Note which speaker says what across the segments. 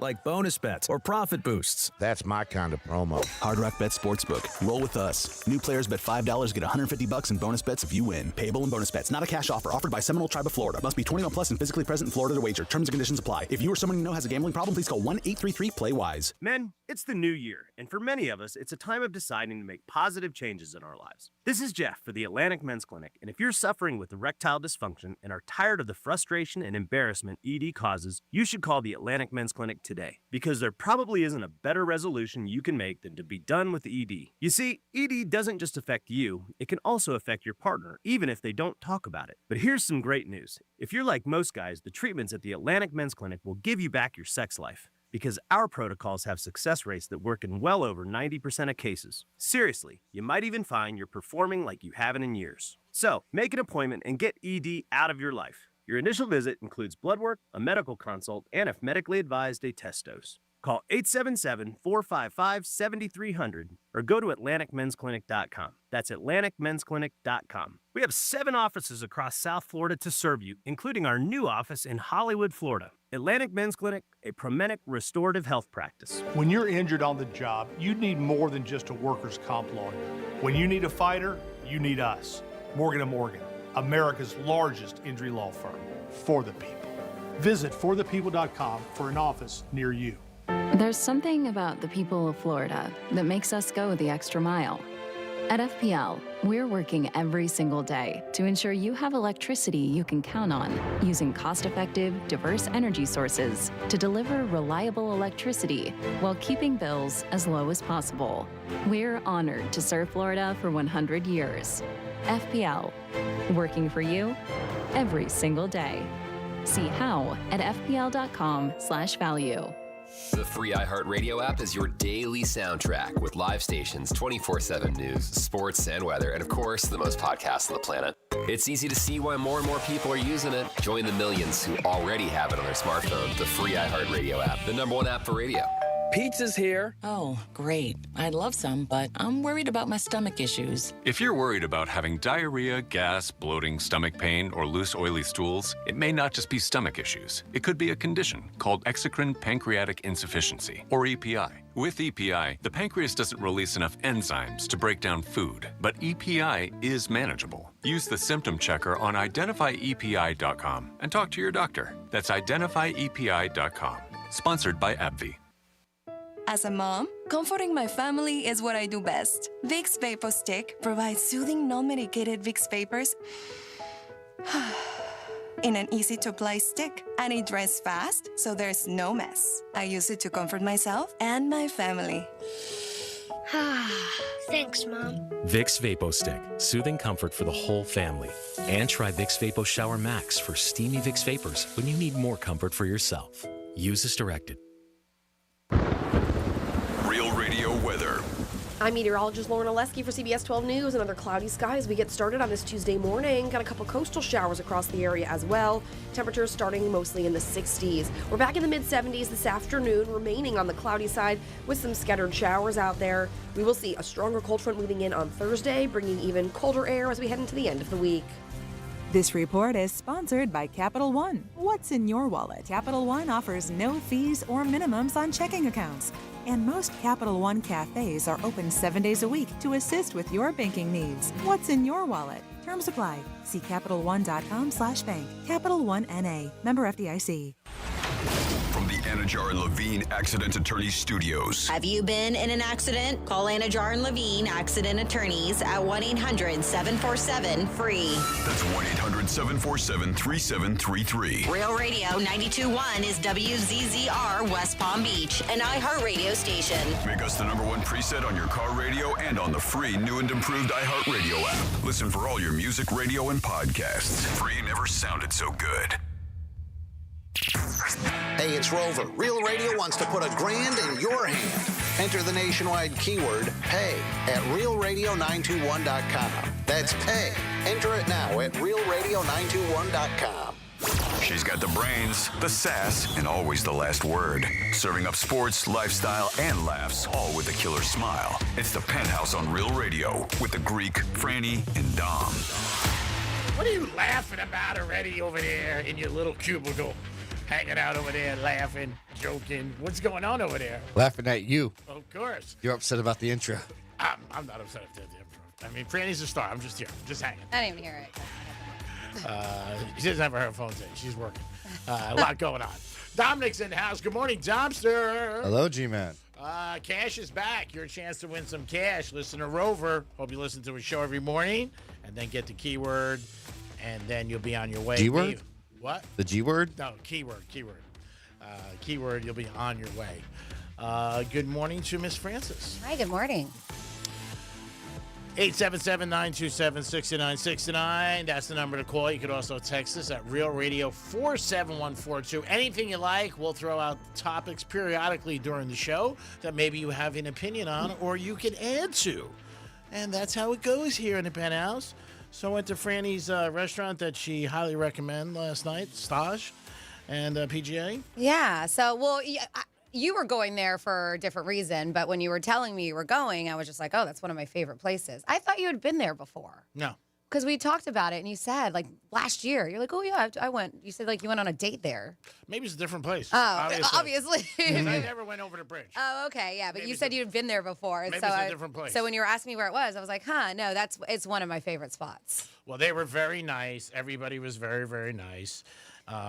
Speaker 1: like bonus bets or profit boosts.
Speaker 2: That's my kind of promo.
Speaker 3: Hard Rock Bet Sportsbook. Roll with us. New players bet $5, get $150 in bonus bets if you win. Payable in bonus bets. Not a cash offer. Offered by Seminole Tribe of Florida. Must be 21 plus and physically present in Florida to wager. Terms and conditions apply. If you or someone you know has a gambling problem, please call 1-833-PLAY-WISE.
Speaker 4: Men, it's the new year, and for many of us, it's a time of deciding to make positive changes in our lives. This is Jeff for the Atlantic Men's Clinic, and if you're suffering with erectile dysfunction and are tired of the frustration and embarrassment ED causes, you should call the Atlantic Men's Clinic today, because there probably isn't a better resolution you can make than to be done with ED. You see, ED doesn't just affect you, it can also affect your partner, even if they don't talk about it. But here's some great news. If you're like most guys, the treatments at the Atlantic Men's Clinic will give you back your sex life, because our protocols have success rates that work in well over 90% of cases. Seriously, you might even find you're performing like you haven't in years. So, make an appointment and get ED out of your life. Your initial visit includes blood work, a medical consult, and if medically advised, a test dose. Call 877-455-7300 or go to AtlanticMen'sClinic.com. That's AtlanticMen'sClinic.com. We have 7 offices across South Florida to serve you, including our new office in Hollywood, Florida. Atlantic Men's Clinic, a Promenic restorative health practice.
Speaker 5: When you're injured on the job, you need more than just a workers' comp lawyer. When you need a fighter, you need us. Morgan & Morgan, America's largest injury law firm. For the people. Visit forthepeople.com for an office near you.
Speaker 6: There's something about the people of Florida that makes us go the extra mile. At FPL, we're working every single day to ensure you have electricity you can count on, using cost-effective, diverse energy sources to deliver reliable electricity while keeping bills as low as possible. We're honored to serve Florida for 100 years. FPL, working for you every single day. See how at fpl.com/value.
Speaker 7: The free iHeartRadio app is your daily soundtrack with live stations, 24/7 news, sports, and weather, and of course, the most podcasts on the planet. It's easy to see why more and more people are using it. Join the millions who already have it on their smartphone. The free iHeartRadio app, the #1 app for radio.
Speaker 8: Pizza's here.
Speaker 9: Oh, great. I'd love some, but I'm worried about my stomach issues.
Speaker 10: If you're worried about having diarrhea, gas, bloating, stomach pain, or loose, oily stools, it may not just be stomach issues. It could be a condition called exocrine pancreatic insufficiency, or EPI. With EPI, the pancreas doesn't release enough enzymes to break down food, but EPI is manageable. Use the symptom checker on identifyepi.com and talk to your doctor. That's identifyepi.com. Sponsored by AbbVie.
Speaker 11: As a mom, comforting my family is what I do best. Vicks Vapor Stick provides soothing, non-medicated Vicks vapors in an easy-to-apply stick, and it dries fast, so there's no mess. I use it to comfort myself and my family.
Speaker 12: Thanks, Mom.
Speaker 13: Vicks Vapo Stick, soothing comfort for the whole family. And try Vicks Vapo Shower Max for steamy Vicks Vapors when you need more comfort for yourself. Use as directed.
Speaker 14: Real Radio weather.
Speaker 15: I'm meteorologist Lauren Oleski for CBS 12 News. Another cloudy sky as we get started on this Tuesday morning. Got a couple coastal showers across the area as well. Temperatures starting mostly in the 60s. We're back in the mid-70s this afternoon, remaining on the cloudy side with some scattered showers out there. We will see a stronger cold front moving in on Thursday, bringing even colder air as we head into the end of the week.
Speaker 16: This report is sponsored by Capital One. What's in your wallet? Capital One offers no fees or minimums on checking accounts. And most Capital One cafes are open 7 days a week to assist with your banking needs. What's in your wallet? Terms apply. See CapitalOne.com/bank. Capital One N.A. Member FDIC.
Speaker 14: From the Anajar and Levine Accident Attorneys Studios.
Speaker 17: Have you been in an accident? Call Anajar and Levine Accident Attorneys at 1-800-747-FREE.
Speaker 14: That's 1-800-747-3733.
Speaker 17: Real Radio 92.1 is WZZR West Palm Beach, an iHeartRadio station.
Speaker 14: Make us the #1 preset on your car radio and on the free new and improved iHeartRadio app. Listen for all your music, radio, and podcasts. Free never sounded so good.
Speaker 18: Hey, it's Rover. Real Radio wants to put $1,000 in your hand. Enter the nationwide keyword PAY at realradio921.com. That's PAY. Enter it now at realradio921.com.
Speaker 14: She's got the brains, the sass, and always the last word. Serving up sports, lifestyle, and laughs, all with a killer smile. It's the Penthouse on Real Radio with the Greek, Franny, and Dom.
Speaker 19: What are you laughing about already over there in your little cubicle?
Speaker 2: hanging out over there, laughing, joking. What's going on over there?
Speaker 8: Laughing at you.
Speaker 2: Of course.
Speaker 8: You're upset about the intro.
Speaker 2: I'm not upset at the intro. I mean, Franny's a star. I'm just here. I'm just hanging.
Speaker 12: I didn't even hear it.
Speaker 2: She doesn't have her headphones in. She's working. A lot going on. Dominic's in the house. Good morning, Domster.
Speaker 8: Hello, G-Man.
Speaker 2: Cash is back. Your chance to win some cash. Listen to Rover. Hope you listen to his show every morning. And then get the keyword. And then you'll be on your way.
Speaker 8: G-word?
Speaker 2: What?
Speaker 8: The G-word?
Speaker 2: No, keyword. Keyword, you'll be on your way. Good morning to Miss Francis.
Speaker 12: Hi, good morning.
Speaker 2: 877-927-6969. That's the number to call. You could also text us at Real Radio 47142. Anything you like, we'll throw out topics periodically during the show that maybe you have an opinion on or you can add to. And that's how it goes here in the Penthouse. So I went to Franny's restaurant that she highly recommended last night, Stage and PGA.
Speaker 12: Yeah, so, well, you were going there for a different reason, but when you were telling me you were going, I was just like, oh, that's one of my favorite places. I thought you had been there before.
Speaker 2: No.
Speaker 12: Because we talked about it, and you said, like, last year, you're like, oh, yeah, I went. You said, like, you went on a date there.
Speaker 2: Maybe it's a different place.
Speaker 12: Oh, obviously.
Speaker 2: I never went over the bridge.
Speaker 12: Oh, okay, yeah, but you said you'd been there before.
Speaker 2: Maybe
Speaker 12: so
Speaker 2: it's a different place.
Speaker 12: So when you were asking me where it was, I was like, huh, no, it's one of my favorite spots.
Speaker 2: Well, they were very nice. Everybody was very, very nice.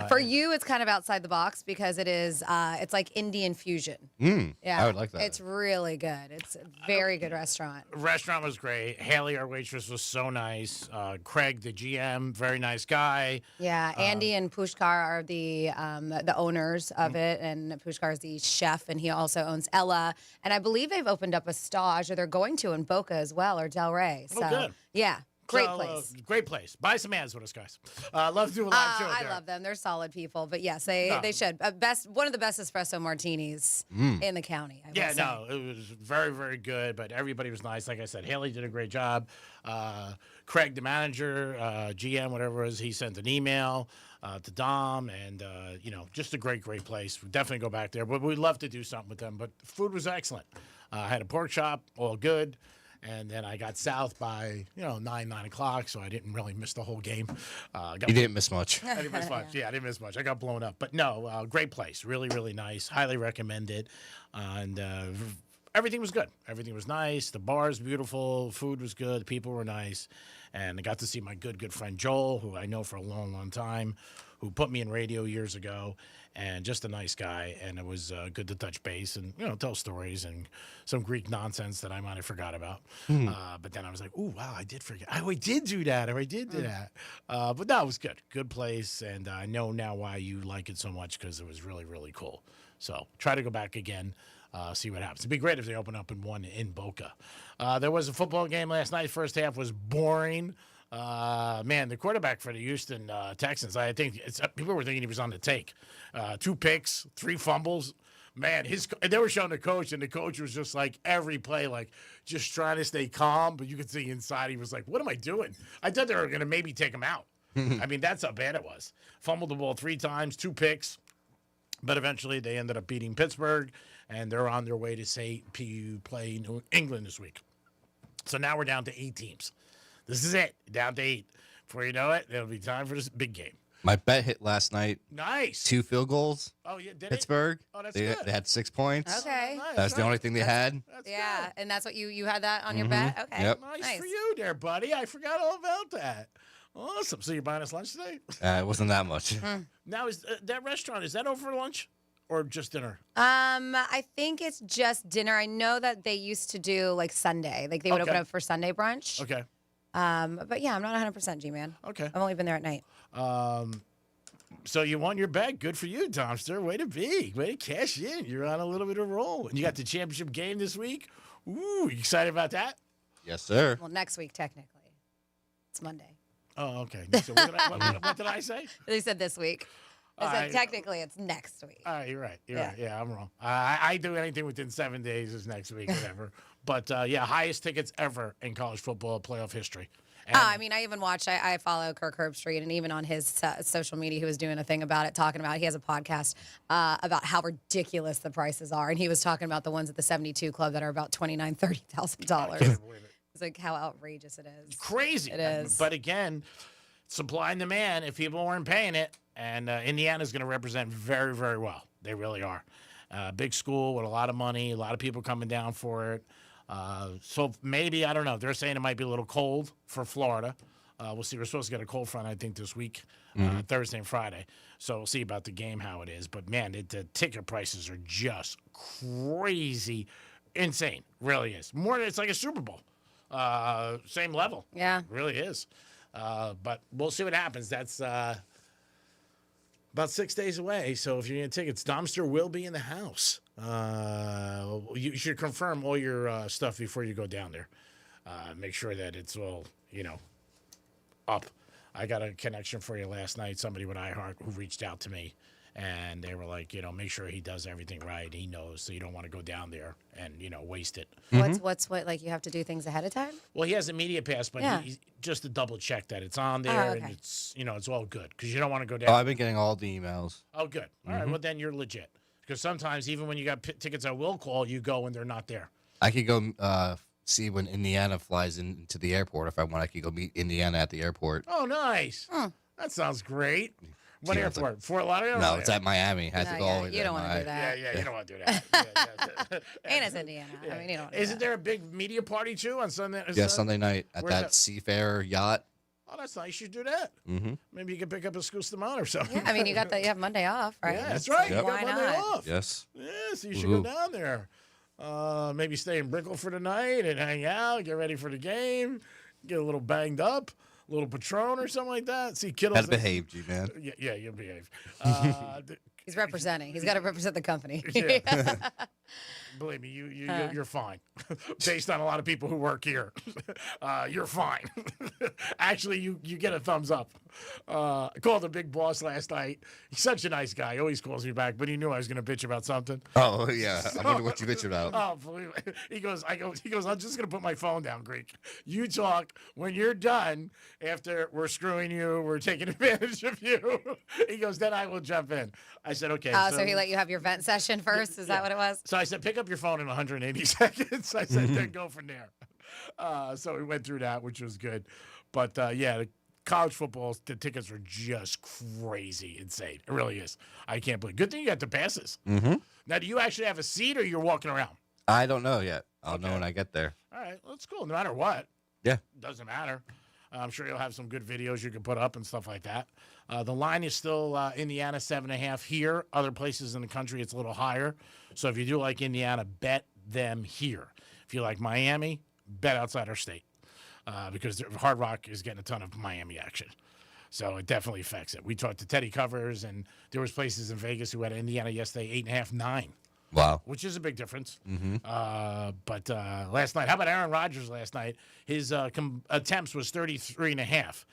Speaker 12: For you, it's kind of outside the box because it is. It's like Indian fusion.
Speaker 8: Yeah, I would like that.
Speaker 12: It's really good. It's a very good restaurant.
Speaker 2: Restaurant was great. Haley, our waitress, was so nice. Craig, the GM, very nice guy.
Speaker 12: Yeah, Andy and Pushkar are the owners of it, and Pushkar is the chef, and he also owns Ella. And I believe they've opened up a Stage, or they're going to in Boca as well, or Del Rey. So,
Speaker 2: good.
Speaker 12: Yeah. Great place.
Speaker 2: Great place. Buy some ads with us, guys. Love to do a live show
Speaker 12: I
Speaker 2: there.
Speaker 12: love them. They're solid people. But yes, they should. One of the best espresso martinis in the county. I will say.
Speaker 2: No, it was very, very good. But everybody was nice. Like I said, Haley did a great job. Craig, the manager, GM, whatever it was, he sent an email to Dom. And, just a great, great place. We'd definitely go back there. But we'd love to do something with them. But food was excellent. I had a pork chop, all good. And then I got south by, 9 o'clock, so I didn't really miss the whole game.
Speaker 8: You didn't miss much.
Speaker 2: I didn't miss much. Yeah, I didn't miss much. I got blown up. But no, great place. Really, really nice. Highly recommend it. And everything was good. Everything was nice. The bar's beautiful. Food was good. People were nice. And I got to see my good friend Joel, who I know for a long, long time, who put me in radio years ago. And just a nice guy, and it was good to touch base and, tell stories and some Greek nonsense that I might have forgot about. But then I was like, ooh, wow, I did forget. I did do that, or I did do that. But no, it was good. Good place, and I know now why you like it so much because it was really, really cool. So try to go back again, see what happens. It'd be great if they open up in one in Boca. There was a football game last night. First half was boring. The quarterback for the Houston Texans, I think people were thinking he was on the take. 2 picks, 3 fumbles. Man, they were showing the coach, and the coach was just like every play, like just trying to stay calm. But you could see inside, he was like, "What am I doing?" I thought they were going to maybe take him out. I mean, that's how bad it was. Fumbled the ball 3 times, 2 picks. But eventually, they ended up beating Pittsburgh, and they're on their way to play New England this week. So now we're down to 8 teams. This is it. Down to 8. Before you know it, it'll be time for this big game.
Speaker 8: My bet hit last night.
Speaker 2: Nice.
Speaker 8: 2 field goals.
Speaker 2: Oh, yeah. Did
Speaker 8: Pittsburgh.
Speaker 2: It? Oh, that's
Speaker 8: good. They had 6 points.
Speaker 12: Okay.
Speaker 2: Oh, nice.
Speaker 8: That's the only thing they had.
Speaker 12: Yeah, good. And that's what you had that on your bet? Okay.
Speaker 8: Yep.
Speaker 2: Nice for you there, buddy. I forgot all about that. Awesome. So you're buying us lunch today?
Speaker 8: It wasn't that much.
Speaker 2: Now, is that restaurant, is that over for lunch or just dinner?
Speaker 12: I think it's just dinner. I know that they used to do like Sunday. Like they would open up for Sunday brunch.
Speaker 2: Okay.
Speaker 12: But yeah, I'm not 100% G-Man.
Speaker 2: Okay.
Speaker 12: I've only been there at night.
Speaker 2: So you won your bet. Good for you, Tomster. Way to be. Way to cash in. You're on a little bit of a roll. And you got the championship game this week. Ooh, you excited about that?
Speaker 8: Yes, sir.
Speaker 12: Well, next week, technically. It's Monday.
Speaker 2: Oh, okay. So what did I say?
Speaker 12: They said this week. I said technically it's next week.
Speaker 2: All right, you're right. You're right. Yeah, I'm wrong. I do anything within 7 days is next week, whatever. But, highest tickets ever in college football playoff history. And
Speaker 12: I mean, I even watched, I follow Kirk Herbstreit, and even on his social media, he was doing a thing about it, talking about, he has a podcast about how ridiculous the prices are. And he was talking about the ones at the 72 Club that are about $29,000, $30,000. It's like how outrageous it is.
Speaker 2: Crazy.
Speaker 12: It is.
Speaker 2: But again, supply and demand, if people weren't paying it, And Indiana's going to represent very, very well. They really are. Big school with a lot of money, a lot of people coming down for it. So maybe, I don't know. They're saying it might be a little cold for Florida. We'll see. We're supposed to get a cold front, I think, this week, Thursday and Friday. So we'll see about the game, how it is. But, man, the ticket prices are just crazy, insane. Really is. It's like a Super Bowl. Same level.
Speaker 12: Yeah.
Speaker 2: It really is. But we'll see what happens. That's about 6 days away. So if you're getting tickets, Dumpster will be in the house. You should confirm all your stuff before you go down there. Make sure that it's all, up. I got a connection for you last night. Somebody with iHeart who reached out to me, and they were like, make sure he does everything right. He knows, so you don't want to go down there and, waste it.
Speaker 12: What, like you have to do things ahead of time?
Speaker 2: Well, he has a media pass, but
Speaker 12: Yeah.
Speaker 2: he just to double check that it's on there
Speaker 12: okay.
Speaker 2: and it's, it's all good because you don't want to go down.
Speaker 8: Oh, I've been getting all the emails.
Speaker 2: Oh, good. All right. Well, then you're legit. Because sometimes even when you got tickets I will call, you go and they're not there.
Speaker 8: I could go see when Indiana flies into the airport. If I want, I could go meet Indiana at the airport.
Speaker 2: Oh, nice. That sounds great. What
Speaker 8: Yeah,
Speaker 2: airport? Fort Lauderdale?
Speaker 8: No, it's at Miami. I have
Speaker 12: No,
Speaker 8: to go
Speaker 12: yeah,
Speaker 8: all the way
Speaker 12: you
Speaker 8: there.
Speaker 12: don't want to do that.
Speaker 2: Yeah, you don't want to do that.
Speaker 12: And it's Indiana. I mean, you don't.
Speaker 2: Isn't there a big media party too on Sunday?
Speaker 8: Yeah, Sunday night at
Speaker 2: Where's
Speaker 8: that Seafair yacht.
Speaker 2: Oh, that's nice. You should do that.
Speaker 8: Mm-hmm.
Speaker 2: Maybe you can pick up a Scoostamon or something.
Speaker 12: Yeah, I mean, you have Monday off, right?
Speaker 2: Yeah, that's right.
Speaker 8: Yep.
Speaker 2: You got
Speaker 12: Why
Speaker 2: Monday
Speaker 12: not?
Speaker 2: off.
Speaker 8: Yes.
Speaker 2: Yeah, so you should
Speaker 8: Woohoo.
Speaker 2: go down there. Maybe stay in Brickell for the night and hang out, get ready for the game, get a little banged up, a little Patron or something like that. See, Kittle's
Speaker 8: Gotta behave, G-man.
Speaker 2: Yeah, you'll behave.
Speaker 12: He's representing. He's got to represent the company.
Speaker 2: Yeah. Believe me, you're fine. Based on a lot of people who work here, you're fine. Actually, you get a thumbs up. I called the big boss last night. He's such a nice guy. He always calls me back, but he knew I was going to bitch about something.
Speaker 8: Oh, yeah. I wonder what you bitch about.
Speaker 2: Oh, believe me. He goes, I'm just going to put my phone down, Greek. You talk when you're done after we're screwing you, we're taking advantage of you. He goes, then I will jump in. I said, okay.
Speaker 12: Oh, so he let you have your vent session first? Is that what it was?
Speaker 2: So I said, pick up your phone in 180 seconds. I said, then go from there. So we went through that, which was good. But, the college football, the tickets are just crazy insane. It really is. I can't believe. Good thing you got the passes.
Speaker 8: Mm-hmm.
Speaker 2: Now, do you actually have a seat or you're walking around?
Speaker 8: I don't know yet. I'll know when I get there.
Speaker 2: All right. Well, that's cool. No matter what.
Speaker 8: Yeah.
Speaker 2: Doesn't matter. I'm sure you'll have some good videos you can put up and stuff like that. The line is still Indiana 7.5 here. Other places in the country, it's a little higher. So if you do like Indiana, bet them here. If you like Miami, bet outside our state because Hard Rock is getting a ton of Miami action. So it definitely affects it. We talked to Teddy Covers, and there was places in Vegas who had Indiana yesterday 8.5, 9.
Speaker 8: Wow.
Speaker 2: Which is a big difference.
Speaker 8: Mm-hmm.
Speaker 2: But last night, how about Aaron Rodgers last night? His attempts was 33.5,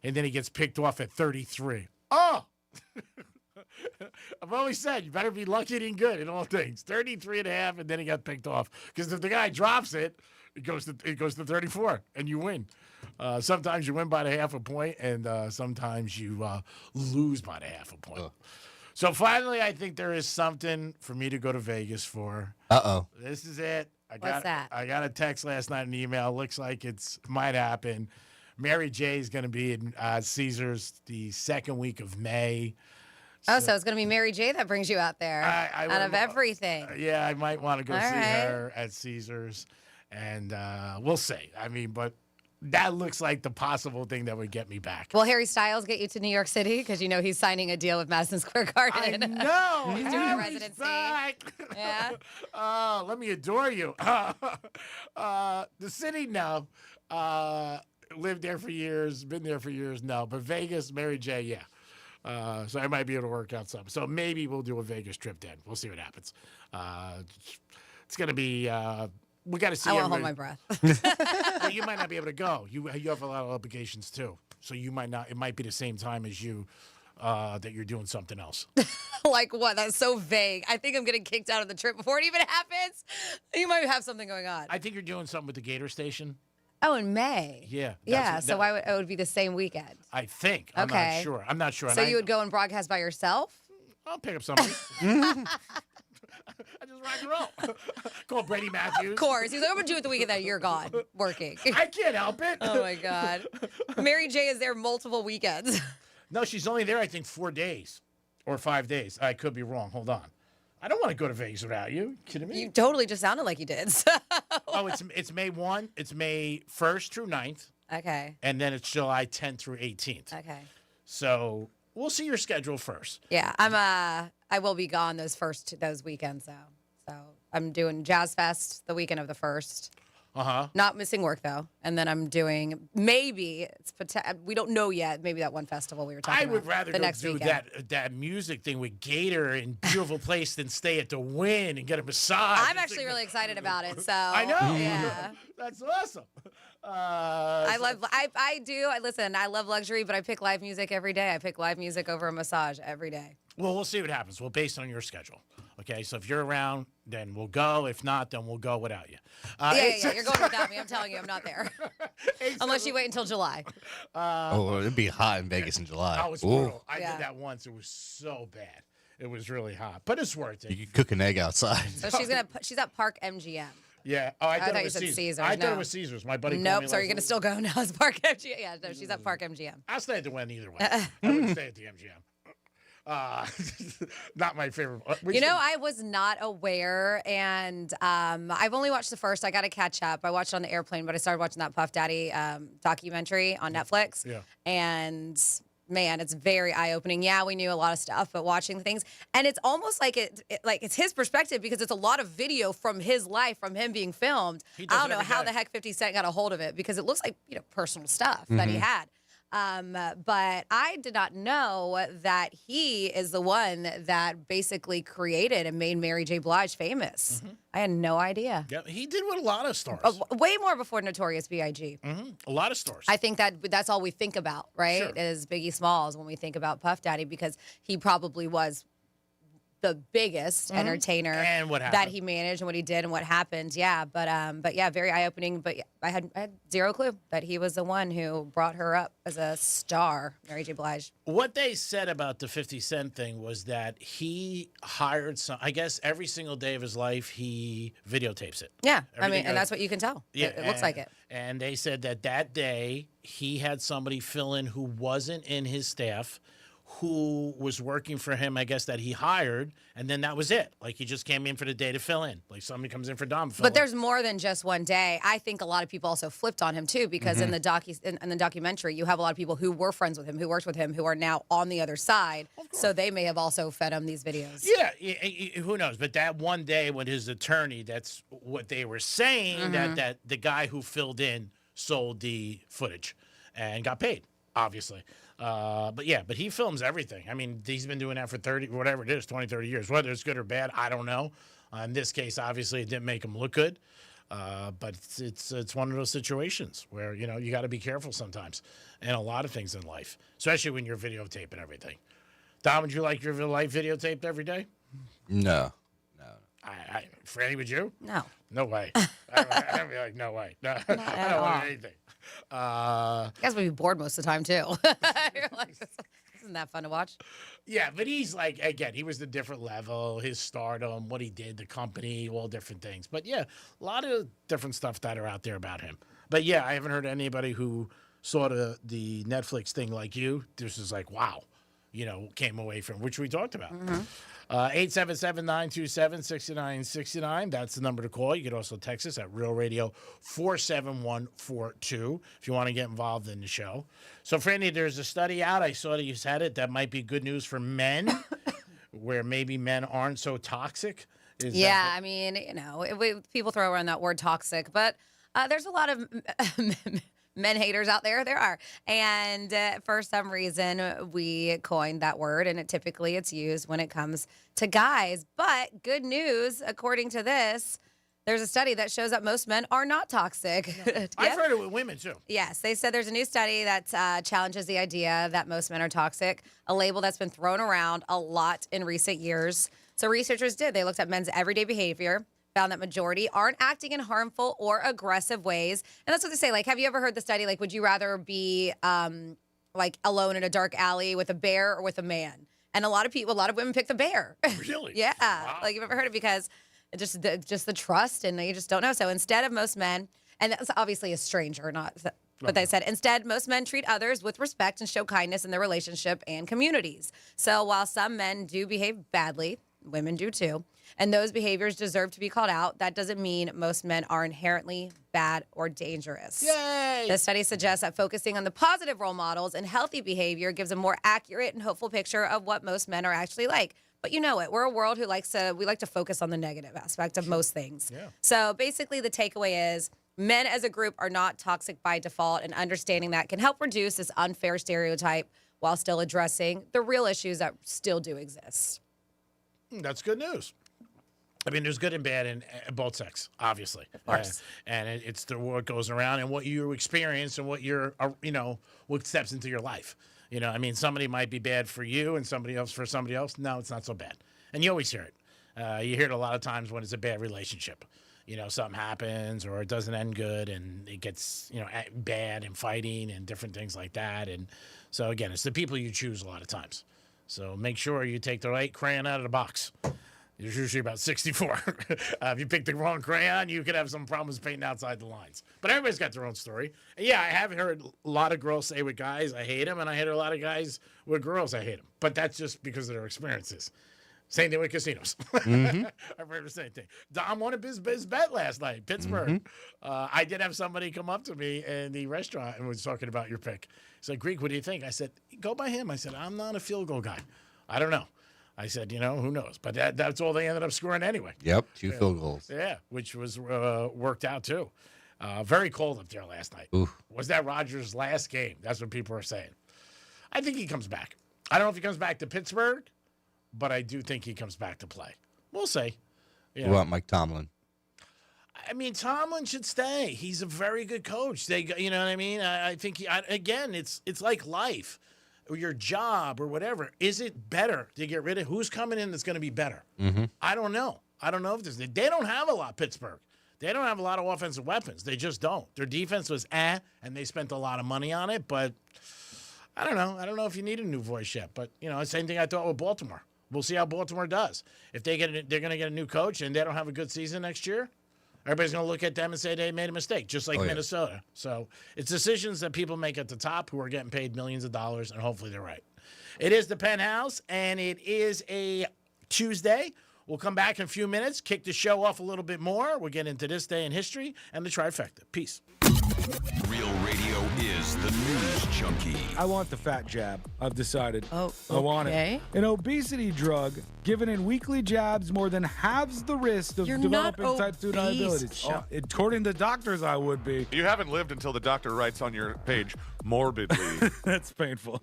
Speaker 2: and then he gets picked off at 33. Oh! I've always said you better be lucky than good in all things. 33.5, and then he got picked off. Because if the guy drops it, it goes to 34, and you win. Sometimes you win by the half a point, and sometimes you lose by the half a point.
Speaker 8: Oh.
Speaker 2: So finally, I think there is something for me to go to Vegas for.
Speaker 8: Uh-oh.
Speaker 2: This is it.
Speaker 12: What's that?
Speaker 2: I got a text last night, an email. Looks like it might happen. Mary J is going to be in Caesars the second week of May.
Speaker 12: So it's going to be Mary J that brings you out there out of everything.
Speaker 2: Yeah, I might want to go
Speaker 12: All
Speaker 2: see
Speaker 12: right.
Speaker 2: her at Caesars, and we'll see. I mean, but that looks like the possible thing that would get me back.
Speaker 12: Will Harry Styles get you to New York City? Because you know he's signing a deal with Madison Square Garden.
Speaker 2: I know.
Speaker 12: He's doing a
Speaker 2: Harry's
Speaker 12: residency.
Speaker 2: back.
Speaker 12: Yeah.
Speaker 2: Let me adore you. The city, no. Lived there for years, been there for years, no. But Vegas, Mary J, yeah. So I might be able to work out something. So maybe we'll do a Vegas trip then. We'll see what happens. It's going to be, we got to see.
Speaker 12: I won't hold my breath.
Speaker 2: Well, you might not be able to go. You have a lot of obligations too. So you might not, it might be the same time as you that you're doing something else.
Speaker 12: Like what? That's so vague. I think I'm getting kicked out of the trip before it even happens. You might have something going on.
Speaker 2: I think you're doing something with the Gator Station.
Speaker 12: Oh, in May.
Speaker 2: Yeah.
Speaker 12: Yeah. So why would it would be the same weekend?
Speaker 2: I think. I'm
Speaker 12: Okay.
Speaker 2: not sure. I'm not sure.
Speaker 12: So
Speaker 2: And
Speaker 12: you would go and broadcast by yourself?
Speaker 2: I'll pick up somebody. I just rock and roll. Call Brady Matthews.
Speaker 12: Of course. He's like, I'm going to do it the weekend that you're gone working.
Speaker 2: I can't help it.
Speaker 12: Oh, my God. Mary J is there multiple weekends.
Speaker 2: No, she's only there, I think, 4 days or 5 days. I could be wrong. Hold on. I don't want to go to Vegas without you. You kidding me?
Speaker 12: You totally just sounded like you did. So.
Speaker 2: Oh, it's May 1. It's May 1st through 9th.
Speaker 12: Okay.
Speaker 2: And then it's July 10th through 18th.
Speaker 12: Okay.
Speaker 2: So we'll see your schedule first.
Speaker 12: Yeah, I will be gone those weekends though. So I'm doing Jazz Fest the weekend of the 1st. Not missing work though, and then I'm doing we don't know yet. Maybe that one festival we were talking about.
Speaker 2: I would rather
Speaker 12: the
Speaker 2: go
Speaker 12: next
Speaker 2: do
Speaker 12: weekend.
Speaker 2: that music thing with Gator and beautiful place than stay at the Wynn and get a massage.
Speaker 12: I'm actually really excited about it. So
Speaker 2: I know.
Speaker 12: Yeah.
Speaker 2: That's awesome.
Speaker 12: I love luxury, but I pick live music every day. I pick live music over a massage every day.
Speaker 2: Well, we'll see what happens. Well, based on your schedule. Okay, so if you're around, then we'll go. If not, then we'll go without you.
Speaker 12: Yeah. You're going without me. I'm telling you, I'm not there. Unless you wait until July.
Speaker 8: It'd be hot in Vegas in July.
Speaker 2: Oh, it's brutal. I did that once. It was so bad. It was really hot, but it's worth it.
Speaker 8: You could cook an egg outside.
Speaker 12: So she's at Park MGM.
Speaker 2: Yeah. Oh, I thought
Speaker 12: you
Speaker 2: it was
Speaker 12: said
Speaker 2: Caesars.
Speaker 12: Caesars.
Speaker 2: I
Speaker 12: No.
Speaker 2: thought it was Caesars. My buddy.
Speaker 12: Nope. So you're gonna still go now? It's Park MGM. Yeah. No, she's at Park MGM.
Speaker 2: I'll stay at the Wynn either way. I wouldn't stay at the MGM. Not my favorite.
Speaker 12: I was not aware, and I've only watched the first. I got to catch up. I watched it on the airplane, but I started watching that Puff Daddy documentary on Netflix.
Speaker 2: Yeah.
Speaker 12: And man, it's very eye-opening. Yeah, we knew a lot of stuff, but watching the things, and it's almost like it's his perspective because it's a lot of video from his life, from him being filmed. I don't know how the heck 50 Cent got a hold of it because it looks like personal stuff that he had. But I did not know that he is the one that basically created and made Mary J. Blige famous. I had no idea.
Speaker 2: Yeah, he did with a lot of stars.
Speaker 12: Way more before Notorious B.I.G.
Speaker 2: A lot of stars.
Speaker 12: I think that's all we think about, right?
Speaker 2: Sure.
Speaker 12: Is Biggie Smalls when we think about Puff Daddy because he probably was the biggest entertainer
Speaker 2: And what
Speaker 12: that
Speaker 2: happened.
Speaker 12: he managed and what he did and what happened. Yeah, but yeah, very eye opening. But I had zero clue that he was the one who brought her up as a star, Mary J. Blige.
Speaker 2: What they said about the 50 Cent thing was that he hired I guess every single day of his life he videotapes it.
Speaker 12: Yeah,
Speaker 2: Everything
Speaker 12: and that's what you can tell.
Speaker 2: Yeah,
Speaker 12: It looks like it.
Speaker 2: And they said that day he had somebody fill in who wasn't in his staff, who was working for him, I guess, that he hired, and then that was it. Like, he just came in for the day to fill in. Like, somebody comes in for Dom.
Speaker 12: But there's more than just one day. I think a lot of people also flipped on him, too, because in the documentary, you have a lot of people who were friends with him, who worked with him, who are now on the other side. So they may have also fed him these videos.
Speaker 2: Yeah, who knows? But that one day with his attorney, that's what they were saying, that the guy who filled in sold the footage and got paid, obviously. But he films everything. I mean, he's been doing that for 30 years. Whether it's good or bad, I don't know. In this case, obviously, it didn't make him look good. But it's one of those situations where, you got to be careful sometimes. And a lot of things in life, especially when you're videotaping everything. Dom, would you like your life videotaped every day?
Speaker 8: No.
Speaker 2: Franny, would you?
Speaker 12: No.
Speaker 2: No way. I'd be like, no way. No, I don't want anything.
Speaker 12: You guys would be bored most of the time, too. You're like, isn't that fun to watch?
Speaker 2: Yeah, but he's like, again, he was the different level, his stardom, what he did, the company, all different things. But yeah, a lot of different stuff that are out there about him. But yeah, I haven't heard anybody who saw the Netflix thing like you. This is like, wow, came away from, which we talked about. 877-927-6969. That's the number to call. You can also text us at Real Radio 47142 if you want to get involved in the show. So, Franny, there's a study out. I saw that you said it. That might be good news for men, where maybe men aren't so toxic.
Speaker 12: I mean, people throw around that word toxic, but there's a lot of men haters out there. There are. And for some reason, we coined that word, and typically it's used when it comes to guys. But good news, according to this, there's a study that shows that most men are not toxic.
Speaker 2: I've heard it with women, too.
Speaker 12: Yes, they said there's a new study that challenges the idea that most men are toxic, a label that's been thrown around a lot in recent years. So researchers they looked at men's everyday behavior, found that majority aren't acting in harmful or aggressive ways. And that's what they say. Like, have you ever heard the study? Like, would you rather be like alone in a dark alley with a bear or with a man? And a lot of women pick the bear.
Speaker 2: Really?
Speaker 12: Yeah.
Speaker 2: Wow.
Speaker 12: Like, you've ever heard it because just the trust, and they just don't know. So instead of most men, and that's obviously a stranger, not what they said. Instead, most men treat others with respect and show kindness in their relationship and communities. So while some men do behave badly, women do too, and those behaviors deserve to be called out, that doesn't mean most men are inherently bad or dangerous.
Speaker 2: Yay!
Speaker 12: The study suggests that focusing on the positive role models and healthy behavior gives a more accurate and hopeful picture of what most men are actually like. But you know it. We're a world who like to focus on the negative aspect of most things.
Speaker 2: Yeah.
Speaker 12: So basically the takeaway is men as a group are not toxic by default, and understanding that can help reduce this unfair stereotype while still addressing the real issues that still do exist.
Speaker 2: That's good news. I mean, there's good and bad in both sex, obviously.
Speaker 12: Of course.
Speaker 2: And it's what goes around and what you experience and what what steps into your life. I mean, somebody might be bad for you and somebody else for somebody else. No, it's not so bad. And you always hear it. You hear it a lot of times when it's a bad relationship. Something happens or it doesn't end good and it gets, bad and fighting and different things like that. And so, again, it's the people you choose a lot of times. So make sure you take the right crayon out of the box. There's usually about 64. If you pick the wrong crayon, you could have some problems painting outside the lines. But everybody's got their own story. And yeah, I have heard a lot of girls say with guys, I hate them, and I heard a lot of guys with girls, I hate them. But that's just because of their experiences. Same thing with casinos.
Speaker 8: Mm-hmm.
Speaker 2: I've heard the same thing. Dom won a biz bet last night, Pittsburgh.
Speaker 8: Mm-hmm.
Speaker 2: I did have somebody come up to me in the restaurant and was talking about your pick. He said, Greek, what do you think? I said, go by him. I said, I'm not a field goal guy. I don't know. I said, who knows? But that's all they ended up scoring anyway.
Speaker 8: Yep, 2 field goals.
Speaker 2: Yeah, which was worked out too. Very cold up there last night.
Speaker 8: Oof.
Speaker 2: Was that Rodgers' last game? That's what people are saying. I think he comes back. I don't know if he comes back to Pittsburgh, but I do think he comes back to play. We'll see.
Speaker 8: What about Mike Tomlin?
Speaker 2: I mean, Tomlin should stay. He's a very good coach. You know what I mean? I think, again, it's like life or your job or whatever. Is it better to get rid of who's coming in that's going to be better?
Speaker 8: Mm-hmm.
Speaker 2: I don't know. I don't know if they don't have a lot, Pittsburgh. They don't have a lot of offensive weapons. They just don't. Their defense was and they spent a lot of money on it, but I don't know. I don't know if you need a new voice yet, but same thing I thought with Baltimore. We'll see how Baltimore does. If they're going to get a new coach and they don't have a good season next year, everybody's going to look at them and say they made a mistake, just like Minnesota. So it's decisions that people make at the top who are getting paid millions of dollars, and hopefully they're right. It is the Penthouse, and it is a Tuesday. We'll come back in a few minutes, kick the show off a little bit more. We'll get into this day in history and the trifecta. Peace.
Speaker 14: Real Radio is the news junkie.
Speaker 19: I want the fat jab. I've decided.
Speaker 12: Oh,
Speaker 19: I want
Speaker 12: okay.
Speaker 19: it. An obesity drug given in weekly jabs more than halves the risk of developing type 2 diabetes. According to doctors, I would be.
Speaker 20: You haven't lived until the doctor writes on your page, morbidly.
Speaker 19: That's painful.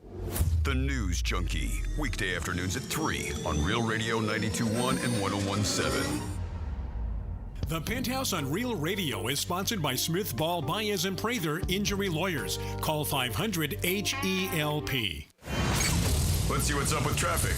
Speaker 14: The News Junkie. Weekday afternoons at 3 on Real Radio 92.1 and 101.7.
Speaker 21: The Penthouse on Real Radio is sponsored by Smith Ball Baez and Prather Injury Lawyers. Call 500-HELP.
Speaker 14: Let's see what's up with traffic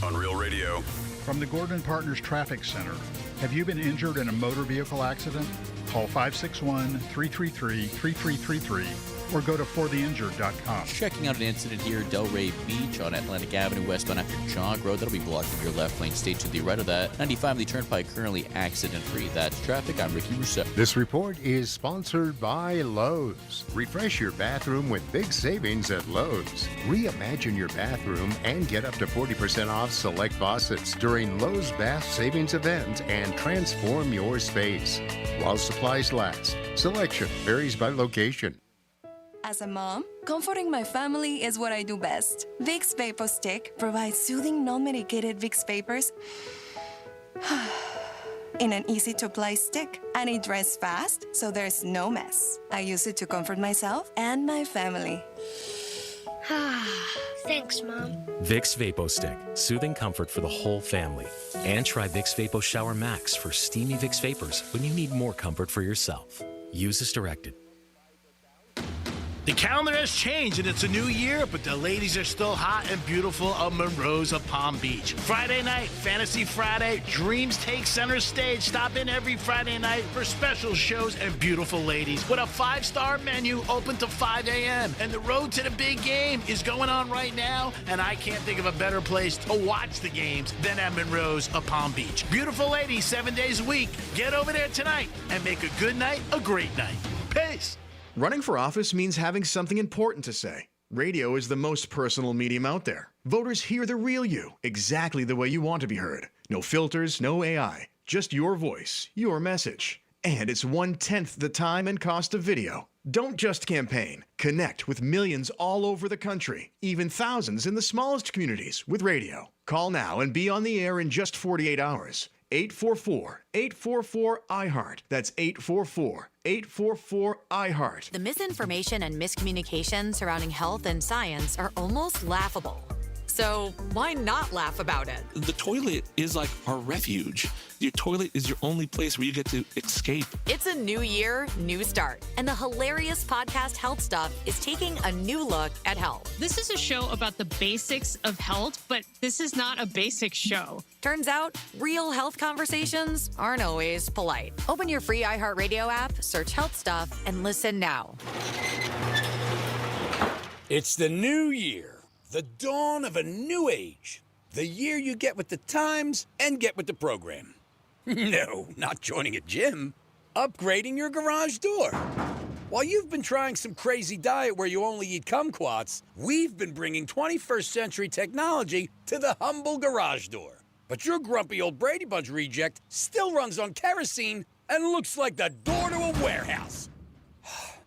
Speaker 14: on Real Radio.
Speaker 22: From the Gordon Partners Traffic Center. Have you been injured in a motor vehicle accident? Call 561-333-3333 or go to fortheinjured.com.
Speaker 23: Checking out an incident here at Delray Beach on Atlantic Avenue westbound after Jog Road. That'll be blocking your left lane. Stay to the right of that. 95 the Turnpike currently accident-free. That's traffic. I'm Ricky Rousseau.
Speaker 24: This report is sponsored by Lowe's. Refresh your bathroom with big savings at Lowe's. Reimagine your bathroom and get up to 40% off select faucets during Lowe's Bath Savings event and transform your space. While supplies last, selection varies by location.
Speaker 11: As a mom, comforting my family is what I do best. Vicks Vapor Stick provides soothing, non-medicated Vicks vapors in an easy-to-apply stick, and it dries fast, so there's no mess. I use it to comfort myself and my family.
Speaker 25: Thanks, Mom.
Speaker 13: Vicks Vapo Stick, soothing comfort for the whole family. And try Vicks Vapo Shower Max for steamy Vicks vapors when you need more comfort for yourself. Use as directed.
Speaker 2: The calendar has changed and it's a new year, but the ladies are still hot and beautiful of Monroe's of Palm Beach. Friday night, Fantasy Friday, dreams take center stage. Stop in every Friday night for special shows and beautiful ladies with a 5-star menu open to 5 a.m. And the road to the big game is going on right now, and I can't think of a better place to watch the games than at Monroe's of Palm Beach. Beautiful ladies, 7 days a week. Get over there tonight and make a good night a great night. Peace.
Speaker 1: Running for office means having something important to say. Radio is the most personal medium out there. Voters hear the real you, exactly the way you want to be heard. No filters, no AI, just your voice, your message. And it's 1/10 the time and cost of video. Don't just campaign. Connect with millions all over the country, even thousands in the smallest communities with radio. Call now and be on the air in just 48 hours. 844-844-iHeart. That's 844-844-iHeart.
Speaker 3: The misinformation and miscommunication surrounding health and science are almost laughable. So why not laugh about it?
Speaker 4: The toilet is like our refuge. Your toilet is your only place where you get to escape.
Speaker 3: It's a new year, new start. And the hilarious podcast Health Stuff is taking a new look at health.
Speaker 5: This is a show about the basics of health, but this is not a basic show.
Speaker 3: Turns out, real health conversations aren't always polite. Open your free iHeartRadio app, search Health Stuff, and listen now.
Speaker 25: It's the new year. The dawn of a new age. The year you get with the times and get with the program. No, not joining a gym. Upgrading your garage door. While you've been trying some crazy diet where you only eat kumquats, we've been bringing 21st century technology to the humble garage door. But your grumpy old Brady Bunch reject still runs on kerosene and looks like the door to a warehouse.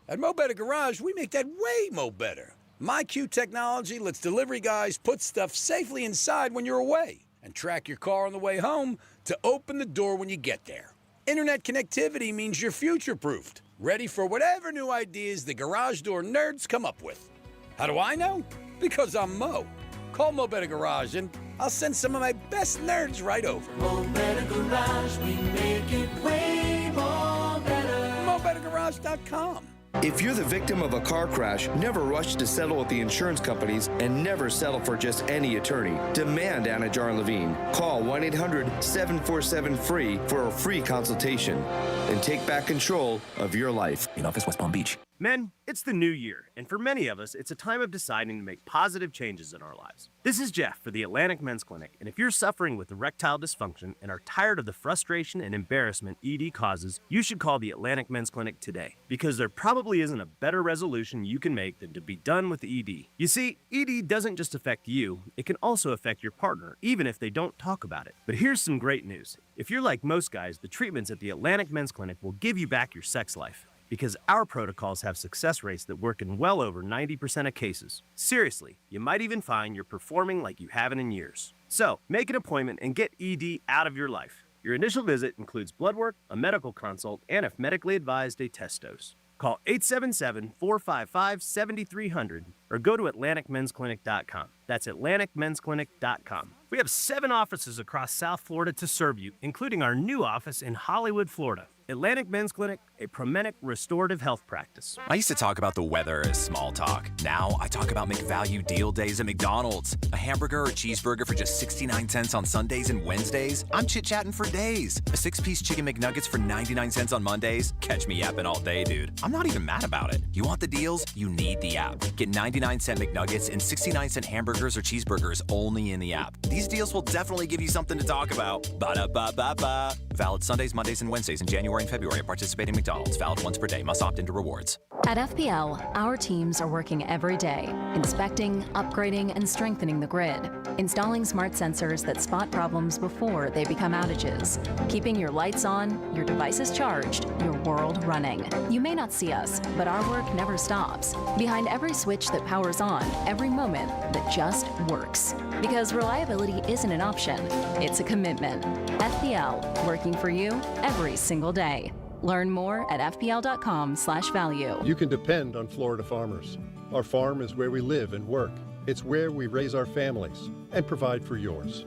Speaker 25: At Mo Better Garage, we make that way mo better. MyQ technology lets delivery guys put stuff safely inside when you're away and track your car on the way home to open the door when you get there. Internet connectivity means you're future-proofed, ready for whatever new ideas the garage door nerds come up with. How do I know? Because I'm Mo. Call Mo Better Garage and I'll send some of my best nerds right over.
Speaker 26: Mo Better Garage, we make it way more better.
Speaker 25: MoBetterGarage.com.
Speaker 27: If you're the victim of a car crash, never rush to settle with the insurance companies and never settle for just any attorney. Demand Anna Jar Levine. Call 1-800-747-FREE for a free consultation and take back control of your life.
Speaker 28: In office, West Palm Beach. Men, it's the new year, and for many of us, it's a time of deciding to make positive changes in our lives. This is Jeff for the Atlantic Men's Clinic, and if you're suffering with erectile dysfunction and are tired of the frustration and embarrassment ED causes, you should call the Atlantic Men's Clinic today, because there probably isn't a better resolution you can make than to be done with ED. You see, ED doesn't just affect you, it can also affect your partner, even if they don't talk about it. But here's some great news. If you're like most guys, the treatments at the Atlantic Men's Clinic will give you back your sex life. Because our protocols have success rates that work in well over 90% of cases. Seriously, you might even find you're performing like you haven't in years. So, make an appointment and get ED out of your life. Your initial visit includes blood work, a medical consult, and if medically advised, a test dose. Call 877-455-7300 or go to AtlanticMen'sClinic.com. That's AtlanticMen'sClinic.com. We have 7 offices across South Florida to serve you, including our new office in Hollywood, Florida. Atlantic Men's Clinic, a Promenic restorative health practice.
Speaker 29: I used to talk about the weather as small talk. Now I talk about McValue deal days at McDonald's. A hamburger or cheeseburger for just 69 cents on Sundays and Wednesdays. I'm chit-chatting for days. A 6-piece chicken McNuggets for 99 cents on Mondays. Catch me yapping all day, dude. I'm not even mad about it. You want the deals? You need the app. Get 99-cent McNuggets and 69-cent hamburgers or cheeseburgers only in the app. These deals will definitely give you something to talk about. Ba-da-ba-ba-ba. Valid Sundays, Mondays, and Wednesdays in January and February at participating McDonald's. Valid once per day. Must opt into rewards.
Speaker 6: At FPL, our teams are working every day, inspecting, upgrading, and strengthening the grid, installing smart sensors that spot problems before they become outages, keeping your lights on, your devices charged, your world running. You may not see us, but our work never stops. Behind every switch that powers on, every moment that just works. Because reliability isn't an option, it's a commitment. FPL, working for you every single day. Learn more at fpl.com/value.
Speaker 24: You can depend on Florida farmers. Our farm is where we live and work. It's where we raise our families and provide for yours.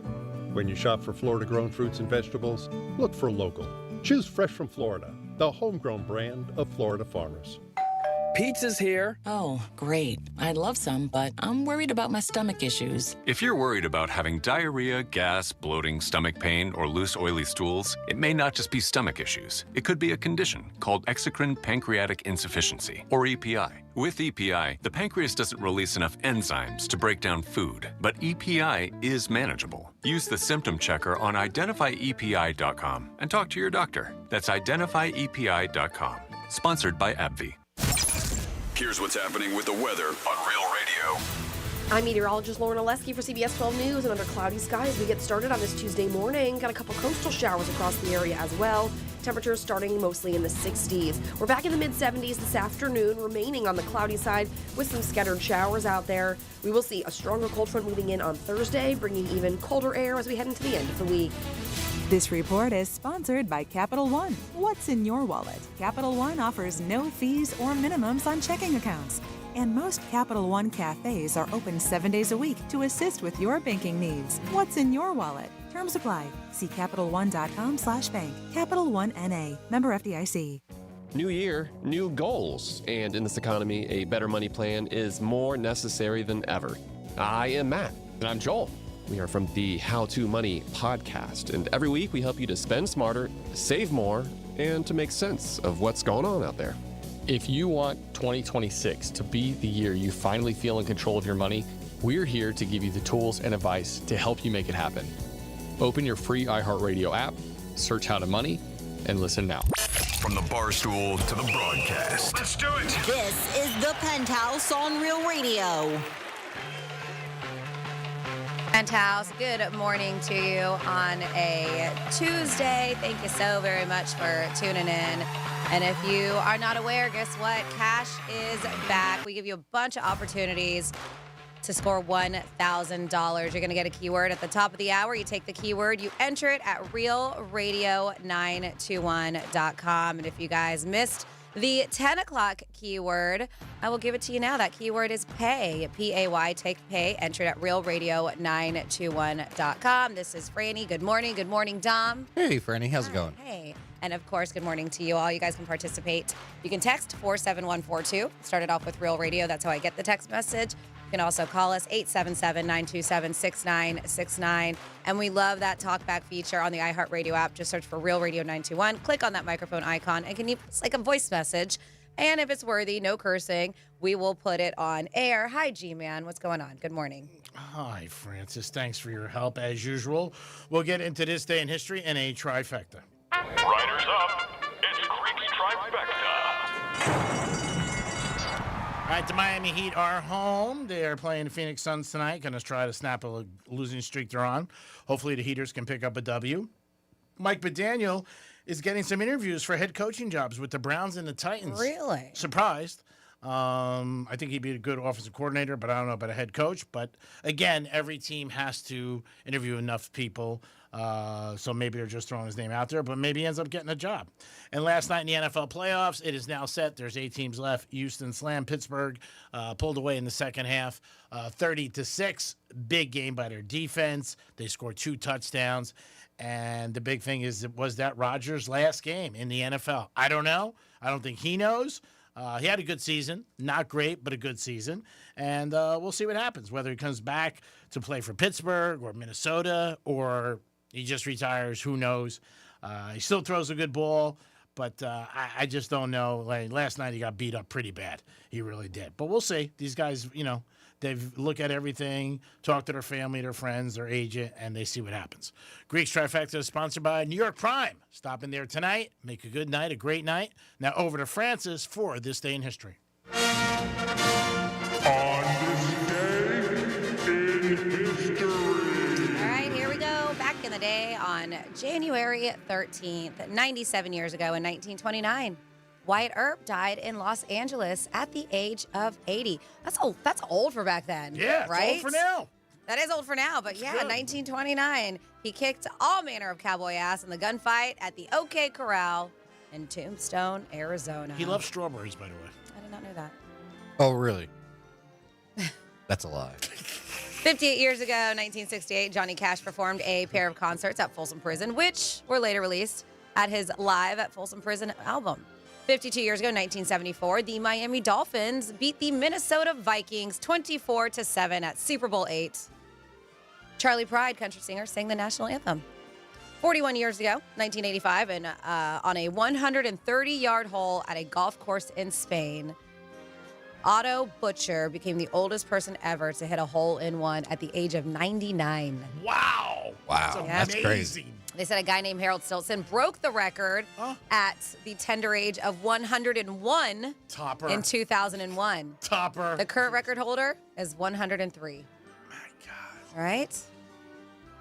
Speaker 24: When you shop for Florida-grown fruits and vegetables, look for local. Choose Fresh from Florida, the homegrown brand of Florida farmers.
Speaker 9: Pizza's here. Oh, great. I'd love some, but I'm worried about my stomach issues.
Speaker 10: If you're worried about having diarrhea, gas, bloating, stomach pain, or loose, oily stools, it may not just be stomach issues. It could be a condition called exocrine pancreatic insufficiency, or EPI. With EPI, the pancreas doesn't release enough enzymes to break down food, but EPI is manageable. Use the symptom checker on identifyepi.com and talk to your doctor. That's identifyepi.com. Sponsored by AbbVie.
Speaker 14: Here's what's happening with the weather on Real Radio.
Speaker 7: I'm meteorologist Lauren Oleski for CBS 12 News, and under cloudy skies, we get started on this Tuesday morning. Got a couple coastal showers across the area as well. Temperatures starting mostly in the 60s. We're back in the mid-70s this afternoon, remaining on the cloudy side with some scattered showers out there. We will see a stronger cold front moving in on Thursday, bringing even colder air as we head into the end of the week.
Speaker 8: This report is sponsored by Capital One. What's in your wallet? Capital One offers no fees or minimums on checking accounts. And most Capital One cafes are open 7 days a week to assist with your banking needs. What's in your wallet? Terms apply. See CapitalOne.com/bank. Capital One N.A. Member FDIC.
Speaker 12: New year, new goals. And in this economy, a better money plan is more necessary than ever. I am Matt. And I'm Joel. We are from the How to Money podcast. And every week we help you to spend smarter, save more, and to make sense of what's going on out there.
Speaker 15: If you want 2026 to be the year you finally feel in control of your money, we're here to give you the tools and advice to help you make it happen. Open your free iHeartRadio app, search How to Money, and listen now.
Speaker 14: From the bar stool to the broadcast. Let's do it.
Speaker 16: This is the Penthouse on Real Radio.
Speaker 17: Penthouse, good morning to you on a Tuesday. Thank you so very much for tuning in. And if you are not aware, guess what? Cash is back. We give you a bunch of opportunities to score $1,000. You're going to get a keyword at the top of the hour. You take the keyword, you enter it at realradio921.com. And if you guys missed the 10 o'clock keyword, I will give it to you now. That keyword is pay, P-A-Y, take pay, enter it at realradio921.com. This is Franny. Good morning. Good morning, Dom.
Speaker 18: Hey, Franny. How's it going?
Speaker 17: Hey. And of course, good morning to you all. You guys can participate. You can text 47142. Start it off with Real Radio. That's how I get the text message. You can also call us 877-927-6969. And we love that talkback feature on the iHeartRadio app. Just search for Real Radio 921. Click on that microphone icon and it's like a voice message. And if it's worthy, no cursing, we will put it on air. Hi, G-Man. What's going on? Good morning.
Speaker 2: Hi, Francis. Thanks for your help as usual. We'll get into this day in history in a trifecta.
Speaker 14: Riders up. It's Greek's Trifecta.
Speaker 2: All right, the Miami Heat are home. They are playing the Phoenix Suns tonight. Going to try to snap a losing streak they're on. Hopefully the Heaters can pick up a W. Mike McDaniel is getting some interviews for head coaching jobs with the Browns and the Titans.
Speaker 17: Really?
Speaker 2: Surprised. I think he'd be a good offensive coordinator, but I don't know about a head coach. But again, every team has to interview enough people. So maybe they're just throwing his name out there, but maybe he ends up getting a job. And last night in the NFL playoffs, it is now set. There's 8 teams left. Houston slammed Pittsburgh, pulled away in the second half, 30-6. Big game by their defense. They scored 2 touchdowns. And the big thing is, was that Rodgers' last game in the NFL? I don't know. I don't think he knows. He had a good season. Not great, but a good season. And we'll see what happens, whether he comes back to play for Pittsburgh or Minnesota or he just retires. Who knows? He still throws a good ball, but I just don't know. Like last night, he got beat up pretty bad. He really did. But we'll see. These guys, they look at everything, talk to their family, their friends, their agent, and they see what happens. Greek's Trifecta is sponsored by New York Prime. Stop in there tonight. Make a good night, a great night. Now over to Francis for This Day in History.
Speaker 26: On this day in history.
Speaker 17: All right, here we go. Back in the day on January 13th, 97 years ago in 1929. Wyatt Earp died in Los Angeles at the age of 80. That's old for back then.
Speaker 2: Yeah,
Speaker 17: right?
Speaker 2: it's old for now.
Speaker 17: That is old for now, but
Speaker 2: It's
Speaker 17: yeah,
Speaker 2: good.
Speaker 17: 1929. He kicked all manner of cowboy ass in the gunfight at the OK Corral in Tombstone, Arizona.
Speaker 2: He loves strawberries, by the way.
Speaker 17: I did not know that.
Speaker 18: Oh, really? That's a lie.
Speaker 17: 58 years ago, 1968, Johnny Cash performed a pair of concerts at Folsom Prison, which were later released at his Live at Folsom Prison album. 52 years ago, 1974, the Miami Dolphins beat the Minnesota Vikings 24-7 at Super Bowl VIII. Charlie Pride, country singer, sang the national anthem. 41 years ago, 1985, and on a 130-yard hole at a golf course in Spain, Otto Butcher became the oldest person ever to hit a hole-in-one at the age of 99.
Speaker 2: Wow.
Speaker 18: Wow, that's crazy.
Speaker 17: They said a guy named Harold Stilson broke the record at the tender age of 101
Speaker 2: Topper.
Speaker 17: in 2001.
Speaker 2: Topper.
Speaker 17: The current record holder is 103.
Speaker 2: My God.
Speaker 17: All right?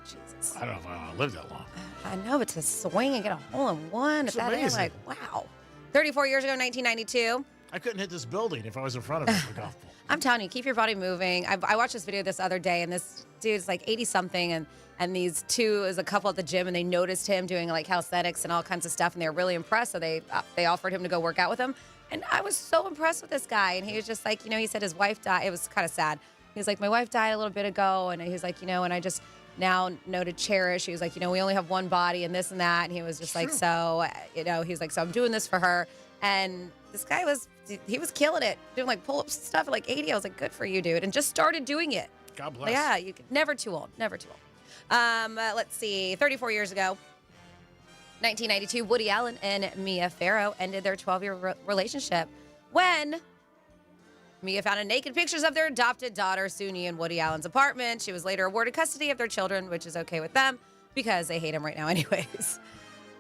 Speaker 17: Jesus.
Speaker 2: I don't know if I want to live that long.
Speaker 17: I know, but to swing and get a hole in one
Speaker 2: It's
Speaker 17: at that age,
Speaker 2: amazing.
Speaker 17: like, wow. 34 years ago, 1992.
Speaker 2: I couldn't hit this building if I was in front of it with a golf ball.
Speaker 17: I'm telling you, keep your body moving. I watched this video this other day, and this dude's like 80-something, and these two is a couple at the gym, and they noticed him doing like calisthenics and all kinds of stuff, and they were really impressed, so they offered him to go work out with him. And I was so impressed with this guy, and he was just like, he said his wife died. It was kind of sad. He was like, my wife died a little bit ago, and he was like, and I just now know to cherish. He was like, we only have one body and this and that, and he was just like, so, he was like, so I'm doing this for her. And this guy was killing it, doing like pull-ups and stuff at like 80. I was like, good for you, dude. And just started doing it.
Speaker 2: God bless.
Speaker 17: Yeah, never too old. Never too old. Let's see. 34 years ago, 1992, Woody Allen and Mia Farrow ended their 12-year relationship when Mia found naked pictures of their adopted daughter, Suni, in Woody Allen's apartment. She was later awarded custody of their children, which is okay with them because they hate him right now anyways.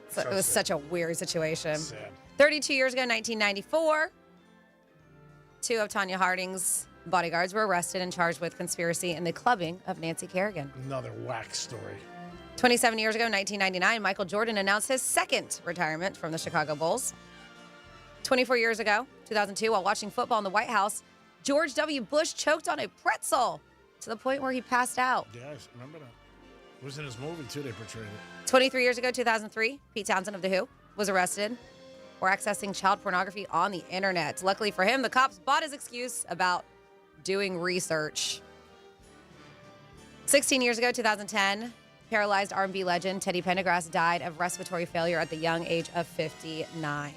Speaker 17: So it was such a weird situation.
Speaker 2: Sad.
Speaker 17: 32 years ago, 1994, two of Tanya Harding's bodyguards were arrested and charged with conspiracy in the clubbing of Nancy Kerrigan.
Speaker 2: Another whack story.
Speaker 17: 27 years ago, 1999, Michael Jordan announced his second retirement from the Chicago Bulls. 24 years ago, 2002, while watching football in the White House, George W. Bush choked on a pretzel to the point where he passed out.
Speaker 2: Yeah, I remember that. It was in his movie, too. They portrayed it.
Speaker 17: 23 years ago, 2003, Pete Townsend of The Who was arrested for accessing child pornography on the internet. Luckily for him, the cops bought his excuse about doing research. 16 years ago, 2010, paralyzed R&B legend Teddy Pendergrass died of respiratory failure at the young age of 59.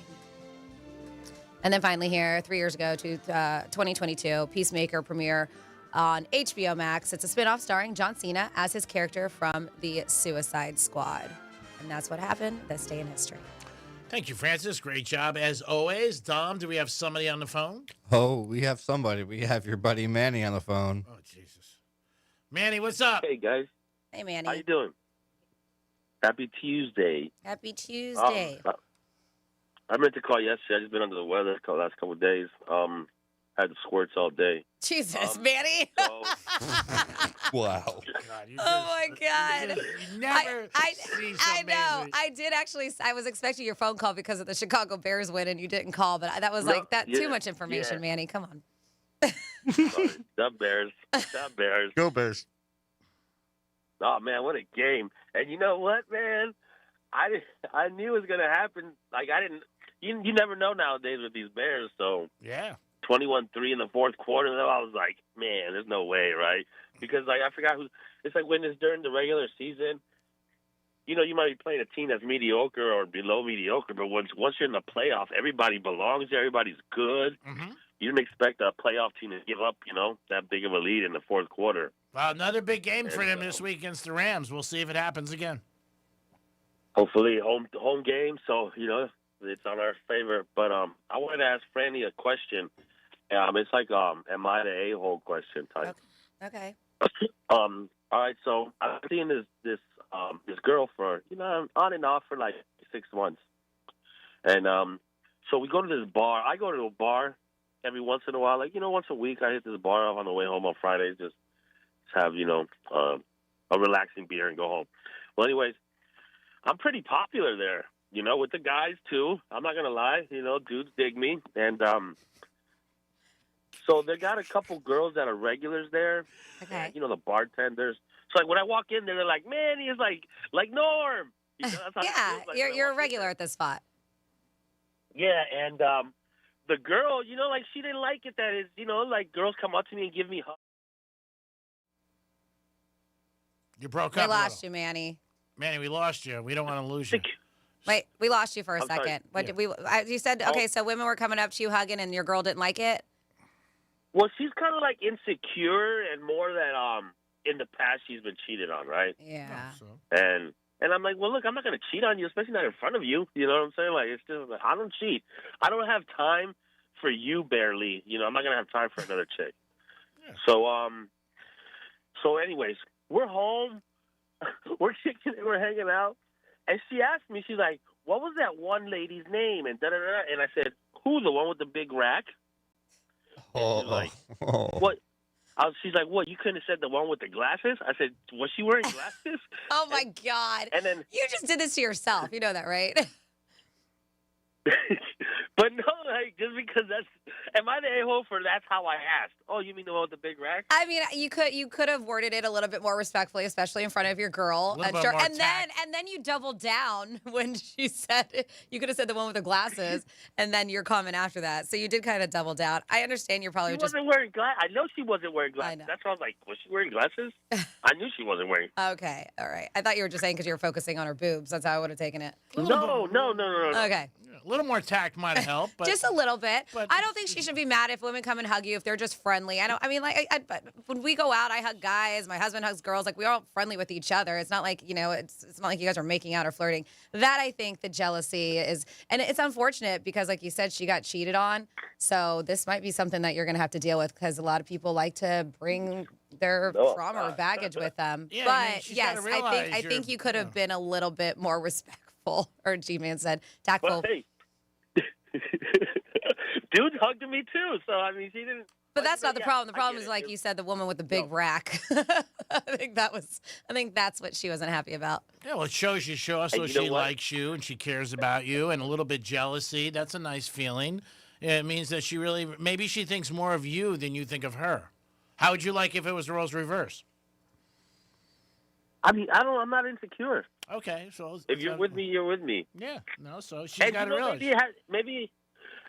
Speaker 17: And then finally here, 3 years ago, to 2022, Peacemaker premiere on HBO Max. It's a spinoff starring John Cena as his character from the Suicide Squad. And that's what happened this day in history.
Speaker 2: Thank you, Francis. Great job as always. Dom, do we have somebody on the phone?
Speaker 18: Oh, we have somebody. We have your buddy Manny on the phone.
Speaker 2: Oh, Jesus. Manny, what's up?
Speaker 1: Hey, guys.
Speaker 17: Hey, Manny.
Speaker 1: How you doing? Happy Tuesday.
Speaker 17: Happy Tuesday.
Speaker 1: I meant to call yesterday. I've just been under the weather the last couple of days. Had the squirts all day.
Speaker 17: Jesus, Manny.
Speaker 18: Wow.
Speaker 2: God,
Speaker 17: Oh my God!
Speaker 2: You never see so
Speaker 17: I know.
Speaker 2: amazing.
Speaker 17: I did actually. I was expecting your phone call because of the Chicago Bears win, and you didn't call. But that was like that. Too much information, Manny. Come on.
Speaker 1: The Bears. The Bears.
Speaker 18: Go Bears.
Speaker 1: Oh man, what a game! And you know what, man? I knew it was gonna happen. Like I didn't. You never know nowadays with these Bears. So
Speaker 2: yeah.
Speaker 1: 21-3 in the fourth quarter. Though I was like, man, there's no way, right? Because like I forgot who. It's like when it's during the regular season. You know, you might be playing a team that's mediocre or below mediocre, but once you're in the playoff, everybody belongs there. Everybody's good.
Speaker 2: Mm-hmm.
Speaker 1: You didn't expect a playoff team to give up, that big of a lead in the fourth quarter.
Speaker 2: Well, another big game for them this week against the Rams. We'll see if it happens again.
Speaker 1: Hopefully, home game. So it's on our favor. But I wanted to ask Franny a question. It's like am I the a-hole question type.
Speaker 17: Okay.
Speaker 1: All right. So I've seen this girl for on and off for like 6 months, and so we go to this bar. I go to a bar every once in a while, like once a week. I hit this bar on the way home on Fridays, just have a relaxing beer and go home. Well, anyways, I'm pretty popular there, with the guys too. I'm not gonna lie, dudes dig me, and so they got a couple girls that are regulars there.
Speaker 17: Okay.
Speaker 1: The bartenders. So like when I walk in there, they're like, "Man, he's like Norm." That's how it
Speaker 17: Yeah,
Speaker 1: feels like when I
Speaker 17: you're a
Speaker 1: walk in
Speaker 17: regular
Speaker 1: there.
Speaker 17: at this spot.
Speaker 1: Yeah, and the girl, like she didn't like it. That is, like girls come up to me and give me hugs.
Speaker 2: You broke
Speaker 17: We
Speaker 2: up. a
Speaker 17: lost
Speaker 2: little.
Speaker 17: you, Manny.
Speaker 2: Manny, we lost you. We don't want to lose you.
Speaker 17: Wait, we lost you for a
Speaker 1: I'm sorry.
Speaker 17: second. What did we? You said okay. So women were coming up to you hugging, and your girl didn't like it.
Speaker 1: Well, she's kind of like insecure and more that in the past she's been cheated on, right?
Speaker 17: Yeah.
Speaker 1: And I'm like, well, look, I'm not going to cheat on you, especially not in front of you. You know what I'm saying? Like, it's just I don't cheat. I don't have time for you, barely. I'm not going to have time for another chick. Yeah. So anyways, we're home. We're kicking it. We're hanging out. And she asked me, she's like, what was that one lady's name? And da-da-da. And I said, who, the one with the big rack? And she's like, what? She's like, what, you couldn't have said the one with the glasses? I said, was she wearing glasses?
Speaker 17: Oh, my God.
Speaker 1: And then
Speaker 17: You just did this to yourself. You know that, right?
Speaker 1: But no, like, just because am I the a-hole for that's how I asked? Oh, you mean the one with the big rack?
Speaker 17: I mean, you could have worded it a little bit more respectfully, especially in front of your girl.
Speaker 2: A little bit more
Speaker 17: And then you doubled down when she said you could have said the one with the glasses, and then your comment after that. So you did kind of double down. I understand you're probably
Speaker 1: She
Speaker 17: just
Speaker 1: wasn't wearing glasses. I know she wasn't wearing glasses. That's why I was like, was she wearing glasses? I knew she wasn't wearing.
Speaker 17: Okay, all right. I thought you were just saying because you were focusing on her boobs. That's how I would have taken it.
Speaker 1: No.
Speaker 17: Okay.
Speaker 2: A little more tact might have helped, but
Speaker 17: Just a little bit. I don't think she should be mad if women come and hug you if they're just friendly. When we go out, I hug guys. My husband hugs girls. Like, we're all friendly with each other. It's not like, it's not like you guys are making out or flirting. That, I think, the jealousy is, and it's unfortunate because, like you said, she got cheated on. So this might be something that you're going to have to deal with because a lot of people like to bring their trauma or baggage with them.
Speaker 2: Yeah,
Speaker 17: but
Speaker 2: she's
Speaker 17: yes,
Speaker 2: gotta realize
Speaker 17: I think you could have been a little bit more respectful, or G-Man said, tactful.
Speaker 1: But hey, dude hugged me too. So I mean, she didn't.
Speaker 17: But that's not the problem. The problem is, like you said, the woman with the big rack. I think that's what she wasn't happy about.
Speaker 2: Yeah, well, it shows you also
Speaker 1: And you know
Speaker 2: she
Speaker 1: what?
Speaker 2: likes you and she cares about you, and a little bit jealousy. That's a nice feeling. It means that maybe she thinks more of you than you think of her. How would you like if it was the roles reverse?
Speaker 1: I mean, I'm not insecure.
Speaker 2: Okay, so
Speaker 1: If you're with me, you're with me.
Speaker 2: Yeah, no, so she's got to realize.
Speaker 1: Maybe,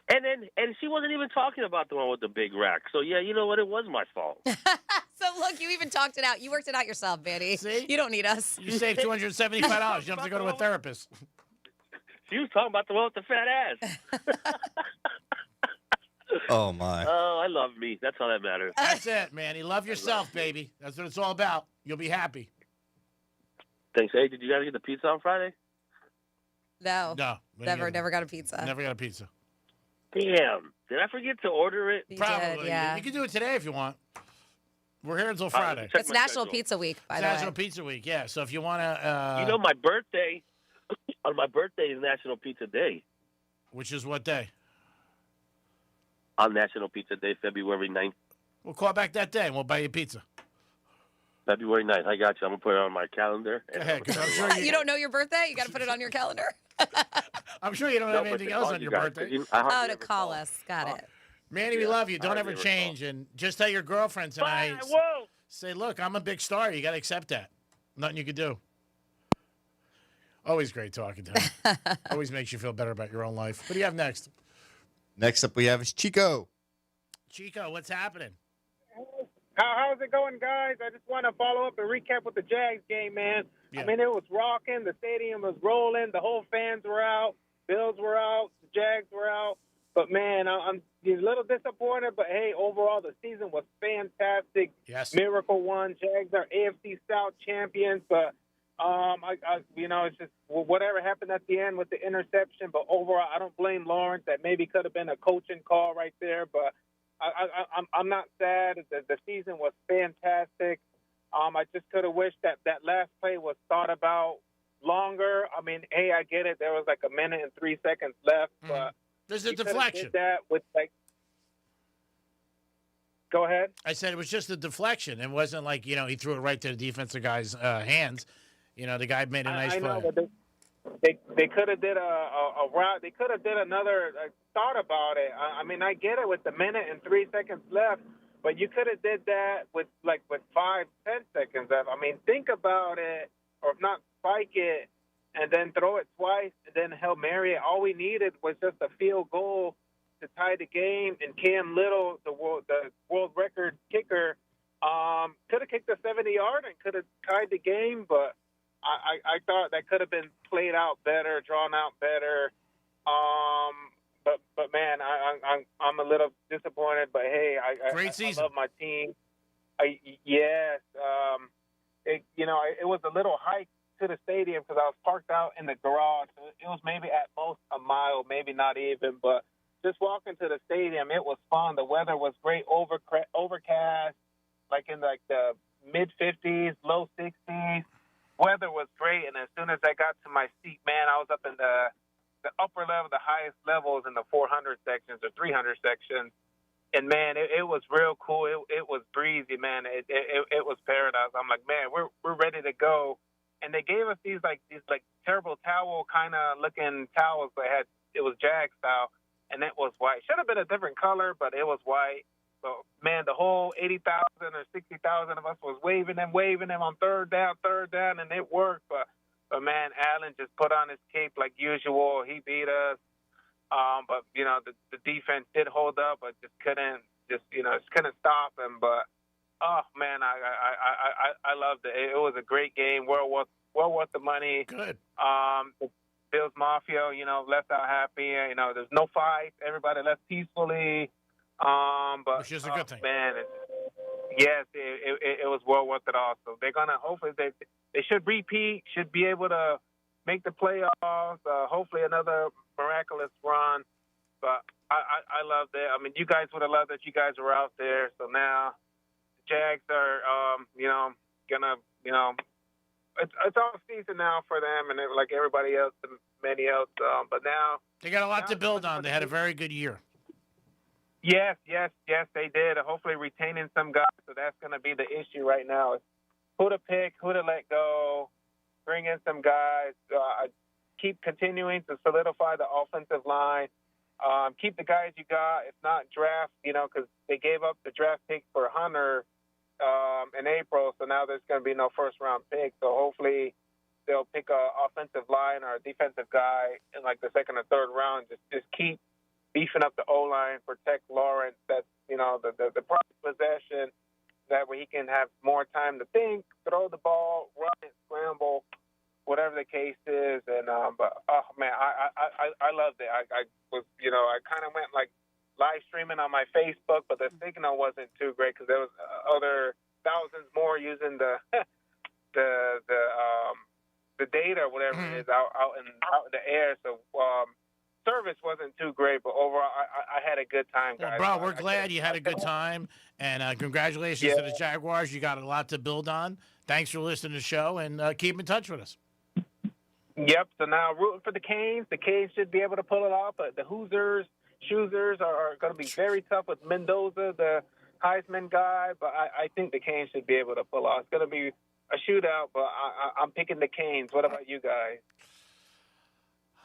Speaker 1: and she wasn't even talking about the one with the big rack. So yeah, you know what? It was my fault.
Speaker 17: So look, you even talked it out. You worked it out yourself, Manny.
Speaker 2: See?
Speaker 17: You don't need us.
Speaker 2: You saved $275. You don't have to go to a therapist.
Speaker 1: She was talking about the one with the fat ass.
Speaker 18: Oh, my.
Speaker 1: Oh, I love me. That's all that matters.
Speaker 2: That's it, Manny. Love yourself, baby. That's what it's all about. You'll be happy.
Speaker 1: Thanks. Hey, did you guys get the pizza on Friday?
Speaker 17: No.
Speaker 2: No.
Speaker 17: Never got a pizza.
Speaker 2: Never got a pizza.
Speaker 1: Damn. Did I forget to order it?
Speaker 17: You
Speaker 2: Probably.
Speaker 17: did, yeah.
Speaker 2: You can do it today if you want. We're here until Friday.
Speaker 17: It's National Pizza Week, by the way.
Speaker 2: National Pizza Week, yeah. So if you want to...
Speaker 1: my birthday, on my birthday is National Pizza Day.
Speaker 2: Which is what day?
Speaker 1: On National Pizza Day, February 9th.
Speaker 2: We'll call back that day and we'll buy you pizza.
Speaker 1: February 9th. I got you. I'm going to put it on my calendar.
Speaker 2: Go ahead, 'cause I'm sure
Speaker 17: You don't know your birthday? You got to put it on your calendar.
Speaker 2: I'm sure you don't have anything else on your birthday.
Speaker 17: To call us. Got it.
Speaker 2: Manny, we love you. Don't ever change. And just tell your girlfriend tonight. Say, look, I'm a big star. You got to accept that. Nothing you can do. Always great talking to him. Always makes you feel better about your own life. What do you have next?
Speaker 18: Next up, we have is Chico.
Speaker 2: Chico, what's happening?
Speaker 4: How's it going, guys? I just want to follow up and recap with the Jags game, man.
Speaker 2: Yeah.
Speaker 4: I mean, it was rocking. The stadium was rolling. The whole fans were out. Bills were out. The Jags were out. But, man, I'm a little disappointed. But, hey, overall, the season was fantastic.
Speaker 2: Yes.
Speaker 4: Miracle won. Jags are AFC South champions. But, it's just whatever happened at the end with the interception. But overall, I don't blame Lawrence. That maybe could have been a coaching call right there. But I'm not sad. The season was fantastic. I just could have wished that last play was thought about longer. I mean, hey, I get it. There was like a minute and 3 seconds left. But
Speaker 2: there's a deflection.
Speaker 4: Did that with Go ahead.
Speaker 2: I said it was just a deflection. It wasn't like, he threw it right to the defensive guy's hands. The guy made a nice
Speaker 4: I know,
Speaker 2: play.
Speaker 4: but they could have did a route. They could have did another thought about it. I mean, I get it with the minute and 3 seconds left, but you could have did that with 5-10 seconds left. I mean, think about it, or if not, spike it and then throw it twice and then Hail Mary it. All we needed was just a field goal to tie the game, and Cam Little, the world record kicker, could have kicked a 70-yard and could have tied the game, but I thought that could have been played out better, drawn out better. But man, I'm a little disappointed. But hey, I love my team. Yes. It was a little hike to the stadium because I was parked out in the garage. So it was maybe at most a mile, maybe not even. But just walking to the stadium, it was fun. The weather was great, overcast, like in the mid 50s, low 60s. weather was great, and as soon as I got to my seat, man, I was up in the upper level, the highest levels in the 400 sections or 300 sections. And, man, it was real cool. It was breezy, man. It was paradise. I'm like, man, we're ready to go. And they gave us these terrible towel kind of looking towels. It was Jag style, and it was white. Should have been a different color, but it was white. So, man, the whole 80,000 or 60,000 of us was waving them on third down, and it worked. But man, Allen just put on his cape like usual. He beat us. But, you know, the defense did hold up, but just couldn't stop him. But, oh, man, I loved it. It was a great game. Well worth the money.
Speaker 2: Good.
Speaker 4: The Bills Mafia, you know, left out happy. You know, there's no fight. Everybody left peacefully.
Speaker 2: Which is a good thing.
Speaker 4: Man, it was well worth it all. So they're going to hopefully they should repeat, should be able to make the playoffs, hopefully another miraculous run. But I loved it. I mean, you guys would have loved that you guys were out there. So now the Jags are, gonna, it's off season now for them and like everybody else and many else. But now
Speaker 2: they got a lot to build on. They had a very good year.
Speaker 4: Yes, they did. Hopefully retaining some guys. So that's going to be the issue right now. Is who to pick, who to let go, bring in some guys, keep continuing to solidify the offensive line, keep the guys you got. If not, draft, because they gave up the draft pick for Hunter in April, so now there's going to be no first-round pick. So hopefully they'll pick an offensive line or a defensive guy in like the second or third round. Just keep beefing up the O-line, protect Lawrence. That's, the proper possession. That way he can have more time to think, throw the ball, run it, scramble, whatever the case is. And but oh man, I loved it. I was, I kind of went like live streaming on my Facebook, but the signal wasn't too great because there was other thousands more using the data or whatever it is out in the air. So service wasn't too great, but overall I had a good time, guys.
Speaker 2: Well, bro, we're glad you had a good time, and congratulations to the Jaguars. You got a lot to build on. Thanks for listening to the show, and keep in touch with us.
Speaker 4: Yep, so now rooting for the Canes. The Canes should be able to pull it off, but the Choosers are going to be very tough with Mendoza, the Heisman guy, but I think the Canes should be able to pull off. It's going to be a shootout, but I'm picking the Canes. What about you guys?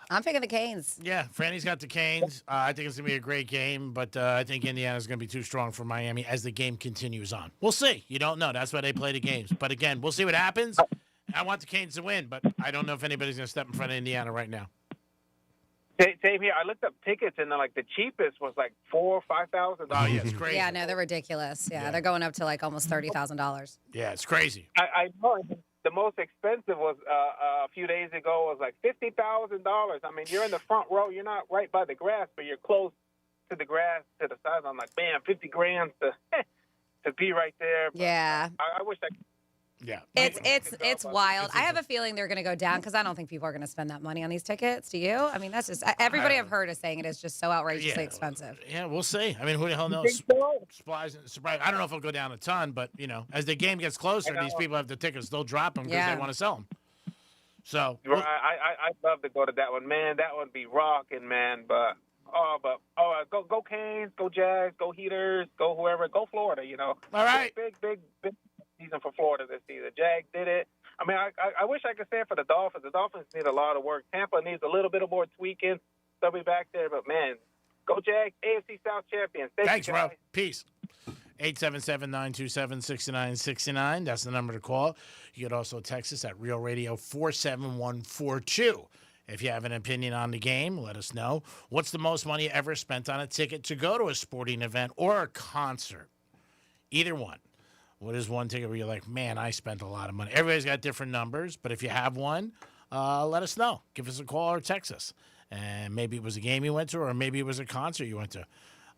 Speaker 17: I'm picking the Canes.
Speaker 2: Yeah, Franny's got the Canes. I think it's going to be a great game, but I think Indiana's going to be too strong for Miami as the game continues on. We'll see. You don't know. That's why they play the games. But again, we'll see what happens. I want the Canes to win, but I don't know if anybody's going to step in front of Indiana right now.
Speaker 4: Same here. I looked up tickets, and the cheapest was like $4,000 or $5,000.
Speaker 2: Oh, yeah, it's crazy.
Speaker 17: Yeah, no, they're ridiculous. Yeah, they're going up to like almost $30,000.
Speaker 2: Yeah, it's crazy.
Speaker 4: I know. The most expensive was a few days ago was like $50,000. I mean, you're in the front row. You're not right by the grass, but you're close to the grass, to the side. I'm like, man, $50,000 to be right there. But
Speaker 17: yeah.
Speaker 4: I wish I could.
Speaker 2: Yeah.
Speaker 17: It's wild. I have a feeling they're going to go down because I don't think people are going to spend that money on these tickets. Do you? I mean, that's just everybody I've heard is saying it is just so outrageously expensive.
Speaker 2: Yeah, we'll see. I mean, who the hell knows? Surprise! I don't know if it'll go down a ton, but as the game gets closer, these people have the tickets. They'll drop them because they want to sell them. So
Speaker 4: I'd love to go to that one, man. That would be rocking, man. But go Canes, go Jags, go Heaters, go whoever, go Florida.
Speaker 2: All right.
Speaker 4: Big season for Florida this season. Jags did it. I mean, I wish I could say it for the Dolphins. The Dolphins need a lot of work. Tampa needs a little bit of more tweaking. They'll be back there, but man, go Jags, AFC South champions.
Speaker 2: Thanks, bro. Peace. 877-927-6969. That's the number to call. You could also text us at Real Radio 47142. If you have an opinion on the game, let us know. What's the most money you ever spent on a ticket to go to a sporting event or a concert? Either one. What is one ticket where you're like, man, I spent a lot of money? Everybody's got different numbers, but if you have one, let us know. Give us a call or text us. And maybe it was a game you went to, or maybe it was a concert you went to.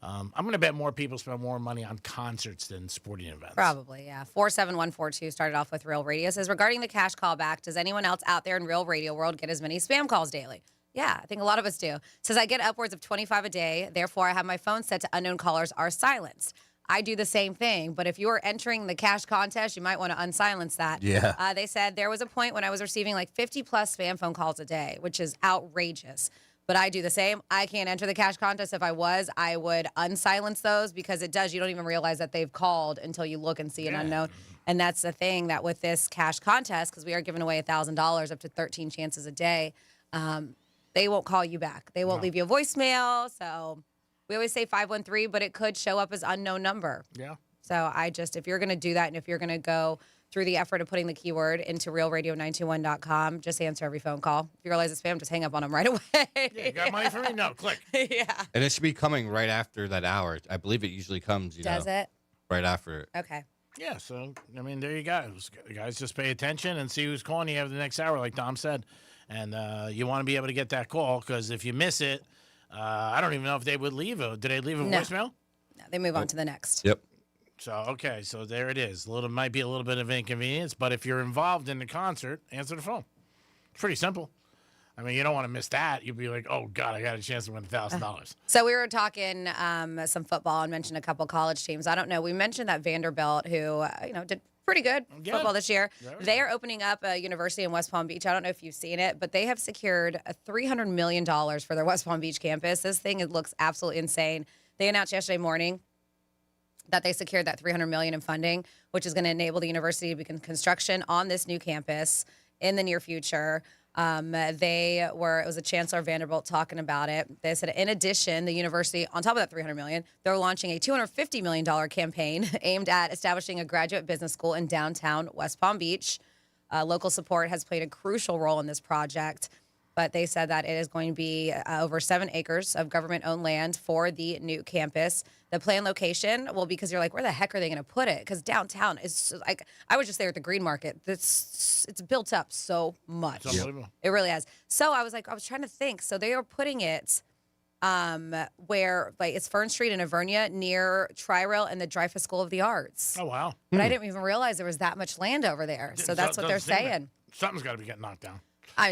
Speaker 2: I'm going to bet more people spend more money on concerts than sporting events.
Speaker 17: Probably, yeah. 47142 started off with Real Radio. Says, regarding the cash callback, does anyone else out there in Real Radio world get as many spam calls daily? Yeah, I think a lot of us do. Says, I get upwards of 25 a day. Therefore, I have my phone set to unknown callers are silenced. I do the same thing. But if you're entering the cash contest, you might want to unsilence that.
Speaker 18: Yeah.
Speaker 17: They said there was a point when I was receiving like 50-plus spam phone calls a day, which is outrageous. But I do the same. I can't enter the cash contest. If I was, I would unsilence those because it does. You don't even realize that they've called until you look and see an unknown. And that's the thing that with this cash contest, because we are giving away $1,000 up to 13 chances a day, they won't call you back. They won't leave you a voicemail. So we always say 513, but it could show up as unknown number.
Speaker 2: Yeah.
Speaker 17: So if you're going to do that and if you're going to go through the effort of putting the keyword into realradio921.com, just answer every phone call. If you realize it's spam, just hang up on them right away.
Speaker 2: Yeah, you got money for me? No, click.
Speaker 17: Yeah.
Speaker 18: And it should be coming right after that hour. I believe it usually comes,
Speaker 17: Does it?
Speaker 18: right after it.
Speaker 17: Okay.
Speaker 2: Yeah, so, I mean, there you go. Guys, just pay attention and see who's calling you over the next hour, like Tom said. And you want to be able to get that call because if you miss it, I don't even know if they would leave it. Did they leave a voicemail?
Speaker 17: No, they move on to the next.
Speaker 18: Yep.
Speaker 2: So, okay, so there it is. Might be a little bit of inconvenience, but if you're involved in the concert, answer the phone. It's pretty simple. I mean, you don't want to miss that. You'd be like, oh, God, I got a chance to win $1,000.
Speaker 17: So we were talking some football and mentioned a couple college teams. I don't know. We mentioned that Vanderbilt, who, did pretty good football this year. Yeah. They are opening up a university in West Palm Beach. I don't know if you've seen it, but they have secured $300 million for their West Palm Beach campus. This thing, it looks absolutely insane. They announced yesterday morning that they secured that $300 million in funding, which is going to enable the university to begin construction on this new campus in the near future. It was a Chancellor Vanderbilt talking about it. They said, in addition, the university, on top of that $300 million, they're launching a $250 million campaign aimed at establishing a graduate business school in downtown West Palm Beach. Local support has played a crucial role in this project, but they said that it is going to be over 7 acres of government-owned land for the new campus. The planned location, because you're like, where the heck are they going to put it? Because downtown is like, I was just there at the Green Market. It's built up so much.
Speaker 2: It's unbelievable.
Speaker 17: It really has. So I was trying to think. So they are putting it where it's Fern Street in Avernia near Tri-Rail and the Dreyfus School of the Arts.
Speaker 2: Oh, wow.
Speaker 17: But I didn't even realize there was that much land over there. So that's what they're saying.
Speaker 2: Something's got to be getting knocked down.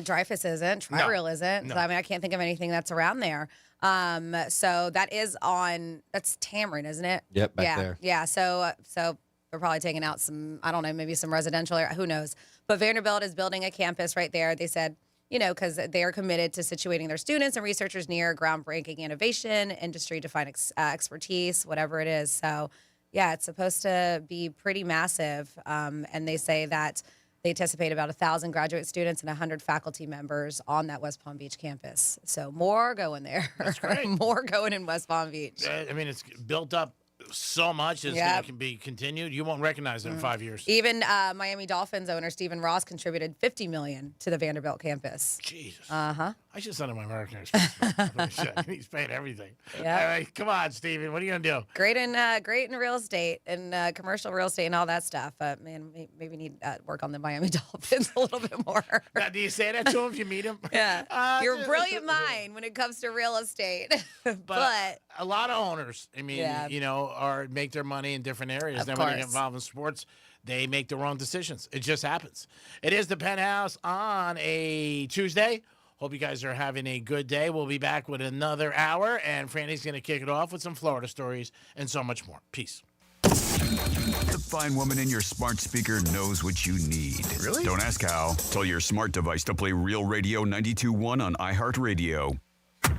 Speaker 17: Dreyfus isn't. Tri-Rail isn't.
Speaker 2: No.
Speaker 17: So, I can't think of anything that's around there. So that's Tamarind, isn't it?
Speaker 18: Yep, back there.
Speaker 17: Yeah. So they're probably taking out some, I don't know, maybe some residential area. Who knows? But Vanderbilt is building a campus right there. They said, because they are committed to situating their students and researchers near groundbreaking innovation, industry-defined expertise, whatever it is. So, yeah, it's supposed to be pretty massive. And they say that they anticipate about 1,000 graduate students and 100 faculty members on that West Palm Beach campus. So more going there.
Speaker 2: That's great.
Speaker 17: More going in West Palm Beach.
Speaker 2: I mean, it's built up so much it's going to be continued. You won't recognize it in 5 years.
Speaker 17: Even Miami Dolphins owner Stephen Ross contributed $50 million to the Vanderbilt campus.
Speaker 2: Jesus.
Speaker 17: Uh-huh.
Speaker 2: I should send him my American Express. He's paying everything.
Speaker 17: Yeah.
Speaker 2: Come on, Stephen. What are you going to do?
Speaker 17: Great in real estate and commercial real estate and all that stuff. But, man, maybe need work on the Miami Dolphins a little bit more.
Speaker 2: Now, do you say that to him if you meet him?
Speaker 17: Yeah. You're a brilliant mind when it comes to real estate. but
Speaker 2: a lot of owners, make their money in different areas.
Speaker 17: Of
Speaker 2: Then
Speaker 17: course.
Speaker 2: when they get involved in sports, they make the wrong decisions. It just happens. It is the Penthouse on a Tuesday. Hope you guys are having a good day. We'll be back with another hour, and Franny's going to kick it off with some Florida stories and so much more. Peace.
Speaker 14: The fine woman in your smart speaker knows what you need.
Speaker 24: Really?
Speaker 14: Don't ask how. Tell your smart device to play Real Radio 92.1 on iHeartRadio.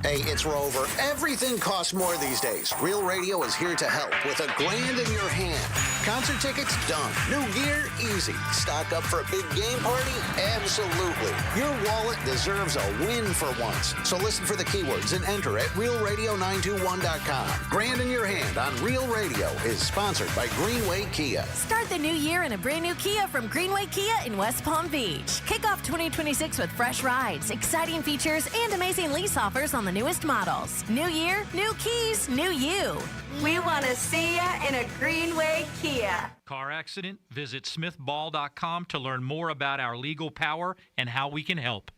Speaker 3: Hey, it's Rover. Everything costs more these days. Real Radio is here to help with $1,000 in your hand. Concert tickets? Done. New gear? Easy. Stock up for a big game party? Absolutely. Your wallet deserves a win for once. So listen for the keywords and enter at realradio921.com. $1,000 in your hand on Real Radio is sponsored by Greenway Kia.
Speaker 5: Start the new year in a brand new Kia from Greenway Kia in West Palm Beach. Kick off 2026 with fresh rides, exciting features, and amazing lease offers on the newest models. New year, new keys, new you.
Speaker 11: We want to see ya in a Greenway Kia.
Speaker 13: Car accident? Visit smithball.com to learn more about our legal power and how we can help.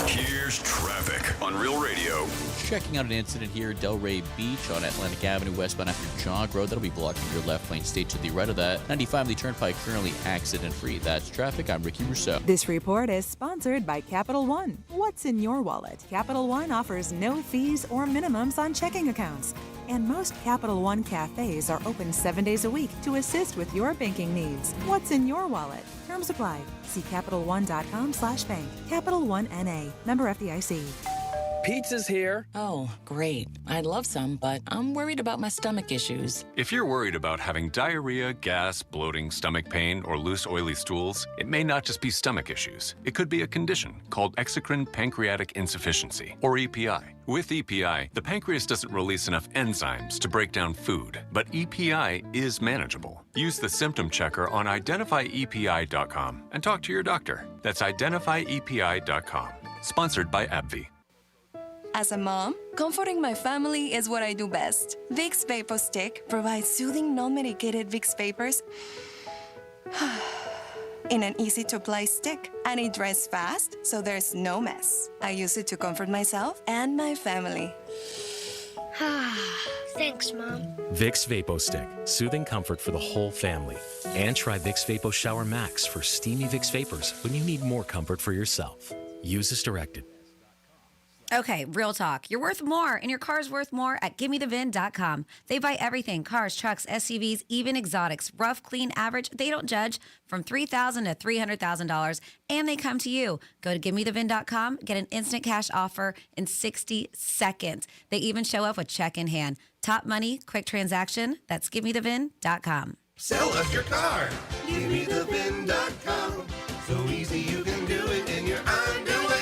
Speaker 14: Here's Here's traffic on Real Radio.
Speaker 19: Checking out an incident here at Delray Beach on Atlantic Avenue westbound after Jog Road. That'll be blocking your left lane. Stay to the right of that. 95 the Turnpike currently accident-free. That's traffic. I'm Ricky Rousseau.
Speaker 8: This report is sponsored by Capital One. What's in your wallet? Capital One offers no fees or minimums on checking accounts. And most Capital One cafes are open 7 days a week to assist with your banking needs. What's in your wallet? Terms apply. See CapitalOne.com/bank. Capital One N.A. Member FDIC.
Speaker 9: Pizza's here. Oh, great. I'd love some, but I'm worried about my stomach issues.
Speaker 10: If you're worried about having diarrhea, gas, bloating, stomach pain, or loose, oily stools, it may not just be stomach issues. It could be a condition called exocrine pancreatic insufficiency, or EPI. With EPI, the pancreas doesn't release enough enzymes to break down food, but EPI is manageable. Use the symptom checker on identifyepi.com and talk to your doctor. That's identifyepi.com. Sponsored by AbbVie.
Speaker 20: As a mom, comforting my family is what I do best. Vicks Vapor Stick provides soothing, non-medicated Vicks Vapors in an easy-to-apply stick, and it dries fast, so there's no mess. I use it to comfort myself and my family.
Speaker 21: Thanks, Mom.
Speaker 22: Vicks Vapo Stick, soothing comfort for the whole family. And try Vicks Vapo Shower Max for steamy Vicks Vapors when you need more comfort for yourself. Use as directed.
Speaker 17: Okay, real talk. You're worth more, and your car's worth more at GimmeTheVin.com. They buy everything, cars, trucks, SUVs, even exotics. Rough, clean, average, they don't judge. From $3,000 to $300,000, and they come to you. Go to GimmeTheVin.com, get an instant cash offer in 60 seconds. They even show up with check in hand. Top money, quick transaction. That's GimmeTheVin.com.
Speaker 26: Sell us your car. GimmeTheVin.com. So easy you can do it in your underwear.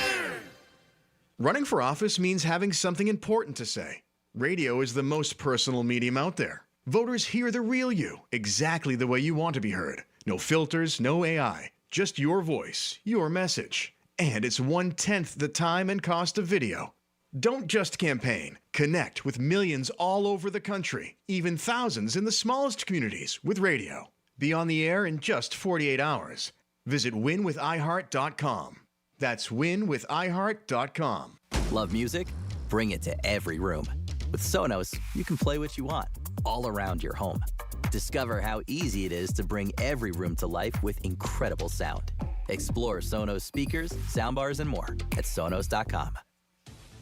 Speaker 23: Running for office means having something important to say. Radio is the most personal medium out there. Voters hear the real you, exactly the way you want to be heard. No filters, no AI, just your voice, your message. And it's 1/10 the time and cost of video. Don't just campaign. Connect with millions all over the country, even thousands in the smallest communities with radio. Be on the air in just 48 hours. Visit winwithiheart.com. That's winwithiheart.com.
Speaker 25: Love music? Bring it to every room. With Sonos, you can play what you want, all around your home. Discover how easy it is to bring every room to life with incredible sound. Explore Sonos speakers, soundbars, and more at Sonos.com.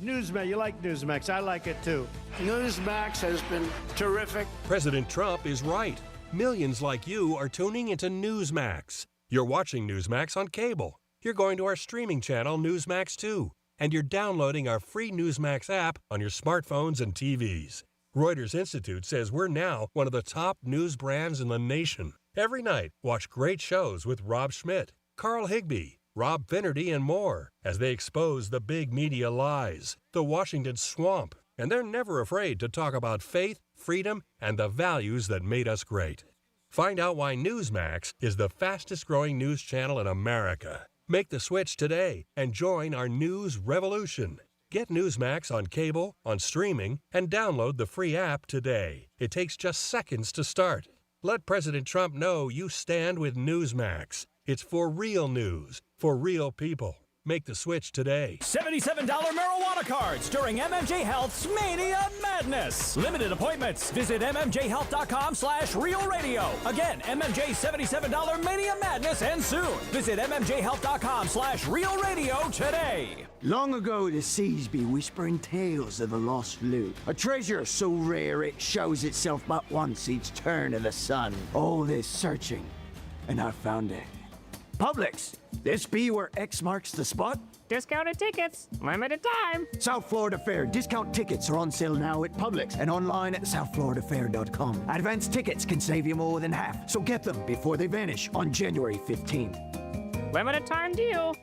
Speaker 27: Newsmax, you like Newsmax. I like it too. Newsmax has been terrific.
Speaker 28: President Trump is right. Millions like you are tuning into Newsmax. You're watching Newsmax on cable. You're going to our streaming channel, Newsmax 2, and you're downloading our free Newsmax app on your smartphones and TVs. Reuters Institute says we're now one of the top news brands in the nation. Every night, watch great shows with Rob Schmidt, Carl Higbie, Rob Finnerty, and more as they expose the big media lies, the Washington swamp, and they're never afraid to talk about faith, freedom, and the values that made us great. Find out why Newsmax is the fastest-growing news channel in America. Make the switch today and join our news revolution. Get Newsmax on cable, on streaming, and download the free app today. It takes just seconds to start. Let President Trump know you stand with Newsmax. It's for real news, for real people. Make the switch today.
Speaker 29: $77 marijuana cards during MMJ Health's Mania Madness. Limited appointments. Visit MMJHealth.com/Real Radio. Again, MMJ $77 Mania Madness ends soon. Visit MMJHealth.com/Real Radio today.
Speaker 30: Long ago, the seas be whispering tales of the lost loot. A treasure so rare it shows itself but once each turn of the sun. All this searching, and I found it. Publix. This be where X marks the spot?
Speaker 31: Discounted tickets. Limited time.
Speaker 30: South Florida Fair. Discount tickets are on sale now at Publix and online at southfloridafair.com. Advance tickets can save you more than half, so get them before they vanish on January 15th.
Speaker 31: Limited time deal.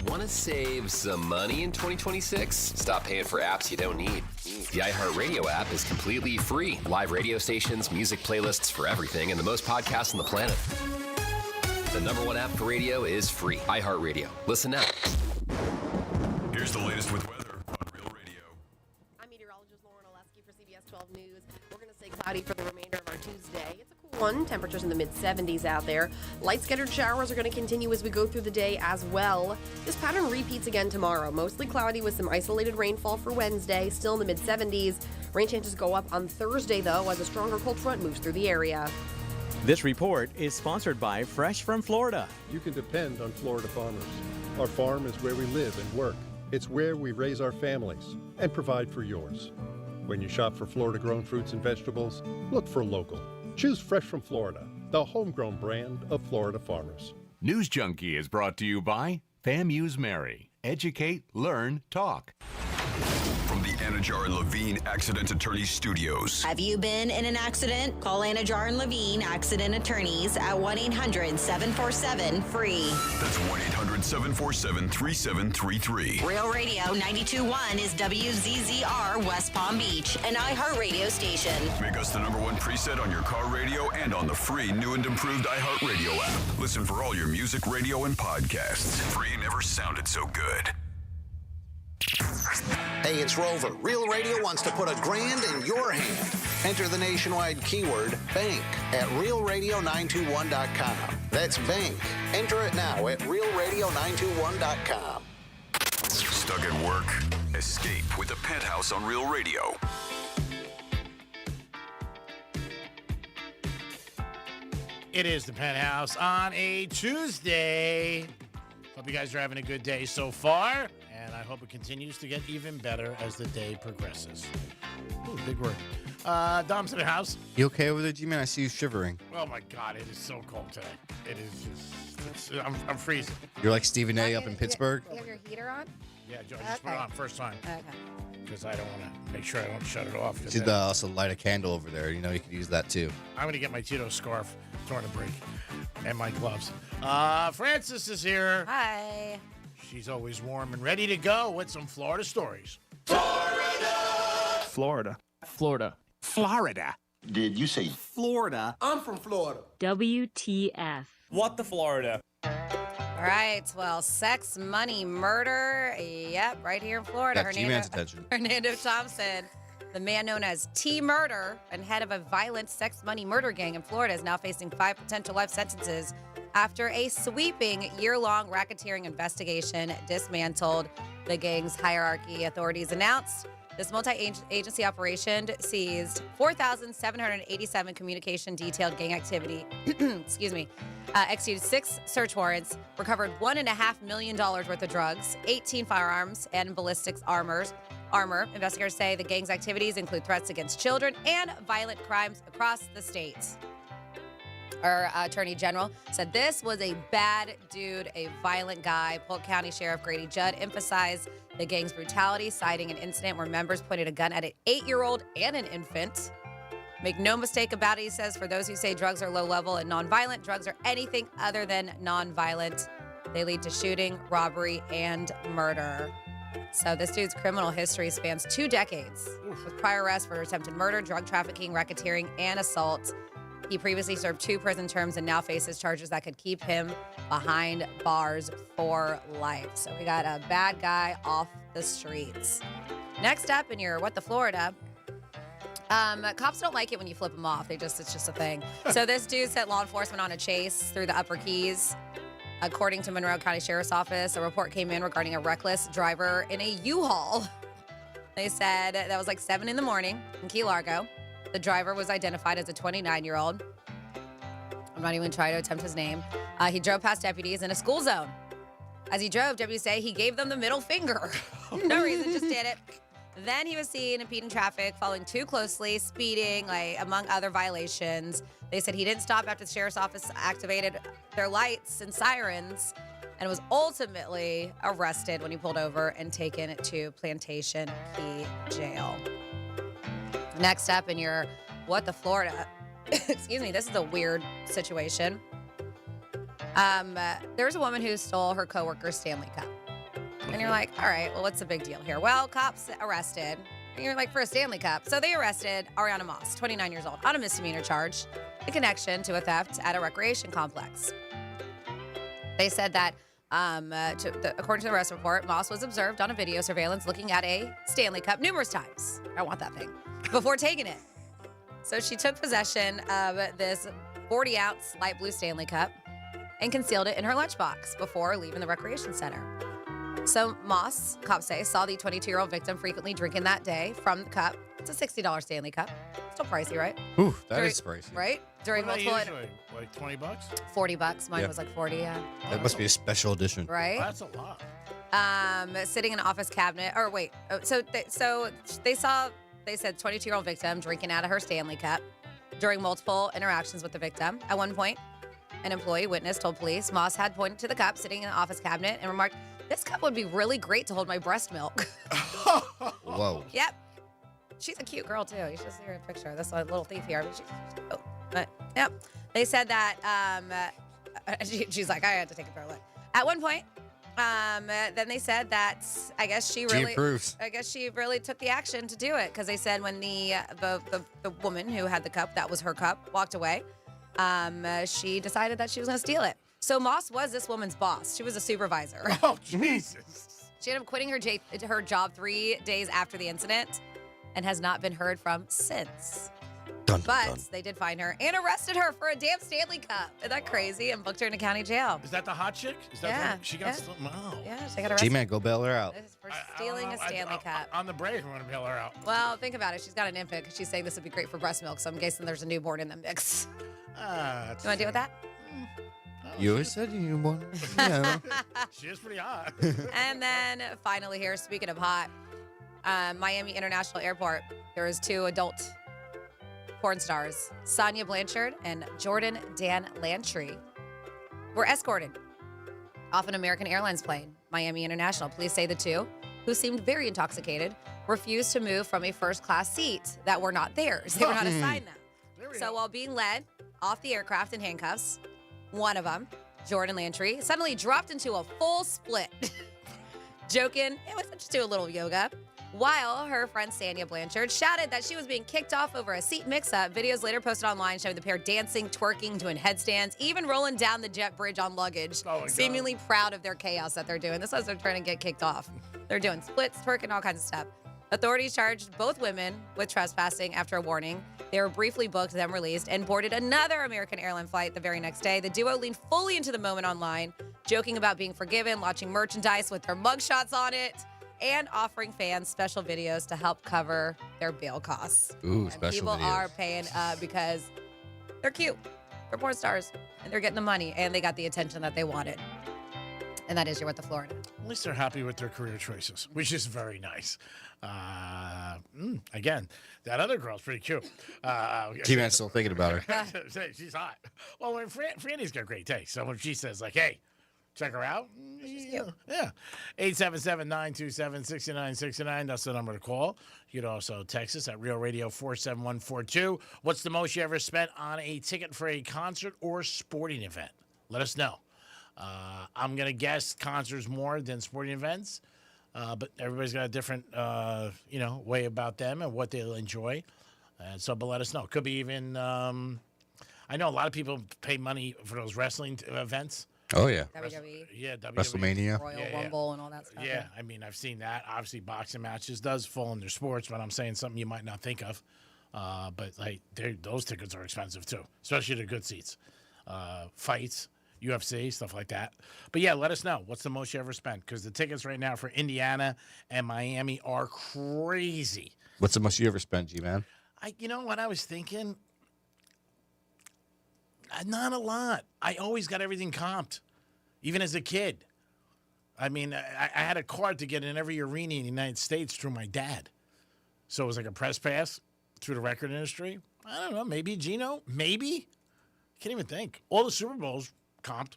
Speaker 32: Want to save some money in 2026? Stop paying for apps you don't need. The iHeartRadio app is completely free. Live radio stations, music playlists for everything, and the most podcasts on the planet. The #1 app for radio is free. iHeartRadio. Listen now.
Speaker 14: Here's the latest with weather on Real Radio.
Speaker 7: I'm meteorologist Lauren Oleski for CBS 12 News. We're going to stay cloudy for the remainder of our Tuesday. It's a cool one. Temperatures in the mid-70s out there. Light scattered showers are going to continue as we go through the day as well. This pattern repeats again tomorrow. Mostly cloudy with some isolated rainfall for Wednesday, still in the mid-70s. Rain chances go up on Thursday, though, as a stronger cold front moves through the area.
Speaker 1: This report is sponsored by Fresh from Florida.
Speaker 2: You can depend on Florida farmers. Our farm is where we live and work. It's where we raise our families and provide for yours. When you shop for Florida-grown fruits and vegetables, look for local. Choose Fresh from Florida, the homegrown brand of Florida farmers.
Speaker 3: News Junkie is brought to you by FAMU's Mary. Educate, learn, talk.
Speaker 14: From the Anajar and Levine Accident Attorneys Studios.
Speaker 4: Have you been in an accident? Call Anajar and Levine Accident Attorneys at 1-800-747-FREE.
Speaker 14: That's 1-800-747-3733.
Speaker 4: Real Radio 92.1 is WZZR West Palm Beach, an iHeartRadio station.
Speaker 14: Make us the #1 preset on your car radio and on the free new and improved iHeartRadio app. Listen for all your music, radio, and podcasts. Free never sounded so good.
Speaker 5: Hey, it's Rover. Real Radio wants to put $1,000 in your hand. Enter the nationwide keyword BANK at realradio921.com. That's BANK. Enter it now at realradio921.com.
Speaker 14: Stuck at work? Escape with the Penthouse on Real Radio.
Speaker 6: It is the Penthouse on a Tuesday. Hope you guys are having a good day so far, and I hope it continues to get even better as the day progresses. Ooh, big word. Dom's in the house.
Speaker 12: You okay over there, G-Man? I see you shivering.
Speaker 6: Oh, my God. It is so cold today. It is just... I'm freezing.
Speaker 12: You're like Stephen A. up in Pittsburgh?
Speaker 17: You have your heater on?
Speaker 6: Yeah, Joe, I just put it on first time.
Speaker 17: Okay.
Speaker 6: Because I don't want to make sure I don't shut it off.
Speaker 12: You should also light a candle over there. You know, you could use that, too.
Speaker 6: I'm going to get my Tito scarf, throwing a break, and my gloves. Frances is here.
Speaker 17: Hi.
Speaker 6: She's always warm and ready to go with some Florida stories.
Speaker 15: Florida.
Speaker 5: Florida. Did you say
Speaker 15: Florida.
Speaker 5: I'm from Florida.
Speaker 31: WTF.
Speaker 15: What the Florida?
Speaker 17: All right. Well, sex, money, murder. Yep, right here in Florida.
Speaker 12: Got G-Man's attention.
Speaker 17: Hernando Thompson, the man known as T-Murder and head of a violent sex, money, murder gang in Florida, is now facing 5 potential life sentences after a sweeping year-long racketeering investigation dismantled the gang's hierarchy. Authorities announced this multi-agency operation seized 4,787 communication detailed gang activity, executed 6 search warrants, recovered $1.5 million worth of drugs, 18 firearms, and ballistics armor. Investigators say the gang's activities include threats against children and violent crimes across the state. Our attorney general said this was a bad dude, a violent guy. Polk County Sheriff Grady Judd emphasized the gang's brutality, citing an incident where members pointed a gun at an 8-year-old and an infant. Make no mistake about it, he says, for those who say drugs are low level and nonviolent, drugs are anything other than nonviolent. They lead to shooting, robbery, and murder. So this dude's criminal history spans 2 decades, with prior arrests for attempted murder, drug trafficking, racketeering, and assault. He previously served 2 prison terms and now faces charges that could keep him behind bars for life. So we got a bad guy off the streets. Next up in your What the Florida, cops don't like it when you flip them off. It's just a thing. So this dude sent law enforcement on a chase through the Upper Keys. According to Monroe County Sheriff's Office, a report came in regarding a reckless driver in a U-Haul. They said that was like 7 in the morning in Key Largo. The driver was identified as a 29-year-old. I'm not even trying to attempt his name. He drove past deputies in a school zone. As he drove, deputies say he gave them the middle finger. No reason, just did it. Then he was seen impeding traffic, following too closely, speeding, among other violations. They said he didn't stop after the sheriff's office activated their lights and sirens and was ultimately arrested when he pulled over and taken to Plantation Key Jail. Next up in your What the Florida, excuse me, this is a weird situation. There was a woman who stole her coworker's Stanley Cup. And you're like, all right, well, what's the big deal here? Well, cops arrested. And you're like, for a Stanley Cup. So they arrested Ariana Moss, 29 years old, on a misdemeanor charge in connection to a theft at a recreation complex. They said that, according to the arrest report, Moss was observed on a video surveillance looking at a Stanley Cup numerous times. I want that thing. Before taking it. So she took possession of this 40-ounce light blue Stanley Cup and concealed it in her lunchbox before leaving the recreation center. So Moss, cops say, saw the 22-year-old victim frequently drinking that day from the cup. It's a $60 Stanley Cup. Still pricey, right?
Speaker 12: Ooh, that is pricey.
Speaker 17: Right? During
Speaker 6: What
Speaker 17: multiple...
Speaker 6: usually? Like $20?
Speaker 17: $40. Mine
Speaker 12: Yeah.
Speaker 17: was like 40, yeah.
Speaker 12: That must be a special edition.
Speaker 17: Right?
Speaker 6: That's a lot.
Speaker 17: Sitting in an office cabinet, or wait, so they said 22-year-old victim drinking out of her Stanley Cup during multiple interactions with the victim. At one point, an employee witness told police Moss had pointed to the cup sitting in an office cabinet and remarked, "This cup would be really great to hold my breast milk."
Speaker 12: Whoa.
Speaker 17: Yep. She's a cute girl, too. You should see her picture. This little thief here. But, yep. They said that she's like, I had to take a better look. At one point, then they said that I guess she really took the action to do it, because they said when the woman who had the cup, that was her cup, walked away, she decided that she was going to steal it. So Moss was this woman's boss. She was a supervisor.
Speaker 6: Oh, Jesus.
Speaker 17: She ended up quitting her job 3 days after the incident and has not been heard from since. But they did find her and arrested her for a damn Stanley Cup. Isn't that crazy? And booked her into county jail.
Speaker 6: Is that the hot chick? Is that
Speaker 17: Yeah,
Speaker 6: she got wow.
Speaker 17: Yeah, she got arrested.
Speaker 12: G-Man, go bail her out.
Speaker 17: For stealing a Stanley Cup.
Speaker 6: On the Braves, I'm going to bail her out.
Speaker 17: Well, think about it. She's got an infant because she's saying this would be great for breast milk. So I'm guessing there's a newborn in the mix. You want to deal with that?
Speaker 12: You always said you wanted. Yeah.
Speaker 6: She is pretty hot.
Speaker 17: And then finally here, speaking of hot, Miami International Airport, there was 2 adult porn stars, Sonia Blanchard and Jordan Dan Lantry, were escorted off an American Airlines plane, Miami International. Police say the 2, who seemed very intoxicated, refused to move from a first-class seat that were not theirs. They were not assigned them. So while being led off the aircraft in handcuffs, one of them, Jordan Lantry, suddenly dropped into a full split, joking, let's just do a little yoga, while her friend Sonia Blanchard shouted that she was being kicked off over a seat mix-up. Videos later posted online showing the pair dancing, twerking, doing headstands, even rolling down the jet bridge on luggage, seemingly proud of their chaos that they're doing. This is they're trying to get kicked off. They're doing splits, twerking, all kinds of stuff. Authorities charged both women with trespassing after a warning. They were briefly booked, then released, and boarded another American airline flight the very next day. The duo leaned fully into the moment online, joking about being forgiven, launching merchandise with their mugshots on it, and offering fans special videos to help cover their bail costs.
Speaker 12: Ooh,
Speaker 17: and
Speaker 12: special
Speaker 17: people
Speaker 12: videos.
Speaker 17: are paying because they're cute. They're porn stars, and they're getting the money, and they got the attention that they wanted. And that is your What the Florida.
Speaker 6: At least they're happy with their career choices, which is very nice. Again, that other girl's pretty cute.
Speaker 12: G-Man's still thinking about her.
Speaker 6: She's hot. Well, when Franny's got great taste. So when she says, like, hey, check her out. Yeah. 877-927-6969. That's the number to call. You can also text us at Real Radio 47142. What's the most you ever spent on a ticket for a concert or sporting event? Let us know. I'm going to guess concerts more than sporting events. But everybody's got a different, way about them and what they'll enjoy. But let us know. Could be even, I know a lot of people pay money for those wrestling events.
Speaker 12: Oh, yeah.
Speaker 17: WWE.
Speaker 6: Yeah, WWE.
Speaker 12: WrestleMania.
Speaker 17: Royal Rumble and all that stuff.
Speaker 6: Yeah, I mean, I've seen that. Obviously, boxing matches does fall under sports, but I'm saying something you might not think of. But like, those tickets are expensive too, especially the good seats. Fights, UFC, stuff like that. But yeah, let us know. What's the most you ever spent? Because the tickets right now for Indiana and Miami are crazy.
Speaker 12: What's the most you ever spent, G-Man?
Speaker 6: You know what I was thinking? Not a lot. I always got everything comped, even as a kid. I mean, I had a card to get in every arena in the United States through my dad. So it was like a press pass through the record industry. I don't know. Maybe Gino? Maybe? Can't even think. All the Super Bowls comped.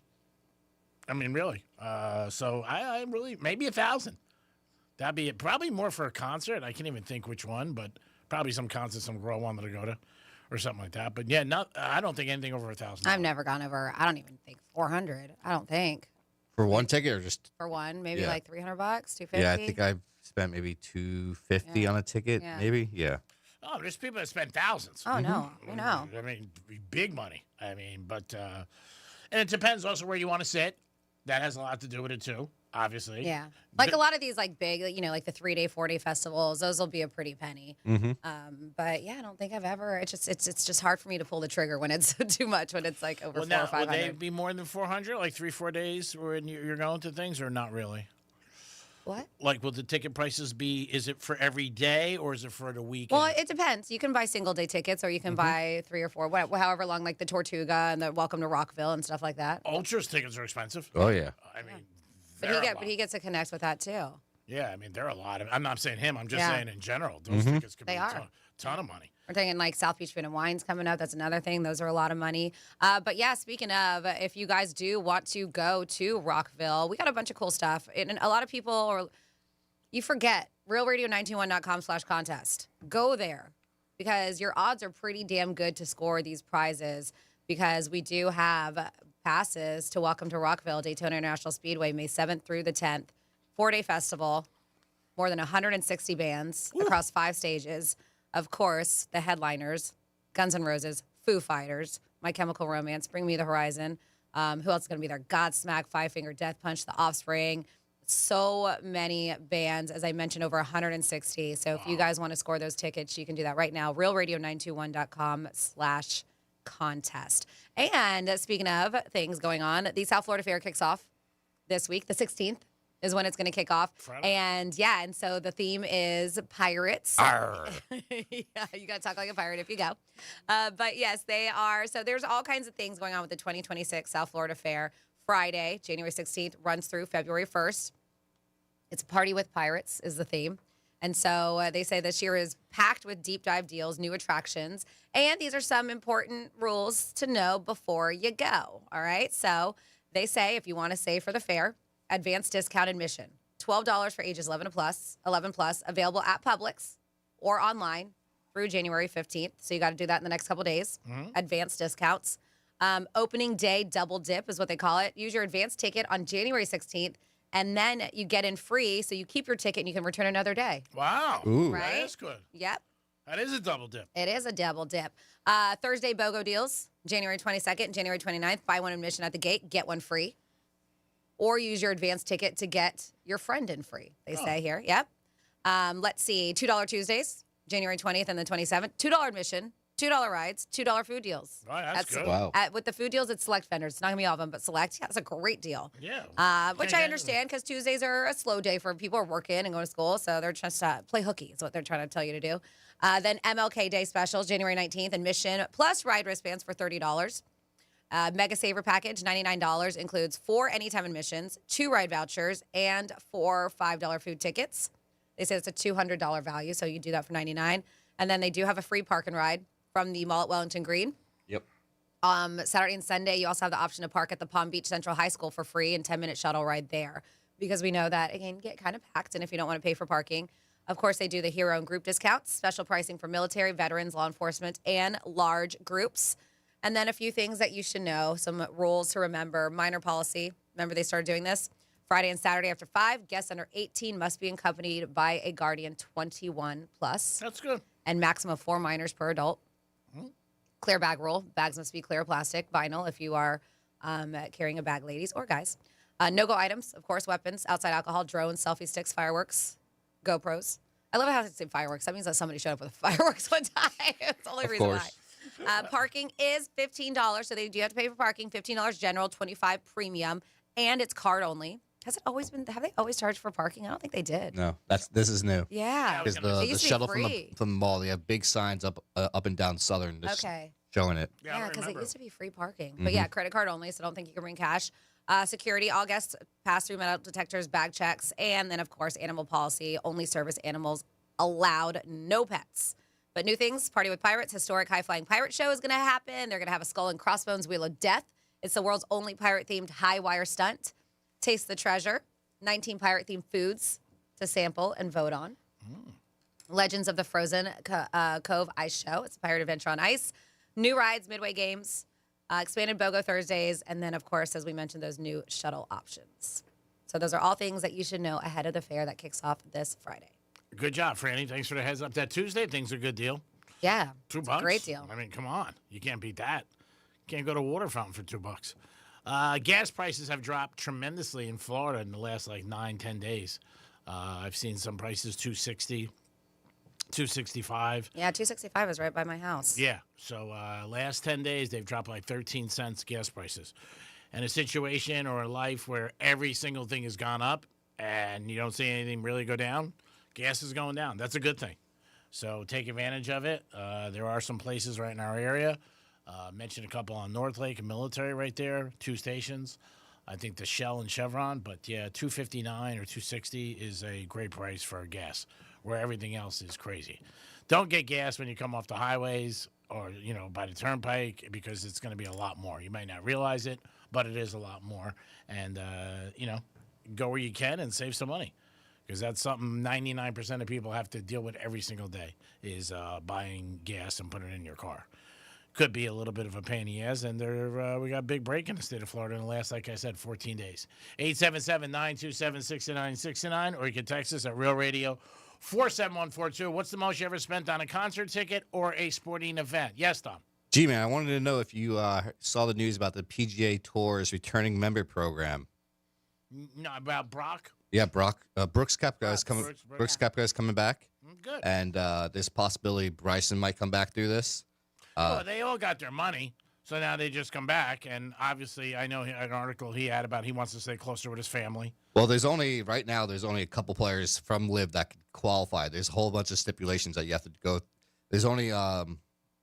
Speaker 6: I mean, really. So I really, maybe 1,000. That'd be it. Probably more for a concert. I can't even think which one, but probably some concert some girl wanted to go to. Or something like that. But yeah, I don't think anything over 1,000.
Speaker 17: I've never gone over, I don't even think 400. I don't think.
Speaker 12: For one ticket or just?
Speaker 17: For one, maybe like $300, $250.
Speaker 12: Yeah, I think I've spent maybe $250 on a ticket, maybe. Yeah.
Speaker 6: Oh, there's people that spend thousands.
Speaker 17: Oh, no. I know.
Speaker 6: I mean, big money. I mean, but, and it depends also where you want to sit. That has a lot to do with it too, obviously.
Speaker 17: Yeah. Like a lot of these like big, like the 3-day, 4-day festivals, those will be a pretty penny.
Speaker 12: Mm-hmm.
Speaker 17: But yeah, I don't think I've ever. It's just hard for me to pull the trigger when it's too much. When it's like over
Speaker 6: Well,
Speaker 17: 400 or
Speaker 6: now,
Speaker 17: 500.
Speaker 6: would they be more than 400? Like 3-4 days when you're going to things, or not really?
Speaker 17: What?
Speaker 6: Like, will the ticket prices be? Is it for every day or is it for the weekend?
Speaker 17: Well, it depends. You can buy single day tickets, or you can buy 3 or 4, however long, like the Tortuga and the Welcome to Rockville and stuff like that.
Speaker 6: Ultras tickets are expensive.
Speaker 12: Oh yeah.
Speaker 6: I mean,
Speaker 17: But he gets to connect with that too.
Speaker 6: yeah, I mean, they're a lot of. I'm not saying him. I'm just
Speaker 17: Yeah.
Speaker 6: saying in general. Those tickets could
Speaker 17: They
Speaker 6: be
Speaker 17: are.
Speaker 6: a ton of money.
Speaker 17: We're talking like South Beach Food and Wine's coming up. That's another thing. Those are a lot of money. But yeah, speaking of, if you guys do want to go to Rockville, we got a bunch of cool stuff. And a lot of people you forget, realradio921.com/contest. Go there because your odds are pretty damn good to score these prizes because we do have passes to Welcome to Rockville, Daytona International Speedway, May 7th through the 10th. 4-day festival, more than 160 bands across 5 stages. Of course, the headliners, Guns N' Roses, Foo Fighters, My Chemical Romance, Bring Me the Horizon. Who else is going to be there? Godsmack, Five Finger Death Punch, The Offspring. So many bands, as I mentioned, over 160. So if you guys want to score those tickets, you can do that right now. realradio921.com/contest. And speaking of things going on, the South Florida Fair kicks off this week. The 16th is when it's going to kick off.
Speaker 6: Friday.
Speaker 17: And so the theme is pirates.
Speaker 6: Arr.
Speaker 17: Yeah, you got to talk like a pirate if you go. But yes, they are. So there's all kinds of things going on with the 2026 South Florida Fair. Friday, January 16th, runs through February 1st. It's a party with pirates is the theme. And so they say this year is packed with deep dive deals, new attractions. And these are some important rules to know before you go. All right. So they say if you want to save for the fair, advanced discount admission, $12 for ages 11 plus, available at Publix or online through January 15th. So you got to do that in the next couple days. Advanced discounts. Opening day double dip is what they call it. Use your advanced ticket on January 16th, and then you get in free. So you keep your ticket and you can return another day.
Speaker 6: Wow.
Speaker 12: Ooh.
Speaker 17: Right?
Speaker 6: That is good.
Speaker 17: Yep.
Speaker 6: That is a double dip.
Speaker 17: It is a double dip. Thursday BOGO deals, January 22nd and January 29th. Buy one admission at the gate, get one free. Or use your advanced ticket to get your friend in free, they say here. Yep. Let's see. $2 Tuesdays, January 20th and the 27th. $2 admission, $2 rides, $2 food deals.
Speaker 6: Right, that's good.
Speaker 12: Wow.
Speaker 17: With the food deals, it's select vendors. It's not going to be all of them, but select. Yeah, that's a great deal.
Speaker 6: Yeah.
Speaker 17: Which I understand because Tuesdays are a slow day for people who are working and going to school. So they're just play hooky is what they're trying to tell you to do. Then MLK Day specials, January 19th, admission plus ride wristbands for $30. Mega Saver package, $99, includes 4 anytime admissions, 2 ride vouchers, and 4 $5 food tickets. They say it's a $200 value, so you do that for $99. And then they do have a free park and ride from the mall at Wellington Green.
Speaker 12: Yep.
Speaker 17: Saturday and Sunday, you also have the option to park at the Palm Beach Central High School for free and 10-minute shuttle ride there. Because we know that, again, get kind of packed, and if you don't want to pay for parking. Of course, they do the hero and group discounts, special pricing for military, veterans, law enforcement, and large groups. And then a few things that you should know, some rules to remember. Minor policy. Remember they started doing this? Friday and Saturday after 5, guests under 18 must be accompanied by a guardian 21 plus.
Speaker 6: That's good.
Speaker 17: And maximum of 4 minors per adult. Clear bag rule. Bags must be clear plastic, vinyl if you are carrying a bag, ladies or guys. No-go items, of course, weapons, outside alcohol, drones, selfie sticks, fireworks, GoPros. I love how they say fireworks. That means that somebody showed up with fireworks one time. It's the only reason why. Parking is $15, so they do have to pay for parking. $15 general, $25 premium, and it's card only. Has it always been? Have they always charged for parking? I don't think they did.
Speaker 12: No, this is new.
Speaker 17: Yeah,
Speaker 12: Because the shuttle from the mall, they have big signs up and down Southern, just showing it.
Speaker 17: Yeah, because it used to be free parking. But yeah, credit card only, so I don't think you can bring cash. Security, all guests pass through metal detectors, bag checks, and then, of course, animal policy. Only service animals allowed, no pets. But new things, Party with Pirates, historic high-flying pirate show is going to happen. They're going to have a skull and crossbones wheel of death. It's the world's only pirate-themed high-wire stunt. Taste the treasure, 19 pirate-themed foods to sample and vote on. Legends of the Frozen Cove Ice Show. It's a pirate adventure on ice. New rides, Midway Games, expanded BOGO Thursdays, and then, of course, as we mentioned, those new shuttle options. So those are all things that you should know ahead of the fair that kicks off this Friday.
Speaker 6: Good job, Franny. Thanks for the heads up. That Tuesday thing's a good deal.
Speaker 17: Yeah.
Speaker 6: $2.
Speaker 17: Great deal.
Speaker 6: I mean, come on. You can't beat that. Can't go to a water fountain for $2. Gas prices have dropped tremendously in Florida in the last 9-10 days. I've seen some prices 260, 265.
Speaker 17: Yeah, 265 is right by my house.
Speaker 6: Yeah. So last 10 days, they've dropped 13 cents gas prices. And a situation or a life where every single thing has gone up and you don't see anything really go down, gas is going down. That's a good thing. So take advantage of it. There are some places right in our area. Mentioned a couple on North Lake and Military right there, 2 stations. I think the Shell and Chevron, but yeah, $2.59 or $2.60 is a great price for gas, where everything else is crazy. Don't get gas when you come off the highways or by the turnpike, because it's going to be a lot more. You might not realize it, but it is a lot more. And go where you can and save some money, because that's something 99% of people have to deal with every single day is buying gas and putting it in your car. Could be a little bit of a pain in the ass, and we got a big break in the state of Florida in the last, like I said, 14 days. 877-927-6969, or you can text us at Real Radio 47142. What's the most you ever spent on a concert ticket or a sporting event? Yes, Tom.
Speaker 12: G-Man, I wanted to know if you saw the news about the PGA Tour's returning member program.
Speaker 6: No, about Brock?
Speaker 12: Yeah, Brooks Koepka is coming. Brooks Koepka is coming back.
Speaker 6: Good.
Speaker 12: And there's possibility Bryson might come back through this.
Speaker 6: Well, they all got their money, so now they just come back. And obviously, I know an article he had about he wants to stay closer with his family.
Speaker 12: Well, there's only a couple players from LIV that could qualify. There's a whole bunch of stipulations that you have to go. There's only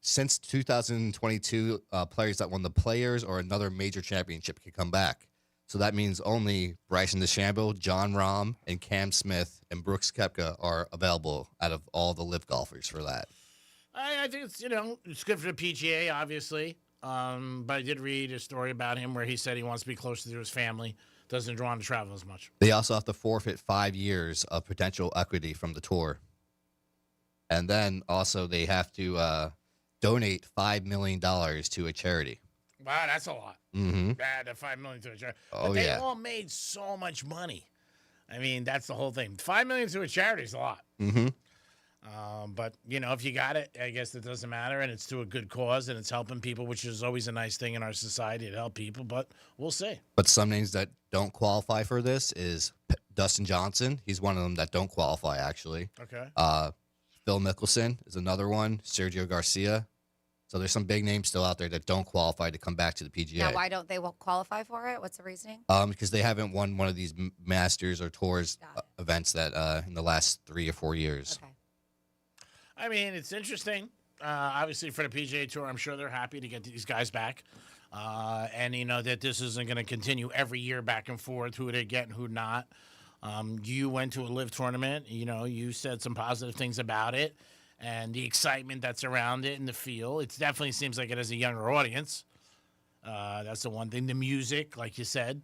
Speaker 12: since 2022 players that won the Players or another major championship can come back. So that means only Bryson DeChambeau, Jon Rahm, and Cam Smith and Brooks Koepka are available out of all the LIV golfers for that.
Speaker 6: I think it's good for the PGA, obviously. But I did read a story about him where he said he wants to be closer to his family, doesn't draw on to travel as much.
Speaker 12: They also have to forfeit 5 years of potential equity from the tour. And then also they have to donate $5 million to a charity.
Speaker 6: Wow, that's a lot.
Speaker 12: Mm-hmm.
Speaker 6: The $5 million to a charity.
Speaker 12: Oh,
Speaker 6: but they
Speaker 12: yeah.
Speaker 6: all made so much money. I mean, that's the whole thing. $5 million to a charity is a lot.
Speaker 12: Mm-hmm.
Speaker 6: But, if you got it, I guess it doesn't matter, and it's to a good cause, and it's helping people, which is always a nice thing in our society to help people, but we'll see.
Speaker 12: But some names that don't qualify for this is Dustin Johnson. He's one of them that don't qualify, actually.
Speaker 6: Okay.
Speaker 12: Phil Mickelson is another one. Sergio Garcia. So there's some big names still out there that don't qualify to come back to the PGA.
Speaker 17: Now, why don't they qualify for it? What's the reasoning?
Speaker 12: Because they haven't won one of these Masters or Tours events that in the last 3 or 4 years.
Speaker 17: Okay.
Speaker 6: I mean, it's interesting. Obviously, for the PGA Tour, I'm sure they're happy to get these guys back. And, that this isn't going to continue every year back and forth, who they get and who not. You went to a LIV tournament. You said some positive things about it and the excitement that's around it and the feel. It definitely seems like it has a younger audience. That's the one thing. The music, like you said.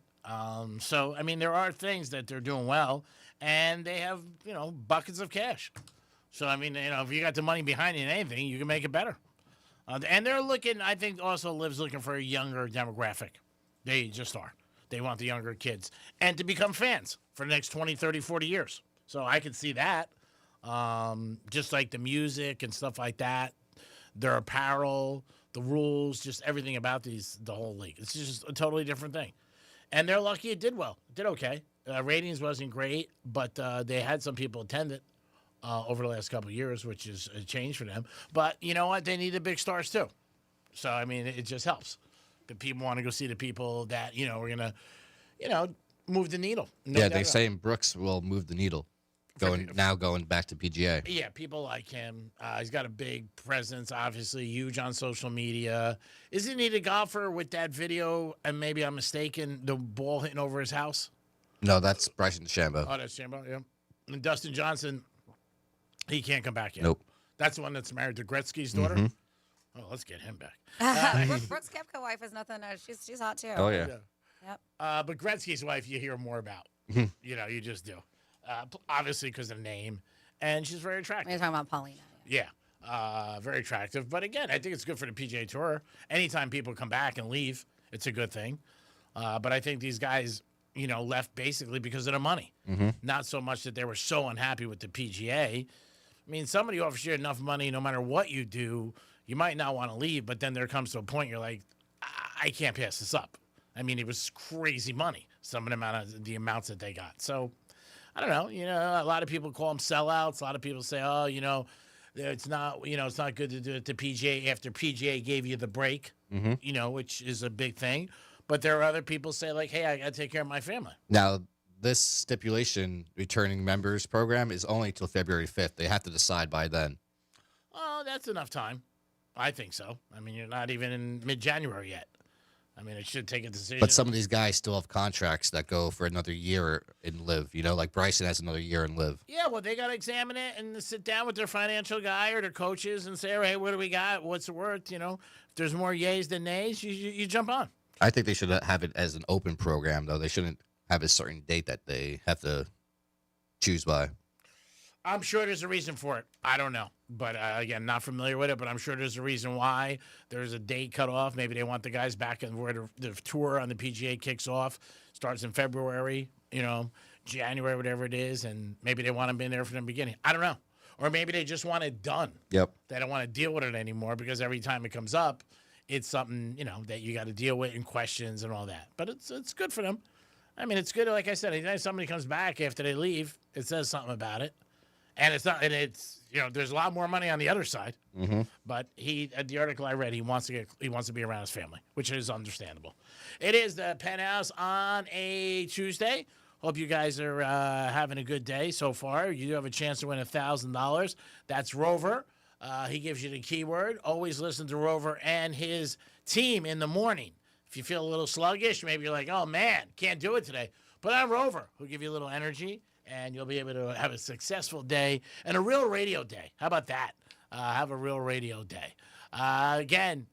Speaker 6: So, I mean, there are things that they're doing well, and they have, buckets of cash. So, I mean, if you got the money behind you in anything, you can make it better. And they're looking, I think also LIV's looking for a younger demographic. They just are. They want the younger kids. And to become fans for the next 20, 30, 40 years. So I can see that. Just like the music and stuff like that. Their apparel, the rules, just everything about the whole league. It's just a totally different thing. And they're lucky it did well. It did okay. Ratings wasn't great, but they had some people attend it. Over the last couple of years, which is a change for them. But you know what? They needed big stars too. So, I mean, it just helps. The people want to go see the people that, are going to, move the needle.
Speaker 12: Yeah, they say Brooks will move the needle, going back to PGA.
Speaker 6: Yeah, people like him. He's got a big presence, obviously, huge on social media. Isn't he the golfer with that video, and maybe I'm mistaken, the ball hitting over his house?
Speaker 12: No, that's Bryson DeChambeau.
Speaker 6: Oh, that's DeChambeau, yeah. And Dustin Johnson... He can't come back yet.
Speaker 12: Nope.
Speaker 6: That's the one that's married to Gretzky's daughter?
Speaker 12: Mm-hmm.
Speaker 6: Oh, let's get him back.
Speaker 17: Brooks Koepka wife is nothing. She's hot, too.
Speaker 12: Oh, yeah.
Speaker 17: Yep.
Speaker 6: But Gretzky's wife, you hear more about. You just do. Obviously, because of the name. And she's very attractive.
Speaker 17: You're talking about Paulina.
Speaker 6: Yeah. Very attractive. But again, I think it's good for the PGA Tour. Anytime people come back and leave, it's a good thing. But I think these guys... left basically because of the money.
Speaker 12: Mm-hmm.
Speaker 6: Not so much that they were so unhappy with the PGA. I mean, somebody offers you enough money, no matter what you do, you might not want to leave, but then there comes to a point you're like, I can't pass this up. I mean, it was crazy money, some of the amounts that they got. So, I don't know. A lot of people call them sellouts. A lot of people say, oh, it's not good to do it to PGA after PGA gave you the break, which is a big thing. But there are other people say, like, hey, I got to take care of my family.
Speaker 12: Now, this stipulation, returning members program, is only till February 5th. They have to decide by then.
Speaker 6: Oh, that's enough time. I think so. I mean, you're not even in mid-January yet. I mean, it should take a decision.
Speaker 12: But some of these guys still have contracts that go for another year in Live. Like Bryson has another year in Live.
Speaker 6: Yeah, well, they got to examine it and sit down with their financial guy or their coaches and say, all right, what do we got? What's it worth? If there's more yays than nays, you jump on.
Speaker 12: I think they should have it as an open program, though. They shouldn't have a certain date that they have to choose by.
Speaker 6: I'm sure there's a reason for it. I don't know. But, again, not familiar with it, but I'm sure there's a reason why there's a date cut off. Maybe they want the guys back and where the tour on the PGA kicks off, starts in February, January, whatever it is, and maybe they want them in there from the beginning. I don't know. Or maybe they just want it done.
Speaker 12: Yep.
Speaker 6: They don't want to deal with it anymore because every time it comes up, it's something, that you got to deal with and questions and all that. But it's good for them. I mean, it's good. Like I said, anytime somebody comes back after they leave, it says something about it. And it's there's a lot more money on the other side.
Speaker 12: Mm-hmm.
Speaker 6: But the article I read, he wants to be around his family, which is understandable. It is the Penthouse on a Tuesday. Hope you guys are having a good day so far. You do have a chance to win $1,000. That's Rover. He gives you the keyword. Always listen to Rover and his team in the morning. If you feel a little sluggish, maybe you're like, oh man, can't do it today. Put on Rover, who'll give you a little energy. And you'll be able to have a successful day and a real radio day. How about that? Have a real radio day. Again,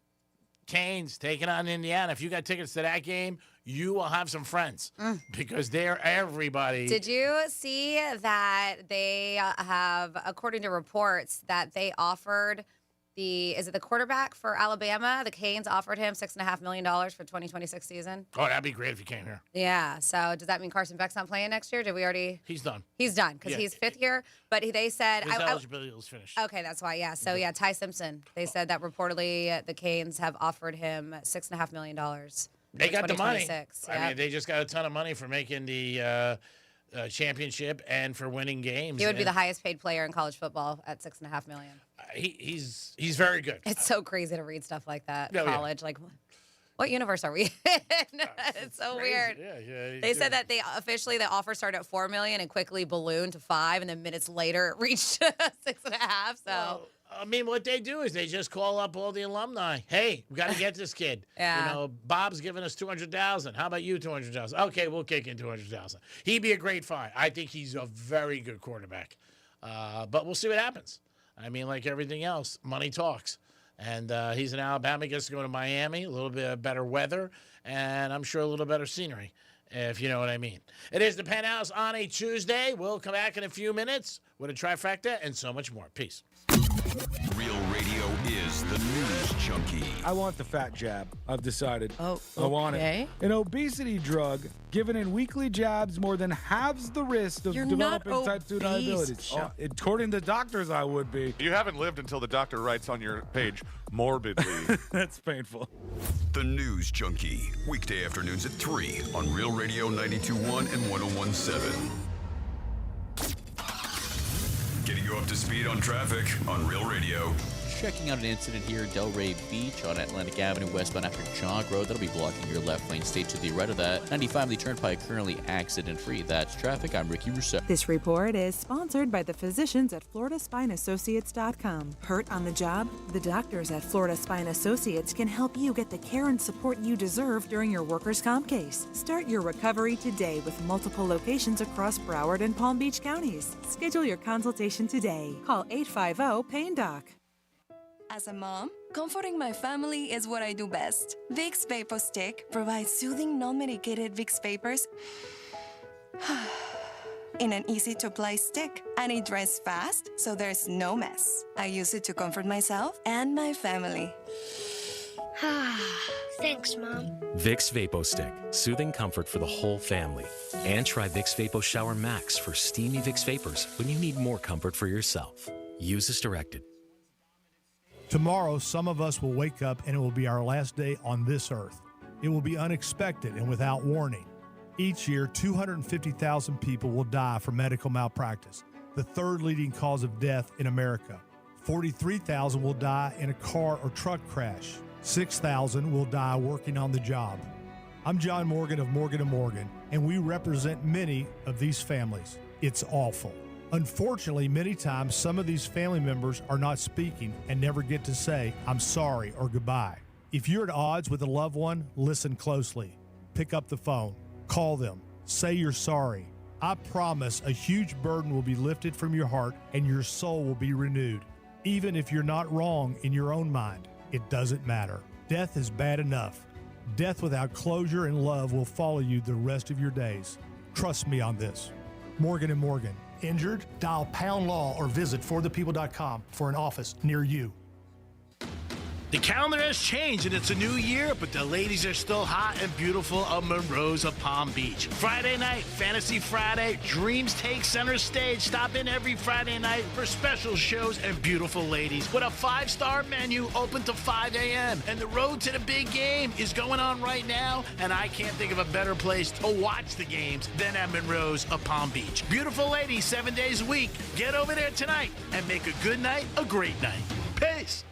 Speaker 6: Canes taking on Indiana. If you got tickets to that game, you will have some friends because they're everybody.
Speaker 17: Did you see that they have, according to reports, that they offered is it the quarterback for Alabama? The Canes offered him $6.5 million for 2026 season.
Speaker 6: Oh, that'd be great if he came here.
Speaker 17: Yeah. So does that mean Carson Beck's not playing next year? Did we already?
Speaker 6: He's done.
Speaker 17: He's done because he's fifth year. But they said
Speaker 6: his eligibility was finished.
Speaker 17: Okay, that's why. Yeah. So yeah, Ty Simpson. They said that reportedly the Canes have offered him $6.5 million.
Speaker 6: They got the money.
Speaker 17: Yep.
Speaker 6: I mean, they just got a ton of money for making the championship and for winning games.
Speaker 17: He would be the highest paid player in college football at $6.5 million.
Speaker 6: He's very good.
Speaker 17: It's so crazy to read stuff like that.
Speaker 6: Oh,
Speaker 17: college,
Speaker 6: yeah.
Speaker 17: like, what universe are we in? It's so
Speaker 6: crazy.
Speaker 17: weird.
Speaker 6: Yeah,
Speaker 17: they said that the offer started at $4 million and quickly ballooned to $5 million, and then minutes later it reached $6.5 million. So.
Speaker 6: Well, I mean, what they do is they just call up all the alumni. Hey, we got to get this kid.
Speaker 17: Yeah.
Speaker 6: Bob's giving us $200,000. How about you, $200,000? Okay, we'll kick in $200,000. He'd be a great find. I think he's a very good quarterback. But we'll see what happens. I mean, like everything else, money talks. And he's in Alabama, gets to go to Miami, a little bit better weather, and I'm sure a little better scenery, if you know what I mean. It is the Penthouse on a Tuesday. We'll come back in a few minutes with a trifecta and so much more. Peace.
Speaker 14: Real Radio is the news junkie.
Speaker 8: I want the fat jab. I've decided.
Speaker 17: Oh,
Speaker 8: I want
Speaker 17: okay.
Speaker 8: it. An obesity drug given in weekly jabs more than halves the risk of developing type 2 diabetes. Oh, according to doctors, I would be.
Speaker 9: You haven't lived until the doctor writes on your page, morbidly.
Speaker 8: That's painful.
Speaker 14: The News Junkie, weekday afternoons at 3 on Real Radio 92.1 and 101.7. Getting you up to speed on traffic on Real Radio.
Speaker 10: Checking out an incident here at Delray Beach on Atlantic Avenue westbound after Jog Road. That'll be blocking your left lane. Stay to the right of that. 95 the Turnpike currently accident-free. That's traffic. I'm Ricky Rousseau.
Speaker 11: This report is sponsored by the physicians at FloridaSpineAssociates.com. Hurt on the job? The doctors at Florida Spine Associates can help you get the care and support you deserve during your workers' comp case. Start your recovery today with multiple locations across Broward and Palm Beach counties. Schedule your consultation today. Call 850-PAIN-DOC.
Speaker 13: As a mom, comforting my family is what I do best. Vicks Vapor Stick provides soothing, non-medicated Vicks Vapors in an easy-to-apply stick, and it dries fast, so there's no mess. I use it to comfort myself and my family.
Speaker 15: Thanks, Mom.
Speaker 22: Vicks Vapo Stick, soothing comfort for the whole family. And try Vicks Vapo Shower Max for steamy Vicks Vapors when you need more comfort for yourself. Use as directed.
Speaker 16: Tomorrow, some of us will wake up and it will be our last day on this earth.
Speaker 15: It will be unexpected and without warning. Each year, 250,000 people will die from medical malpractice, the third leading cause of death in America. 43,000 will die in a car or truck crash. 6,000 will die working on the job. I'm John Morgan of Morgan & Morgan, and we represent many of these families. It's awful. Unfortunately, many times some of these family members are not speaking and never get to say, I'm sorry or goodbye. If you're at odds with a loved one, listen closely. Pick up the phone. Call them. Say you're sorry. I promise a huge burden will be lifted from your heart and your soul will be renewed. Even if you're not wrong in your own mind, it doesn't matter. Death is bad enough. Death without closure and love will follow you the rest of your days. Trust me on this. Morgan & Morgan. Injured? Dial Pound Law or visit forthepeople.com for an office near you.
Speaker 6: The calendar has changed and it's a new year, but the ladies are still hot and beautiful of Monroe's of Palm Beach. Friday night, Fantasy Friday, Dreams take center stage. Stop in every Friday night for special shows and beautiful ladies with a 5-star menu open to 5 a.m. And the road to the big game is going on right now, and I can't think of a better place to watch the games than at Monroe's of Palm Beach. Beautiful ladies, 7 days a week. Get over there tonight and make a good night a great night. Peace.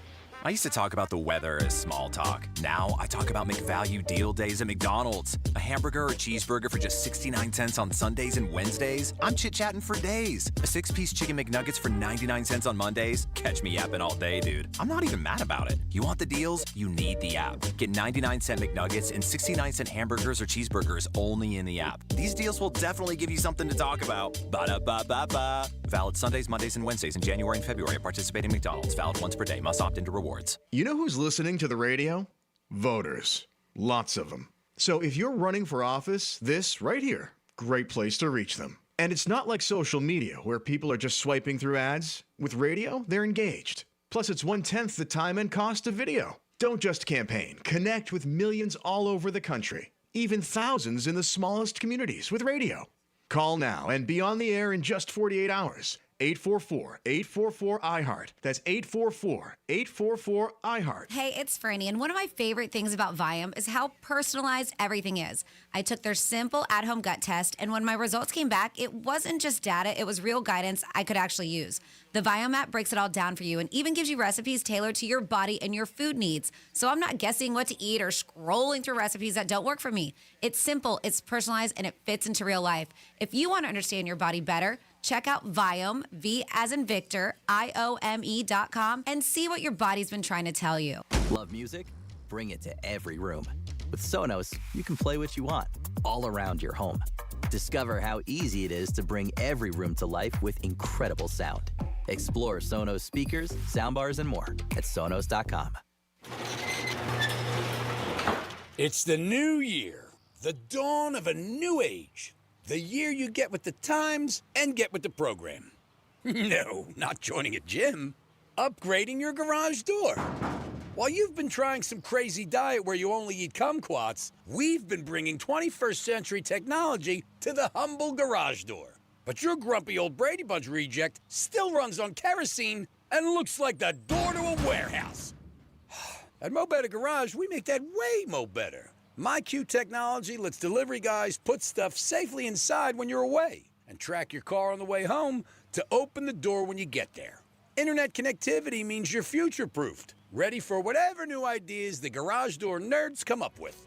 Speaker 16: I used to talk about the weather as small talk. Now I talk about McValue deal days at McDonald's. A hamburger or cheeseburger for just 69 cents on Sundays and Wednesdays. I'm chit-chatting for days. A 6-piece chicken McNuggets for 99 cents on Mondays. Catch me yapping all day, dude. I'm not even mad about it. You want the deals? You need the app. Get 99-cent McNuggets and 69-cent hamburgers or cheeseburgers only in the app. These deals will definitely give you something to talk about. Ba-da-ba-ba-ba. Valid Sundays, Mondays, and Wednesdays in January and February at participating McDonald's. Valid once per day. Must opt into rewards.
Speaker 18: You know who's listening to the radio? Voters. Lots of them. So if you're running for office, this right here, great place to reach them. And it's not like social media where people are just swiping through ads. With radio, they're engaged. Plus, it's 1/10 the time and cost of video. Don't just campaign. Connect with millions all over the country, even thousands in the smallest communities with radio. Call now and be on the air in just 48 hours. 844-844-iHeart. That's 844-844-iHeart.
Speaker 19: Hey, it's Franny, and one of my favorite things about Viome is how personalized everything is. I took their simple at-home gut test, and when my results came back, it wasn't just data, it was real guidance I could actually use. The Viome app breaks it all down for you and even gives you recipes tailored to your body and your food needs. So I'm not guessing what to eat or scrolling through recipes that don't work for me. It's simple, it's personalized, and it fits into real life. If you want to understand your body better, check out Viome, V as in Victor, IOME.com, and see what your body's been trying to tell you.
Speaker 20: Love music? Bring it to every room. With Sonos, you can play what you want, all around your home. Discover how easy it is to bring every room to life with incredible sound. Explore Sonos speakers, soundbars, and more at Sonos.com.
Speaker 21: It's the new year, the dawn of a new age. The year you get with the times and get with the program. No, not joining a gym. Upgrading your garage door. While you've been trying some crazy diet where you only eat kumquats, we've been bringing 21st century technology to the humble garage door. But your grumpy old Brady Bunch reject still runs on kerosene and looks like the door to a warehouse. At Mo Better Garage, we make that way mo better. MyQ technology lets delivery guys put stuff safely inside when you're away and track your car on the way home to open the door when you get there. Internet connectivity means you're future-proofed, ready for whatever new ideas the garage door nerds come up with.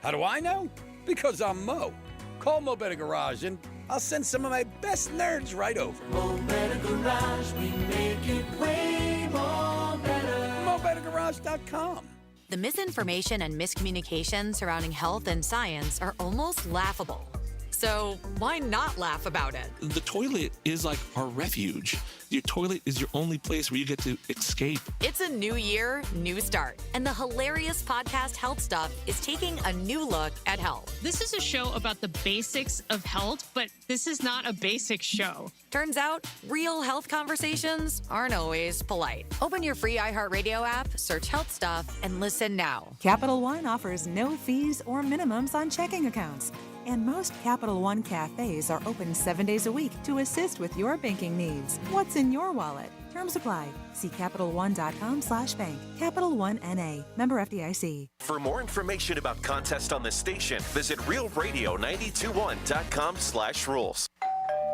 Speaker 21: How do I know? Because I'm Mo. Call Mo Better Garage and I'll send some of my best nerds right over.
Speaker 23: Mo Better Garage, we make it way more better.
Speaker 21: MoBetterGarage.com.
Speaker 24: The misinformation and miscommunication surrounding health and science are almost laughable. So why not laugh about it?
Speaker 25: The toilet is like our refuge. Your toilet is your only place where you get to escape.
Speaker 24: It's a new year, new start. And the hilarious podcast Health Stuff is taking a new look at health.
Speaker 26: This is a show about the basics of health, but this is not a basic show.
Speaker 24: Turns out, real health conversations aren't always polite. Open your free iHeartRadio app, search Health Stuff, and listen now.
Speaker 11: Capital One offers no fees or minimums on checking accounts. And most Capital One cafes are open 7 days a week to assist with your banking needs. What's in your wallet? Terms apply. See CapitalOne.com/bank. Capital One N.A. Member FDIC.
Speaker 1: For more information about contests on this station, visit realradio921.com/rules.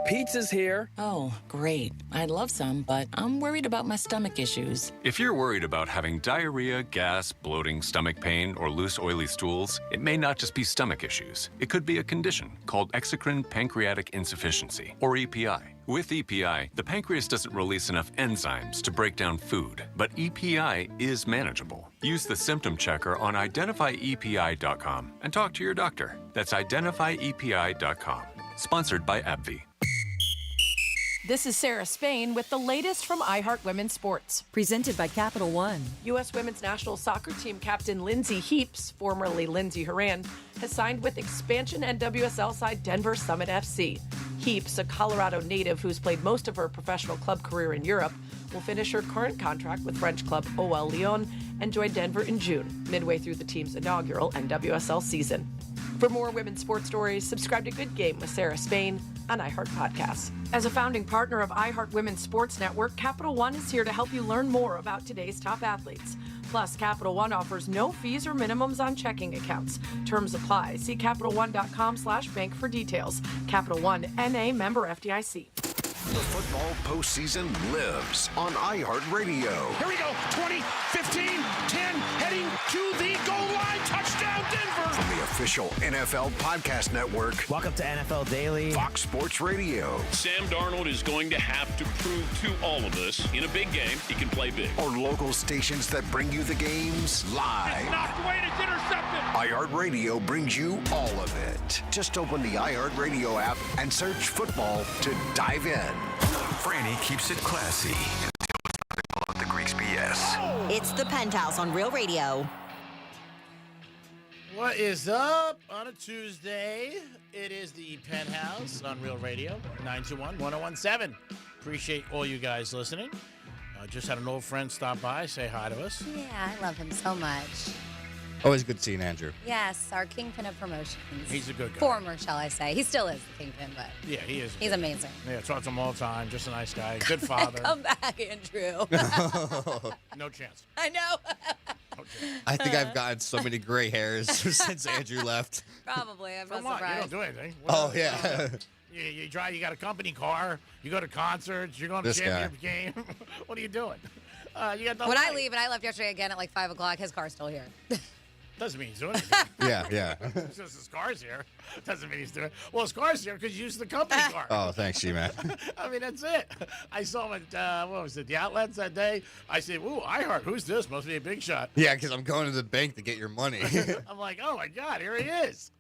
Speaker 2: Pizza's here. Oh, great. I'd love some, but I'm worried about my stomach issues.
Speaker 3: If you're worried about having diarrhea, gas, bloating, stomach pain, or loose, oily stools, it may not just be stomach issues. It could be a condition called exocrine pancreatic insufficiency, or EPI. With EPI, the pancreas doesn't release enough enzymes to break down food, but EPI is manageable. Use the symptom checker on identifyepi.com and talk to your doctor. That's identifyepi.com. Sponsored by AbbVie.
Speaker 4: This is Sarah Spain with the latest from iHeart Women's Sports.
Speaker 11: Presented by Capital One.
Speaker 4: U.S. Women's National Soccer Team captain Lindsay Heaps, formerly Lindsay Horan, has signed with expansion NWSL side Denver Summit FC. Heaps, a Colorado native who's played most of her professional club career in Europe, will finish her current contract with French club OL Lyon and join Denver in June, midway through the team's inaugural NWSL season. For more women's sports stories, subscribe to Good Game with Sarah Spain on iHeart Podcasts. As a founding partner of iHeart Women's Sports Network, Capital One is here to help you learn more about today's top athletes. Plus, Capital One offers no fees or minimums on checking accounts. Terms apply. See CapitalOne.com/bank for details. Capital One, N.A. member FDIC.
Speaker 5: The football postseason lives on iHeartRadio.
Speaker 23: Here we go. 20, 15, 10, heading to the goal line. Touchdown, Denver.
Speaker 5: From the official NFL podcast network.
Speaker 7: Welcome to NFL Daily.
Speaker 5: Fox Sports Radio.
Speaker 27: Sam Darnold is going to have to prove to all of us in a big game he can play big.
Speaker 5: Or local stations that bring you the games live.
Speaker 23: It's knocked away and it's intercepted.
Speaker 5: iHeartRadio brings you all of it. Just open the iHeartRadio app and search football to dive in.
Speaker 14: Franny keeps it classy until it's time to call out the Greeks BS.
Speaker 28: It's the Penthouse on Real Radio.
Speaker 6: What is up on a Tuesday? It is the Penthouse on Real Radio, 921-1017. Appreciate all you guys listening. Just had an old friend stop by, say hi to us.
Speaker 17: Yeah, I love him so much.
Speaker 12: Always good seeing Andrew.
Speaker 17: Yes, our kingpin of promotions.
Speaker 6: He's a good guy.
Speaker 17: Former, shall I say. He still is the kingpin, but
Speaker 6: yeah, he is.
Speaker 17: He's amazing.
Speaker 6: Yeah, talk to him all the time. Just a nice guy. Good father.
Speaker 17: Come back, Andrew.
Speaker 6: No chance.
Speaker 17: I know.
Speaker 12: I think I've gotten so many gray hairs since Andrew left.
Speaker 17: Probably. I'm not
Speaker 6: Come on,
Speaker 17: surprised.
Speaker 6: you don't do anything.
Speaker 12: Oh, yeah.
Speaker 6: You drive. You got a company car. You go to concerts. You're going to
Speaker 12: This
Speaker 6: championship game. What are you doing? You got the
Speaker 17: When I
Speaker 6: light.
Speaker 17: leave, and I left yesterday again at like 5 o'clock, his car's still here.
Speaker 6: Doesn't mean he's doing anything.
Speaker 12: Yeah.
Speaker 6: It's just his car's here. Doesn't mean he's doing it. Well, his car's here because you used the company car.
Speaker 12: Oh, thanks, G-Man.
Speaker 6: I mean, that's it. I saw him at, what was it, the outlets that day. I said, ooh, iHeart, who's this? Must be a big shot.
Speaker 12: Yeah, because I'm going to the bank to get your money.
Speaker 6: I'm like, oh, my God, here he is.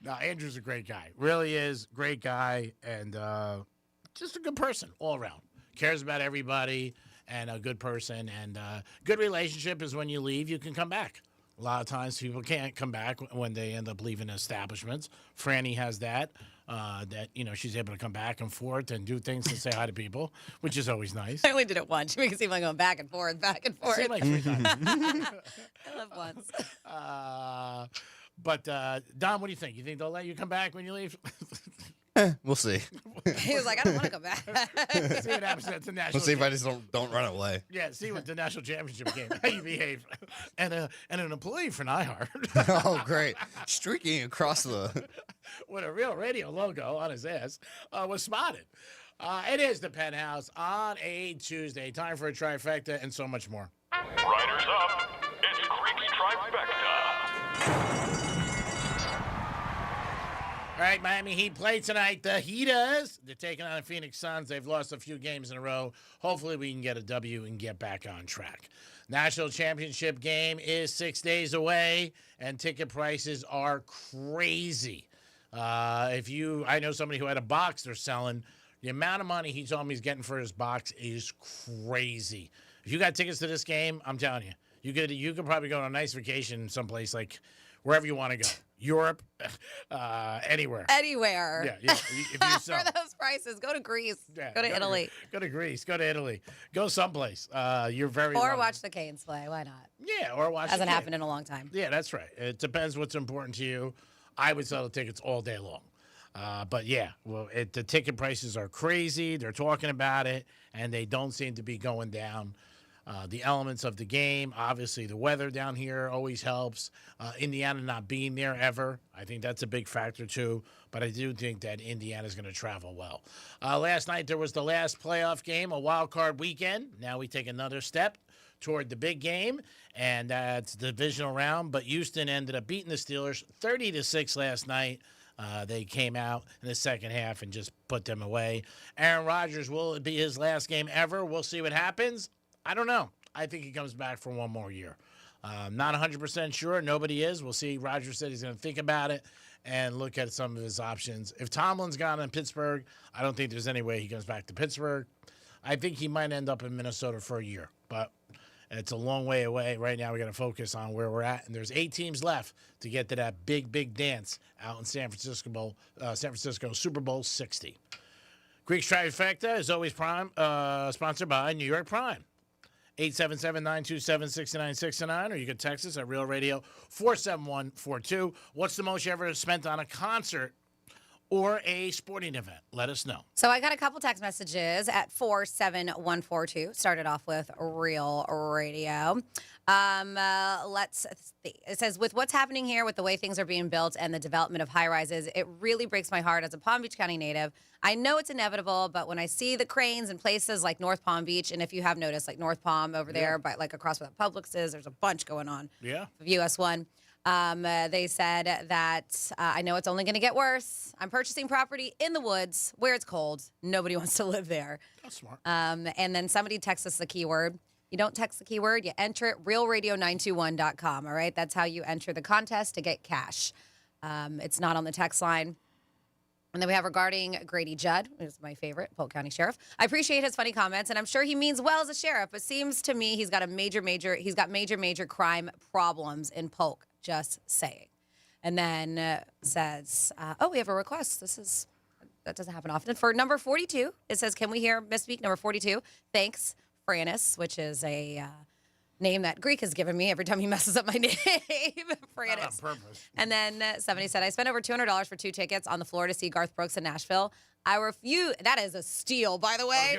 Speaker 6: No, Andrew's a great guy. Really is. Great guy. And just a good person all around. Cares about everybody and a good person. And good relationship is when you leave, you can come back. A lot of times people can't come back when they end up leaving establishments. Franny has that she's able to come back and forth and do things and say hi to people, which is always nice.
Speaker 17: I only did it once. You make it seem like I'm going back and forth.
Speaker 6: Seemed like 3 times.
Speaker 17: I left once.
Speaker 6: But Don, what do you think? You think they'll let you come back when you leave?
Speaker 12: We'll see.
Speaker 17: He was like, I don't want to come back.
Speaker 6: See what happens at the national.
Speaker 12: We'll see if I just don't run away.
Speaker 6: Yeah, see what the national championship game, how you behave, and an employee for iHeart.
Speaker 12: Oh, great! Streaking across the
Speaker 6: with a Real Radio logo on his ass was spotted. It is the Penthouse on a Tuesday. Time for a trifecta and so much more.
Speaker 23: Riders up. It's Greek's Trifecta.
Speaker 6: All right, Miami Heat play tonight. The Heaters, they're taking on the Phoenix Suns. They've lost a few games in a row. Hopefully we can get a W and get back on track. National championship game is 6 days away, and ticket prices are crazy. I know somebody who had a box they're selling. The amount of money he told me he's getting for his box is crazy. If you got tickets to this game, I'm telling you, you could probably go on a nice vacation someplace, like wherever you want to go. Europe, anywhere.
Speaker 17: Anywhere.
Speaker 6: Yeah. If you sell.
Speaker 17: For those prices, go to Greece.
Speaker 6: Yeah,
Speaker 17: go to Italy.
Speaker 6: Go to Greece. Go to Italy. Go someplace. You're very
Speaker 17: Or
Speaker 6: welcome.
Speaker 17: watch the Canes play. Why not?
Speaker 6: Yeah, or watch.
Speaker 17: Hasn't
Speaker 6: the
Speaker 17: happened in a long time.
Speaker 6: Yeah, that's right. It depends what's important to you. I would sell the tickets all day long. But yeah, well, the ticket prices are crazy. They're talking about it, and they don't seem to be going down. The elements of the game, obviously the weather down here always helps. Indiana not being there ever, I think that's a big factor too. But I do think that Indiana's going to travel well. Last night there was the last playoff game, a wild card weekend. Now we take another step toward the big game, and that's the divisional round. But Houston ended up beating the Steelers 30-6 last night. They came out in the second half and just put them away. Aaron Rodgers, will it be his last game ever? We'll see what happens. I don't know. I think he comes back for one more year. Not 100% sure. Nobody is. We'll see. Rodgers said he's going to think about it and look at some of his options. If Tomlin's gone in Pittsburgh, I don't think there's any way he comes back to Pittsburgh. I think he might end up in Minnesota for a year, but it's a long way away. Right now we got to focus on where we're at, and there's 8 teams left to get to that big dance out in San Francisco Super Bowl 60. Greek's Trifecta is always sponsored by New York Prime. 877-927-6969, or you can text us at Real Radio 47142. What's the most you ever spent on a concert or a sporting event? Let us know.
Speaker 17: So I got a couple text messages at 47142. Started off with Real Radio. Let's see. It says, with what's happening here, with the way things are being built and the development of high rises, it really breaks my heart as a Palm Beach County native. I know it's inevitable, but when I see the cranes in places like North Palm Beach, and if you have noticed, like North Palm over there, but like across where the Publix is, there's a bunch going on.
Speaker 6: Yeah.
Speaker 17: US 1. They said that I know it's only going to get worse. I'm purchasing property in the woods where it's cold. Nobody wants to live there.
Speaker 6: That's smart.
Speaker 17: And then somebody texts us the keyword. You don't text the keyword. You enter it, realradio921.com. All right? That's how you enter the contest to get cash. It's not on the text line. And then we have regarding Grady Judd, who's my favorite, Polk County Sheriff. I appreciate his funny comments, and I'm sure he means well as a sheriff, but seems to me he's got major crime problems in Polk. Just saying. And then says, we have a request. That doesn't happen often. For number 42, it says, can we hear Misspeak number 42? Thanks, Frannis, which is a name that Greek has given me every time he messes up my name. Frannis.
Speaker 6: Not on purpose.
Speaker 17: And then somebody said, I spent over $200 for 2 tickets on the floor to see Garth Brooks in Nashville. I refuse. That is a steal, by the way.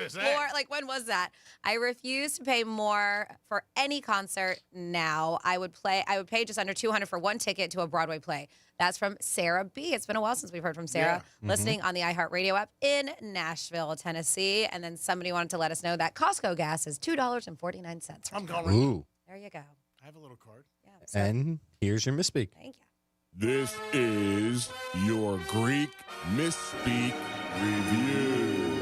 Speaker 17: When was that? I refuse to pay more for any concert now. I would pay just under $200 for 1 ticket to a Broadway play. That's from Sarah B. It's been a while since we've heard from Sarah.
Speaker 6: Yeah.
Speaker 17: Listening on the iHeartRadio app in Nashville, Tennessee. And then somebody wanted to let us know that Costco gas is $2.49.
Speaker 6: I'm going right.
Speaker 17: There you go.
Speaker 6: I have a little card.
Speaker 17: Yeah, so
Speaker 12: And here's your misspeak.
Speaker 17: thank you.
Speaker 23: This is your Greek Misspeak Review.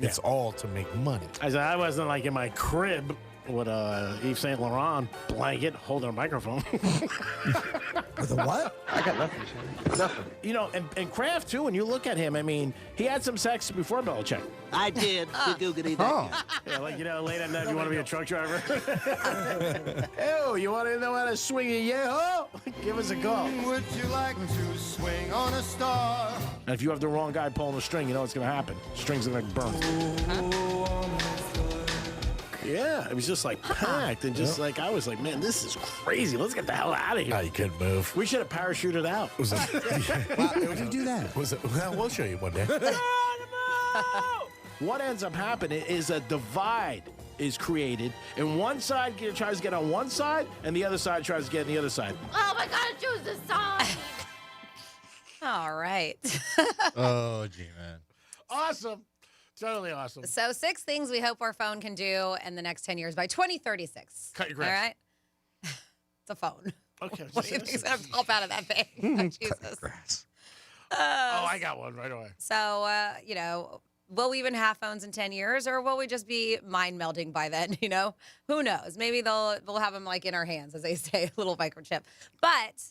Speaker 23: It's all to make money.
Speaker 6: I wasn't like in my crib with a Yves Saint Laurent blanket holding a microphone.
Speaker 23: With a what?
Speaker 7: I got nothing, Shannon. Nothing.
Speaker 6: You know, and Kraft, too, when you look at him, I mean, he had some sex before Belichick.
Speaker 7: I did.
Speaker 6: Yeah, like, late at night, you want to be a truck driver? Ew, you want to know how to swing a yeah-ho? Give us a call.
Speaker 8: Would you like to swing on a star?
Speaker 6: And if you have the wrong guy pulling the string, you know what's going to happen. String's going to burn. Yeah, it was just like packed and just like, I was like, man, this is crazy. Let's get the hell out of here.
Speaker 23: You couldn't move.
Speaker 6: We should have parachuted out.
Speaker 23: Why would you do that? We'll show you one day.
Speaker 6: What ends up happening is a divide is created, and one side tries to get on one side, and the other side tries to get on the other side.
Speaker 17: Oh, my God, choose this song. All right.
Speaker 12: Oh, gee, man.
Speaker 6: Awesome. Totally awesome.
Speaker 17: So 6 things we hope our phone can do in the next 10 years by 2036.
Speaker 6: Cut your grass.
Speaker 17: All right? It's a phone.
Speaker 6: Okay.
Speaker 17: What do you think's going to pop out of that thing? Oh, Jesus.
Speaker 12: Grass.
Speaker 6: I got one right away.
Speaker 17: So, will we even have phones in 10 years, or will we just be mind melding by then? Who knows? Maybe we'll have them like in our hands, as they say, a little microchip. But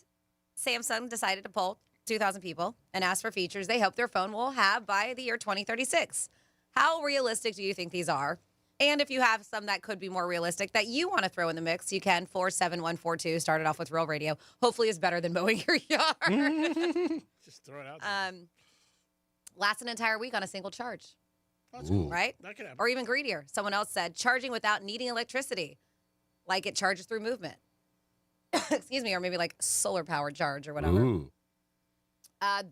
Speaker 17: Samsung decided to poll 2,000 people and ask for features they hope their phone will have by the year 2036. How realistic do you think these are? And if you have some that could be more realistic that you want to throw in the mix, you can. 47142. Started off with Real Radio. Hopefully it's better than mowing your yard.
Speaker 6: Just throw it out there.
Speaker 17: Last an entire week on a single charge.
Speaker 6: That's cool.
Speaker 17: Right?
Speaker 6: That could happen.
Speaker 17: Or even greedier. Someone else said charging without needing electricity, like it charges through movement. excuse me, or maybe like solar powered charge or whatever.
Speaker 12: Ooh.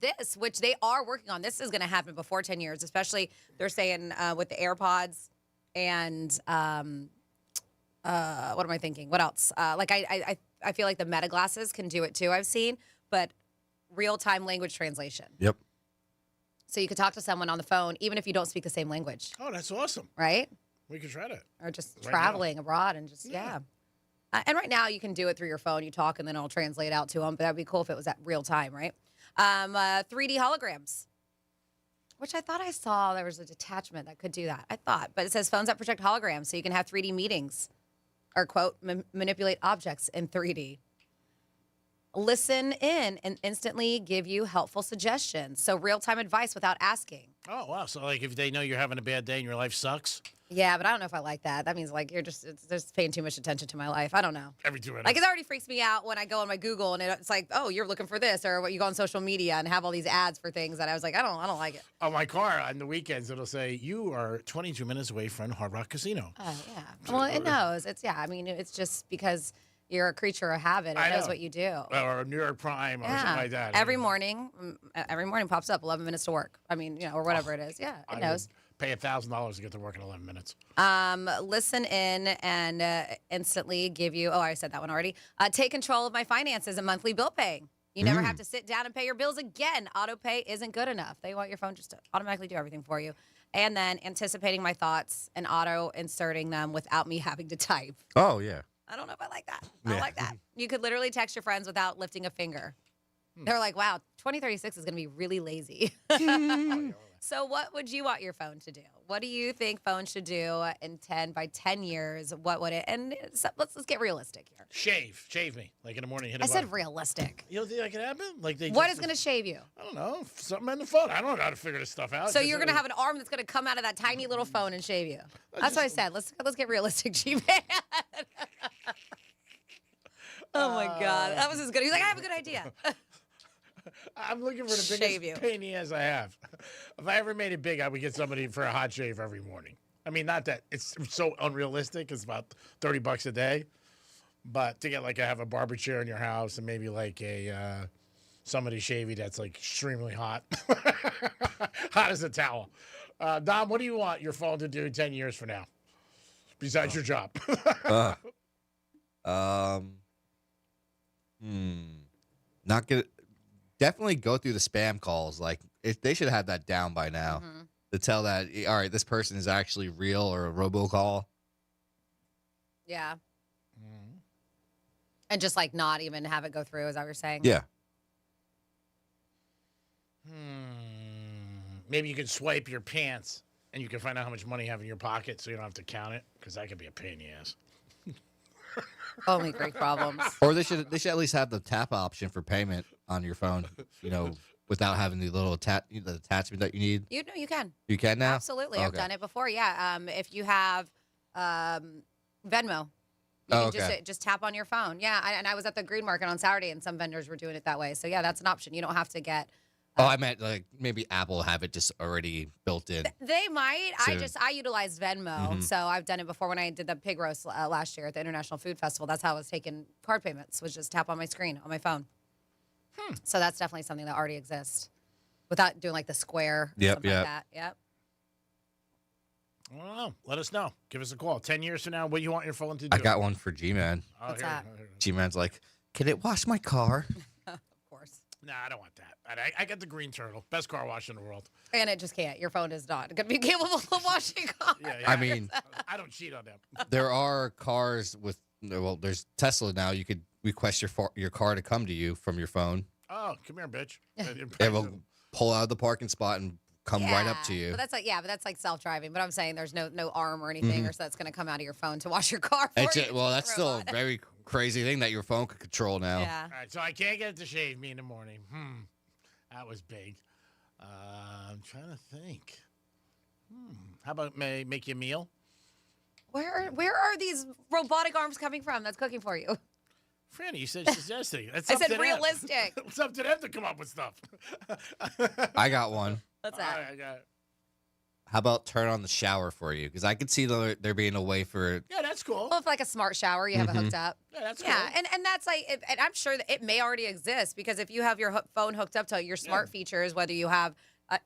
Speaker 17: This, which they are working on, this is going to happen before 10 years, especially they're saying with the AirPods and what am I thinking? What else? Like I feel like the Meta glasses can do it too, I've seen, but real-time language translation.
Speaker 12: Yep.
Speaker 17: So you could talk to someone on the phone even if you don't speak the same language.
Speaker 6: Oh, that's awesome.
Speaker 17: Right?
Speaker 6: We could try that.
Speaker 17: Or just
Speaker 6: Right
Speaker 17: traveling abroad and just, yeah. And right now you can do it through your phone. You talk and then it'll translate out to them. But that would be cool if it was at real time, right? 3D holograms, which I thought I saw there was a detachment that could do that. I thought. But it says phones that project holograms so you can have 3D meetings or, quote, manipulate objects in 3D. Listen in and instantly give you helpful suggestions. So real-time advice without asking.
Speaker 6: Oh, wow. So, like, if they know you're having a bad day and your life sucks?
Speaker 17: Yeah, but I don't know if I like that. That means, like, you're just paying too much attention to my life. I don't know.
Speaker 6: Every 2 minutes.
Speaker 17: Like, it already freaks me out when I go on my Google and it's like, oh, you're looking for this, or what you go on social media and have all these ads for things that I was like, I don't like it.
Speaker 6: On my car on the weekends, it'll say, you are 22 minutes away from Hard Rock Casino.
Speaker 17: Oh, yeah. Well, it knows. I mean, it's just because you're a creature of habit. It knows what you do.
Speaker 6: Or New York Prime or something like that.
Speaker 17: Every morning pops up 11 minutes to work. I mean, or whatever it is. Yeah, it knows.
Speaker 6: Pay $1,000 to get to work in 11 minutes.
Speaker 17: Listen in and instantly give you, I said that one already. Take control of my finances and monthly bill paying. You never have to sit down and pay your bills again. Auto pay isn't good enough. They want your phone just to automatically do everything for you. And then anticipating my thoughts and auto inserting them without me having to type.
Speaker 12: Oh, yeah.
Speaker 17: I don't know if I like that. I don't like that. You could literally text your friends without lifting a finger. They're like, wow, 2036 is going to be really lazy. So what would you want your phone to do? What do you think phones should do by 10 years? What would it? And so, let's get realistic here.
Speaker 6: Shave me. Like in the morning. Hit
Speaker 17: I said realistic.
Speaker 6: You don't think that could happen? Like
Speaker 17: what is going to shave you?
Speaker 6: I don't know. Something in the phone. I don't know how to figure this stuff out.
Speaker 17: So you're going to have an arm that's going to come out of that tiny little phone and shave you. That's what I said. Let's get realistic, G-Man. Oh my God, that was as good. He's like, I have a good idea.
Speaker 6: I'm looking for the biggest pain in the ass I have. If I ever made it big, I would get somebody for a hot shave every morning. I mean, not that it's so unrealistic. It's about $30 a day, but to get have a barber chair in your house and maybe like a somebody shavy that's like extremely hot, hot as a towel. Dom, what do you want your phone to do 10 years from now, besides your job?
Speaker 12: Not good. Definitely go through the spam calls. Like they should have that down by now to tell that, all right, this person is actually real or a robocall.
Speaker 17: Yeah. And just not even have it go through. Is that what you're saying?
Speaker 12: Yeah.
Speaker 6: Maybe you could swipe your pants and you can find out how much money you have in your pocket so you don't have to count it, because that could be a pain in the ass.
Speaker 17: Only great problems.
Speaker 12: Or they should at least have the tap option for payment on your phone, without having the little the attachment that you need.
Speaker 17: You can.
Speaker 12: You can now?
Speaker 17: Absolutely.
Speaker 12: Okay.
Speaker 17: I've done it before. Yeah. If you have Venmo, you can just tap on your phone. Yeah. And I was at the Green Market on Saturday and some vendors were doing it that way. So yeah, that's an option. You don't have to get.
Speaker 12: I meant like maybe Apple have it just already built in.
Speaker 17: They might.
Speaker 12: Soon.
Speaker 17: I utilize Venmo, so I've done it before when I did the pig roast last year at the International Food Festival. That's how I was taking card payments, was just tap on my screen on my phone. So that's definitely something that already exists, without doing like the square. Something like that. Yep.
Speaker 6: I don't know. Let us know. Give us a call. 10 years from now, what do you want your phone to do?
Speaker 12: I got one for G-Man.
Speaker 17: What's that?
Speaker 12: G-Man's like, can it wash my car?
Speaker 17: Of course.
Speaker 6: Nah, I don't want that. I got the Green Turtle. Best car wash in the world.
Speaker 17: And it just can't. Your phone is not going to be capable of washing cars.
Speaker 6: Yeah.
Speaker 12: I mean,
Speaker 6: I don't cheat on them.
Speaker 12: There are cars there's Tesla now. You could request your car to come to you from your phone.
Speaker 6: Oh, come here, bitch.
Speaker 12: They will pull out of the parking spot and come right up to you.
Speaker 17: But that's like self-driving. But I'm saying there's no arm or anything, or so that's going to come out of your phone to wash your car for you.
Speaker 12: Well, that's still a very crazy thing that your phone could control now.
Speaker 17: Yeah.
Speaker 6: All right, so I can't get it to shave me in the morning. That was big. I'm trying to think. How about make you a meal?
Speaker 17: Where are these robotic arms coming from that's cooking for you?
Speaker 6: Franny, you said suggesting.
Speaker 17: I said realistic.
Speaker 6: It's up to them to come up with stuff.
Speaker 12: I got one.
Speaker 17: What's that?
Speaker 6: I got it.
Speaker 12: How about turn on the shower for you? Because I could see there being a way for.
Speaker 6: Yeah, that's cool.
Speaker 17: Well, if like a smart shower, you have it hooked up.
Speaker 6: Yeah, that's
Speaker 17: Yeah,
Speaker 6: cool.
Speaker 17: and that's like, and I'm sure that it may already exist because if you have your phone hooked up to your smart features, whether you have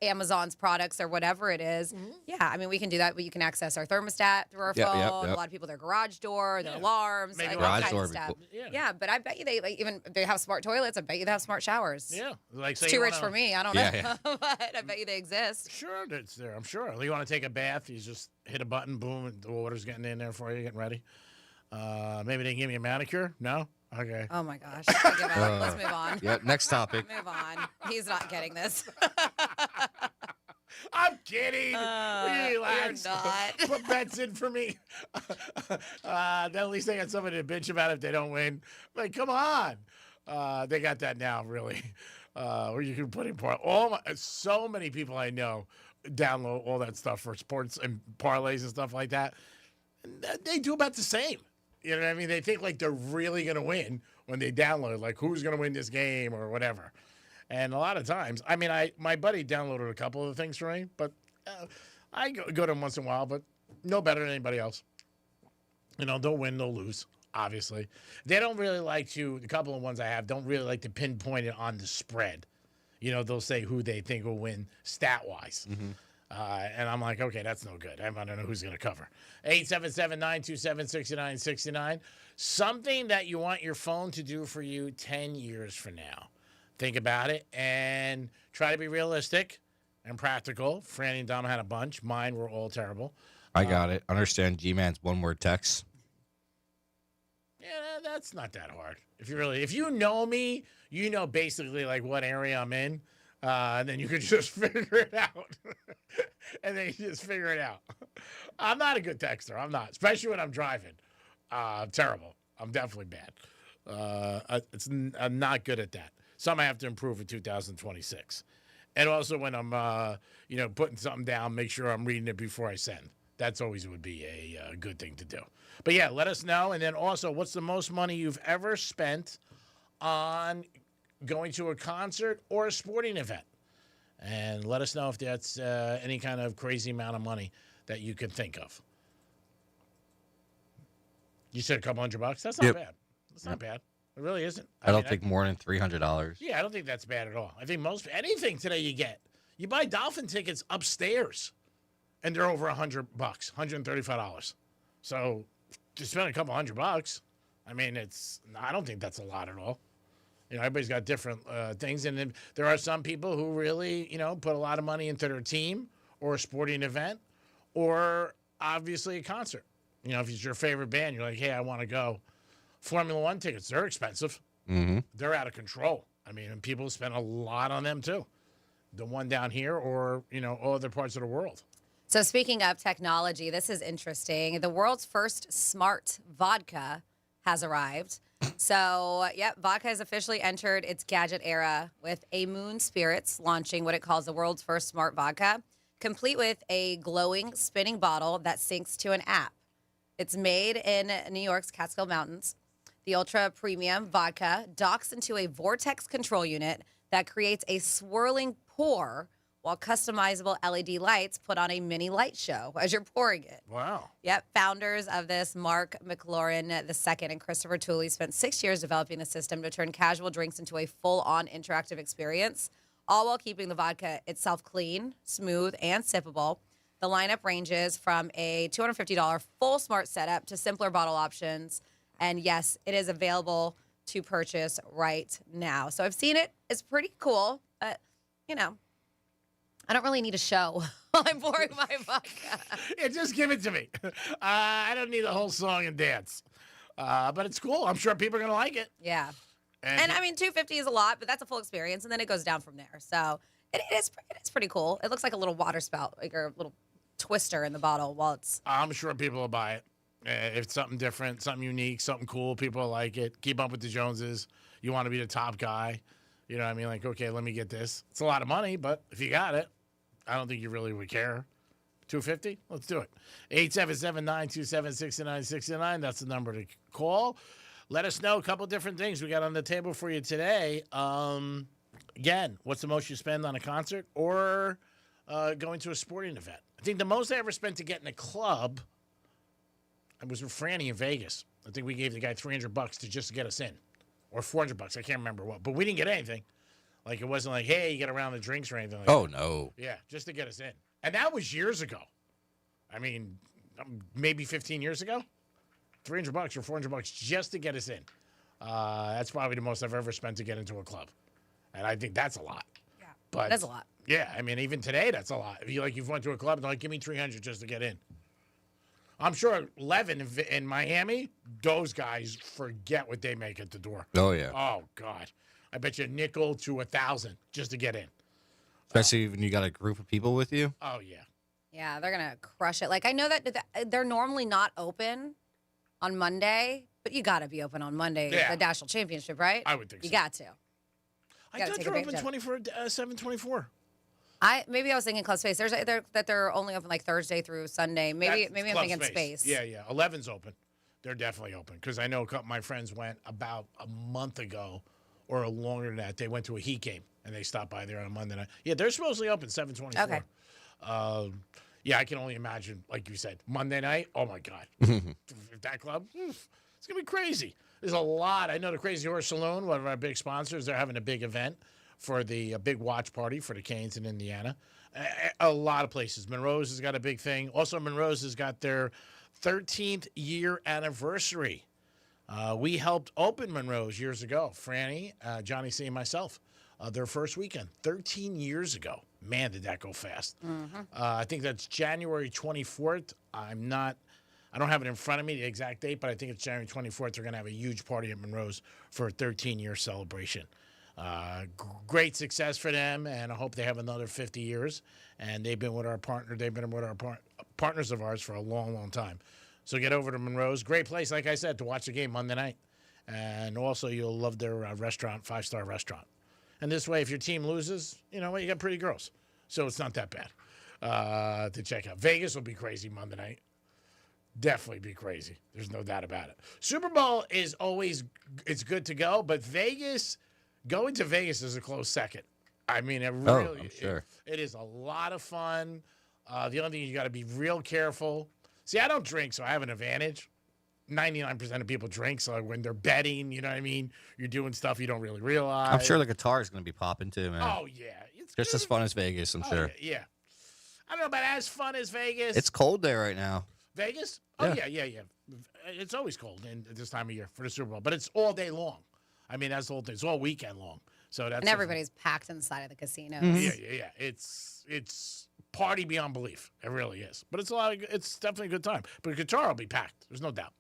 Speaker 17: Amazon's products or whatever it is, yeah, I mean, we can do that. You can access our thermostat through our phone. A lot of people, their garage door, their alarms,
Speaker 12: Maybe
Speaker 17: like
Speaker 12: garage
Speaker 17: all kinds
Speaker 12: door
Speaker 17: of
Speaker 12: would be
Speaker 17: stuff.
Speaker 12: cool.
Speaker 17: Yeah, but I bet you even if they have smart toilets. I bet you they have smart showers.
Speaker 6: Yeah, like
Speaker 17: It's
Speaker 6: say
Speaker 17: too
Speaker 6: you
Speaker 17: rich
Speaker 6: wanna-
Speaker 17: for me. I don't know, but I bet you they exist.
Speaker 6: Sure, it's there. I'm sure. You want to take a bath? You just hit a button, boom, and the water's getting in there for you, getting ready. Maybe they can give me a manicure. No. Okay.
Speaker 17: Oh my gosh. I give up. Let's move on.
Speaker 12: Yeah. Next topic.
Speaker 17: Move on. He's not getting this.
Speaker 6: I'm kidding. Relax.
Speaker 17: You're not.
Speaker 6: Put bets in for me. Then at least they got somebody to bitch about if they don't win. Like, come on. They got that now, really. Where you can put in so many people I know download all that stuff for sports and parlays and stuff like that. And they do about the same. You know what I mean? They think like they're really going to win when they download, like who's going to win this game or whatever. And a lot of times, I mean, my buddy downloaded a couple of things for me, but I go to him once in a while, but no better than anybody else. You know, they'll win, they'll lose, obviously. They don't really like to, the couple of ones I have, don't really like to pinpoint it on the spread. You know, they'll say who they think will win stat-wise. And I'm like, okay, that's no good. I don't know who's going to cover. 877-927-6969. Something that you want your phone to do for you 10 years from now. Think about it and try to be realistic and practical. Franny and Dom had a bunch. Mine were all terrible.
Speaker 12: I got it. Understand G-Man's one-word text.
Speaker 6: Yeah, that's not that hard. If you know me, you know basically like what area I'm in. And then you could just figure it out. And then you just figure it out. I'm not a good texter. I'm not. Especially when I'm driving. Terrible. I'm definitely bad. I'm not good at that. Some I have to improve in 2026. And also when I'm, putting something down, make sure I'm reading it before I send. That's always would be a good thing to do. But yeah, let us know. And then also, what's the most money you've ever spent on going to a concert or a sporting event? And let us know if that's any kind of crazy amount of money that you could think of. You said a couple $100. That's not bad. That's not bad. It really isn't.
Speaker 12: I don't think more than $300.
Speaker 6: Yeah, I don't think that's bad at all. I think anything today you buy Dolphin tickets upstairs, and they're over $100, $135. So to spend a couple $100, I mean, I don't think that's a lot at all. You know, everybody's got different things, and then there are some people who really, put a lot of money into their team or a sporting event, or obviously a concert. You know, if it's your favorite band, you're like, hey, I want to go. Formula One tickets, they're expensive.
Speaker 12: Mm-hmm.
Speaker 6: They're out of control. I mean, and people spend a lot on them too. The one down here or, all other parts of the world.
Speaker 17: So speaking of technology, this is interesting. The world's first smart vodka has arrived. So, vodka has officially entered its gadget era with A Moon Spirits launching what it calls the world's first smart vodka, complete with a glowing spinning bottle that syncs to an app. It's made in New York's Catskill Mountains. The ultra premium vodka docks into a vortex control unit that creates a swirling pour while customizable LED lights put on a mini light show as you're pouring it.
Speaker 6: Wow.
Speaker 17: Yep. Founders of this, Mark McLaurin II and Christopher Tooley, spent 6 years developing the system to turn casual drinks into a full-on interactive experience, all while keeping the vodka itself clean, smooth, and sippable. The lineup ranges from a $250 full smart setup to simpler bottle options. And yes, it is available to purchase right now. So I've seen it. It's pretty cool. But, I don't really need a show while I'm pouring my vodka.
Speaker 6: Yeah, just give it to me. I don't need a whole song and dance. But it's cool. I'm sure people are going to like it.
Speaker 17: Yeah. And I mean, $250 is a lot, but that's a full experience. And then it goes down from there. So it is pretty cool. It looks like a little water spout, like a little twister in the bottle while it's...
Speaker 6: I'm sure people will buy it. If it's something different, something unique, something cool, people will like it. Keep up with the Joneses. You want to be the top guy. You know what I mean? Like, okay, let me get this. It's a lot of money, but if you got it, I don't think you really would care. $250? Let's do it. 877-927-6969. That's the number to call. Let us know a couple different things we got on the table for you today. Again, what's the most you spend on a concert or going to a sporting event. I think the most I ever spent to get in a club, I was with Franny in Vegas. I think we gave the guy $300 to just get us in, or $400. I can't remember what, but we didn't get anything. Like, it wasn't like, hey, you get a round of drinks or anything like that.
Speaker 12: No.
Speaker 6: Yeah, just to get us in. And that was years ago. I mean, maybe 15 years ago. $300 or $400 just to get us in. That's probably the most I've ever spent to get into a club. And I think that's a lot.
Speaker 17: Yeah,
Speaker 6: but
Speaker 17: that's a lot.
Speaker 6: Yeah, I mean, even today, that's a lot. If you've went to a club and they're like, give me $300 just to get in. I'm sure Levin in Miami, those guys forget what they make at the door.
Speaker 12: Oh, yeah.
Speaker 6: Oh, God. I bet you a nickel to 1,000 just to get in.
Speaker 12: Especially when you got a group of people with you.
Speaker 6: Oh, yeah.
Speaker 17: Yeah, they're going to crush it. Like, I know that they're normally not open on Monday, but you got to be open on Monday, the National Championship, right?
Speaker 6: I would think so.
Speaker 17: You got to.
Speaker 6: I thought they're open 7/24.
Speaker 17: Maybe I was thinking Club Space. They're only open like Thursday through Sunday. Maybe I'm thinking Space.
Speaker 6: Yeah. 11's open. They're definitely open because I know a couple of my friends went about a month ago or longer than that. They went to a Heat game and they stopped by there on a Monday night. Yeah, they're supposedly open 7/24.
Speaker 17: Okay.
Speaker 6: Yeah, I can only imagine, like you said, Monday night. Oh my God, that club, it's gonna be crazy. There's a lot. I know the Crazy Horse Saloon, one of our big sponsors. They're having a big event for a big watch party for the Canes in Indiana. A lot of places. Monroe's has got a big thing. Also, Monroe's has got their 13th year anniversary. We helped open Monroe's years ago. Franny, Johnny C, and myself. Their first weekend, 13 years ago. Man, did that go fast.
Speaker 17: Mm-hmm.
Speaker 6: I think that's January 24th. I don't have it in front of me, the exact date, but I think it's January 24th. They're going to have a huge party at Monroe's for a 13-year celebration. Great success for them, and I hope they have another 50 years. And they've been with our partner. They've been with our partners of ours for a long, long time. So get over to Monroe's. Great place, like I said, to watch the game Monday night. And also, you'll love their restaurant, 5-star restaurant. And this way, if your team loses, you know what? You got pretty girls. So it's not that bad to check out. Vegas will be crazy Monday night. Definitely be crazy. There's no doubt about it. Super Bowl is always, it's good to go, but going to Vegas is a close second. I mean,
Speaker 12: I'm sure.
Speaker 6: It is a lot of fun. The only thing, you got to be real careful. See, I don't drink, so I have an advantage. 99% of people drink, so when they're betting, you know what I mean? You're doing stuff you don't really realize.
Speaker 12: I'm sure the guitar is going to be popping too, man.
Speaker 6: Oh, yeah. It's
Speaker 12: just as fun as Vegas, I'm sure.
Speaker 6: Yeah. I don't know about as fun as Vegas.
Speaker 12: It's cold there right now.
Speaker 6: Vegas? Oh, yeah. It's always cold at this time of year for the Super Bowl, but it's all day long. I mean, that's the whole thing. It's all weekend long. So that's
Speaker 17: and everybody's packed inside of the casinos.
Speaker 6: Mm-hmm. Yeah. It's party beyond belief. It really is. But it's definitely a good time. But the guitar will be packed. There's no doubt.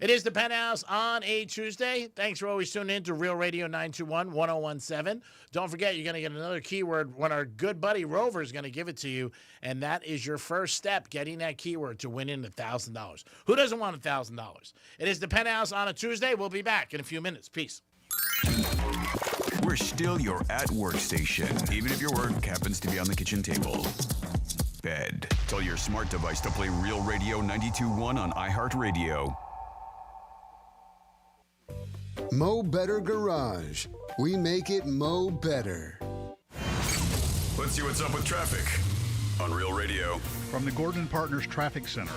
Speaker 6: It is the Penthouse on a Tuesday. Thanks for always tuning in to Real Radio 921-1017. Don't forget, you're going to get another keyword when our good buddy Rover is going to give it to you, and that is your first step, getting that keyword to winning $1,000. Who doesn't want $1,000? It is the Penthouse on a Tuesday. We'll be back in a few minutes. Peace.
Speaker 14: We're still your at-work station, even if your work happens to be on the kitchen table. Bed. Tell your smart device to play Real Radio 92.1 on iHeartRadio.
Speaker 9: Mo Better Garage. We make it Mo Better.
Speaker 14: Let's see what's up with traffic on Real Radio.
Speaker 10: From the Gordon Partners Traffic Center.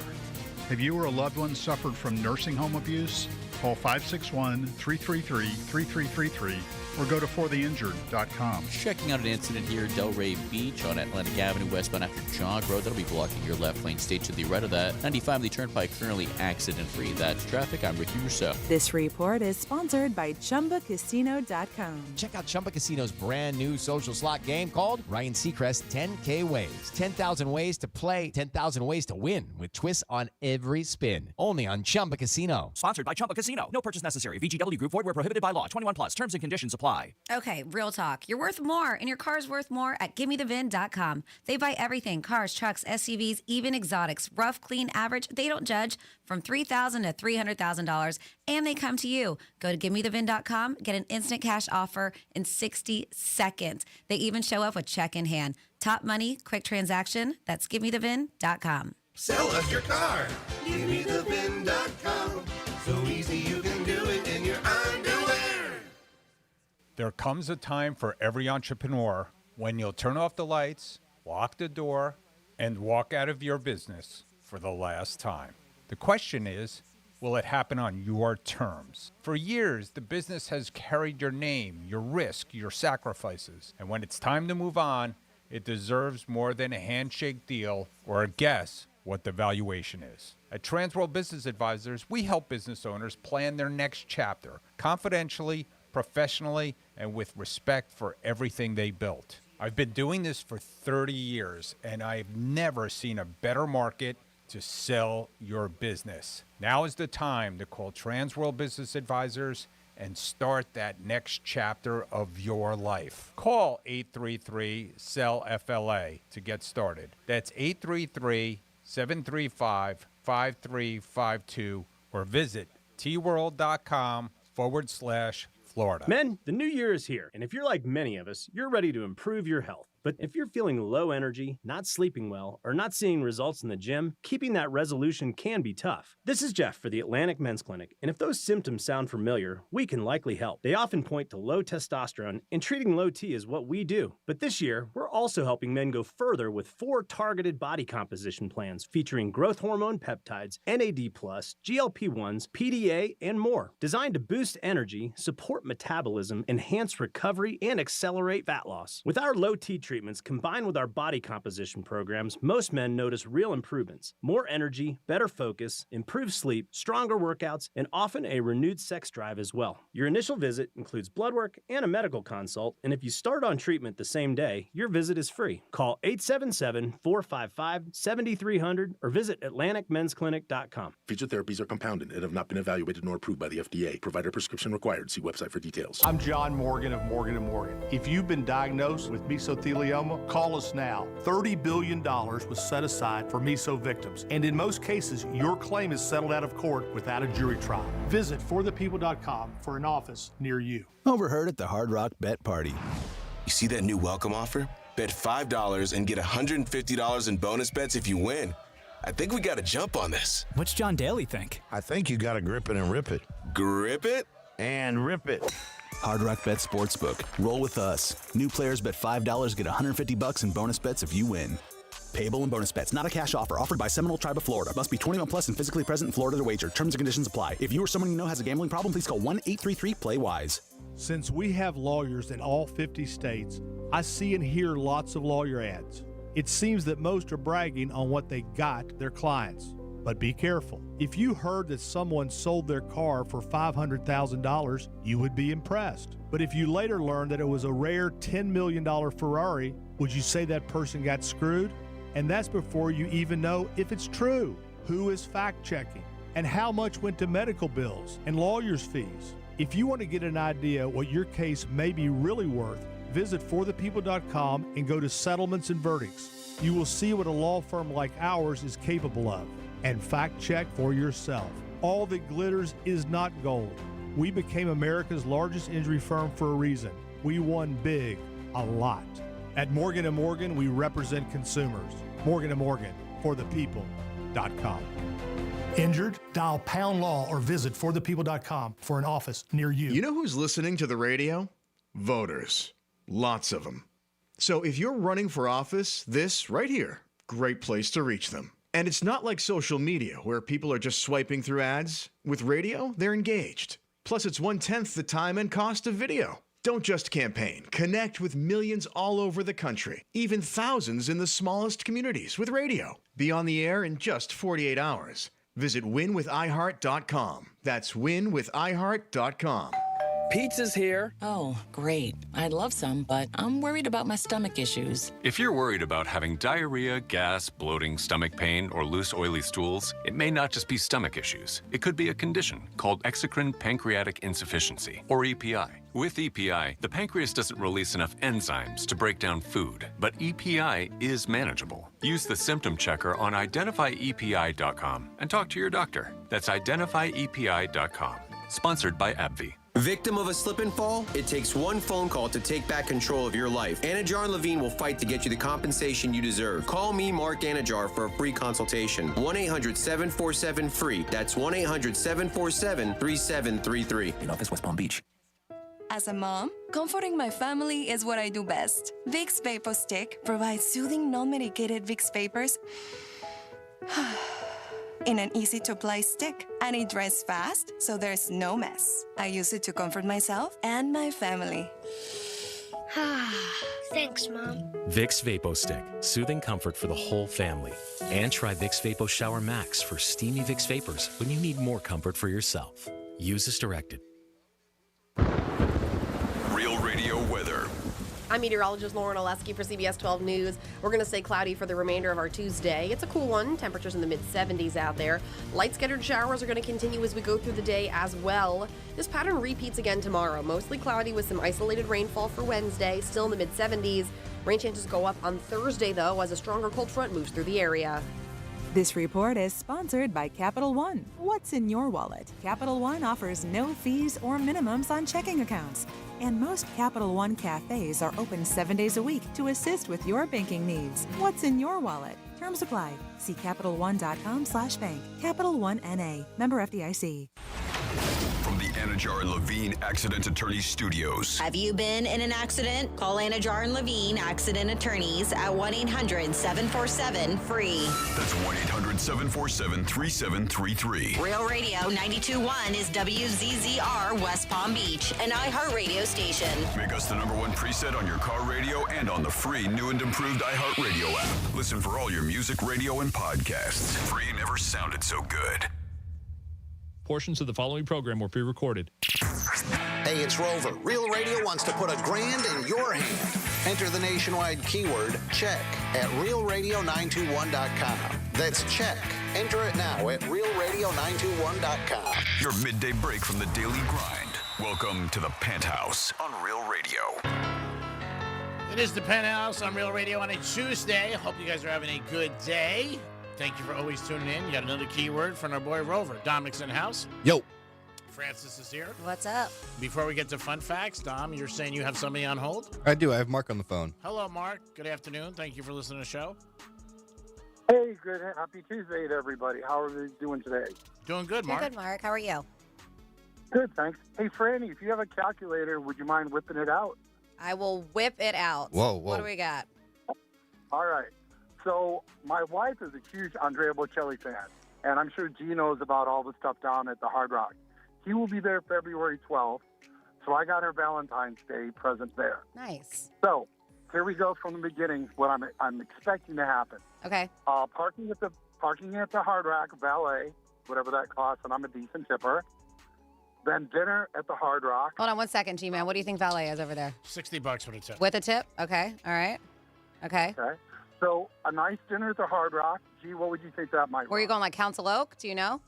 Speaker 10: Have you or a loved one suffered from nursing home abuse? Call 561-333-3333 or go to fortheinjured.com.
Speaker 13: Checking out an incident here at Delray Beach on Atlantic Avenue westbound after Jog Road. That'll be blocking your left lane. Stay to the right of that. 95 the Turnpike currently accident-free. That's traffic. I'm Ricky Rousseau.
Speaker 11: This report is sponsored by ChumbaCasino.com.
Speaker 15: Check out Chumba Casino's brand new social slot game called Ryan Seacrest 10K Ways. 10,000 ways to play, 10,000 ways to win with twists on every spin. Only on Chumba Casino.
Speaker 16: Sponsored by Chumba Casino. No purchase necessary. VGW Group. Void where prohibited by law. 21 plus. Terms and conditions apply.
Speaker 17: Okay, real talk. You're worth more, and your car's worth more at GimmeTheVin.com. They buy everything. Cars, trucks, SUVs, even exotics. Rough, clean, average. They don't judge. From $3,000 to $300,000. And they come to you. Go to GimmeTheVin.com. Get an instant cash offer in 60 seconds. They even show up with check in hand. Top money, quick transaction. That's GimmeTheVin.com.
Speaker 8: Sell us your car. GimmeTheVin.com. So easy you can do it in your underwear.
Speaker 18: There comes a time for every entrepreneur when you'll turn off the lights lock the door, and walk out of your business for the last time. The question is, will it happen on your terms? For years, the business has carried your name, your risk, your sacrifices. And when it's time to move on, it deserves more than a handshake deal or a guess what the valuation is. At Transworld Business Advisors, we help business owners plan their next chapter confidentially, professionally, and with respect for everything they built. I've been doing this for 30 years, and I've never seen a better market to sell your business. Now is the time to call Transworld Business Advisors and start that next chapter of your life. Call 833-SELL-FLA to get started. That's 833-735-5352 or visit tworld.com/Florida.
Speaker 19: Men, the new year is here, and if you're like many of us, you're ready to improve your health. But if you're feeling low energy, not sleeping well, or not seeing results in the gym, keeping that resolution can be tough. This is Jeff for the Atlantic Men's Clinic, and if those symptoms sound familiar, we can likely help. They often point to low testosterone, and treating low T is what we do. But this year, we're also helping men go further with 4 targeted body composition plans featuring growth hormone peptides, NAD+, GLP-1s, PDA, and more, designed to boost energy, support metabolism, enhance recovery, and accelerate fat loss. With our low T treatments combined with our body composition programs, most men notice real improvements. More energy, better focus, improved sleep, stronger workouts, and often a renewed sex drive as well. Your initial visit includes blood work and a medical consult, and if you start on treatment the same day, your visit is free. Call 877-455-7300 or visit AtlanticMen'sClinic.com.
Speaker 20: Featured therapies are compounded and have not been evaluated nor approved by the FDA. Provider prescription required. See website for details.
Speaker 21: I'm John Morgan of Morgan & Morgan. If you've been diagnosed with mesothelioma, call us now. $30 billion was set aside for meso victims, and in most cases, your claim is settled out of court without a jury trial. Visit forthepeople.com for an office near you.
Speaker 22: Overheard at the Hard Rock Bet Party.
Speaker 24: You see that new welcome offer? Bet $5 and get $150 in bonus bets if you win. I think we got to jump on this.
Speaker 25: What's John Daly think?
Speaker 22: I think you got to grip it and rip it.
Speaker 24: Grip it?
Speaker 22: And rip it.
Speaker 25: Hard Rock Bet Sportsbook. Roll with us. New players bet $5, get $150 in bonus bets if you win. Payable in bonus bets. Not a cash offer. Offered by Seminole Tribe of Florida. Must be 21 plus and physically present in Florida to wager. Terms and conditions apply. If you or someone you know has a gambling problem, please call 1-833-PLAY-WISE.
Speaker 21: Since we have lawyers in all 50 states, I see and hear lots of lawyer ads. It seems that most are bragging on what they got their clients. But be careful. If you heard that someone sold their car for $500,000, you would be impressed. But if you later learned that it was a rare $10 million Ferrari, would you say that person got screwed? And that's before you even know if it's true. Who is fact-checking? And how much went to medical bills and lawyers' fees? If you want to get an idea what your case may be really worth, visit forthepeople.com and go to Settlements and Verdicts. You will see what a law firm like ours is capable of. And fact-check for yourself. All that glitters is not gold. We became America's largest injury firm for a reason. We won big, a lot. At Morgan & Morgan, we represent consumers. Morgan & Morgan, forthepeople.com. Injured? Dial pound law or visit forthepeople.com for an office near you.
Speaker 26: You know who's listening to the radio? Voters. Lots of them. So if you're running for office, this right here, great place to reach them. And it's not like social media where people are just swiping through ads. With radio, they're engaged. Plus, it's 1/10 the time and cost of video. Don't just campaign. Connect with millions all over the country, even thousands in the smallest communities with radio. Be on the air in just 48 hours. Visit winwithiheart.com. That's winwithiheart.com.
Speaker 2: Pizza's here. Oh, great. I'd love some, but I'm worried about my stomach issues.
Speaker 3: If you're worried about having diarrhea, gas, bloating, stomach pain, or loose, oily stools, it may not just be stomach issues. It could be a condition called exocrine pancreatic insufficiency, or EPI. With EPI, the pancreas doesn't release enough enzymes to break down food, but EPI is manageable. Use the symptom checker on identifyepi.com and talk to your doctor. That's identifyepi.com. Sponsored by AbbVie.
Speaker 29: Victim of a slip and fall? It takes one phone call to take back control of your life. Anajar and Levine will fight to get you the compensation you deserve. Call me, Mark Anajar, for a free consultation. 1-800-747-FREE. That's 1-800-747-3733.
Speaker 16: In office, West Palm Beach.
Speaker 1: As a mom, comforting my family is what I do best. Vicks Vapor Stick provides soothing, non-medicated Vicks vapors in an easy-to-apply stick, and it dries fast, so there's no mess. I use it to comfort myself and my family.
Speaker 4: Thanks, Mom.
Speaker 5: Vicks Vapo Stick, soothing comfort for the whole family. And try Vicks Vapo Shower Max for steamy Vicks vapors when you need more comfort for yourself. Use as directed.
Speaker 14: Real Radio weather.
Speaker 6: I'm meteorologist Lauren Oleski for CBS 12 News. We're going to stay cloudy for the remainder of our Tuesday. It's a cool one. Temperatures in the mid-70s out there. Light scattered showers are going to continue as we go through the day as well. This pattern repeats again tomorrow. Mostly cloudy with some isolated rainfall for Wednesday. Still in the mid-70s. Rain chances go up on Thursday, though, as a stronger cold front moves through the area.
Speaker 11: This report is sponsored by Capital One. What's in your wallet? Capital One offers no fees or minimums on checking accounts. And most Capital One cafes are open 7 days a week to assist with your banking needs. What's in your wallet? Terms apply. See CapitalOne.com/bank. Capital One N.A. Member FDIC.
Speaker 14: From the Anajar and Levine Accident Attorneys Studios.
Speaker 7: Have you been in an accident? Call Anajar and Levine Accident Attorneys at 1-800-747-FREE.
Speaker 14: That's 1-800-747-3733.
Speaker 7: Real Radio 92.1 is WZZR West Palm Beach, an iHeartRadio station.
Speaker 14: Make us the #1 preset on your car radio and on the free new and improved iHeartRadio app. Listen for all your music, radio, and podcasts. Free never sounded so good.
Speaker 12: Portions of the following program were pre-recorded.
Speaker 23: Hey, it's Rover. Real Radio wants to put $1,000 in your hand. Enter the nationwide keyword check at realradio921.com. That's check. Enter it now at realradio921.com.
Speaker 14: Your midday break from the daily grind. Welcome to the Penthouse on Real Radio.
Speaker 27: It is the Penthouse on Real Radio on a Tuesday. Hope you guys are having a good day. Thank you for always tuning in. You got another keyword from our boy Rover. Dominic's in the house.
Speaker 15: Yo.
Speaker 27: Francis is here.
Speaker 17: What's up?
Speaker 27: Before we get to fun facts, Dom, you're saying you have somebody on hold?
Speaker 28: I do. I have Mark on the phone.
Speaker 27: Hello, Mark. Good afternoon. Thank you for listening to the show.
Speaker 30: Hey, good. Happy Tuesday to everybody. How are we doing today?
Speaker 27: Doing good,
Speaker 17: Mark. Good, Mark. How are you?
Speaker 30: Good, thanks. Hey, Franny, if you have a calculator, would you mind whipping it out?
Speaker 17: I will whip it out.
Speaker 28: Whoa.
Speaker 17: What do we got?
Speaker 30: All right. So my wife is a huge Andrea Bocelli fan, and I'm sure G knows about all the stuff down at the Hard Rock. He will be there February 12th, so I got her Valentine's Day present there.
Speaker 17: Nice.
Speaker 30: So here we go from the beginning. What I'm expecting to happen.
Speaker 17: Okay.
Speaker 30: Parking at the Hard Rock, valet, whatever that costs, and I'm a decent tipper. Then dinner at the Hard Rock.
Speaker 17: Hold on 1 second, G-Man. What do you think valet is over there?
Speaker 27: $60 for the tip.
Speaker 17: With a tip? Okay. All right. Okay.
Speaker 30: So a nice dinner at the Hard Rock. Gee, what would you think that might be?
Speaker 17: Where are you going, like Council Oak? Do you know?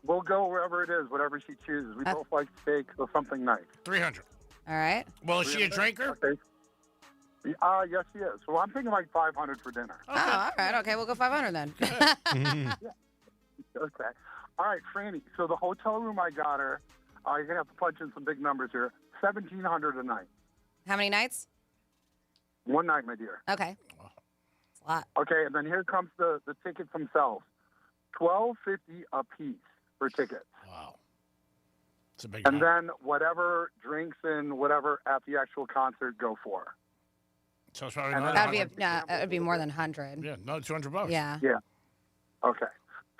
Speaker 30: We'll go wherever it is, whatever she chooses. We both like steak, so something nice.
Speaker 27: $300.
Speaker 17: All right.
Speaker 27: Well, is she a drinker?
Speaker 30: Okay. Yes, she is. So I'm thinking like $500 for dinner.
Speaker 17: Okay. Oh, all right. Okay, we'll go 500 then.
Speaker 30: Yeah. Okay. All right, Franny. So the hotel room I got her, you're gonna have to punch in some big numbers here. $1,700 a night.
Speaker 17: How many nights?
Speaker 30: One night, my dear.
Speaker 17: Okay. It's a lot.
Speaker 30: Okay, and then here comes the tickets themselves. $12.50 a piece for tickets.
Speaker 27: Wow. It's a big
Speaker 30: And then whatever drinks and whatever at the actual concert go for.
Speaker 27: So it's probably
Speaker 17: That'd be more than 100.
Speaker 27: Yeah, no, $200.
Speaker 17: Yeah.
Speaker 30: Yeah. Okay.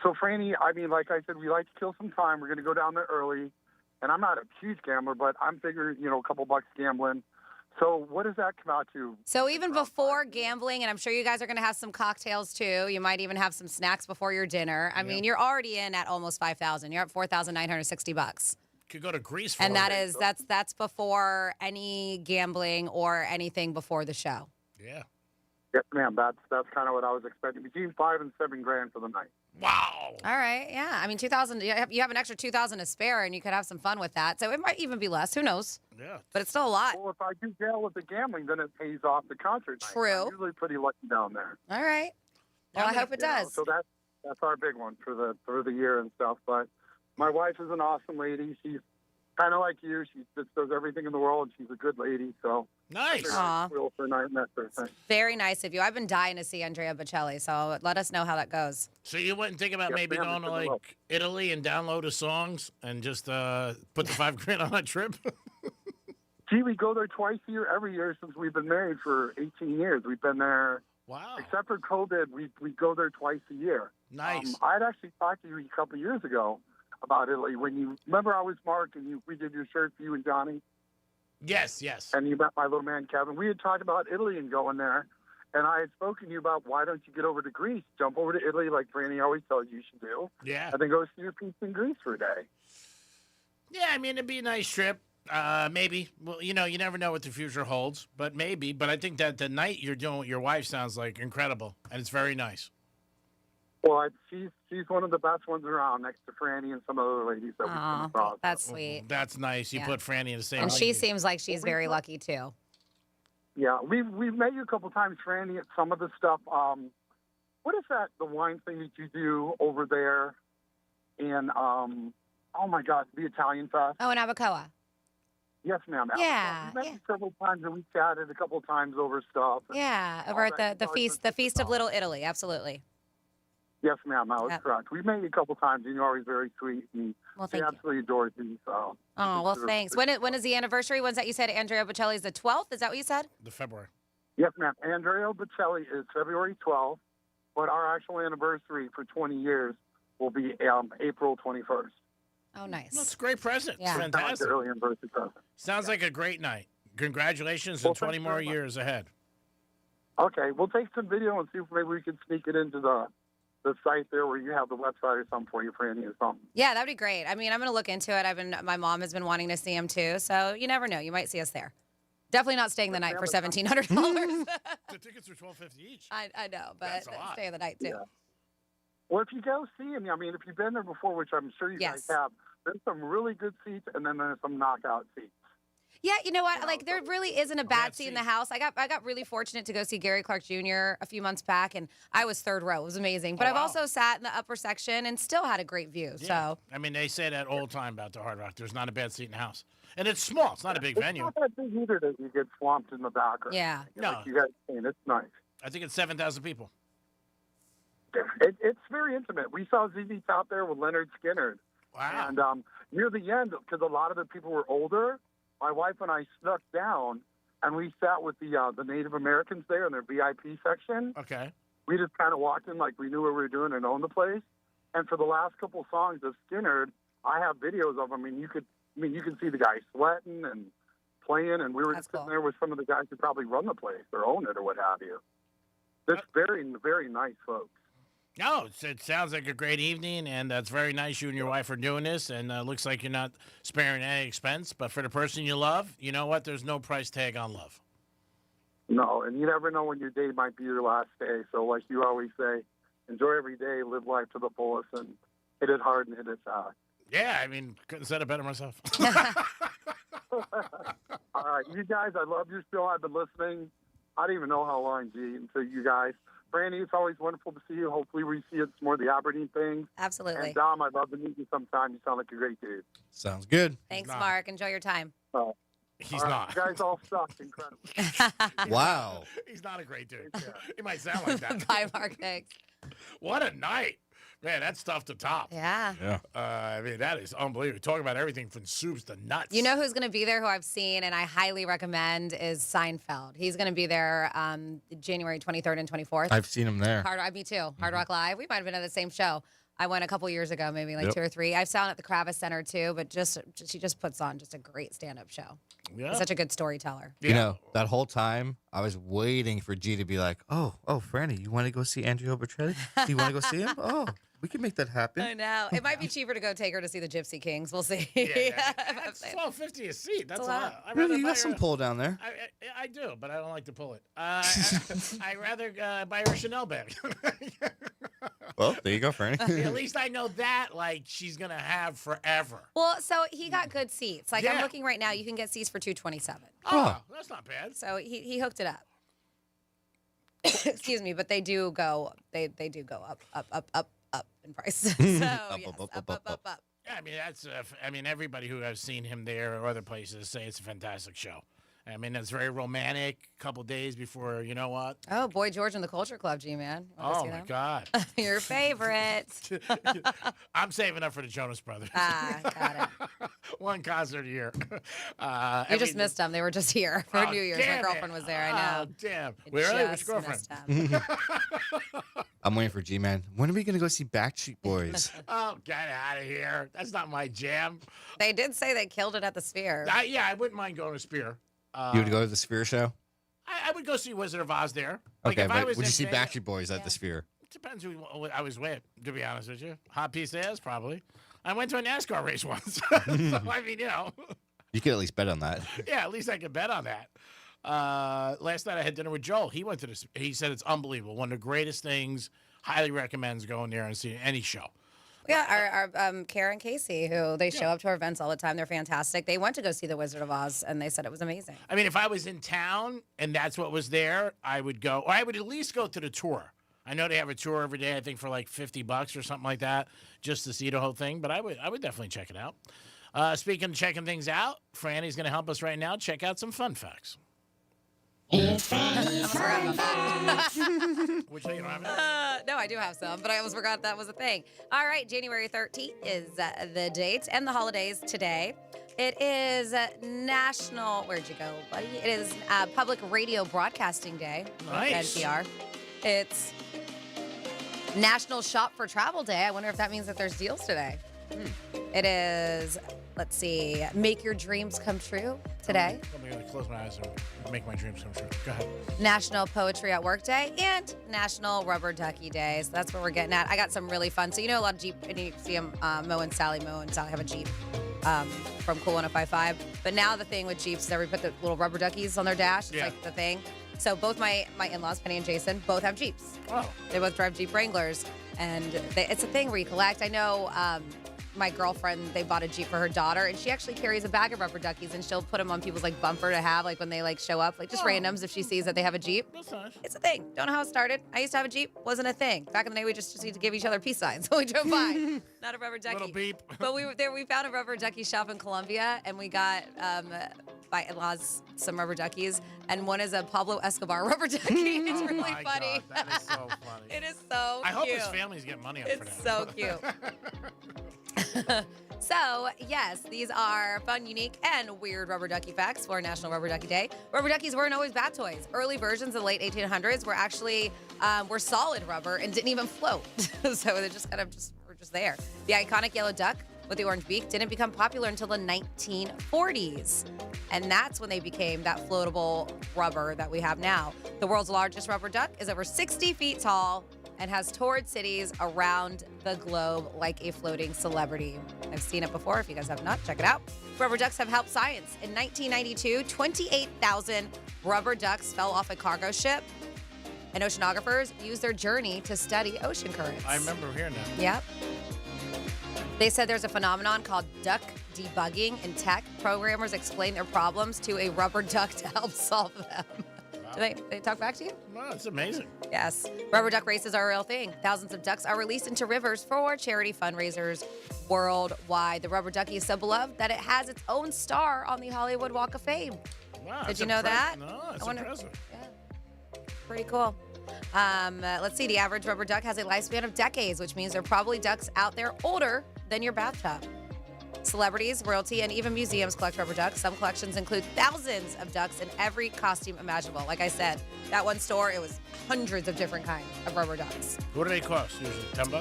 Speaker 30: So, Franny, I mean, like I said, we like to kill some time. We're going to go down there early. And I'm not a huge gambler, but I'm figuring, a couple bucks gambling. So what does that come out to?
Speaker 17: So even before gambling, and I'm sure you guys are going to have some cocktails too. You might even have some snacks before your dinner. I mean, you're already in at almost $5,000. You're at $4,960.
Speaker 27: Could go to Greece for
Speaker 17: and that's before any gambling or anything before the show.
Speaker 27: Yeah.
Speaker 30: Yes, ma'am. That's kind of what I was expecting. Between $5,000 and $7,000 for the night.
Speaker 27: Wow.
Speaker 17: All right. Yeah. I mean, $2,000. You have an extra $2,000 to spare, and you could have some fun with that. So it might even be less. Who knows?
Speaker 27: Yeah.
Speaker 17: But it's still a lot.
Speaker 30: Well, if I do deal with the gambling, then it pays off the concert night.
Speaker 17: True.
Speaker 30: I'm usually pretty lucky down there.
Speaker 17: All right. Well, I hope it does.
Speaker 30: So that's our big one for the year and stuff. But my wife is an awesome lady. She's kind of like you. She just does everything in the world. She's a good lady. So
Speaker 27: nice.
Speaker 30: Real for a night and that sort of thing.
Speaker 17: Very nice of you. I've been dying to see Andrea Bocelli, so let us know how that goes.
Speaker 27: So you wouldn't think about maybe going to like Italy and download the songs and just put the $5,000 on a trip?
Speaker 30: Gee, we go there twice a year, every year since we've been married for 18 years. We've been there.
Speaker 27: Wow.
Speaker 30: Except for COVID, we go there twice a year.
Speaker 27: Nice.
Speaker 30: I had actually talked to you a couple of years ago about Italy. When you remember, I was Mark, and we did your shirt for you and Johnny.
Speaker 27: Yes, yes.
Speaker 30: And you met my little man Kevin. We had talked about Italy and going there, and I had spoken to you about why don't you get over to Greece, jump over to Italy like Franny always tells you should do.
Speaker 27: Yeah.
Speaker 30: And then go see your piece in Greece for a day.
Speaker 27: Yeah, I mean, it'd be a nice trip. Maybe. Well, you never know what the future holds, but maybe. But I think that the night you're doing with your wife sounds like incredible, and it's very nice.
Speaker 30: Well, she's one of the best ones around, next to Franny and some other ladies that we come across.
Speaker 17: That's sweet.
Speaker 27: That's nice. You
Speaker 17: Yeah.
Speaker 27: put Franny in the same.
Speaker 17: And
Speaker 27: league.
Speaker 17: she seems like she's very lucky too.
Speaker 30: Yeah, we've met you a couple times, Franny, at some of the stuff. What is that? The wine thing that you do over there in oh my God, the Italian Fest.
Speaker 17: Oh, in Abacoa.
Speaker 30: Yes, ma'am.
Speaker 17: Yeah,
Speaker 30: We met you several times, and we chatted a couple times over stuff.
Speaker 17: Yeah, over at the feast of Little Italy. Absolutely.
Speaker 30: Yes, ma'am. That was
Speaker 17: Yep.
Speaker 30: correct. We met you a couple times, and you're always very sweet, and
Speaker 17: Well,
Speaker 30: she
Speaker 17: thank you.
Speaker 30: absolutely adores you. So.
Speaker 17: Oh, well, thanks. When is the anniversary? When's that? You said Andrea Bocelli's the 12th? Is that what you said?
Speaker 27: The February.
Speaker 30: Yes, ma'am. Andrea Bocelli is February 12th, but our actual anniversary for 20 years will be April 21st.
Speaker 17: Oh, nice.
Speaker 27: That's a great present.
Speaker 17: Yeah.
Speaker 27: It's fantastic.
Speaker 30: Early anniversary present.
Speaker 27: Sounds like a great night. Congratulations,
Speaker 30: Well,
Speaker 27: and 20
Speaker 30: thank you
Speaker 27: more
Speaker 30: very much.
Speaker 27: years ahead.
Speaker 30: Okay, we'll take some video and see if maybe we can sneak it into the site there where you have the website or something for you, Franny, or something.
Speaker 17: Yeah, that'd be great. I mean, I'm going to look into it. My mom has been wanting to see him too, so you never know. You might see us there. Definitely not staying the night for $1,700.
Speaker 27: The tickets are $1,250 each.
Speaker 17: I know, but
Speaker 27: That's a lot.
Speaker 17: stay the night too.
Speaker 30: Yeah. Well, if you go see him, I mean, if you've been there before, which I'm sure you guys have, there's some really good seats, and then there's some knockout seats.
Speaker 17: Yeah, you know what? Like, there really isn't a bad seat in the house. I got really fortunate to go see Gary Clark Jr. a few months back, and I was third row. It was amazing. But I've also sat in the upper section and still had a great view.
Speaker 27: Yeah.
Speaker 17: So
Speaker 27: I mean, they say that all the time about the Hard Rock. There's not a bad seat in the house. And it's small. It's not a big venue.
Speaker 30: It's not that big either that you get swamped in the background.
Speaker 17: Yeah.
Speaker 30: Like you guys saying, it's nice.
Speaker 27: I think it's 7,000 people.
Speaker 30: It's very intimate. We saw ZZ Top there with Leonard Skinner.
Speaker 27: Wow.
Speaker 30: And near the end, because a lot of the people were older, my wife and I snuck down, and we sat with the Native Americans there in their VIP section.
Speaker 27: Okay.
Speaker 30: We just kind of walked in like we knew what we were doing and owned the place. And for the last couple songs of Skinner, I have videos of them. You can see the guy sweating and playing, and we were sitting there with some of the guys who probably run the place or own it or what have you. It's very, very nice folks.
Speaker 27: No, it sounds like a great evening, and that's very nice you and your wife are doing this, and looks like you're not sparing any expense. But for the person you love, you know what? There's no price tag on love.
Speaker 30: No, and you never know when your day might be your last day. So like you always say, enjoy every day, live life to the fullest, and hit it hard and hit it fast.
Speaker 27: Yeah, I mean, couldn't have said it better myself.
Speaker 30: All right, you guys, I love your show. I've been listening. I don't even know how long, until you guys. Franny, it's always wonderful to see you. Hopefully we see it's more of the Aberdeen thing.
Speaker 17: Absolutely.
Speaker 30: And Dom, I'd love to meet you sometime. You sound like a great dude.
Speaker 4: Sounds good.
Speaker 17: thanks, Mark. Enjoy your time.
Speaker 27: He's
Speaker 30: All right,
Speaker 27: not.
Speaker 30: You guys all suck incredibly.
Speaker 4: Wow.
Speaker 27: He's not a great dude. He might sound like that.
Speaker 17: Bye, Mark. Thanks.
Speaker 27: What a night. Man, that's tough to top.
Speaker 17: Yeah.
Speaker 4: Yeah.
Speaker 27: I mean, that is unbelievable. Talking about everything from soups to nuts.
Speaker 17: You know who's going to be there, who I've seen and I highly recommend, is Seinfeld. He's going to be there January 23rd and 24th.
Speaker 4: I've seen him there.
Speaker 17: Me too. Hard Rock Live. We might have been at the same show. I went a couple years ago, maybe like
Speaker 4: Yep.
Speaker 17: 2 or 3. I've sat at the Kravis Center too, but she just puts on just a great stand-up show.
Speaker 27: Yeah.
Speaker 17: He's such a good storyteller.
Speaker 4: You know, that whole time I was waiting for G to be like, oh, Franny, you want to go see Andrea Bocelli? Do you want to go see him? Oh, we can make that happen.
Speaker 17: I know. It might be cheaper to go take her to see the Gypsy Kings. We'll see.
Speaker 27: It's $12.50 a seat. That's a lot. I'd
Speaker 4: Really,
Speaker 27: rather
Speaker 4: you
Speaker 27: buy
Speaker 4: got some
Speaker 27: her-
Speaker 4: pull down there.
Speaker 27: I do, but I don't like to pull it. I'd rather buy her a Chanel bag.
Speaker 4: Well, there you go, Franny.
Speaker 27: At least I know that, like, she's going to have forever.
Speaker 17: Well, so he got good seats. Like, I'm
Speaker 27: Yeah.
Speaker 17: looking right now. You can get seats for $227.
Speaker 27: Oh, that's not bad.
Speaker 17: So he hooked it up. Excuse me, but they do go up in price. So yes, up.
Speaker 27: Yeah, I mean, everybody who has seen him there or other places say it's a fantastic show. I mean, that's very romantic. A couple days before, you know what?
Speaker 17: Oh, Boy George and the Culture Club, G-Man.
Speaker 27: Oh, my God.
Speaker 17: Your favorite.
Speaker 27: I'm saving up for the Jonas Brothers.
Speaker 17: Got
Speaker 27: it. One concert a year.
Speaker 17: You just missed them. They were just here for New Year's. My
Speaker 27: damn
Speaker 17: girlfriend was there. I know.
Speaker 27: Oh, damn.
Speaker 17: You
Speaker 27: Where are they? Which
Speaker 17: just
Speaker 27: girlfriend?
Speaker 17: missed them.
Speaker 4: I'm waiting for G-Man. When are we going to go see Backstreet Boys?
Speaker 27: Oh, get out of here. That's not my jam.
Speaker 17: They did say they killed it at the Sphere.
Speaker 27: Yeah, I wouldn't mind going to Spear.
Speaker 4: You would go to the Sphere show?
Speaker 27: I would go see Wizard of Oz there. Like,
Speaker 4: Okay,
Speaker 27: if I
Speaker 4: but
Speaker 27: was
Speaker 4: would you
Speaker 27: in
Speaker 4: see
Speaker 27: Vegas-
Speaker 4: Backstreet Boys at the Sphere?
Speaker 27: It depends who I was with, to be honest with you. Hot piece of ass, probably. I went to a NASCAR race once. So, I mean, you know.
Speaker 4: You could at least bet on that.
Speaker 27: Yeah, at least I could bet on that. Last night I had dinner with Joel. He went to this. He said it's unbelievable. One of the greatest things. Highly recommends going there and seeing any show.
Speaker 17: Yeah, our Karen Casey, who they show up to our events all the time. They're fantastic. They went to go see The Wizard of Oz, and they said it was amazing.
Speaker 27: I mean, if I was in town and that's what was there, I would go. Or I would at least go to the tour. I know they have a tour every day. I think for like $50 or something like that, just to see the whole thing. But I would definitely check it out. Speaking of checking things out, Franny's going to help us right now. Check out some fun facts.
Speaker 17: It's Franny's Fun
Speaker 27: Facts. Which you don't have any?
Speaker 17: No, I do have some, but I almost forgot that was a thing. All right, January 13th is the date and the holidays today. It is National, where'd you go, buddy? It is Public Radio Broadcasting Day.
Speaker 27: Nice.
Speaker 17: NPR. It's National Shop for Travel Day. I wonder if that means that there's deals today. It is, let's see, Make Your Dreams Come True today.
Speaker 27: I'm going to close my eyes and make my dreams come true. Go ahead.
Speaker 17: National Poetry at Work Day and National Rubber Ducky Day. So that's what we're getting at. I got some really fun. So you know a lot of Jeep, and you see them, Mo and Sally have a Jeep from Cool 105.5. But now the thing with Jeeps is everybody put the little rubber duckies on their dash. It's like the thing. So both my in-laws, Penny and Jason, both have Jeeps.
Speaker 27: Oh.
Speaker 17: They both drive Jeep Wranglers. And it's a thing where you collect. I know my girlfriend, they bought a Jeep for her daughter, and she actually carries a bag of rubber duckies, and she'll put them on people's bumper to have when they show up, just randoms if she sees that they have a Jeep.
Speaker 27: That's nice.
Speaker 17: It's a thing. Don't know how it started. I used to have a Jeep. Wasn't a thing. Back in the day, we just used to give each other peace signs when we drove by. Not a rubber ducky.
Speaker 27: Little beep.
Speaker 17: But we found a rubber ducky shop in Colombia, and we got my in-laws some rubber duckies, and one is a Pablo Escobar rubber ducky. It's really
Speaker 27: my
Speaker 17: funny.
Speaker 27: God, that is so funny.
Speaker 17: It is so
Speaker 27: I hope
Speaker 17: cute.
Speaker 27: his family's getting money out for that.
Speaker 17: It's so cute. So, yes, these are fun, unique, and weird rubber ducky facts for National Rubber Ducky Day. Rubber duckies weren't always bad toys. Early versions of the late 1800s were actually were solid rubber and didn't even float. So they just were just there. The iconic yellow duck with the orange beak didn't become popular until the 1940s. And that's when they became that floatable rubber that we have now. The world's largest rubber duck is over 60 feet tall and has toured cities around the globe like a floating celebrity. I've seen it before. If you guys have not, check it out. Rubber ducks have helped science. In 1992, 28,000 rubber ducks fell off a cargo ship, and oceanographers used their journey to study ocean currents.
Speaker 27: I remember hearing that.
Speaker 17: Yep. They said there's a phenomenon called duck debugging in tech. Programmers explain their problems to a rubber duck to help solve them.
Speaker 27: Wow.
Speaker 17: Do they talk back to you?
Speaker 27: No, it's amazing.
Speaker 17: Yes. Rubber duck races are a real thing. Thousands of ducks are released into rivers for charity fundraisers worldwide. The rubber ducky is so beloved that it has its own star on the Hollywood Walk of Fame.
Speaker 27: Wow,
Speaker 17: Did you know that?
Speaker 27: No, it's
Speaker 17: I wonder-
Speaker 27: impressive.
Speaker 17: Pretty cool. Let's see. The average rubber duck has a lifespan of decades, which means there are probably ducks out there older than your bathtub. Celebrities, royalty, and even museums collect rubber ducks. Some collections include thousands of ducks in every costume imaginable. Like I said, that one store, it was hundreds of different kinds of rubber ducks.
Speaker 27: What do they cost usually? $10?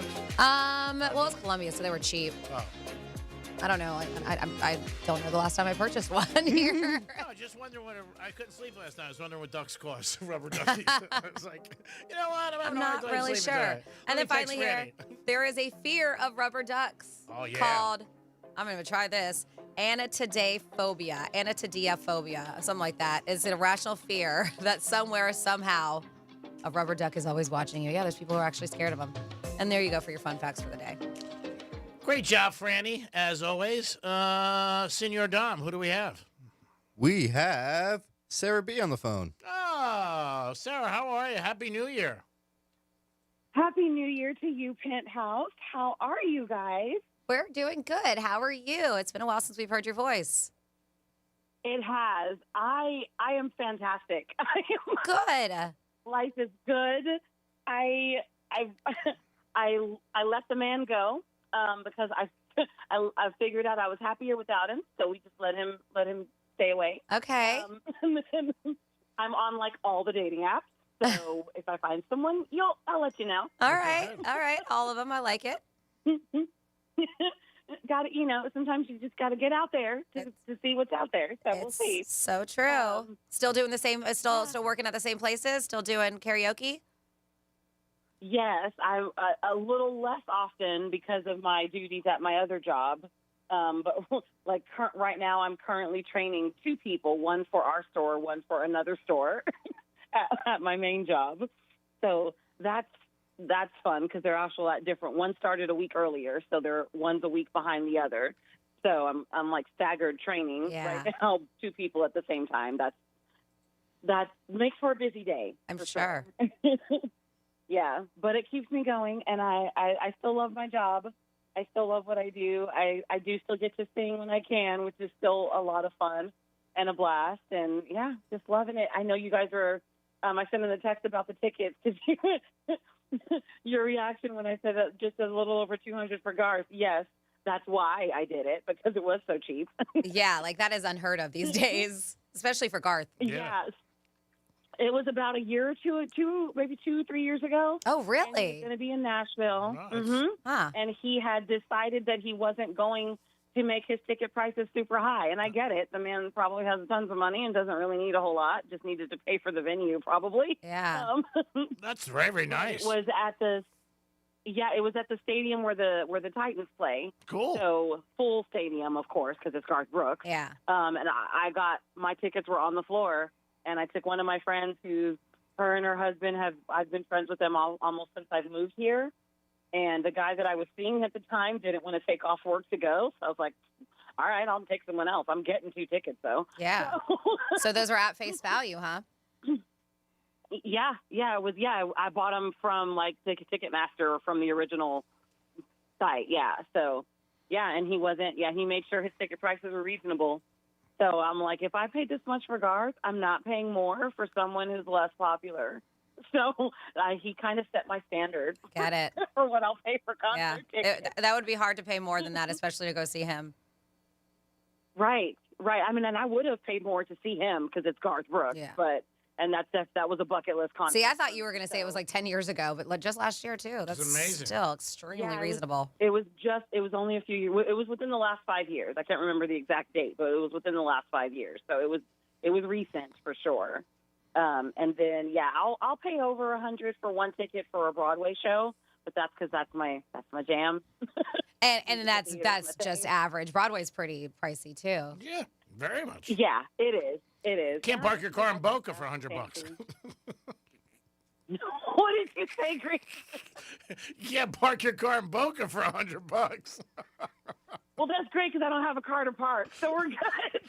Speaker 17: Well, it's Columbia, so they were cheap.
Speaker 27: Oh.
Speaker 17: I don't know. I don't know the last time I purchased one here.
Speaker 27: No, I just wonder what I couldn't sleep last night. I was wondering what ducks cost. Rubber duckies. I was like, you know what?
Speaker 17: I'm not really sure. And then finally here, there is a fear of rubber ducks.
Speaker 27: Oh, yeah.
Speaker 17: Called, I'm going to try this, anatidaephobia, something like that. It's an irrational fear that somewhere, somehow, a rubber duck is always watching you. Yeah, there's people who are actually scared of them. And there you go for your fun facts for the day.
Speaker 27: Great job, Franny, as always. Senor Dom, who do we have?
Speaker 4: We have Sarah B on the phone.
Speaker 27: Oh, Sarah, how are you? Happy New Year.
Speaker 8: Happy New Year to you, Penthouse. How are you guys?
Speaker 17: We're doing good. How are you? It's been a while since we've heard your voice.
Speaker 8: It has. I am fantastic.
Speaker 17: Good.
Speaker 8: Life is good. I let the man go because I figured out I was happier without him, so we just let him stay away.
Speaker 17: Okay.
Speaker 8: I'm on like all the dating apps, so if I find someone, I'll let you know.
Speaker 17: All right. All of them. I like it.
Speaker 8: Got to, sometimes you just got to get out there to see what's out there. So we'll see.
Speaker 17: So true. Still doing the same. Still working at the same places. Still doing karaoke.
Speaker 8: Yes, I a little less often because of my duties at my other job. But like right now, I'm currently training 2 people, one for our store, one for another store at my main job. So that's fun because they're also at different. One started a week earlier, so one's a week behind the other. So I'm like staggered training right now, 2 people at the same time. That makes for a busy day.
Speaker 17: I'm sure.
Speaker 8: Yeah, but it keeps me going, and I still love my job. I still love what I do. I do still get to sing when I can, which is still a lot of fun and a blast. And, yeah, just loving it. I know you guys are I sent in the text about the tickets because your reaction when I said just a little over $200 for Garth. Yes, that's why I did it, because it was so cheap.
Speaker 17: Yeah, like that is unheard of these days, especially for Garth.
Speaker 8: Yeah. It was about a year or two, maybe 2-3 years ago.
Speaker 17: Oh, really?
Speaker 8: And he was going to be in Nashville.
Speaker 27: Nice.
Speaker 17: Huh.
Speaker 8: And he had decided that he wasn't going to make his ticket prices super high. And I get it. The man probably has tons of money and doesn't really need a whole lot. Just needed to pay for the venue, probably.
Speaker 17: Yeah.
Speaker 27: That's very, very nice.
Speaker 8: It was at the stadium where the Titans play.
Speaker 27: Cool.
Speaker 8: So full stadium, of course, because it's Garth Brooks.
Speaker 17: Yeah.
Speaker 8: And I got my tickets were on the floor. And I took one of my friends her and her husband I've been friends with them almost since I've moved here. And the guy that I was seeing at the time didn't want to take off work to go. So I was like, all right, I'll take someone else. I'm getting 2 tickets, though.
Speaker 17: Yeah. So those were at face value, huh?
Speaker 8: Yeah. It was. Yeah. I bought them from like Ticketmaster or from the original site. Yeah. So, yeah. And he wasn't. Yeah. He made sure his ticket prices were reasonable. So I'm like, if I paid this much for Garth, I'm not paying more for someone who's less popular. So he kind of set my standard.
Speaker 17: Got it.
Speaker 8: For what I'll pay for concert tickets.
Speaker 17: That would be hard to pay more than that, especially to go see him.
Speaker 8: Right. I mean, and I would have paid more to see him because it's Garth Brooks.
Speaker 17: Yeah.
Speaker 8: And that was a bucket list concert.
Speaker 17: See, I thought you were going to say it was like 10 years ago, but just last year, too. That's
Speaker 27: amazing.
Speaker 17: Still extremely reasonable.
Speaker 8: It was only a few years. It was within the last 5 years. I can't remember the exact date, but it was within the last 5 years. So it was recent for sure. And then, I'll pay over $100 for one ticket for a Broadway show, but that's because that's my jam.
Speaker 17: And that's just average. Broadway's pretty pricey, too.
Speaker 27: Yeah, very much.
Speaker 8: Yeah, it is. It is.
Speaker 27: Can't park your car in Boca for $100.
Speaker 8: What did you say, Greg?
Speaker 27: You can't park your car in Boca for $100.
Speaker 8: Well, that's great because I don't have a car to park, so we're good.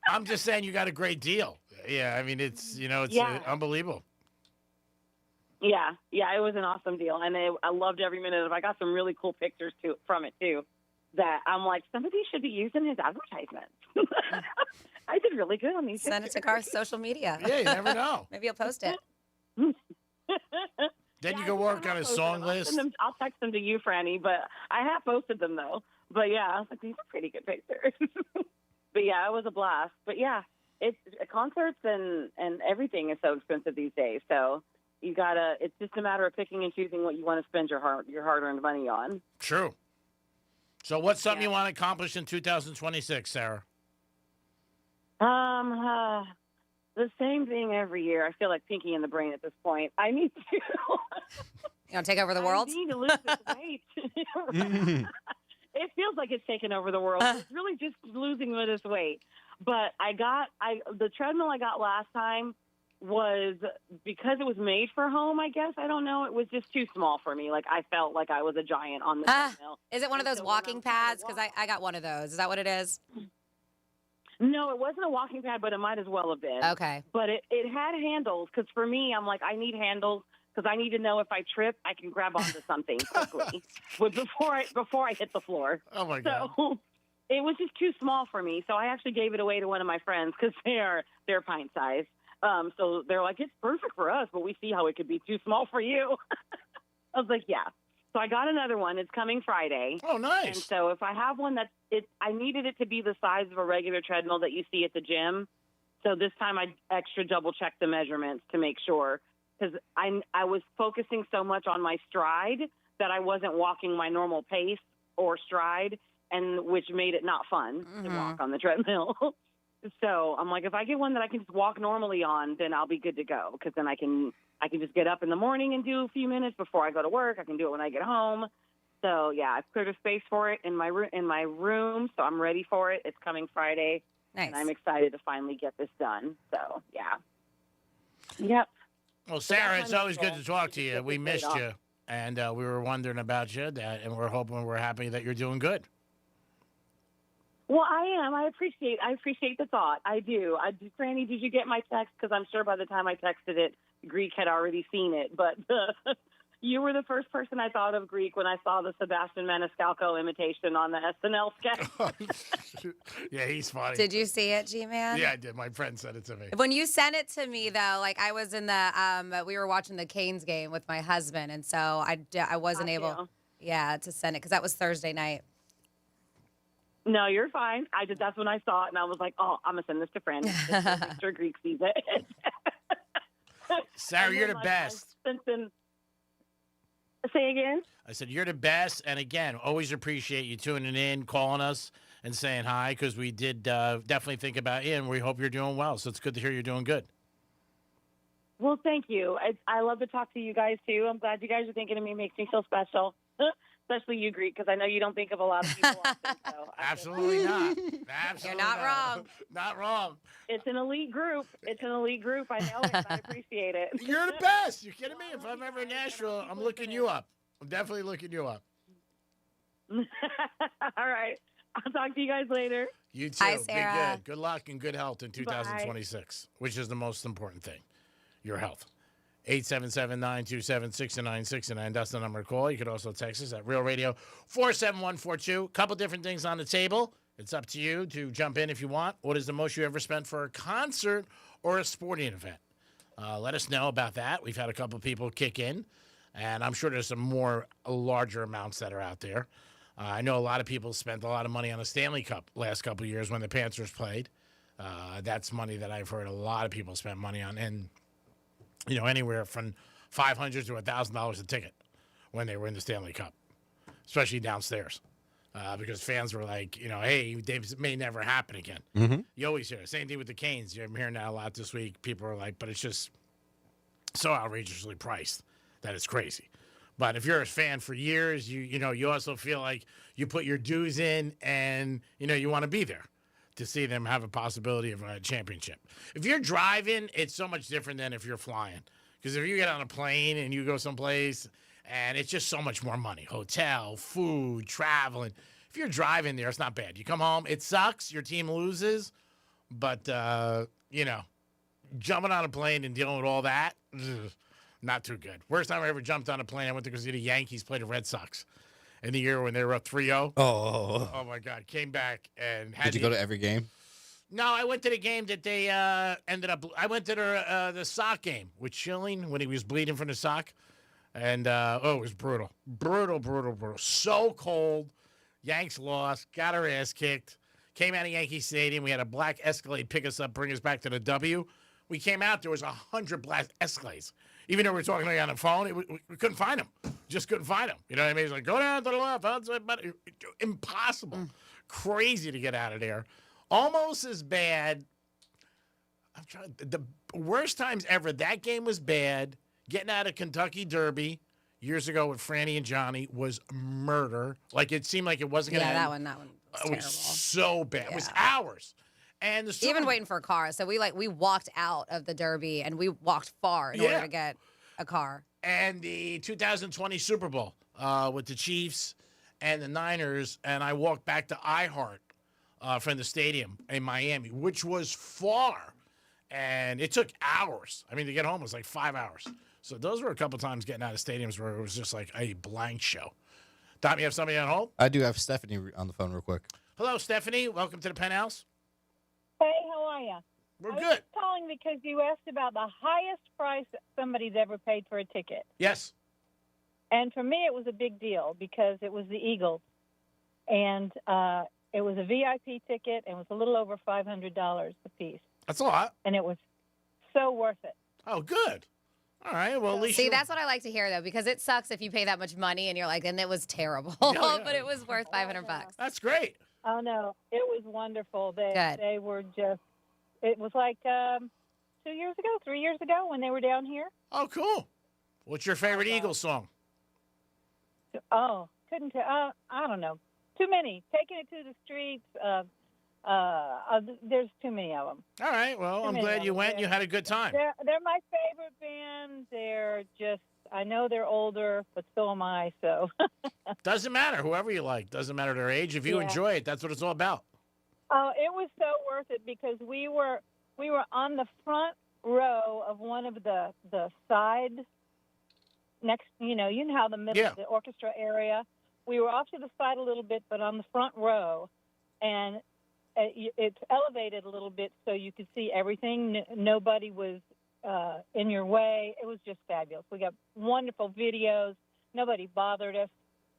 Speaker 27: I'm just saying you got a great deal. Yeah, I mean, it's unbelievable.
Speaker 8: Yeah, it was an awesome deal, and I loved every minute of it. I got some really cool pictures from it, too, that I'm like, somebody should be using his advertisements. I did really good on these
Speaker 17: Send it to Garth's social media.
Speaker 27: Yeah, you never know.
Speaker 17: Maybe he'll post it.
Speaker 27: Then you go work on his song list.
Speaker 8: I'll text them to you, Franny, but I have posted them, though. But, yeah, I was like, these are pretty good pictures. But, yeah, it was a blast. But, yeah, it's concerts and everything is so expensive these days. So it's just a matter of picking and choosing what you want to spend your hard-earned money on.
Speaker 27: True. So what's something you want to accomplish in 2026, Sarah?
Speaker 8: The same thing every year. I feel like Pinky in the Brain at this point. I need to.
Speaker 17: You want to take over the world?
Speaker 8: I need to lose this weight. It feels like it's taken over the world. It's really just losing this weight. But the treadmill I got last time was because it was made for home, I guess. I don't know. It was just too small for me. Like I felt like I was a giant on the treadmill.
Speaker 17: Is it one of those walking pads? Because I got one of those. Is that what it is?
Speaker 8: No, it wasn't a walking pad, but it might as well have been.
Speaker 17: Okay.
Speaker 8: But it had handles because for me, I'm like, I need handles because I need to know if I trip, I can grab onto something quickly before I hit the floor.
Speaker 27: Oh, my God.
Speaker 8: So, it was just too small for me. So I actually gave it away to one of my friends because they're pint size. So they're like, it's perfect for us, but we see how it could be too small for you. I was like, yeah. So I got another one. It's coming Friday.
Speaker 27: Oh, nice.
Speaker 8: And so if I have one I needed it to be the size of a regular treadmill that you see at the gym. So this time I extra double checked the measurements to make sure, because I was focusing so much on my stride that I wasn't walking my normal pace or stride, and which made it not fun to walk on the treadmill. So I'm like, if I get one that I can just walk normally on, then I'll be good to go, because then I can just get up in the morning and do a few minutes before I go to work. I can do it when I get home. So yeah, I've cleared a space for it in my room, so I'm ready for it. It's coming Friday.
Speaker 17: Nice.
Speaker 8: And I'm excited to finally get this done. So yeah. Yep.
Speaker 27: Well, Sarah, it's always good to talk to you. We missed you, and we were wondering about you, and we're happy that you're doing good.
Speaker 8: Well, I am. I appreciate the thought. I do. Franny, did you get my text? Because I'm sure by the time I texted it, Greek had already seen it. But you were the first person I thought of, Greek, when I saw the Sebastian Maniscalco imitation on the SNL sketch.
Speaker 27: Yeah, he's funny.
Speaker 17: Did you see it, G-Man?
Speaker 27: Yeah, I did. My friend sent it to me.
Speaker 17: When you sent it to me, though, like I was in we were watching the Canes game with my husband, and so I wasn't able, to send it because that was Thursday night.
Speaker 8: No, you're fine. That's when I saw it, and I was like, oh, I'm going to send this to Franny. Make sure Greek sees it.
Speaker 27: Sarah, you're the best.
Speaker 8: Say again?
Speaker 27: I said, you're the best. And again, always appreciate you tuning in, calling us, and saying hi, because we did definitely think about you, and we hope you're doing well. So it's good to hear you're doing good.
Speaker 8: Well, thank you. I love to talk to you guys, too. I'm glad you guys are thinking of me. It makes me feel special. Especially you, Greek, because I know you don't think of a lot of people often. So
Speaker 27: Absolutely not. Absolutely
Speaker 17: You're not wrong.
Speaker 27: Not wrong.
Speaker 8: It's an elite group. I know it. I appreciate it.
Speaker 27: You're the best. You're kidding me? If I'm ever in Nashville, I'm looking you up. I'm definitely looking you up.
Speaker 8: All right. I'll talk to you guys later.
Speaker 27: You too.
Speaker 17: Hi, Sarah.
Speaker 27: Be good. Good luck and good health in 2026, which is the most important thing, your health. 877-927-6969. That's the number to call. You could also text us at Real Radio 47142. Couple different things on the table. It's up to you to jump in if you want. What is the most you ever spent for a concert or a sporting event? Let us know about that. We've had a couple people kick in, and I'm sure there's some more larger amounts that are out there. I know a lot of people spent a lot of money on the Stanley Cup last couple of years when the Panthers played. That's money that I've heard a lot of people spend money on, and anywhere from $500 to $1,000 a ticket when they were in the Stanley Cup, especially downstairs, because fans were like, hey, this may never happen again.
Speaker 4: Mm-hmm.
Speaker 27: You always hear it. Same thing with the Canes. I'm hearing that a lot this week. People are like, but it's just so outrageously priced that it's crazy. But if you're a fan for years, you also feel like you put your dues in, and you want to be there to see them have a possibility of a championship. If you're driving, it's so much different than if you're flying. Because if you get on a plane and you go someplace, and it's just so much more money. Hotel, food, traveling. If you're driving there, it's not bad. You come home, it sucks, your team loses, but, jumping on a plane and dealing with all that, not too good. Worst time I ever jumped on a plane, I went to go see the Yankees play the Red Sox. In the year when they were up 3-0.
Speaker 4: Oh,
Speaker 27: my God. Came back and had
Speaker 4: Did you go to every game?
Speaker 27: No, I went to the game that they ended up. I went to the sock game with Schilling when he was bleeding from the sock. And, it was brutal. Brutal. So cold. Yanks lost. Got our ass kicked. Came out of Yankee Stadium. We had a black Escalade pick us up, bring us back to the W. We came out. There was 100 black Escalades. Even though we were talking on the phone, we couldn't find them. Just couldn't find them. You know what I mean? He's like, go down to the left. Impossible. Crazy to get out of there. Almost as bad. The worst times ever. That game was bad. Getting out of Kentucky Derby years ago with Franny and Johnny was murder. Like, it seemed like it wasn't going to end.
Speaker 17: That one was terrible.
Speaker 27: It was so bad. It was hours. And
Speaker 17: even waiting for a car. So we walked out of the Derby, and we walked far in order to get a car.
Speaker 27: And the 2020 Super Bowl with the Chiefs and the Niners, and I walked back to iHeart from the stadium in Miami, which was far. And it took hours. I mean, to get home was like 5 hours. So those were a couple times getting out of stadiums where it was just like a blank show. Dom, you have somebody on hold?
Speaker 4: I do have Stephanie on the phone real quick.
Speaker 27: Hello, Stephanie. Welcome to the Penthouse.
Speaker 9: Hey, how are you?
Speaker 27: We're
Speaker 9: I was
Speaker 27: good.
Speaker 9: calling because you asked about the highest price somebody's ever paid for a ticket.
Speaker 27: Yes.
Speaker 9: And for me, it was a big deal because it was the Eagles. And it was a VIP ticket and it was a little over $500 a piece.
Speaker 27: That's a lot.
Speaker 9: And it was so worth it.
Speaker 27: Oh, good. All right. Well, at least
Speaker 17: See, that's what I like to hear, though, because it sucks if you pay that much money and you're like, and it was terrible, but it was worth $500.
Speaker 27: That's great.
Speaker 9: Oh, no. It was wonderful.
Speaker 17: Good.
Speaker 9: They were just, it was like 3 years ago when they were down here.
Speaker 27: Oh, cool. What's your favorite Eagles song?
Speaker 9: Oh, couldn't tell. I don't know. Too many. Taking It to the Streets. There's too many of them.
Speaker 27: All right. Well, I'm glad you went and you had a good time.
Speaker 9: They're my favorite band. They're just, I know they're older, but so am I, so.
Speaker 27: Doesn't matter. Whoever you like. Doesn't matter their age. If you enjoy it, that's what it's all about.
Speaker 9: Oh, it was so worth it because we were on the front row of one of the side next, you know how the middle of the orchestra area. We were off to the side a little bit, but on the front row, and it's elevated a little bit so you could see everything. Nobody was in your way. It was just fabulous. We got wonderful videos. Nobody bothered us,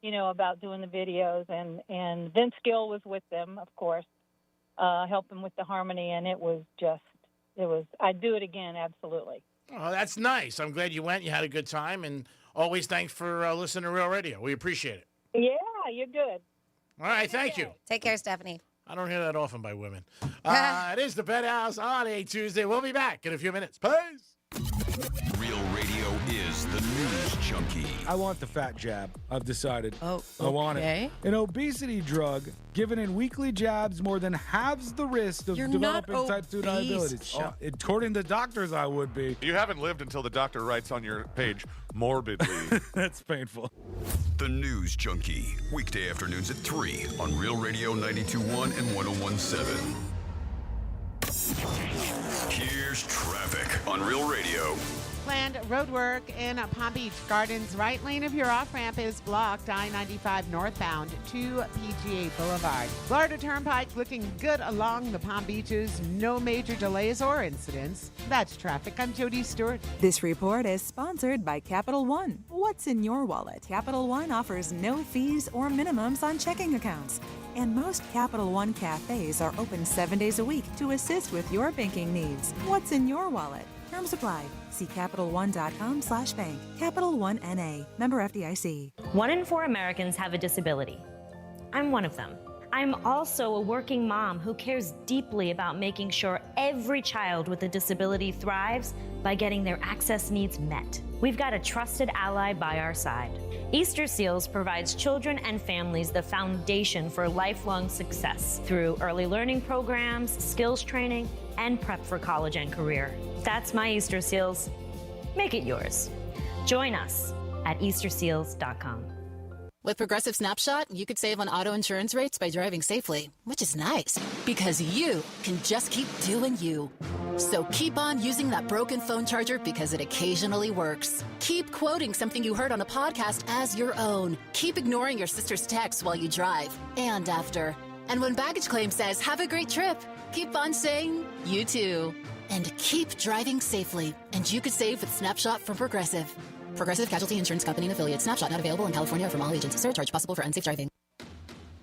Speaker 9: about doing the videos, and Vince Gill was with them, of course, helping with the harmony, and I'd do it again, absolutely.
Speaker 27: Oh, that's nice. I'm glad you went. You had a good time, and always thanks for listening to Real Radio. We appreciate it.
Speaker 9: Yeah, you're good.
Speaker 27: All right, thank you.
Speaker 17: Take care, Stephanie.
Speaker 27: I don't hear that often by women. It is the Penthouse on a Tuesday. We'll be back in a few minutes. Peace.
Speaker 14: Real Radio is the news junkie.
Speaker 10: I want the fat jab. I've decided.
Speaker 17: Oh,
Speaker 10: I want
Speaker 17: okay.
Speaker 10: it. An obesity drug given in weekly jabs more than halves the risk of developing type 2 diabetes. According to doctors, I would be.
Speaker 13: You haven't lived until the doctor writes on your page, morbidly.
Speaker 10: That's painful.
Speaker 14: The News Junkie. Weekday afternoons at 3 on Real Radio 92.1 and 101.7. Here's traffic on Real Radio.
Speaker 18: Planned road work in Palm Beach Gardens. Right lane of your off-ramp is blocked. I-95 northbound to PGA Boulevard. Florida Turnpike looking good along the Palm Beaches. No major delays or incidents. That's traffic. I'm Jody Stewart.
Speaker 11: This report is sponsored by Capital One. What's in your wallet? Capital One offers no fees or minimums on checking accounts. And most Capital One cafes are open 7 days a week to assist with your banking needs. What's in your wallet? Terms apply. See CapitalOne.com/bank. Capital One N.A. Member FDIC.
Speaker 19: 1 in 4 Americans have a disability. I'm one of them. I'm also a working mom who cares deeply about making sure every child with a disability thrives by getting their access needs met. We've got a trusted ally by our side. Easter Seals provides children and families the foundation for lifelong success through early learning programs, skills training, and prep for college and career. That's my Easter Seals. Make it yours. Join us at easterseals.com.
Speaker 20: With Progressive Snapshot, you could save on auto insurance rates by driving safely, which is nice because you can just keep doing you. So keep on using that broken phone charger because it occasionally works. Keep quoting something you heard on a podcast as your own. Keep ignoring your sister's texts while you drive and after. And when baggage claim says, have a great trip, keep on saying, you too. And keep driving safely. And you could save with Snapshot from Progressive. Progressive Casualty Insurance Company and affiliates. Snapshot not available in California from all agents. Surcharge possible for unsafe driving.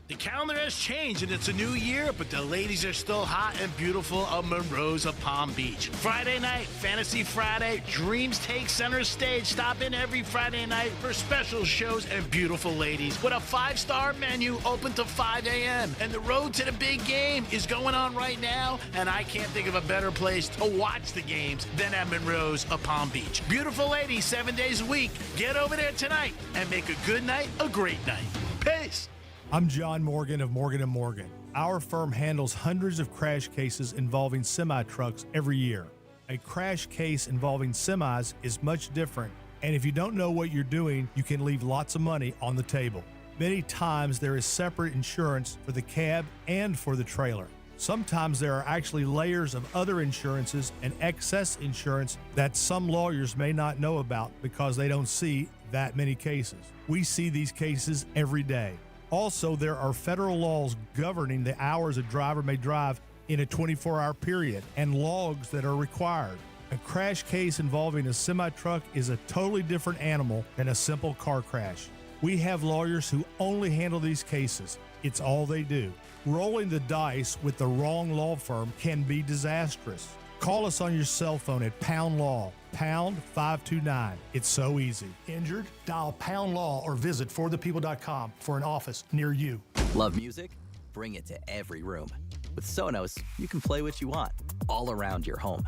Speaker 27: The calendar has changed and it's a new year, but the ladies are still hot and beautiful of Monroe's of Palm Beach. Friday night, Fantasy Friday, Dreams take center stage. Stop in every Friday night for special shows and beautiful ladies with a 5-star menu open to 5 a.m. And the road to the big game is going on right now, and I can't think of a better place to watch the games than at Monroe's of Palm Beach. Beautiful ladies, 7 days a week. Get over there tonight and make a good night a great night. Peace.
Speaker 21: I'm John Morgan of Morgan & Morgan. Our firm handles hundreds of crash cases involving semi-trucks every year. A crash case involving semis is much different, and if you don't know what you're doing, you can leave lots of money on the table. Many times there is separate insurance for the cab and for the trailer. Sometimes there are actually layers of other insurances and excess insurance that some lawyers may not know about because they don't see that many cases. We see these cases every day. Also, there are federal laws governing the hours a driver may drive in a 24-hour period and logs that are required. A crash case involving a semi-truck is a totally different animal than a simple car crash. We have lawyers who only handle these cases. It's all they do. Rolling the dice with the wrong law firm can be disastrous. Call us on your cell phone at Pound Law, pound 529. It's so easy.
Speaker 1: Injured? Dial Pound Law or visit forthepeople.com for an office near you.
Speaker 2: Love music? Bring it to every room. With Sonos, you can play what you want, all around your home.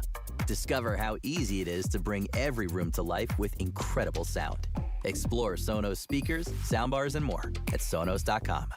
Speaker 2: Discover how easy it is to bring every room to life with incredible sound. Explore Sonos speakers, soundbars, and more at Sonos.com.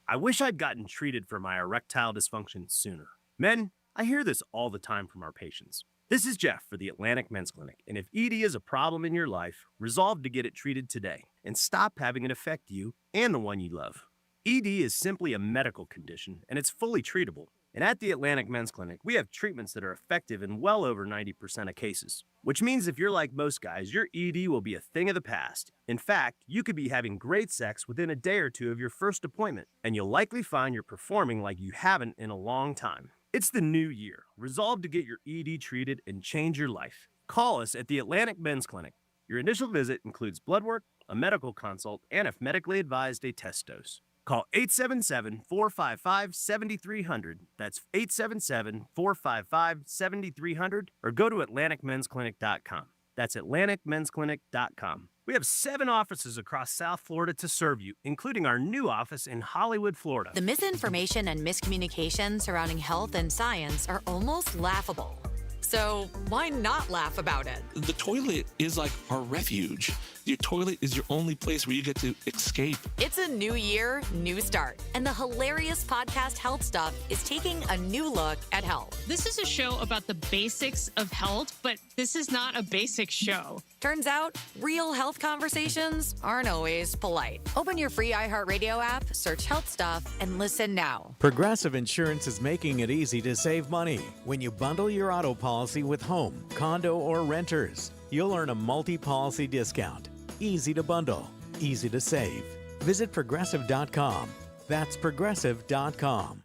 Speaker 3: I wish I'd gotten treated for my erectile dysfunction sooner. Men, I hear this all the time from our patients. This is Jeff for the Atlantic Men's Clinic, and if ED is a problem in your life, resolve to get it treated today and stop having it affect you and the one you love. ED is simply a medical condition, and it's fully treatable. And at the Atlantic Men's Clinic, we have treatments that are effective in well over 90% of cases, which means if you're like most guys, your ED will be a thing of the past. In fact, you could be having great sex within a day or two of your first appointment, and you'll likely find you're performing like you haven't in a long time. It's the new year. Resolve to get your ED treated and change your life. Call us at the Atlantic Men's Clinic. Your initial visit includes blood work, a medical consult, and if medically advised, a test dose. Call 877-455-7300. That's 877-455-7300 or go to AtlanticMen'sClinic.com. That's AtlanticMen'sClinic.com. We have 7 offices across South Florida to serve you, including our new office in Hollywood, Florida.
Speaker 16: The misinformation and miscommunication surrounding health and science are almost laughable. So why not laugh about it?
Speaker 22: The toilet is like our refuge. Your toilet is your only place where you get to escape.
Speaker 16: It's a new year, new start. And the hilarious podcast Health Stuff is taking a new look at health.
Speaker 24: This is a show about the basics of health, but this is not a basic show.
Speaker 16: Turns out, real health conversations aren't always polite. Open your free iHeartRadio app, search Health Stuff, and listen now.
Speaker 25: Progressive Insurance is making it easy to save money. When you bundle your auto policy with home, condo, or renters, you'll earn a multi-policy discount. Easy to bundle, easy to save. Visit Progressive.com. That's Progressive.com.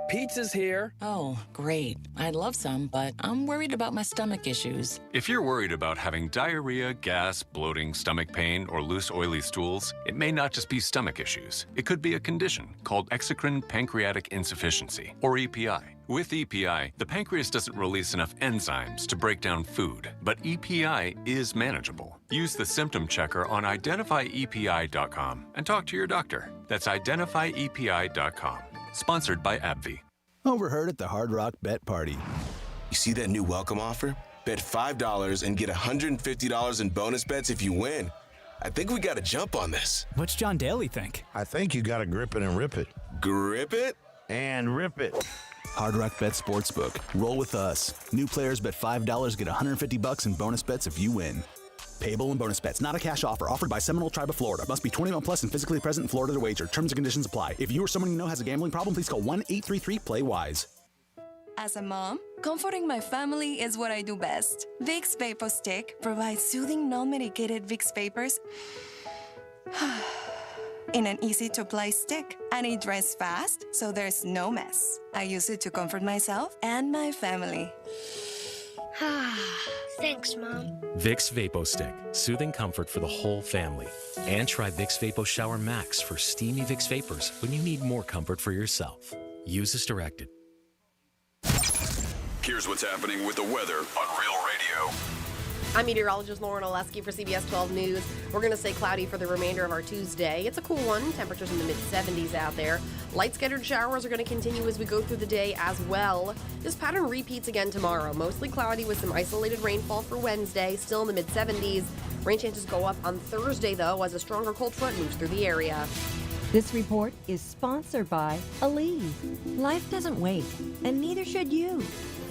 Speaker 26: Pizza's here. Oh, great. I'd love some, but I'm worried about my stomach issues.
Speaker 28: If you're worried about having diarrhea, gas, bloating, stomach pain, or loose, oily stools, it may not just be stomach issues. It could be a condition called exocrine pancreatic insufficiency, or EPI. With EPI, the pancreas doesn't release enough enzymes to break down food, but EPI is manageable. Use the symptom checker on identifyepi.com and talk to your doctor. That's identifyepi.com. Sponsored by AbbVie.
Speaker 29: Overheard at the Hard Rock Bet Party.
Speaker 31: You see that new welcome offer? Bet $5 and get $150 in bonus bets if you win. I think we got to jump on this.
Speaker 32: What's John Daly think?
Speaker 33: I think you got to grip it and rip it.
Speaker 31: Grip it?
Speaker 33: And rip it.
Speaker 31: Hard Rock Bet Sportsbook. Roll with us. New players bet $5, get $150 in bonus bets if you win. Payable and bonus bets. Not a cash offer. Offered by Seminole Tribe of Florida. Must be 21 plus and physically present in Florida to wager. Terms and conditions apply. If you or someone you know has a gambling problem, please call 1-833-PLAY-WISE.
Speaker 34: As a mom, comforting my family is what I do best. Vicks Vapor Stick provides soothing, non-medicated Vicks Vapors in an easy-to-apply stick. And it dries fast, so there's no mess. I use it to comfort myself and my family.
Speaker 35: Thanks, Mom.
Speaker 5: Vicks Vapo Stick, soothing comfort for the whole family. And try Vicks Vapo Shower Max for steamy Vicks Vapors when you need more comfort for yourself. Use as directed.
Speaker 14: Here's what's happening with the weather on Real Radio.
Speaker 6: I'm meteorologist Lauren Oleski for CBS 12 News. We're going to stay cloudy for the remainder of our Tuesday. It's a cool one. Temperatures in the mid-70s out there. Light scattered showers are going to continue as we go through the day as well. This pattern repeats again tomorrow. Mostly cloudy with some isolated rainfall for Wednesday. Still in the mid-70s. Rain chances go up on Thursday, though, as a stronger cold front moves through the area.
Speaker 36: This report is sponsored by Aleve. Life doesn't wait, and neither should you.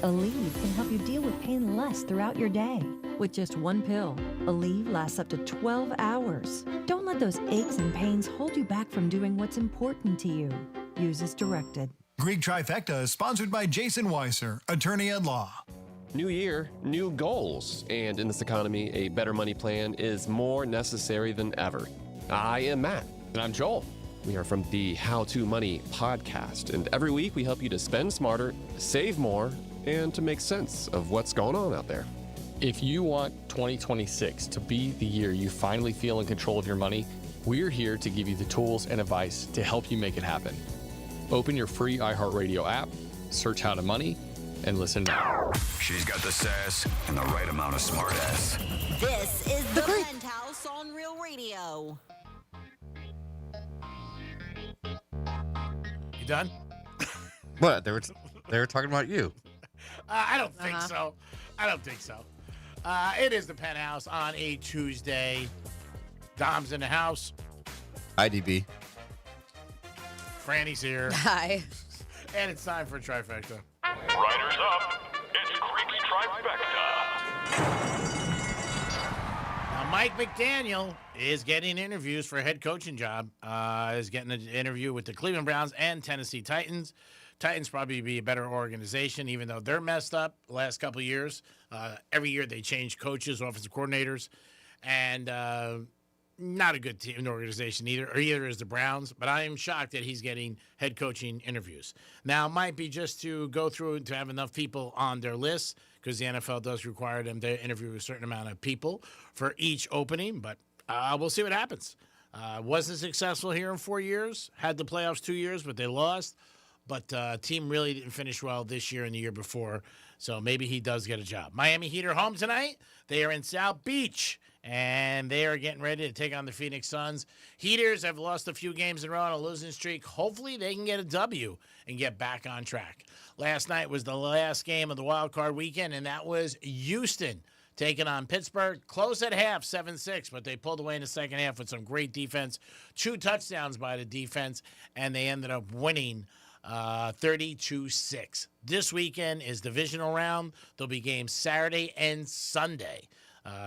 Speaker 36: Aleve can help you deal with pain less throughout your day. With just one pill, Aleve lasts up to 12 hours. Don't let those aches and pains hold you back from doing what's important to you. Use as directed.
Speaker 37: Greek Trifecta is sponsored by Jason Weiser, attorney at law.
Speaker 38: New year, new goals. And in this economy, a better money plan is more necessary than ever. I am Matt.
Speaker 39: And I'm Joel.
Speaker 38: We are from the How to Money podcast, and every week we help you to spend smarter, save more, and to make sense of what's going on out there.
Speaker 4: If you want 2026 to be the year you finally feel in control of your money, we're here to give you the tools and advice to help you make it happen. Open your free iHeartRadio app, search How to Money, and listen now.
Speaker 14: She's got the sass and the right amount of smartass.
Speaker 7: This is the Penthouse on Real Radio.
Speaker 8: You done?
Speaker 9: What? They were talking about you.
Speaker 8: I don't think so. I don't think so. It is the Penthouse on a Tuesday. Dom's in the house.
Speaker 9: IDB.
Speaker 8: Franny's here.
Speaker 6: Hi.
Speaker 8: And it's time for a trifecta.
Speaker 10: Riders up. It's Creek's trifecta.
Speaker 8: Now, Mike McDaniel is getting interviews for a head coaching job. Is getting an interview with the Cleveland Browns and Tennessee Titans. Titans probably be a better organization, even though they're messed up the last couple of years. Every year they change coaches, offensive coordinators, and not a good team and organization either. Or either is the Browns. But I am shocked that he's getting head coaching interviews. Now, it might be just to go through and to have enough people on their list, because the NFL does require them to interview a certain amount of people for each opening. But we'll see what happens. Wasn't successful here in 4 years. Had the playoffs 2 years, but they lost. But team really didn't finish well this year and the year before, so maybe he does get a job. Miami Heat are home tonight. They are in South Beach, and they are getting ready to take on the Phoenix Suns. Heaters have lost a few games in a row on a losing streak. Hopefully they can get a W and get back on track. Last night was the last game of the wild card weekend, and that was Houston taking on Pittsburgh. Close at half, 7-6, but they pulled away in the second half with some great defense. 2 touchdowns by the defense, and they ended up winning 30-6. This weekend is divisional round. There'll be games Saturday and Sunday.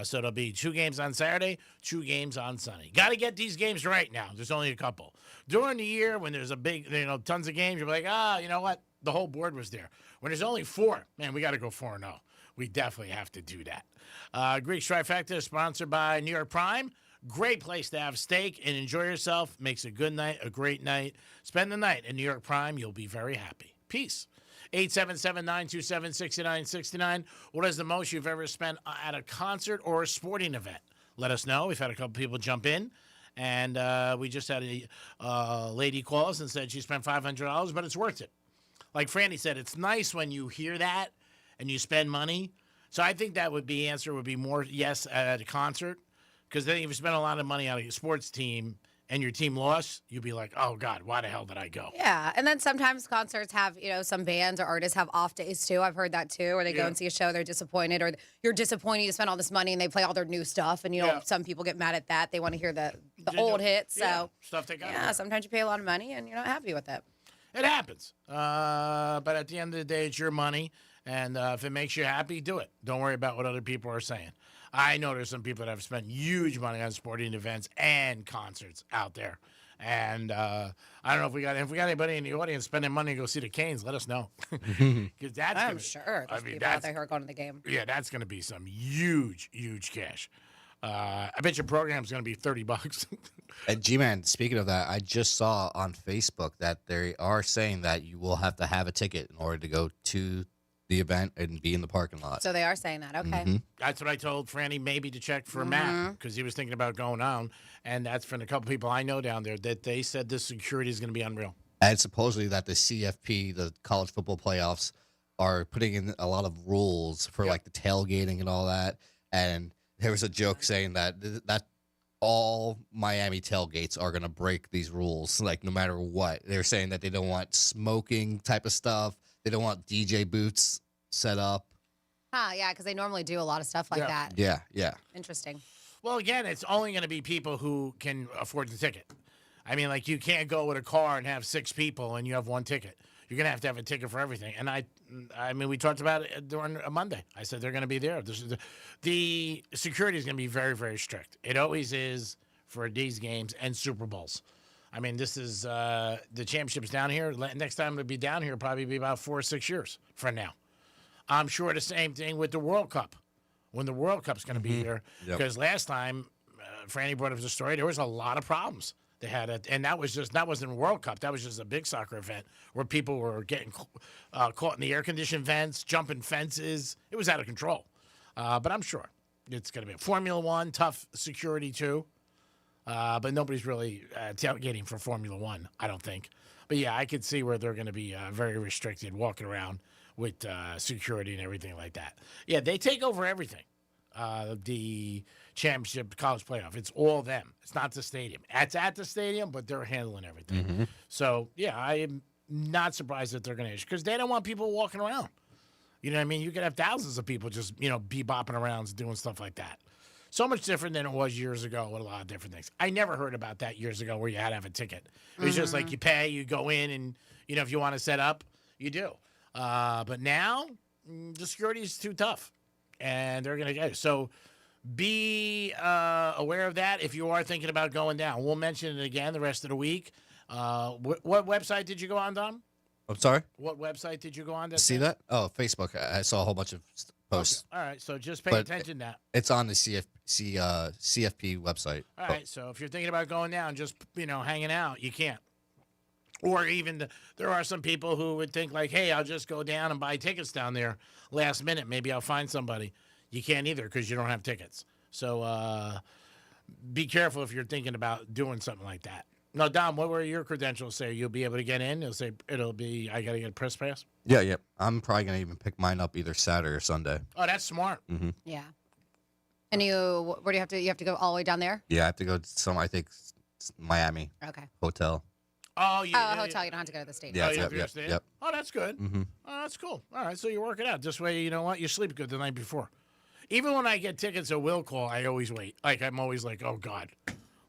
Speaker 8: So there'll be 2 games on Saturday, 2 games on Sunday. Got to get these games right now. There's only a couple. During the year, when there's a big, tons of games, you'll be like, you know what? The whole board was there. When there's only 4, man, we got to go 4-0. We definitely have to do that. Greek Trifecta is sponsored by New York Prime. Great place to have steak and enjoy yourself. Makes a good night a great night. Spend the night in New York Prime. You'll be very happy. Peace. 877-927-6969. What is the most you've ever spent at a concert or a sporting event? Let us know. We've had a couple people jump in. And we just had a lady call us and said she spent $500, but it's worth it. Like Franny said, it's nice when you hear that and you spend money. So I think that would be answer would be more yes at a concert. Because then if you spend a lot of money on a sports team and your team lost, you'd be like, oh, God, why the hell did I go?
Speaker 6: Yeah, and then sometimes concerts have, some bands or artists have off days, too. I've heard that, too, where they go and see a show, they're disappointed, or you're disappointed you spend all this money and they play all their new stuff, and, some people get mad at that. They want to hear the old hits, so.
Speaker 8: Stuff they got.
Speaker 6: Yeah, sometimes you pay a lot of money and you're not happy with it.
Speaker 8: It happens. But at the end of the day, it's your money, and if it makes you happy, do it. Don't worry about what other people are saying. I know there's some people that have spent huge money on sporting events and concerts out there. And I don't know if we got anybody in the audience spending money to go see the Canes, let us know. Because
Speaker 6: I'm sure there's people out there who are going to the game.
Speaker 8: Yeah, that's going to be some huge, huge cash. I bet your program's going to be $30.
Speaker 9: And G-Man, speaking of that, I just saw on Facebook that they are saying that you will have to have a ticket in order to go to the event and be in the parking lot.
Speaker 6: So they are saying that. Okay.
Speaker 9: Mm-hmm.
Speaker 8: That's what I told Franny maybe to check for Matt, because he was thinking about going on. And that's from a couple people I know down there that they said this security is going to be unreal.
Speaker 9: And supposedly that the CFP, the college football playoffs, are putting in a lot of rules for like the tailgating and all that. And there was a joke saying that all Miami tailgates are going to break these rules, like no matter what. They're saying that they don't want smoking type of stuff. They don't want DJ booths set up.
Speaker 6: Yeah, because they normally do a lot of stuff like that.
Speaker 9: Yeah.
Speaker 6: Interesting.
Speaker 8: Well, again, it's only going to be people who can afford the ticket. I mean, like, you can't go with a car and have 6 people and you have 1 ticket. You're going to have a ticket for everything. And I mean, we talked about it during a Monday. I said they're going to be there. The security is going to be very, very strict. It always is for these games and Super Bowls. I mean, this is the championship's down here. Next time it'll be down here probably be about 4 or 6 years from now. I'm sure the same thing with the World Cup, when the World Cup's going to be here. Because last time, Franny brought up the story, there was a lot of problems They had it, and that wasn't a World Cup. That was just a big soccer event where people were getting caught in the air-conditioned vents, jumping fences. It was out of control. But I'm sure it's going to be a Formula One, tough security too. But nobody's really tailgating for Formula One, I don't think. But yeah, I could see where they're going to be very restricted, walking around with security and everything like that. Yeah, they take over everything. The championship, college playoff, it's all them. It's not the stadium. It's at the stadium, but they're handling everything.
Speaker 9: Mm-hmm.
Speaker 8: So yeah, I am not surprised that they're going to issue because they don't want people walking around. You know what I mean? You could have thousands of people just bebopping around doing stuff like that. So much different than it was years ago with a lot of different things. I never heard about that years ago where you had to have a ticket. It was just like you pay, you go in, and if you want to set up, you do. But now the security is too tough, and they're going to get it. So be aware of that if you are thinking about going down. We'll mention it again the rest of the week. What website did you go on, Dom?
Speaker 9: I'm sorry?
Speaker 8: What website did you go on?
Speaker 9: See that? Oh, Facebook. I saw a whole bunch of posts.
Speaker 8: Okay. All right, so just pay
Speaker 9: But
Speaker 8: attention to that.
Speaker 9: It's on the CFP website.
Speaker 8: All right, so if you're thinking about going down, just hanging out, you can't. Or even there are some people who would think like, hey, I'll just go down and buy tickets down there last minute. Maybe I'll find somebody. You can't either because you don't have tickets. So be careful if you're thinking about doing something like that. Now, Dom, what were your credentials say? You'll be able to get in? It'll be I got to get a press pass?
Speaker 9: Yeah. I'm probably going to even pick mine up either Saturday or Sunday.
Speaker 8: Oh, that's smart.
Speaker 9: Mm-hmm.
Speaker 1: Yeah. And where do you have to? You have to go all the way down there?
Speaker 9: Yeah, I have to go to I think Miami.
Speaker 1: Okay.
Speaker 9: Hotel.
Speaker 8: Oh, yeah.
Speaker 1: Hotel. You don't have to go to the stadium.
Speaker 9: Yeah, yep.
Speaker 8: Oh, that's good.
Speaker 9: Mm-hmm.
Speaker 8: Oh, that's cool. All right, so you work it out. This way, you know what? You sleep good the night before. Even when I get tickets at will call, I always wait. Like, I'm always like, oh, God.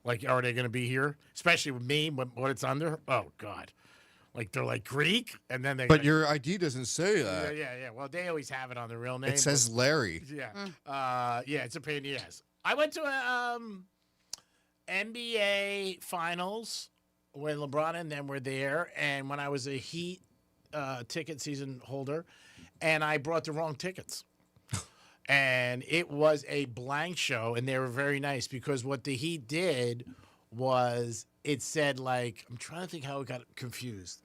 Speaker 8: Like, are they going to be here? Especially with me, what it's under. Oh, God. Like, they're like Greek, and then they.
Speaker 9: But your ID doesn't say that.
Speaker 8: Yeah. Well, they always have it on the real name.
Speaker 9: It says Larry.
Speaker 8: Yeah. Yeah, it's a pain in the ass. I went to a NBA Finals when LeBron and them were there, and when I was a Heat ticket season holder, and I brought the wrong tickets. And it was a blank show, and they were very nice because what the Heat did was it said, like, I'm trying to think how it got confused.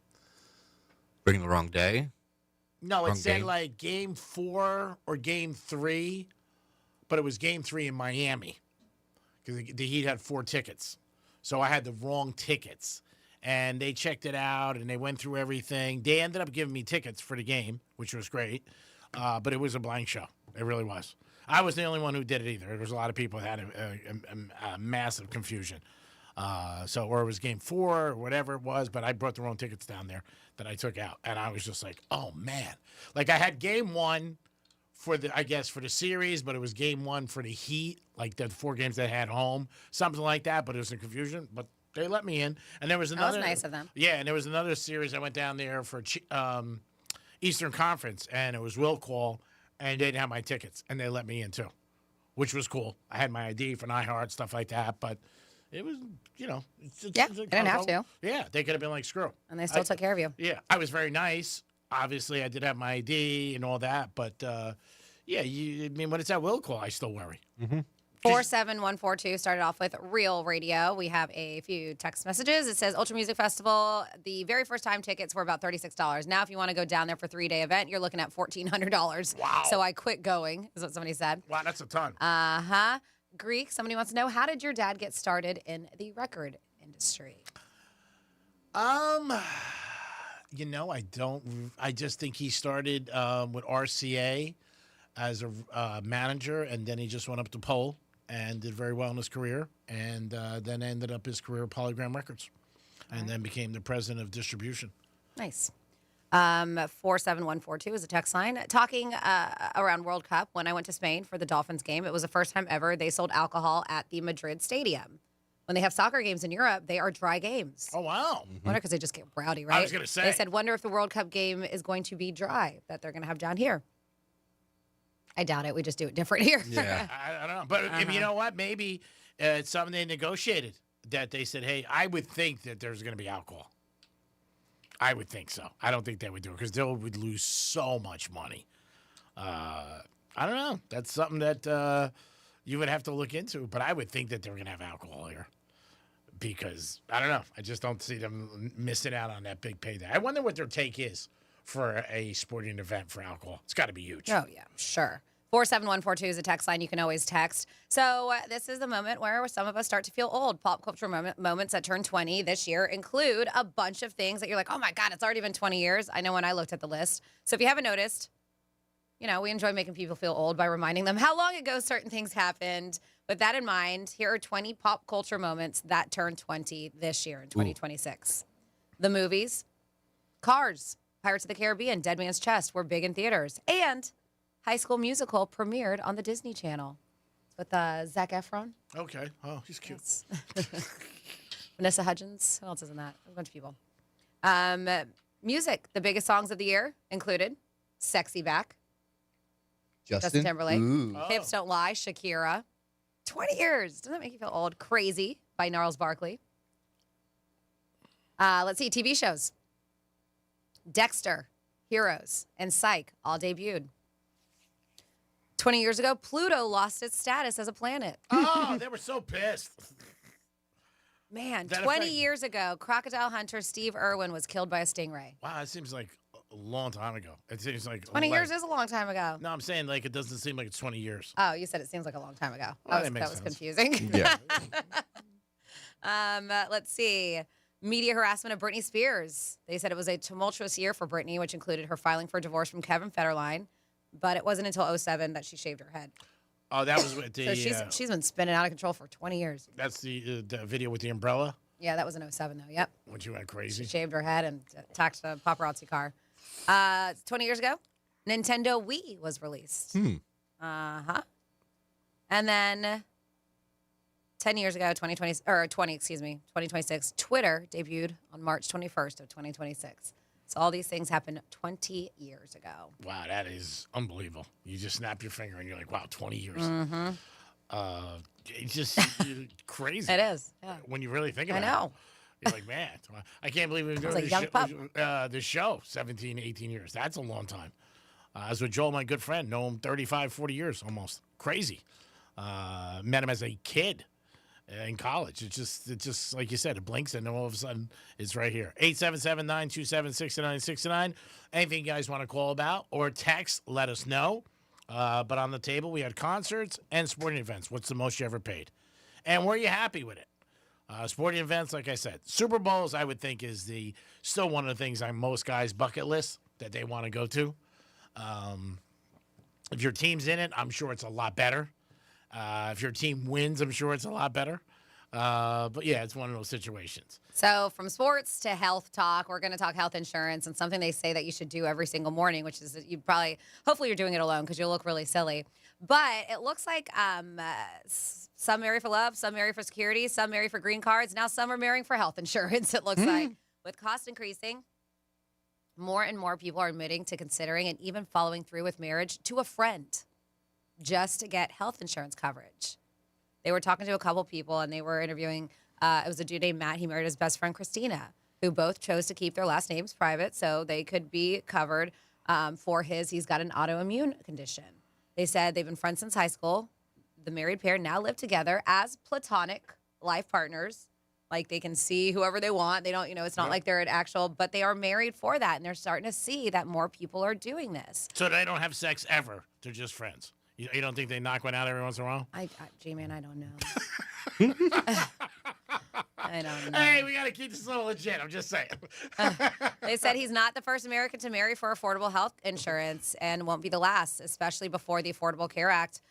Speaker 9: Bring the wrong day?
Speaker 8: No, it
Speaker 9: Wrong
Speaker 8: said,
Speaker 9: game?
Speaker 8: like, Game 4 or Game 3, but it was Game 3 in Miami because the Heat had 4 tickets. So I had the wrong tickets. And they checked it out, and they went through everything. They ended up giving me tickets for the game, which was great, but it was a blank show. It really was. I was the only one who did it either. There was a lot of people that had a massive confusion. Or it was Game 4 or whatever it was, but I brought the wrong tickets down there that I took out. And I was just like, oh, man. Like, I had Game 1 for the series, but it was Game 1 for the Heat, like the 4 games they had home, something like that, but it was a confusion. But they let me in. And there was another.
Speaker 1: That was nice of them.
Speaker 8: Yeah, and there was another series I went down there for Eastern Conference, and it was will call. And they didn't have my tickets, and they let me in too, which was cool. I had my ID for iHeart, stuff like that, but it was, they
Speaker 1: didn't have to.
Speaker 8: Yeah, they could have been like, screw.
Speaker 1: And they still took care of you.
Speaker 8: Yeah, I was very nice. Obviously, I did have my ID and all that, but when it's at will call, I still worry.
Speaker 9: Mm-hmm.
Speaker 1: 47142 started off with Real Radio. We have a few text messages. It says Ultra Music Festival, the very first time tickets were about $36. Now, if you want to go down there for a 3-day event, you're looking at $1,400.
Speaker 8: Wow.
Speaker 1: So I quit going, is what somebody said.
Speaker 8: Wow, that's a ton.
Speaker 1: Greek, somebody wants to know, how did your dad get started in the record industry?
Speaker 8: I just think he started with RCA as a manager, and then he just went up to Pole and did very well in his career, and then ended up his career at Polygram Records, and then became the president of distribution.
Speaker 1: Nice. 47142 is a text line. Talking around World Cup, when I went to Spain for the Dolphins game, it was the first time ever they sold alcohol at the Madrid Stadium. When they have soccer games in Europe, they are dry games.
Speaker 8: Oh, wow.
Speaker 1: Wonder because they just get rowdy, right?
Speaker 8: I was going to say.
Speaker 1: They said, wonder if the World Cup game is going to be dry, that they're going to have down here. I doubt it. We just do it different here.
Speaker 8: Yeah. I don't know. But if you know what? Maybe it's something they negotiated, that they said, hey, I would think that there's going to be alcohol. I would think so. I don't think they would do it because they would lose so much money. I don't know. That's something that you would have to look into. But I would think that they're going to have alcohol here. because I don't know. I just don't see them missing out on that big payday. I wonder what their take is for a sporting event for alcohol. It's got to be huge.
Speaker 1: Oh, yeah, sure. 47142 is a text line you can always text. So this is the moment where some of us start to feel old. Pop culture moments that turn 20 this year include a bunch of things that you're like, oh my God, it's already been 20 years. I know when I looked at the list. So if you haven't noticed, we enjoy making people feel old by reminding them how long ago certain things happened. With that in mind, here are 20 pop culture moments that turned 20 this year in 2026. The movies, Cars, Pirates of the Caribbean, Dead Man's Chest were big in theaters. And High School Musical premiered on the Disney Channel with Zac Efron.
Speaker 8: Okay. Oh, he's cute.
Speaker 1: Yes. Vanessa Hudgens. Who else is in that? A bunch of people. Music. The biggest songs of the year included Sexy Back, Justin Timberlake, Hips Don't Lie, Shakira. 20 years. Doesn't that make you feel old? Crazy by Gnarls Barkley. Let's see. TV shows. Dexter, Heroes, and Psych all debuted. 20 years ago, Pluto lost its status as a planet.
Speaker 8: Oh, they were so pissed.
Speaker 1: Man, 20 years ago, crocodile hunter Steve Irwin was killed by a stingray.
Speaker 8: Wow, it seems like a long time ago. It seems like
Speaker 1: 20 years is a long time ago.
Speaker 8: No, I'm saying it doesn't seem like it's 20 years.
Speaker 1: Oh, you said it seems like a long time ago.
Speaker 8: Well,
Speaker 1: that was confusing.
Speaker 8: Yeah.
Speaker 1: Let's see. Media harassment of Britney Spears. They said it was a tumultuous year for Britney, which included her filing for divorce from Kevin Federline. But it wasn't until 2007 that she shaved her head.
Speaker 8: Oh, that was with the.
Speaker 1: So she's been spinning out of control for 20 years.
Speaker 8: That's the video with the umbrella.
Speaker 1: Yeah, that was in 2007 though. Yep.
Speaker 8: When she went crazy.
Speaker 1: She shaved her head and attacked a paparazzi car. 20 years ago, Nintendo Wii was released. And then 10 years ago, 2026, Twitter debuted on March 21st of 2026. So all these things happened 20 years ago.
Speaker 8: Wow, that is unbelievable. You just snap your finger and you're like, wow, 20 years.
Speaker 1: Mm-hmm.
Speaker 8: It's just crazy.
Speaker 1: It is. Yeah.
Speaker 8: When you really think about it.
Speaker 1: I know.
Speaker 8: You're like, man, I can't believe we've been doing this show 17, 18 years. That's a long time. I was with Joel, my good friend. Know him 35, 40 years almost. Crazy. Met him as a kid in college. It's just like you said, it blinks and all of a sudden it's right here. 877-927-6969. Anything you guys want to call about or text, let us know. But on the table, we had concerts and sporting events. What's the most you ever paid? And were you happy with it? Sporting events, like I said, Super Bowls, I would think is still one of the things on most guys' bucket list that they want to go to. If your team's in it, I'm sure it's a lot better. If your team wins, I'm sure it's a lot better. But yeah, it's one of those situations.
Speaker 1: So from sports to health talk, we're going to talk health insurance and something they say that you should do every single morning, which is hopefully you're doing it alone because you'll look really silly. But it looks like some marry for love, some marry for security, some marry for green cards. Now some are marrying for health insurance, it looks like. With cost increasing, more and more people are admitting to considering and even following through with marriage to a friend just to get health insurance coverage. They were talking to a couple people and they were interviewing, it was a dude named Matt. He married his best friend, Christina, who both chose to keep their last names private so they could be covered he's got an autoimmune condition. They said they've been friends since high school. The married pair now live together as platonic life partners. Like they can see whoever they want. They don't, it's not like they're an actual, but they are married for that. And they're starting to see that more people are doing this.
Speaker 8: So they don't have sex ever. They're just friends. You don't think they knock one out every once in a while?
Speaker 1: G-Man, I don't know. I don't know.
Speaker 8: Hey, we got to keep this a little legit. I'm just saying.
Speaker 1: They said he's not the first American to marry for affordable health insurance and won't be the last, especially before the Affordable Care Act.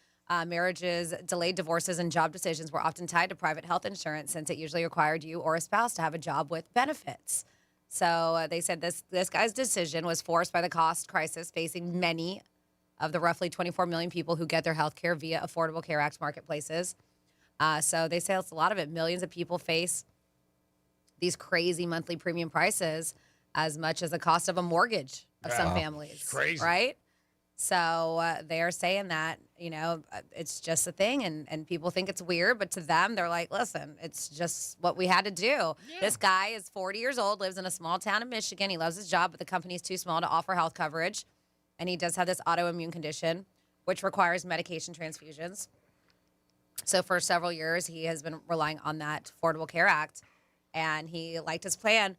Speaker 1: Marriages, delayed divorces, and job decisions were often tied to private health insurance since it usually required you or a spouse to have a job with benefits. So they said this guy's decision was forced by the cost crisis facing many of the roughly 24 million people who get their health care via Affordable Care Act marketplaces. So they say it's a lot of it. Millions of people face these crazy monthly premium prices as much as the cost of a mortgage of some families.
Speaker 8: It's crazy.
Speaker 1: Right? So they're saying that, it's just a thing and people think it's weird, but to them, they're like, listen, it's just what we had to do. Yeah. This guy is 40 years old, lives in a small town in Michigan. He loves his job, but the company is too small to offer health coverage. And he does have this autoimmune condition, which requires medication transfusions. So for several years, he has been relying on that Affordable Care Act, and he liked his plan.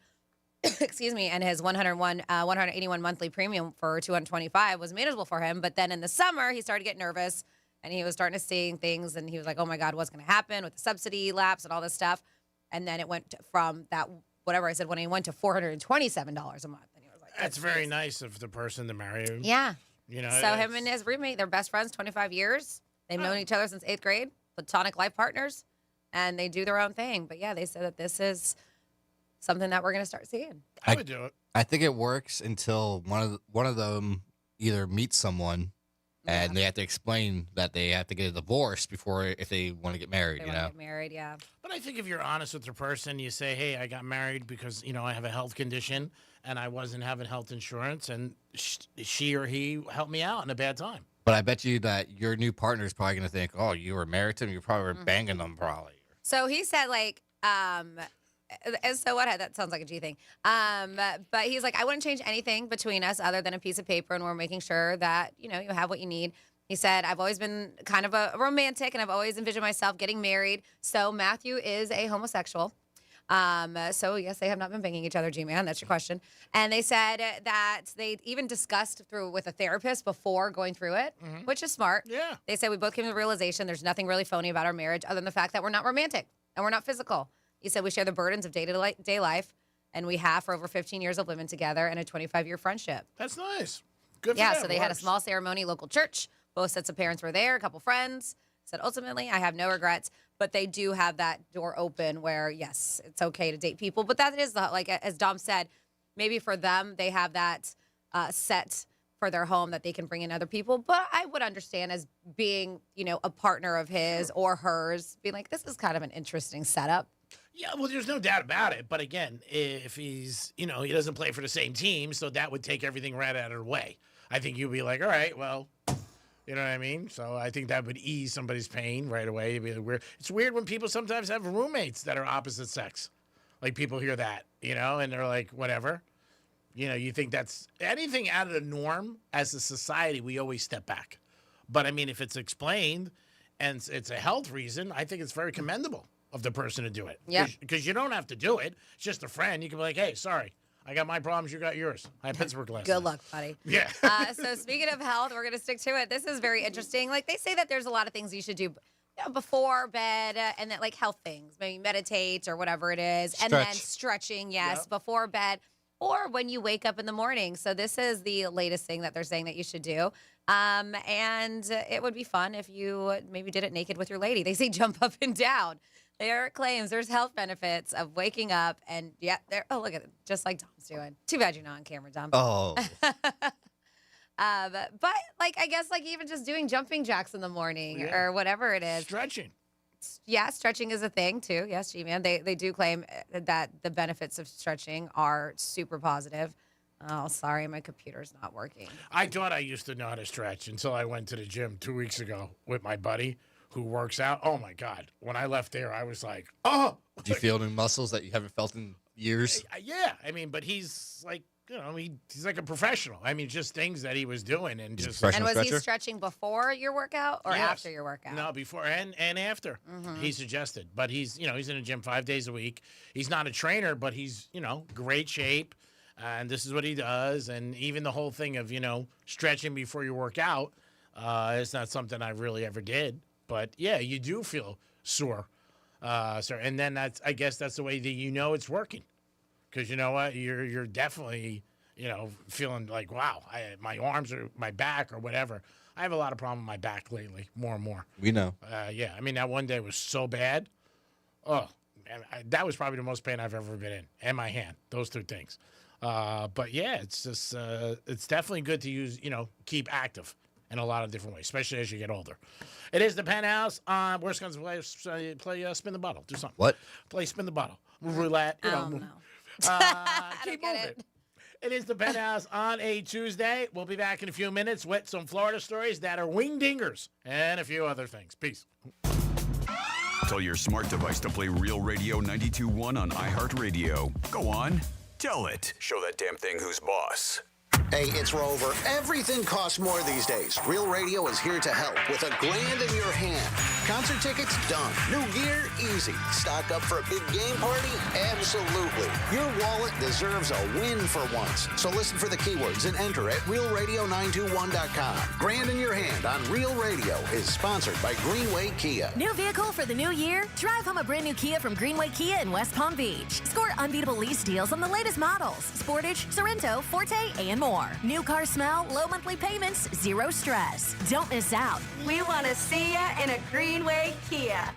Speaker 1: Excuse me, and his 181 monthly premium for 225 was manageable for him. But then in the summer, he started to get nervous, and he was starting to see things, and he was like, "Oh my God, what's going to happen with the subsidy lapse and all this stuff?" And then it went from that whatever I said when he went to $427 a month, and he was like,
Speaker 8: "That's very nice of the person to marry him."
Speaker 1: Yeah,
Speaker 8: you know.
Speaker 1: So him and his roommate, they're best friends, 25 years. They've known each other since 8th grade, platonic life partners, and they do their own thing. But yeah, they said that this is something that we're going to start seeing.
Speaker 8: I would do it.
Speaker 9: I think it works until one of them either meets someone and they have to explain that they have to get a divorce before if they want to get married.
Speaker 1: Get married, yeah.
Speaker 8: But I think if you're honest with the person, you say, "Hey, I got married because I have a health condition and I wasn't having health insurance, and she or he helped me out in a bad time."
Speaker 9: But I bet you that your new partner is probably going to think, "Oh, you were married to him. You probably were banging them, probably."
Speaker 1: So he said, like, and so what? That sounds like a G thing. But he's like, I wouldn't change anything between us other than a piece of paper, and we're making sure that you have what you need. He said, I've always been kind of a romantic, and I've always envisioned myself getting married. So Matthew is a homosexual. So yes, they have not been banging each other, G-Man. That's your question. And they said that they even discussed through with a therapist before going through it, which is smart.
Speaker 8: Yeah.
Speaker 1: They said we both came to the realization there's nothing really phony about our marriage other than the fact that we're not romantic and we're not physical. He said we share the burdens of day-to-day life, and we have for over 15 years of living together and a 25-year friendship.
Speaker 8: That's nice. Good for
Speaker 1: yeah,
Speaker 8: them.
Speaker 1: so they had a small ceremony, local church. Both sets of parents were there, a couple friends. Said, ultimately, I have no regrets, but they do have that door open where, yes, it's okay to date people. But that is, like as Dom said, maybe for them, they have that set for their home that they can bring in other people. But I would understand as being, a partner of his or hers, being like, this is kind of an interesting setup.
Speaker 8: Yeah, well, there's no doubt about it. But again, if he's, he doesn't play for the same team, so that would take everything right out of the way. I think you'd be like, all right, well, you know what I mean? So I think that would ease somebody's pain right away. It'd be weird. It's weird when people sometimes have roommates that are opposite sex. Like people hear that, and they're like, whatever. You think that's anything out of the norm as a society, we always step back. But I mean, if it's explained and it's a health reason, I think it's very commendable of the person to do it.
Speaker 1: Yeah.
Speaker 8: Because you don't have to do it. It's just a friend. You can be like, hey, sorry, I got my problems. You got yours. I had Pittsburgh last night.
Speaker 1: Good luck, buddy.
Speaker 8: Yeah.
Speaker 1: So speaking of health, we're going to stick to it. This is very interesting. Like they say that there's a lot of things you should do before bed and that like health things, maybe meditate or whatever it is. And then stretching, yes, before bed or when you wake up in the morning. So this is the latest thing that they're saying that you should do. And it would be fun if you maybe did it naked with your lady. They say jump up and down. There claims there's health benefits of waking up and oh, look at it, just like Tom's doing. Too bad you're not on camera, Tom.
Speaker 9: Oh.
Speaker 1: But like, I guess like even just doing jumping jacks in the morning or whatever it is.
Speaker 8: Stretching.
Speaker 1: Yeah, stretching is a thing too. Yes, G-Man. They do claim that the benefits of stretching are super positive. Oh, sorry, my computer's not working.
Speaker 8: I thought I used to know how to stretch until I went to the gym 2 weeks ago with my buddy who works out. Oh my God. When I left there, I was like, oh.
Speaker 9: Do you feel new muscles that you haven't felt in years?
Speaker 8: Yeah. I mean, but he's like, he's like a professional. I mean, just things that he was doing and just.
Speaker 1: And was he stretching before your workout or after your workout?
Speaker 8: No, before and after. He suggested, but he's he's in the gym 5 days a week. He's not a trainer, but he's great shape, and this is what he does. And even the whole thing of stretching before you work out, it's not something I really ever did. But yeah, you do feel sore, and then I guess that's the way that it's working. Because you know what, you're definitely feeling like wow, my arms or my back or whatever. I have a lot of problem with my back lately, more and more.
Speaker 9: We know.
Speaker 8: Yeah, I mean that one day was so bad. Oh, man, that was probably the most pain I've ever been in, and my hand. Those two things. But yeah, it's just it's definitely good to use keep active in a lot of different ways, especially as you get older. It is the Penthouse. Worst comes to play spin the bottle. Do something.
Speaker 9: What?
Speaker 8: Play spin the bottle. Roulette.
Speaker 1: No.
Speaker 8: Keep moving. It is the Penthouse on a Tuesday. We'll be back in a few minutes with some Florida stories that are wing-dingers and a few other things. Peace.
Speaker 14: Tell your smart device to play Real Radio 92.1 on iHeartRadio. Go on. Tell it. Show that damn thing who's boss.
Speaker 2: Hey, it's Rover. Everything costs more these days. Real Radio is here to help with $1,000 in your hand. Concert tickets? Done. New gear? Easy. Stock up for a big game party? Absolutely. Your wallet deserves a win for once. So listen for the keywords and enter at realradio921.com. $1,000 in your hand on Real Radio is sponsored by Greenway Kia.
Speaker 3: New vehicle for the new year? Drive home a brand new Kia from Greenway Kia in West Palm Beach. Score unbeatable lease deals on the latest models: Sportage, Sorrento, Forte, and more. New car smell, low monthly payments, zero stress. Don't miss out.
Speaker 11: We want to see ya in a Greenway Kia.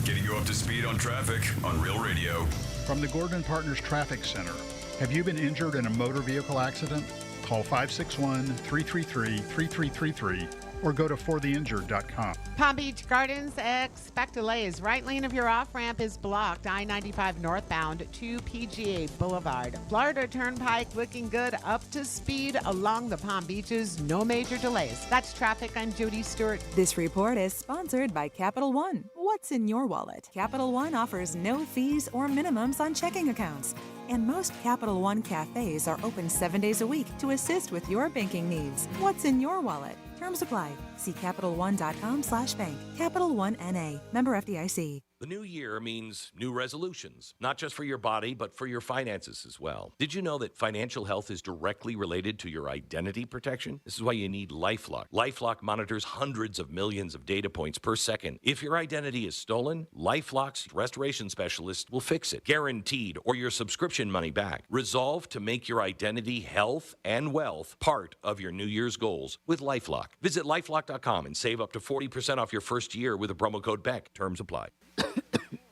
Speaker 14: Getting you up to speed on traffic on Real Radio.
Speaker 12: From the Gordon Partners Traffic Center. Have you been injured in a motor vehicle accident? Call 561-333-3333 or go to fortheinjured.com.
Speaker 13: Palm Beach Gardens, expect delays. Right lane of your off-ramp is blocked. I-95 northbound to PGA Boulevard. Florida Turnpike looking good, up to speed along the Palm Beaches. No major delays. That's traffic. I'm Jody Stewart.
Speaker 15: This report is sponsored by Capital One. What's in your wallet? Capital One offers no fees or minimums on checking accounts. And most Capital One cafes are open 7 days a week to assist with your banking needs. What's in your wallet? Terms apply. See CapitalOne.com/bank. Capital One N.A. Member FDIC.
Speaker 17: The new year means new resolutions, not just for your body, but for your finances as well. Did you know that financial health is directly related to your identity protection? This is why you need LifeLock. LifeLock monitors hundreds of millions of data points per second. If your identity is stolen, LifeLock's restoration specialist will fix it, guaranteed, or your subscription money back. Resolve to make your identity, health, and wealth part of your New Year's goals with LifeLock. Visit LifeLock.com and save up to 40% off your first year with the promo code BECK. Terms apply.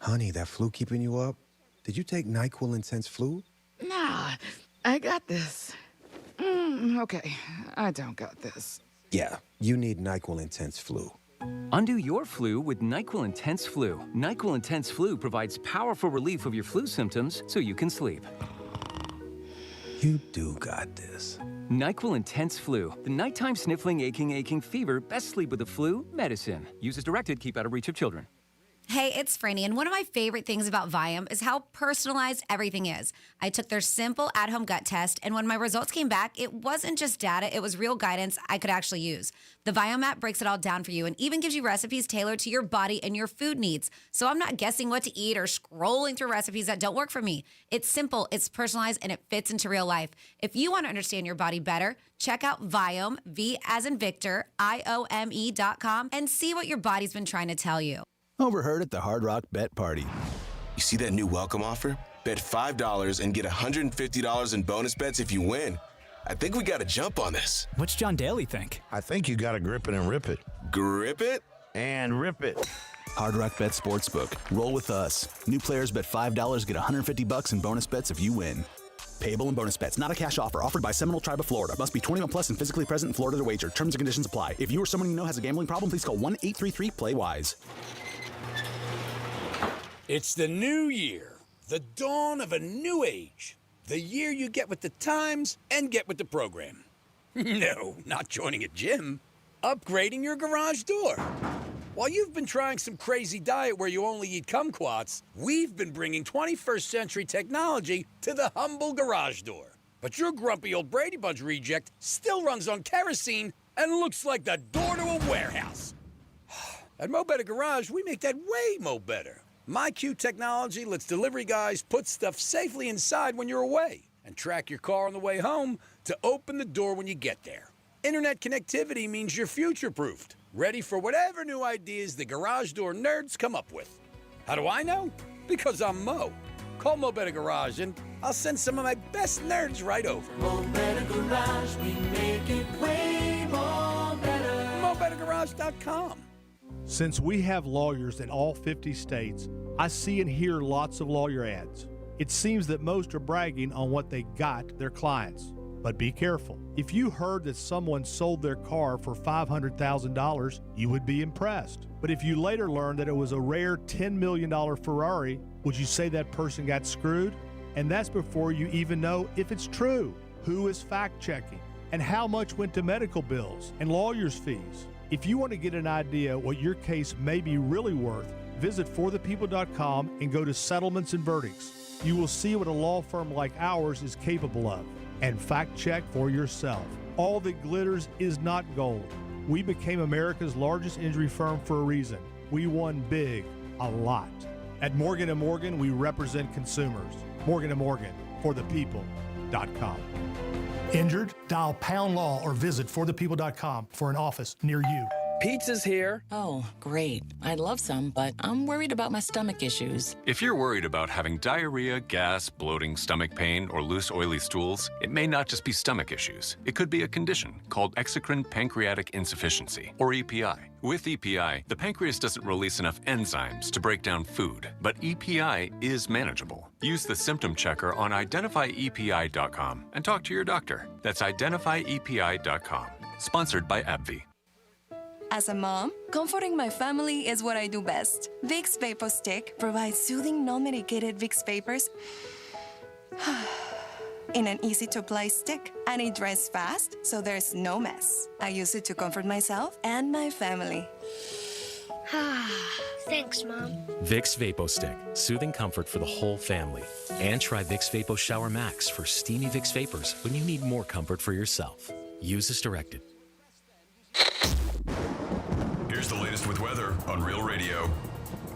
Speaker 18: Honey, that flu keeping you up? Did you take NyQuil Intense Flu?
Speaker 19: Nah, I got this. Okay, I don't got this.
Speaker 18: Yeah, you need NyQuil Intense Flu.
Speaker 20: Undo your flu with NyQuil Intense Flu. NyQuil Intense Flu provides powerful relief of your flu symptoms so you can sleep.
Speaker 18: You do got this.
Speaker 20: NyQuil Intense Flu. The nighttime sniffling, aching fever. Best sleep with the flu medicine. Use as directed. Keep out of reach of children.
Speaker 1: Hey, it's Franny, and one of my favorite things about Viome is how personalized everything is. I took their simple at-home gut test, and when my results came back, it wasn't just data, it was real guidance I could actually use. The Viome app breaks it all down for you and even gives you recipes tailored to your body and your food needs. So I'm not guessing what to eat or scrolling through recipes that don't work for me. It's simple, it's personalized, and it fits into real life. If you want to understand your body better, check out Viome, V as in Victor, IOME.com, and see what your body's been trying to tell you.
Speaker 29: Overheard at the Hard Rock Bet Party.
Speaker 21: You see that new welcome offer? Bet $5 and get $150 in bonus bets if you win. I think we got to jump on this.
Speaker 22: What's John Daly think?
Speaker 33: I think you got to grip it and rip it.
Speaker 21: Grip it?
Speaker 33: And rip it.
Speaker 31: Hard Rock Bet Sportsbook. Roll with us. New players bet $5, get $150 in bonus bets if you win. Payable and bonus bets. Not a cash offer. Offered by Seminole Tribe of Florida. Must be 21 plus and physically present in Florida to wager. Terms and conditions apply. If you or someone you know has a gambling problem, please call 1-833-PLAY-WISE.
Speaker 23: It's the new year, the dawn of a new age, the year you get with the times and get with the program. No, not joining a gym, upgrading your garage door. While you've been trying some crazy diet where you only eat kumquats, we've been bringing 21st century technology to the humble garage door. But your grumpy old Brady Bunch reject still runs on kerosene and looks like the door to a warehouse. At Mo Better Garage, we make that way mo better. MyQ technology lets delivery guys put stuff safely inside when you're away and track your car on the way home to open the door when you get there. Internet connectivity means you're future-proofed, ready for whatever new ideas the garage door nerds come up with. How do I know? Because I'm Mo. Call Mo Better Garage and I'll send some of my best nerds right over.
Speaker 24: Mo Better Garage, we make it way more better.
Speaker 23: MoBetterGarage.com.
Speaker 27: Since we have lawyers in all 50 states, I see and hear lots of lawyer ads. It seems that most are bragging on what they got their clients. But be careful. If you heard that someone sold their car for $500,000, you would be impressed. But if you later learned that it was a rare $10 million Ferrari, would you say that person got screwed? And that's before you even know if it's true. Who is fact-checking? And how much went to medical bills and lawyers' fees? If you want to get an idea what your case may be really worth, visit forthepeople.com and go to Settlements and Verdicts. You will see what a law firm like ours is capable of. and fact check for yourself. All that glitters is not gold. We became America's largest injury firm for a reason. We won big, a lot. At Morgan & Morgan, we represent consumers. Morgan & Morgan, for the people.com.
Speaker 4: Injured? Dial pound law or visit forthepeople.com for an office near you.
Speaker 5: Pizza's here. Oh, great. I'd love some, but I'm worried about my stomach issues.
Speaker 6: If you're worried about having diarrhea, gas, bloating, stomach pain, or loose, oily stools, it may not just be stomach issues. It could be a condition called exocrine pancreatic insufficiency, or EPI. With EPI, the pancreas doesn't release enough enzymes to break down food, but EPI is manageable. Use the symptom checker on identifyepi.com and talk to your doctor. That's identifyepi.com. Sponsored by AbbVie.
Speaker 7: As a mom, comforting my family is what I do best. Vicks Vapor Stick provides soothing, non-medicated Vicks Vapors in an easy-to-apply stick, and it dries fast, so there's no mess. I use it to comfort myself and my family.
Speaker 9: Thanks, Mom.
Speaker 10: Vicks VapoStick, soothing comfort for the whole family. And try Vicks Vapo Shower Max for steamy Vicks Vapors when you need more comfort for yourself. Use as directed.
Speaker 14: Here's the latest with weather on Real Radio.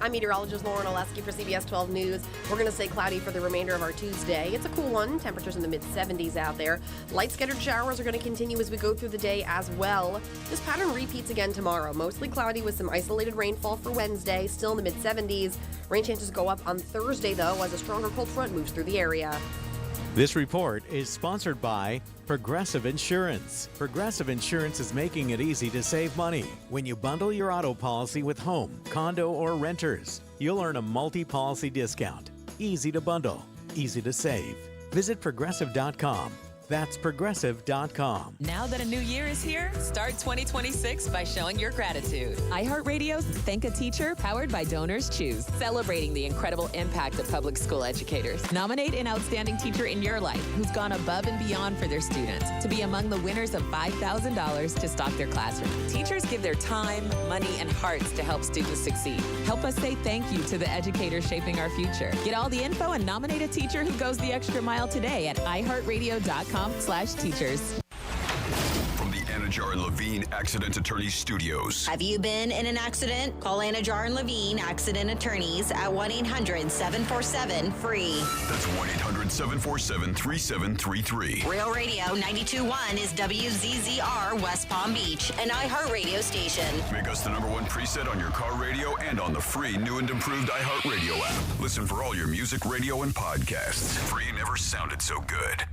Speaker 16: I'm meteorologist Lauren Oleski for CBS 12 News. We're going to stay cloudy for the remainder of our Tuesday. It's a cool one. Temperatures in the mid-70s out there. Light scattered showers are going to continue as we go through the day as well. This pattern repeats again tomorrow. Mostly cloudy with some isolated rainfall for Wednesday. Still in the mid-70s. Rain chances go up on Thursday, though, as a stronger cold front moves through the area.
Speaker 22: This report is sponsored by Progressive Insurance. Progressive Insurance is making it easy to save money. When you bundle your auto policy with home, condo, or renters, you'll earn a multi-policy discount. Easy to bundle, easy to save. Visit Progressive.com. That's Progressive.com.
Speaker 25: Now that a new year is here, start 2026 by showing your gratitude. iHeartRadio's Thank a Teacher, powered by Donors Choose, celebrating the incredible impact of public school educators. Nominate an outstanding teacher in your life who's gone above and beyond for their students to be among the winners of $5,000 to stock their classroom. Teachers give their time, money, and hearts to help students succeed. Help us say thank you to the educators shaping our future. Get all the info and nominate a teacher who goes the extra mile today at iHeartRadio.com/teachers.
Speaker 14: From the Anajar and Levine Accident Attorneys Studios.
Speaker 26: Have you been in an accident? Call Anajar and Levine Accident Attorneys at 1-800-747-FREE.
Speaker 14: That's 1-800-747-3733.
Speaker 26: Real Radio 92.1 is WZZR West Palm Beach, an iHeartRadio station.
Speaker 14: Make us the #1 preset on your car radio and on the free new and improved iHeartRadio app. Listen for all your music, radio, and podcasts. Free never sounded so good.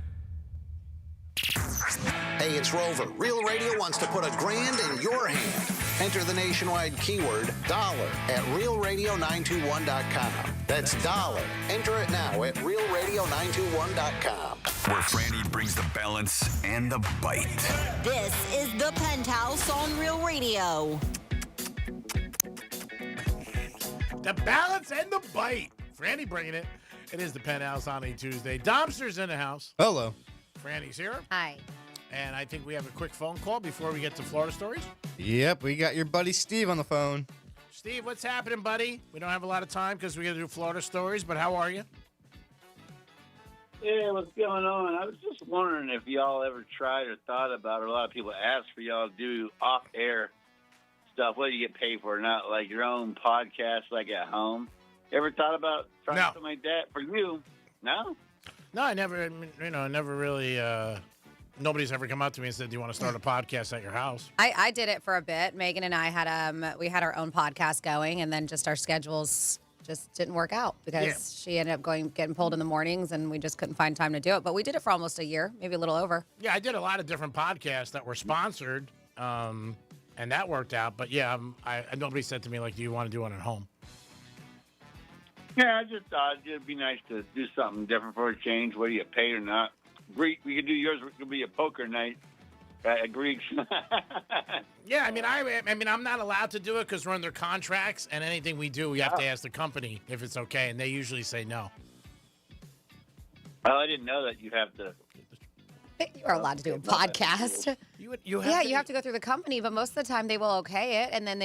Speaker 2: Hey, it's Rover. Real Radio wants to put $1,000 in your hand. Enter the nationwide keyword dollar at realradio921.com. That's dollar. Enter it now at realradio921.com.
Speaker 14: Where Franny brings the balance and the bite.
Speaker 26: This is the Penthouse on Real Radio.
Speaker 8: The balance and the bite. Franny bringing it. It is the Penthouse on a Tuesday. Domster's in the house.
Speaker 28: Hello.
Speaker 8: Franny's here.
Speaker 1: Hi.
Speaker 8: And I think we have a quick phone call before we get to Florida stories.
Speaker 28: Yep, we got your buddy Steve on the phone.
Speaker 8: Steve, what's happening, buddy? We don't have a lot of time because we got to do Florida stories, but how are you?
Speaker 30: Yeah, what's going on? I was just wondering if y'all ever tried or thought about, or a lot of people ask for y'all to do off-air stuff. What do you get paid for? Not like your own podcast, like at home. Ever thought about trying something like that for you? No?
Speaker 8: No, I never, never really, nobody's ever come up to me and said, do you want to start a podcast at your house?
Speaker 1: I did it for a bit. Megan and I had we had our own podcast going, and then just our schedules just didn't work out because she ended up getting pulled in the mornings, and we just couldn't find time to do it. But we did it for almost a year, maybe a little over.
Speaker 8: Yeah, I did a lot of different podcasts that were sponsored, and that worked out. But yeah, nobody said to me, like, do you want to do one at home?
Speaker 30: Yeah, I just thought it'd be nice to do something different for a change, whether you get paid or not. Greek, we could do yours. It could be a poker night at Greeks.
Speaker 8: Yeah, I mean, I'm not allowed to do it because we're under contracts, and anything we do, we have to ask the company if it's okay, and they usually say no.
Speaker 30: Oh, I didn't know that you have to.
Speaker 1: You are allowed to do a podcast. You have to go through the company, but most of the time they will okay it, and then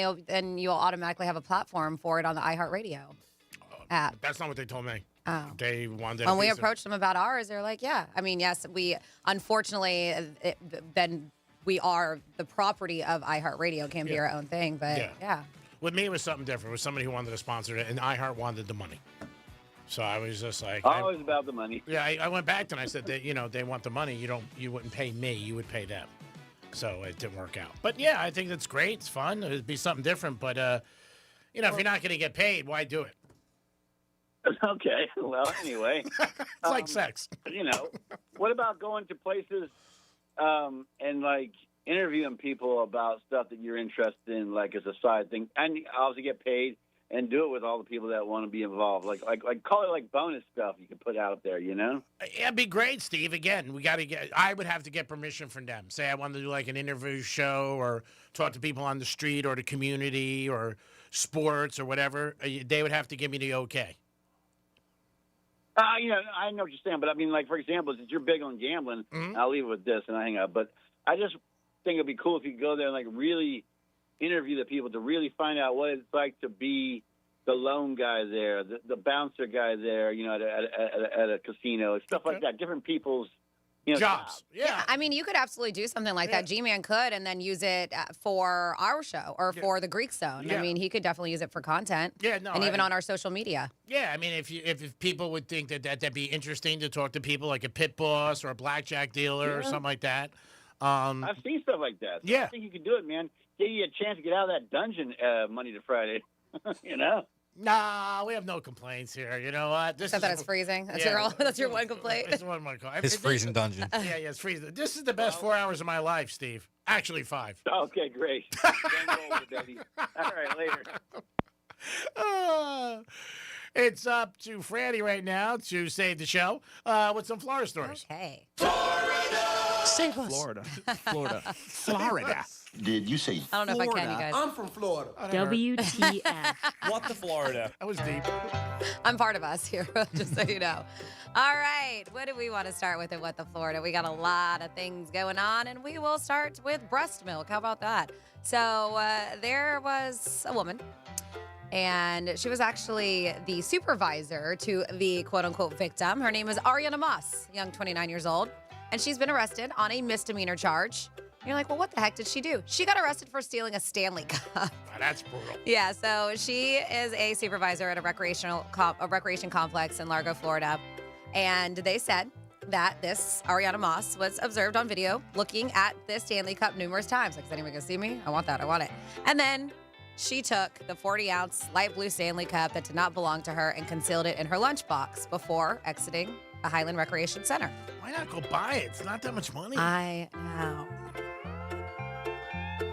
Speaker 1: you'll automatically have a platform for it on the iHeartRadio app.
Speaker 8: That's not what they told me.
Speaker 1: Oh.
Speaker 8: They wanted.
Speaker 1: When we approached them about ours, they're like, yeah. I mean, yes, we unfortunately then we are the property of iHeartRadio. Can't be our own thing, but yeah.
Speaker 8: With me, it was something different. It was somebody who wanted to sponsor it, and iHeart wanted the money. So I was just like,
Speaker 30: always about the money.
Speaker 8: Yeah, I went back to them and I said that they want the money. You wouldn't pay me. You would pay them. So it didn't work out. But yeah, I think that's great. It's fun. It'd be something different. But if you're not going to get paid, why do it?
Speaker 30: Okay. Well, anyway.
Speaker 8: It's like sex.
Speaker 30: What about going to places and like interviewing people about stuff that you're interested in, like as a side thing, and obviously get paid and do it with all the people that want to be involved, like call it like bonus stuff you can put out there,
Speaker 8: Yeah, it'd be great, Steve. Again, I would have to get permission from them. Say I wanted to do like an interview show or talk to people on the street or the community or sports or whatever. They would have to give me the okay.
Speaker 30: I know what you're saying, but I mean, like, for example, since you're big on gambling, I'll leave it with this and I hang up. But I just think it'd be cool if you could go there and, like, really interview the people to really find out what it's like to be the loan guy there, the bouncer guy there, at a casino, stuff like that. Different people's
Speaker 8: jobs.
Speaker 1: Yeah. I mean, you could absolutely do something like that. G-Man could, and then use it for our show or for the Greek Zone.
Speaker 8: Yeah.
Speaker 1: I mean, he could definitely use it for content.
Speaker 8: Yeah, no,
Speaker 1: and even on our social media.
Speaker 8: Yeah, I mean, if people would think that'd be interesting to talk to people like a pit boss or a blackjack dealer or something like that.
Speaker 30: I've seen stuff like that. So I think you could do it, man. Give you a chance to get out of that dungeon Monday to Friday.
Speaker 8: Nah, we have no complaints here. You know what?
Speaker 1: Except that it's freezing. That's your one complaint.
Speaker 8: It's one of my
Speaker 3: His freezing dungeon.
Speaker 8: Yeah, it's freezing. This is the best 4 hours of my life, Steve. Actually, 5.
Speaker 30: Okay, great. All right, later.
Speaker 8: It's up to Franny right now to save the show with some Florida stories.
Speaker 1: Okay.
Speaker 8: Save us.
Speaker 3: Florida.
Speaker 30: Did you say
Speaker 1: I don't know if I can, you guys.
Speaker 30: I'm from Florida.
Speaker 9: WTF.
Speaker 23: What the Florida?
Speaker 8: That was deep.
Speaker 1: I'm part of us here, just so you know. All right, what do we want to start with in What the Florida? We got a lot of things going on, and we will start with breast milk. How about that? So there was a woman, and she was actually the supervisor to the quote-unquote victim. Her name is Ariana Moss, young 29 years old, and she's been arrested on a misdemeanor charge. And you're like, well, what the heck did she do? She got arrested for stealing a Stanley Cup.
Speaker 8: Wow, that's brutal.
Speaker 1: Yeah, so she is a supervisor at a recreation complex in Largo, Florida. And they said that this Ariana Moss was observed on video looking at this Stanley Cup numerous times. Like, is anyone going to see me? I want that. I want it. And then she took the 40-ounce light blue Stanley Cup that did not belong to her and concealed it in her lunchbox before exiting a Highland Recreation Center.
Speaker 8: Why not go buy it? It's not that much money.
Speaker 1: I know.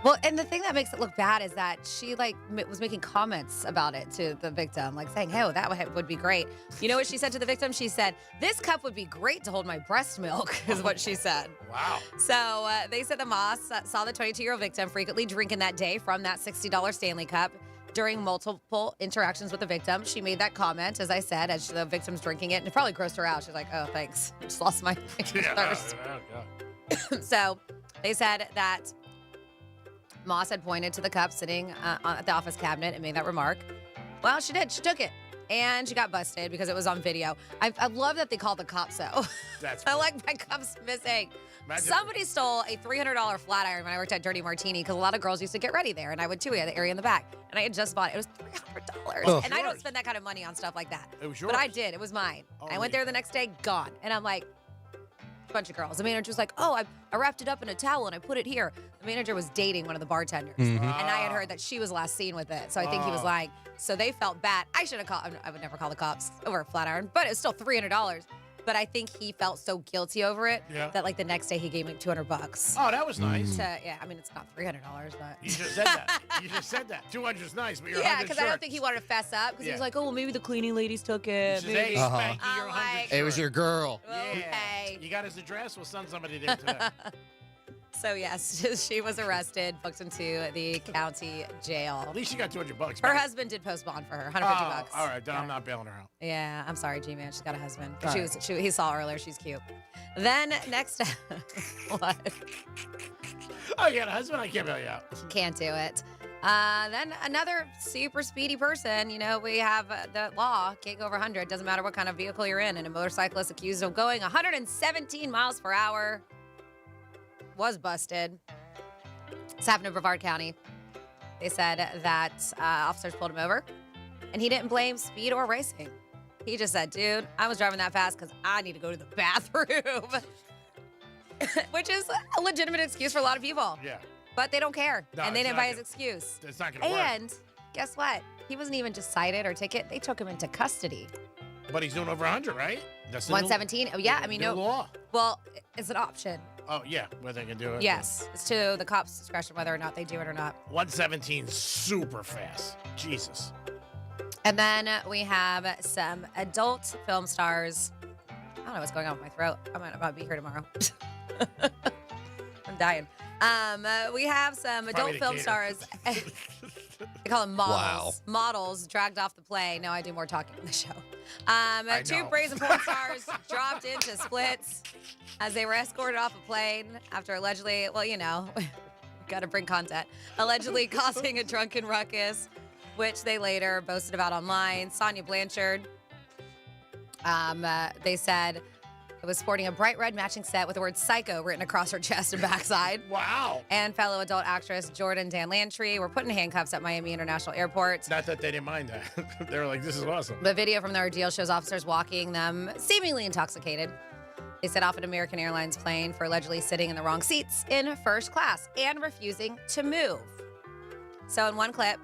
Speaker 1: Well, and the thing that makes it look bad is that she was making comments about it to the victim, like saying, "Hey, that would be great." You know what she said to the victim? She said, "This cup would be great to hold my breast milk," is what she said.
Speaker 8: Wow.
Speaker 1: So they said the Moss saw the 22-year-old victim frequently drinking that day from that $60 Stanley Cup. During multiple interactions with the victim, she made that comment, as I said, as the victim's drinking it, and it probably grossed her out. She's like, "Oh, thanks. I just lost my thirst." So they said that Moss had pointed to the cup sitting at the office cabinet and made that remark. Well, she did. She took it. And she got busted because it was on video. I love that they called the cops, though.
Speaker 8: That's
Speaker 1: I like my cups missing. Somebody stole a $300 flat iron when I worked at Dirty Martini because a lot of girls used to get ready there, and I would too. We had the area in the back. And I had just bought it. It was $300.
Speaker 8: Oh.
Speaker 1: And I don't spend that kind of money on stuff like that.
Speaker 8: It was yours.
Speaker 1: But I did. It was mine.
Speaker 8: Oh,
Speaker 1: I went there the next day, gone. And I'm like, bunch of girls. The manager was like, "Oh, I wrapped it up in a towel and I put it here." The manager was dating one of the bartenders, and I had heard that she was last seen with it. So I think he was lying. So they felt bad. I should have called. I would never call the cops over a flat iron, but it's still $300. But I think he felt so guilty over it that like the next day he gave me $200.
Speaker 8: Oh, that was nice.
Speaker 1: Yeah, I mean it's not $300, but
Speaker 8: you just said that. You just said that. 200 is nice, but you're 100
Speaker 1: because I don't think he wanted to fess up because he was like, "Oh, well, maybe the cleaning ladies took it."
Speaker 8: You say, "Hey, Spanky, you're 100
Speaker 3: It was your girl.
Speaker 1: Okay.
Speaker 8: You got his address? We'll send somebody there today.
Speaker 1: So yes, she was arrested, booked into the county jail.
Speaker 8: At least she got $200.
Speaker 1: Her husband did post bond for her, $150.
Speaker 8: All right, then I'm not bailing her out.
Speaker 1: Yeah, I'm sorry, G-Man. She's got a husband.
Speaker 8: All
Speaker 1: He saw earlier. She's cute. Then next, what?
Speaker 8: Oh, you got a husband? I can't bail you out.
Speaker 1: Can't do it. Then another super speedy person. You know, we have the law, can't go over 100. Doesn't matter what kind of vehicle you're in. And a motorcyclist accused of going 117 miles per hour was busted. This happened in Brevard County. They said that officers pulled him over, and he didn't blame speed or racing. He just said, dude, I was driving that fast because I need to go to the bathroom, which is a legitimate excuse for a lot of people.
Speaker 8: Yeah.
Speaker 1: But they don't care,
Speaker 8: No,
Speaker 1: and they
Speaker 8: it's
Speaker 1: didn't
Speaker 8: not
Speaker 1: buy his
Speaker 8: gonna-
Speaker 1: excuse.
Speaker 8: It's not going to work.
Speaker 1: And guess what? He wasn't even just cited or ticket. They took him into custody.
Speaker 8: But he's doing over 100, right? That's the new-
Speaker 1: 117. Oh, yeah. I mean,
Speaker 8: new
Speaker 1: no.
Speaker 8: law.
Speaker 1: Well, it's an option.
Speaker 8: Oh, yeah, where they can do it.
Speaker 1: Yes. It's to the cops' discretion whether or not they do it or not.
Speaker 8: 117 super fast. Jesus.
Speaker 1: And then we have some adult film stars. I don't know what's going on with my throat. I might not be here tomorrow. I'm dying. We have some adult
Speaker 8: Probably the
Speaker 1: film
Speaker 8: gator.
Speaker 1: stars. They call them models.
Speaker 8: Wow.
Speaker 1: Models dragged off the plane. No, I do more talking in the show. Two
Speaker 8: know.
Speaker 1: brazen porn stars dropped into splits as they were escorted off a plane after allegedly, well, you know, got to bring content, allegedly causing a drunken ruckus, which they later boasted about online. Sonia Blanchard, they said it was sporting a bright red matching set with the word psycho written across her chest and backside.
Speaker 8: Wow.
Speaker 1: And fellow adult actress Jordan Dan Lantry were put in handcuffs at Miami International Airport.
Speaker 8: Not that they didn't mind that. They were like, this is awesome.
Speaker 1: The video from the ordeal shows officers walking them seemingly intoxicated. They set off an American Airlines plane for allegedly sitting in the wrong seats in first class and refusing to move. So in one clip,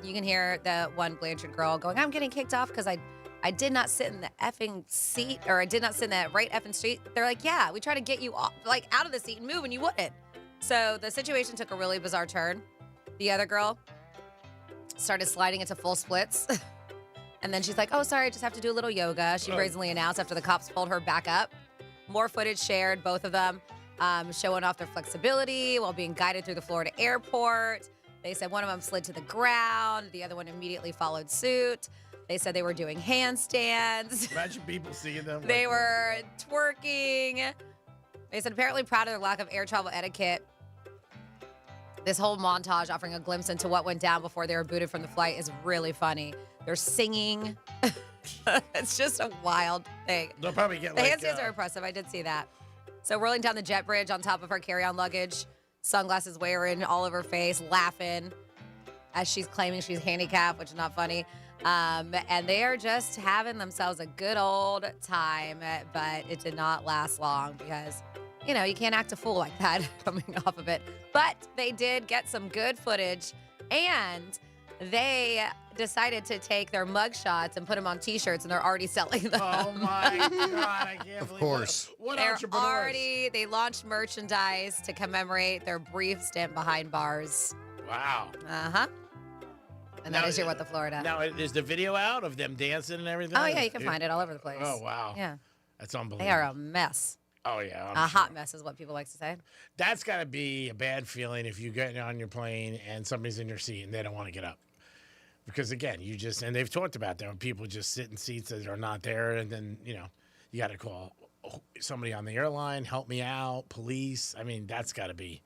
Speaker 1: you can hear the one Blanchard girl going, I'm getting kicked off because I did not sit in the effing seat, or I did not sit in the right effing seat. They're like, yeah, we try to get you off, like out of the seat and move, and you wouldn't. So the situation took a really bizarre turn. The other girl started sliding into full splits. And then she's like, oh, sorry, I just have to do a little yoga. She brazenly announced after the cops pulled her back up. More footage shared, both of them showing off their flexibility while being guided through the Florida airport. They said one of them slid to the ground. The other one immediately followed suit. They said they were doing handstands.
Speaker 8: Imagine people seeing them.
Speaker 1: They were twerking. They said apparently proud of their lack of air travel etiquette. This whole montage offering a glimpse into what went down before they were booted from the flight is really funny. They're singing. It's just a wild thing.
Speaker 8: They'll probably get
Speaker 1: The
Speaker 8: like...
Speaker 1: handstands are impressive. I did see that. So rolling down the jet bridge on top of her carry-on luggage, sunglasses wearing all over her face, laughing as she's claiming she's handicapped, which is not funny. And they are just having themselves a good old time, but it did not last long because, you know, you can't act a fool like that coming off of it. But they did get some good footage, and they decided to take their mug shots and put them on T-shirts, and they're already selling them.
Speaker 8: Oh, my God. I can't
Speaker 28: Of
Speaker 8: believe
Speaker 28: course.
Speaker 8: What
Speaker 1: They're
Speaker 8: entrepreneurs?
Speaker 1: they launched merchandise to commemorate their brief stint behind bars.
Speaker 8: Wow.
Speaker 1: Uh-huh. And that
Speaker 8: Now-
Speaker 1: is your What the Florida.
Speaker 8: Now, is the video out of them dancing and everything?
Speaker 1: Oh, yeah, you can find it all over the place.
Speaker 8: Oh, wow.
Speaker 1: Yeah.
Speaker 8: That's unbelievable.
Speaker 1: They are a mess.
Speaker 8: Oh, yeah.
Speaker 1: A hot mess is what people like to say.
Speaker 8: That's got to be a bad feeling if you get on your plane and somebody's in your seat and they don't want to get up. Because, again, and they've talked about that when people just sit in seats that are not there, and then, you know, you got to call somebody on the airline, help me out, police. I mean, that's got to be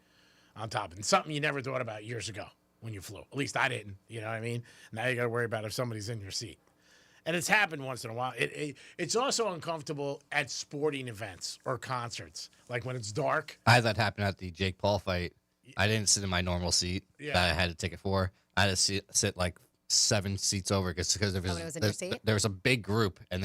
Speaker 8: on top. And something you never thought about years ago when you flew. At least I didn't, you know what I mean? Now you got to worry about if somebody's in your seat. And it's happened once in a while. It's also uncomfortable at sporting events or concerts, like when it's dark.
Speaker 28: I had that happen at the Jake Paul fight. I didn't sit in my normal seat
Speaker 8: Yeah.
Speaker 28: that I had a ticket for. I had to sit like 7 seats over because
Speaker 1: Nobody was in your seat?
Speaker 28: there was a big group, and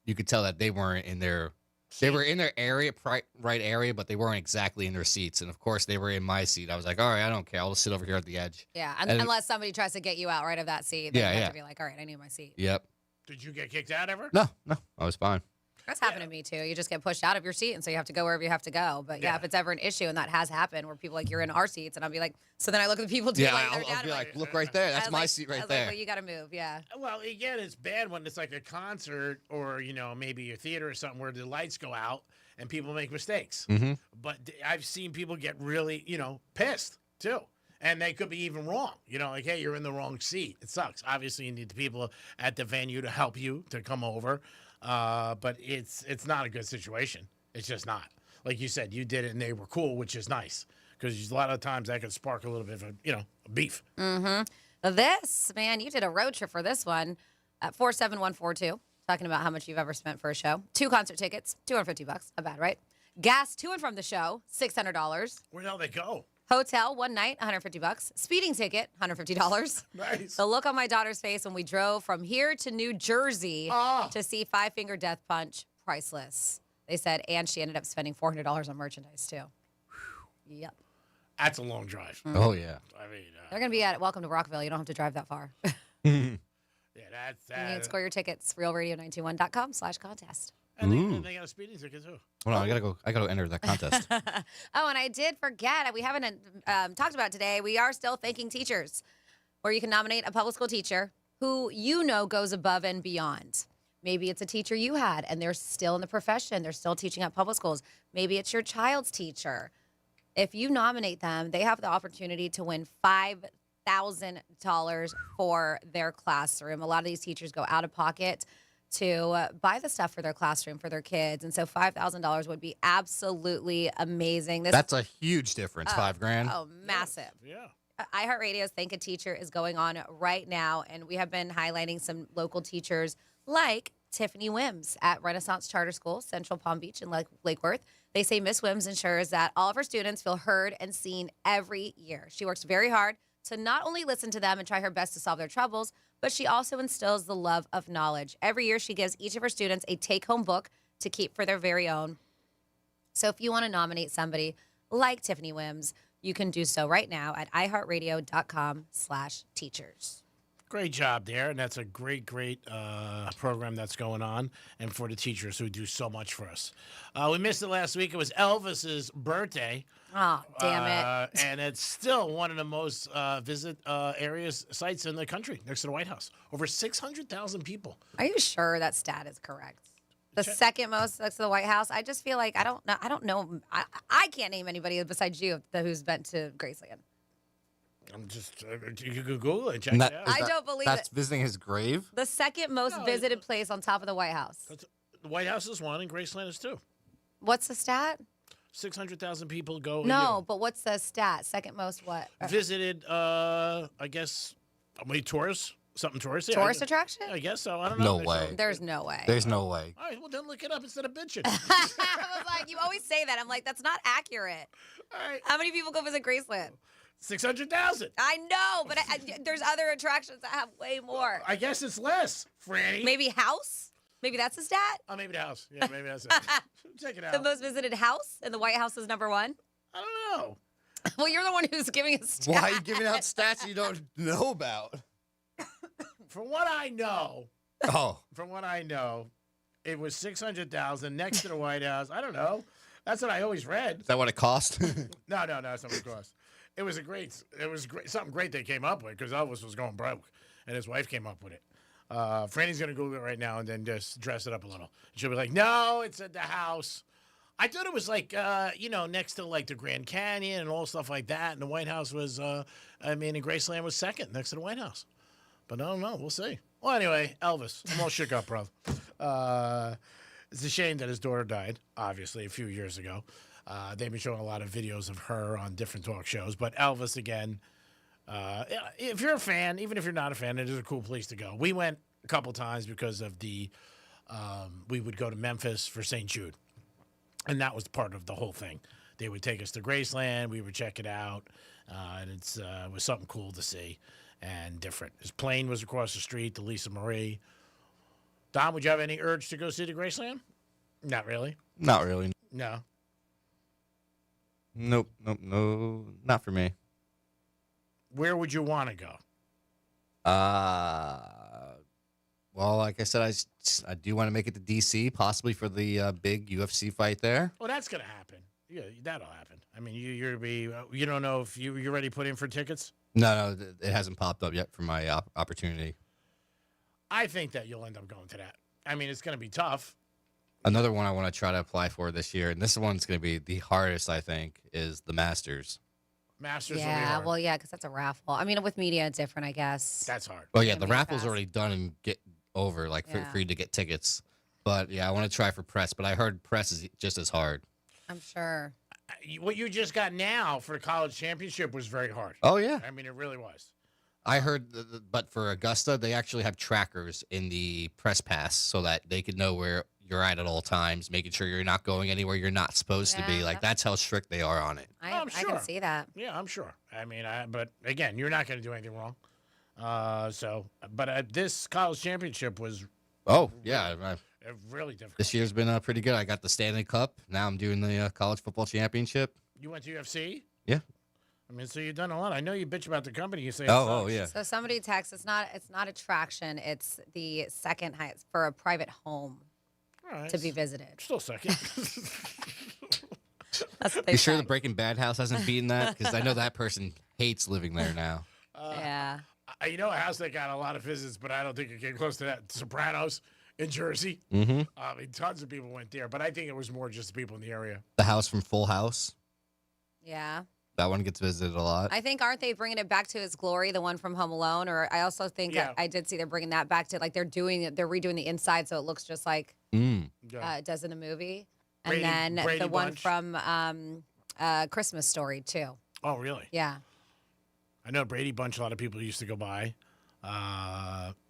Speaker 28: you could tell that they weren't in their they were in their area, right area, but they weren't exactly in their seats. And of course, they were in my seat. I was like, all right, I don't care. I'll just sit over here at the edge.
Speaker 1: Yeah,
Speaker 28: And-
Speaker 1: unless somebody tries to get you out right of that seat, then
Speaker 28: Yeah,
Speaker 1: you have
Speaker 28: yeah.
Speaker 1: to be like, all right, I need my seat.
Speaker 28: Yep.
Speaker 8: Did you get kicked out ever?
Speaker 28: No, I was fine.
Speaker 1: That's happened to me too. You just get pushed out of your seat, and so you have to go wherever you have to go. But yeah, if it's ever an issue, and that has happened, where people like you're in our seats, and I'll be like, so then I look at the people too.
Speaker 28: Yeah,
Speaker 1: like, they're
Speaker 28: I'll
Speaker 1: down,
Speaker 28: be
Speaker 1: and
Speaker 28: like, look right there.
Speaker 1: I
Speaker 28: That's
Speaker 1: was
Speaker 28: my
Speaker 1: like-
Speaker 28: seat
Speaker 1: I
Speaker 28: right
Speaker 1: was
Speaker 28: there.
Speaker 1: Like, well, you got to move. Yeah.
Speaker 8: Well, again, it's bad when it's like a concert or, you know, maybe a theater or something where the lights go out and people make mistakes.
Speaker 28: Mhm.
Speaker 8: But I've seen people get really, you know, pissed too. And they could be even wrong. You know, like, hey, you're in the wrong seat. It sucks. Obviously, you need the people at the venue to help you to come over. But it's not a good situation. It's just not. Like you said, you did it and they were cool, which is nice. because a lot of times that could spark a little bit of a beef.
Speaker 1: Mm-hmm. This, man, you did a road trip for this one at 47142, talking about how much you've ever spent for a show. 2 concert tickets, $250. Not bad, right? Gas to and from the show, $600.
Speaker 8: Where the hell they go?
Speaker 1: Hotel, 1 night, $150. Speeding ticket, $150.
Speaker 8: Nice.
Speaker 1: The look on my daughter's face when we drove from here to New Jersey to see Five Finger Death Punch, priceless. They said, and she ended up spending $400 on merchandise, too. Yep.
Speaker 8: That's a long drive.
Speaker 28: Oh, yeah.
Speaker 8: I mean,
Speaker 1: They're going to be at Welcome to Rockville. You don't have to drive that far.
Speaker 8: yeah, that's
Speaker 1: You can score your tickets, realradio921.com/contest.
Speaker 8: And they got a speeding ticket, too.
Speaker 28: Hold on, I gotta enter that contest.
Speaker 1: Oh, and I did forget. We haven't talked about it today. We are still thanking teachers, where you can nominate a public school teacher who you know goes above and beyond. Maybe it's a teacher you had, and they're still in the profession. They're still teaching at public schools. Maybe it's your child's teacher. If you nominate them, they have the opportunity to win $5,000 for their classroom. A lot of these teachers go out of pocket to buy the stuff for their classroom for their kids. And so $5,000 would be absolutely amazing.
Speaker 28: That's a huge difference, $5,000.
Speaker 1: Oh, massive.
Speaker 8: Yeah.
Speaker 1: iHeartRadio's Thank a Teacher is going on right now, and we have been highlighting some local teachers like Tiffany Wims at Renaissance Charter School, Central Palm Beach and Lake Worth. They say Miss Wims ensures that all of her students feel heard and seen every year. She works very hard to not only listen to them and try her best to solve their troubles, but she also instills the love of knowledge. Every year, she gives each of her students a take-home book to keep for their very own. So if you want to nominate somebody like Tiffany Wims, you can do so right now at iHeartRadio.com/teachers.
Speaker 8: Great job there, and that's a great program that's going on, and for the teachers who do so much for us. We missed it last week. It was Elvis's birthday.
Speaker 1: Oh, damn it.
Speaker 8: And it's still one of the most visit sites in the country, next to the White House. Over 600,000 people.
Speaker 1: Are you sure that stat is correct? The second most next to the White House? I just feel like I don't know. I can't name anybody besides you who's been to Graceland.
Speaker 8: I'm just, you can Google it, check
Speaker 28: And
Speaker 8: it out.
Speaker 1: I don't believe
Speaker 28: That's
Speaker 1: it.
Speaker 28: visiting his grave?
Speaker 1: The second most visited place on top of the White House.
Speaker 8: The White House is one, and Graceland is two.
Speaker 1: What's the stat?
Speaker 8: 600,000 people go.
Speaker 1: No, but what's the stat? Second most what?
Speaker 8: Visited, I guess, tourists? Something tourist? Yeah,
Speaker 1: Tourist attraction?
Speaker 8: I guess so. I don't know.
Speaker 28: No way.
Speaker 1: There's no way.
Speaker 28: There's no way.
Speaker 8: All right, well, then look it up instead of bitching.
Speaker 1: I was like, you always say that. I'm like, that's not accurate.
Speaker 8: All right.
Speaker 1: How many people go visit Graceland?
Speaker 8: 600,000.
Speaker 1: I know, but there's other attractions that have way more.
Speaker 8: I guess it's less, Franny.
Speaker 1: Maybe house? Maybe that's a stat?
Speaker 8: Oh, maybe the house. Yeah, maybe that's it. Check it out.
Speaker 1: The most visited house and the White House is number 1?
Speaker 8: I don't know.
Speaker 1: Well, you're the one who's giving us stats.
Speaker 28: Why are you giving out stats you don't know about?
Speaker 8: From what I know, it was 600,000 next to the White House. I don't know. That's what I always read.
Speaker 28: Is that what it cost?
Speaker 8: No, that's not what it cost. It was something great they came up with because Elvis was going broke, and his wife came up with it. Franny's gonna Google it right now and then just dress it up a little. She'll be like, "No, it's at the house." I thought it was like, next to like the Grand Canyon and all stuff like that. And the White House was, and Graceland was second next to the White House. But I don't know. We'll see. Well, anyway, Elvis, I'm all shook up, bro. It's a shame that his daughter died, obviously, a few years ago. They've been showing a lot of videos of her on different talk shows. But Elvis, again, if you're a fan, even if you're not a fan, it is a cool place to go. We went a couple times because of we would go to Memphis for St. Jude. And that was part of the whole thing. They would take us to Graceland. We would check it out. And it was something cool to see and different. His plane was across the street, the Lisa Marie. Don, would you have any urge to go see the Graceland? Not really.
Speaker 28: Not really.
Speaker 8: No.
Speaker 28: Nope. No. Not for me.
Speaker 8: Where would you want to go?
Speaker 28: Well, like I said, I do want to make it to D.C., possibly for the big UFC fight there.
Speaker 8: Well, that's going to happen. Yeah, that'll happen. I mean, you don't know if you're ready to put in for tickets?
Speaker 28: No, it hasn't popped up yet for my opportunity.
Speaker 8: I think that you'll end up going to that. I mean, it's going to be tough.
Speaker 28: Another one I want to try to apply for this year, and this one's going to be the hardest, I think, is the Masters.
Speaker 8: Masters will be
Speaker 1: Yeah,
Speaker 8: hard.
Speaker 1: well, yeah, because that's a raffle. I mean, with media, it's different, I guess.
Speaker 8: That's hard.
Speaker 28: Oh, yeah, the raffle's already done and get over, like,
Speaker 1: Yeah.
Speaker 28: for you to get tickets. But, yeah, I want to try for press, but I heard press is just as hard.
Speaker 1: I'm sure.
Speaker 8: what you just got now for the college championship was very hard.
Speaker 28: Oh, yeah.
Speaker 8: I mean, it really was.
Speaker 28: I heard, but for Augusta, they actually have trackers in the press pass so that they can know where you're at all times, making sure you're not going anywhere you're not supposed to be. Like, that's how strict they are on it.
Speaker 1: I can see that.
Speaker 8: Yeah, I'm sure. I mean, but again, you're not going to do anything wrong. But this college championship was.
Speaker 28: Oh, yeah.
Speaker 8: Really difficult.
Speaker 28: This year's been pretty good. I got the Stanley Cup. Now I'm doing the college football championship.
Speaker 8: You went to UFC?
Speaker 28: Yeah.
Speaker 8: I mean, so you've done a lot. I know you bitch about the company. You say,
Speaker 28: yeah.
Speaker 1: So somebody texts, it's not attraction. It's the second highest for a private home to be visited.
Speaker 8: Still second.
Speaker 1: That's what they
Speaker 28: You sure
Speaker 1: said.
Speaker 28: the Breaking Bad house hasn't beaten that? Because I know that person hates living there now.
Speaker 1: Yeah.
Speaker 8: You know a house that got a lot of visits, but I don't think it came close to that. Sopranos in Jersey.
Speaker 28: Mm-hmm.
Speaker 8: I mean, tons of people went there, but I think it was more just the people in the area.
Speaker 28: The house from Full House.
Speaker 1: Yeah.
Speaker 28: That one gets visited a lot.
Speaker 1: I think, aren't they bringing it back to its glory, the one from Home Alone? Or I also think I did see they're bringing that back to, like, they're redoing the inside so it looks just like it does in the movie. And then the one from Christmas Story, too.
Speaker 8: Oh, really?
Speaker 1: Yeah.
Speaker 8: I know Brady Bunch, a lot of people used to go by.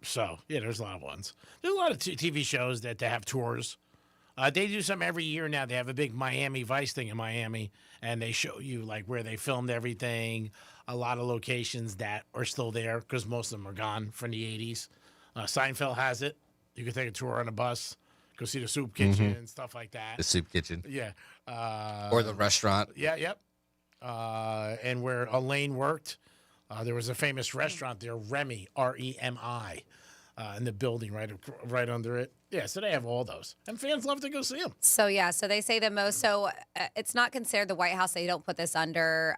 Speaker 8: So, yeah, there's a lot of ones. There's a lot of TV shows that they have tours. They do something every year now. They have a big Miami Vice thing in Miami, and they show you like where they filmed everything, a lot of locations that are still there because most of them are gone from the 80s. Seinfeld has it. You can take a tour on a bus, go see the soup kitchen and stuff like that.
Speaker 28: The soup kitchen.
Speaker 8: Yeah.
Speaker 28: Or the restaurant.
Speaker 8: Yeah, yep. And where Elaine worked, there was a famous restaurant there, Remy, R-E-M-I. In the building right under it. Yeah, so they have all those. And fans love to go see them.
Speaker 1: So, yeah, so they say the most. So it's not considered the White House. They don't put this under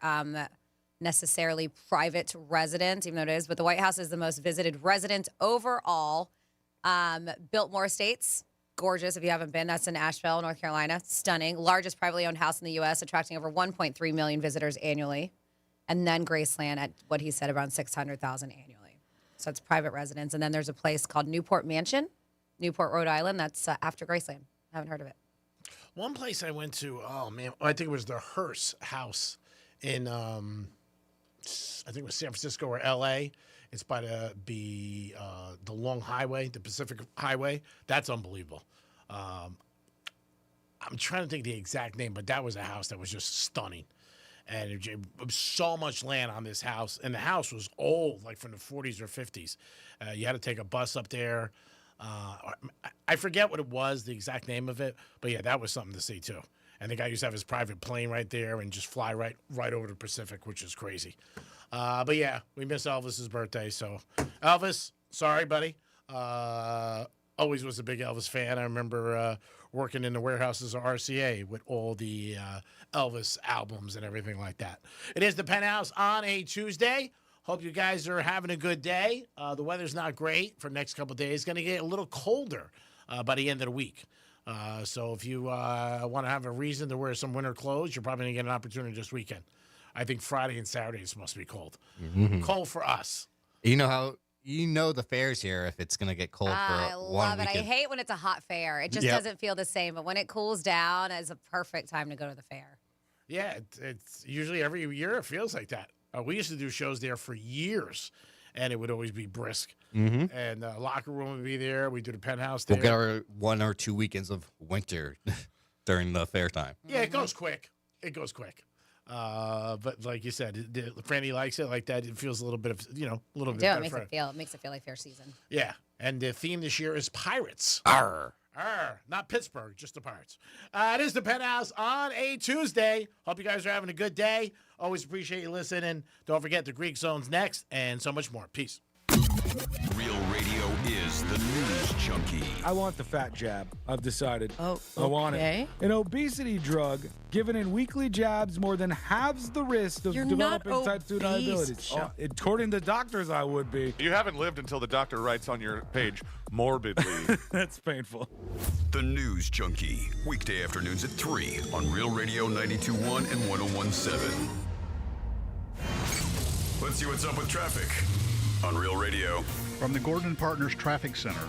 Speaker 1: necessarily private residence, even though it is. But the White House is the most visited residence overall. Biltmore Estates, gorgeous if you haven't been. That's in Asheville, North Carolina. Stunning. Largest privately owned house in the U.S., attracting over 1.3 million visitors annually. And then Graceland at what he said, around 600,000 annually. So it's private residence. And then there's a place called Newport Mansion, Newport, Rhode Island. That's after Graceland. I haven't heard of it.
Speaker 8: One place I went to, oh, man, I think it was the Hearst House in, I think it was San Francisco or L.A. It's by the long highway, the Pacific Highway. That's unbelievable. I'm trying to think the exact name, but that was a house that was just stunning. And it was so much land on this house. And the house was old, like from the 40s or 50s. You had to take a bus up there. I forget what it was, the exact name of it. But, yeah, that was something to see, too. And the guy used to have his private plane right there and just fly right over the Pacific, which is crazy. But, yeah, we missed Elvis's birthday. So, Elvis, sorry, buddy. Always was a big Elvis fan. I remember working in the warehouses of RCA with all the Elvis albums and everything like that. It is the Penthouse on a Tuesday. Hope you guys are having a good day. The weather's not great for the next couple of days. It's going to get a little colder by the end of the week. So if you want to have a reason to wear some winter clothes, you're probably going to get an opportunity this weekend. I think Friday and Saturday is supposed to be cold.
Speaker 28: Mm-hmm.
Speaker 8: Cold for us.
Speaker 28: You know the fair's here if it's going to get cold for
Speaker 1: I
Speaker 28: one
Speaker 1: love it.
Speaker 28: weekend.
Speaker 1: I hate when it's a hot fair. It just doesn't feel the same. But when it cools down, it's a perfect time to go to the fair.
Speaker 8: Yeah, it's usually every year it feels like that. We used to do shows there for years, and it would always be brisk.
Speaker 28: Mm-hmm.
Speaker 8: And locker room would be there. We do the Penthouse there.
Speaker 28: We'll get our 1 or 2 weekends of winter during the fair time.
Speaker 8: Yeah, it goes quick. It goes quick. But like you said, Franny likes it like that. It feels a little bit of, a little bit better.
Speaker 1: It makes it feel like fair season.
Speaker 8: Yeah. And the theme this year is Pirates.
Speaker 28: Arr.
Speaker 8: Arr. Not Pittsburgh, just the Pirates. It is the Penthouse on a Tuesday. Hope you guys are having a good day. Always appreciate you listening. Don't forget the Greek Zone's next and so much more. Peace.
Speaker 14: Real Radio is the news junkie.
Speaker 11: I want the fat jab. I've decided.
Speaker 12: Oh,
Speaker 11: I want
Speaker 12: okay.
Speaker 11: it. An obesity drug given in weekly jabs more than halves the risk of developing type 2 diabetes. Oh, according to doctors, I would be.
Speaker 13: You haven't lived until the doctor writes on your page, morbidly.
Speaker 11: That's painful.
Speaker 14: The News Junkie. Weekday afternoons at 3 on Real Radio 92.1 and 101.7. Let's see what's up with traffic on Real Radio.
Speaker 15: From the Gordon Partners Traffic Center.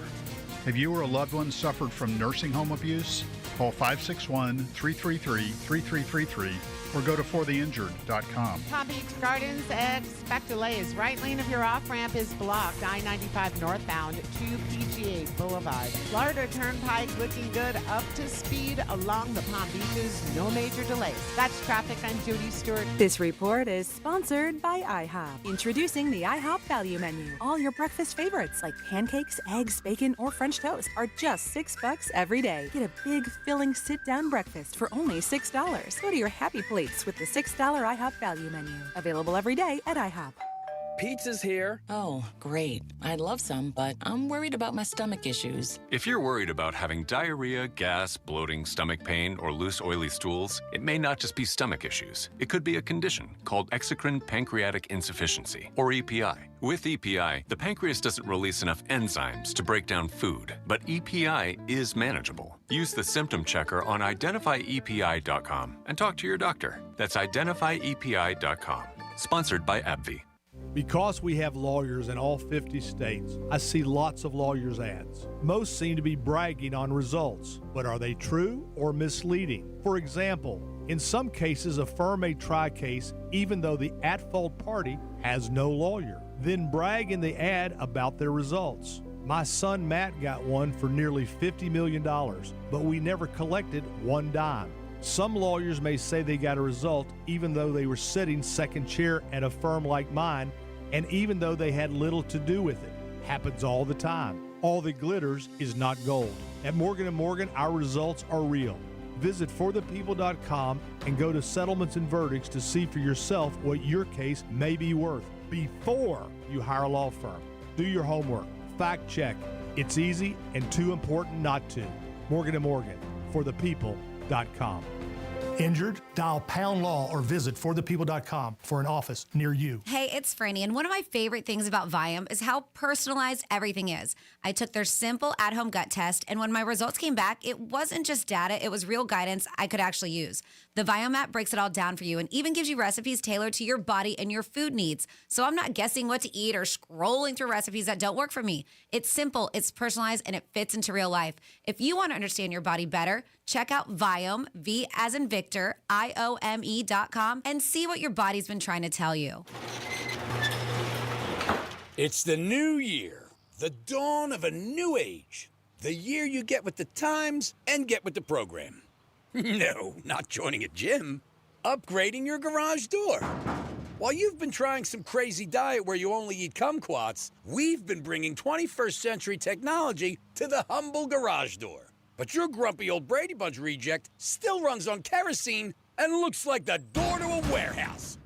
Speaker 15: Have you or a loved one suffered from nursing home abuse? Call 561-333-3333 or go to fortheinjured.com.
Speaker 4: Palm Beach Gardens, expect delays. Right lane of your off-ramp is blocked. I-95 northbound to PGA Boulevard. Florida Turnpike looking good, up to speed along the Palm Beaches. No major delays. That's traffic. I'm Judy Stewart.
Speaker 12: This report is sponsored by IHOP. Introducing the IHOP Value Menu. All your breakfast favorites like pancakes, eggs, bacon, or French toast are just $6 every day. Get a big, filling sit-down breakfast for only $6. Go to your happy place with the $6 IHOP Value Menu. Available every day at IHOP.
Speaker 5: Pizza's here. Oh, great. I'd love some, but I'm worried about my stomach issues.
Speaker 6: If you're worried about having diarrhea, gas, bloating, stomach pain, or loose, oily stools, it may not just be stomach issues. It could be a condition called exocrine pancreatic insufficiency, or EPI. With EPI, the pancreas doesn't release enough enzymes to break down food, but EPI is manageable. Use the symptom checker on identifyepi.com and talk to your doctor. That's identifyepi.com. Sponsored by AbbVie.
Speaker 17: Because we have lawyers in all 50 states, I see lots of lawyers' ads. Most seem to be bragging on results, but are they true or misleading? For example, in some cases, a firm may try a case even though the at-fault party has no lawyer, then brag in the ad about their results. My son Matt got one for nearly $50 million, but we never collected one dime. Some lawyers may say they got a result even though they were sitting second chair at a firm like mine, and even though they had little to do with it. Happens all the time. All that glitters is not gold. At Morgan & Morgan, our results are real. Visit forthepeople.com and go to settlements and verdicts to see for yourself what your case may be worth before you hire a law firm. Do your homework. Fact check. It's easy and too important not to. Morgan & Morgan, forthepeople.com.
Speaker 18: Injured? Dial pound law or visit forthepeople.com for an office near you.
Speaker 1: Hey, it's Franny, and one of my favorite things about Viome is how personalized everything is. I took their simple at-home gut test, and when my results came back, it wasn't just data, it was real guidance I could actually use. The Viome app breaks it all down for you and even gives you recipes tailored to your body and your food needs. So I'm not guessing what to eat or scrolling through recipes that don't work for me. It's simple, it's personalized, and it fits into real life. If you want to understand your body better, check out Viome, V as in Victor, IOME.com, and see what your body's been trying to tell you.
Speaker 23: It's the new year, the dawn of a new age. The year you get with the times and get with the program. No, not joining a gym. Upgrading your garage door. While you've been trying some crazy diet where you only eat kumquats, we've been bringing 21st century technology to the humble garage door. But your grumpy old Brady Bunch reject still runs on kerosene and looks like the door to a warehouse.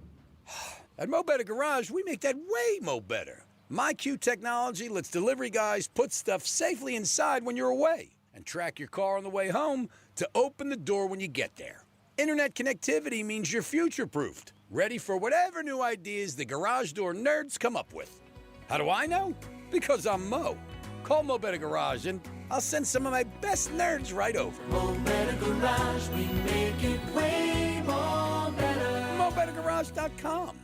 Speaker 23: At Mo Better Garage, we make that way mo better. MyQ technology lets delivery guys put stuff safely inside when you're away and track your car on the way home to open the door when you get there. Internet connectivity means you're future-proofed, ready for whatever new ideas the garage door nerds come up with. How do I know? Because I'm Mo. Call Mo Better Garage and I'll send some of my best nerds right over.
Speaker 19: Mo Better Garage, we make it way more better.
Speaker 23: MoBetterGarage.com.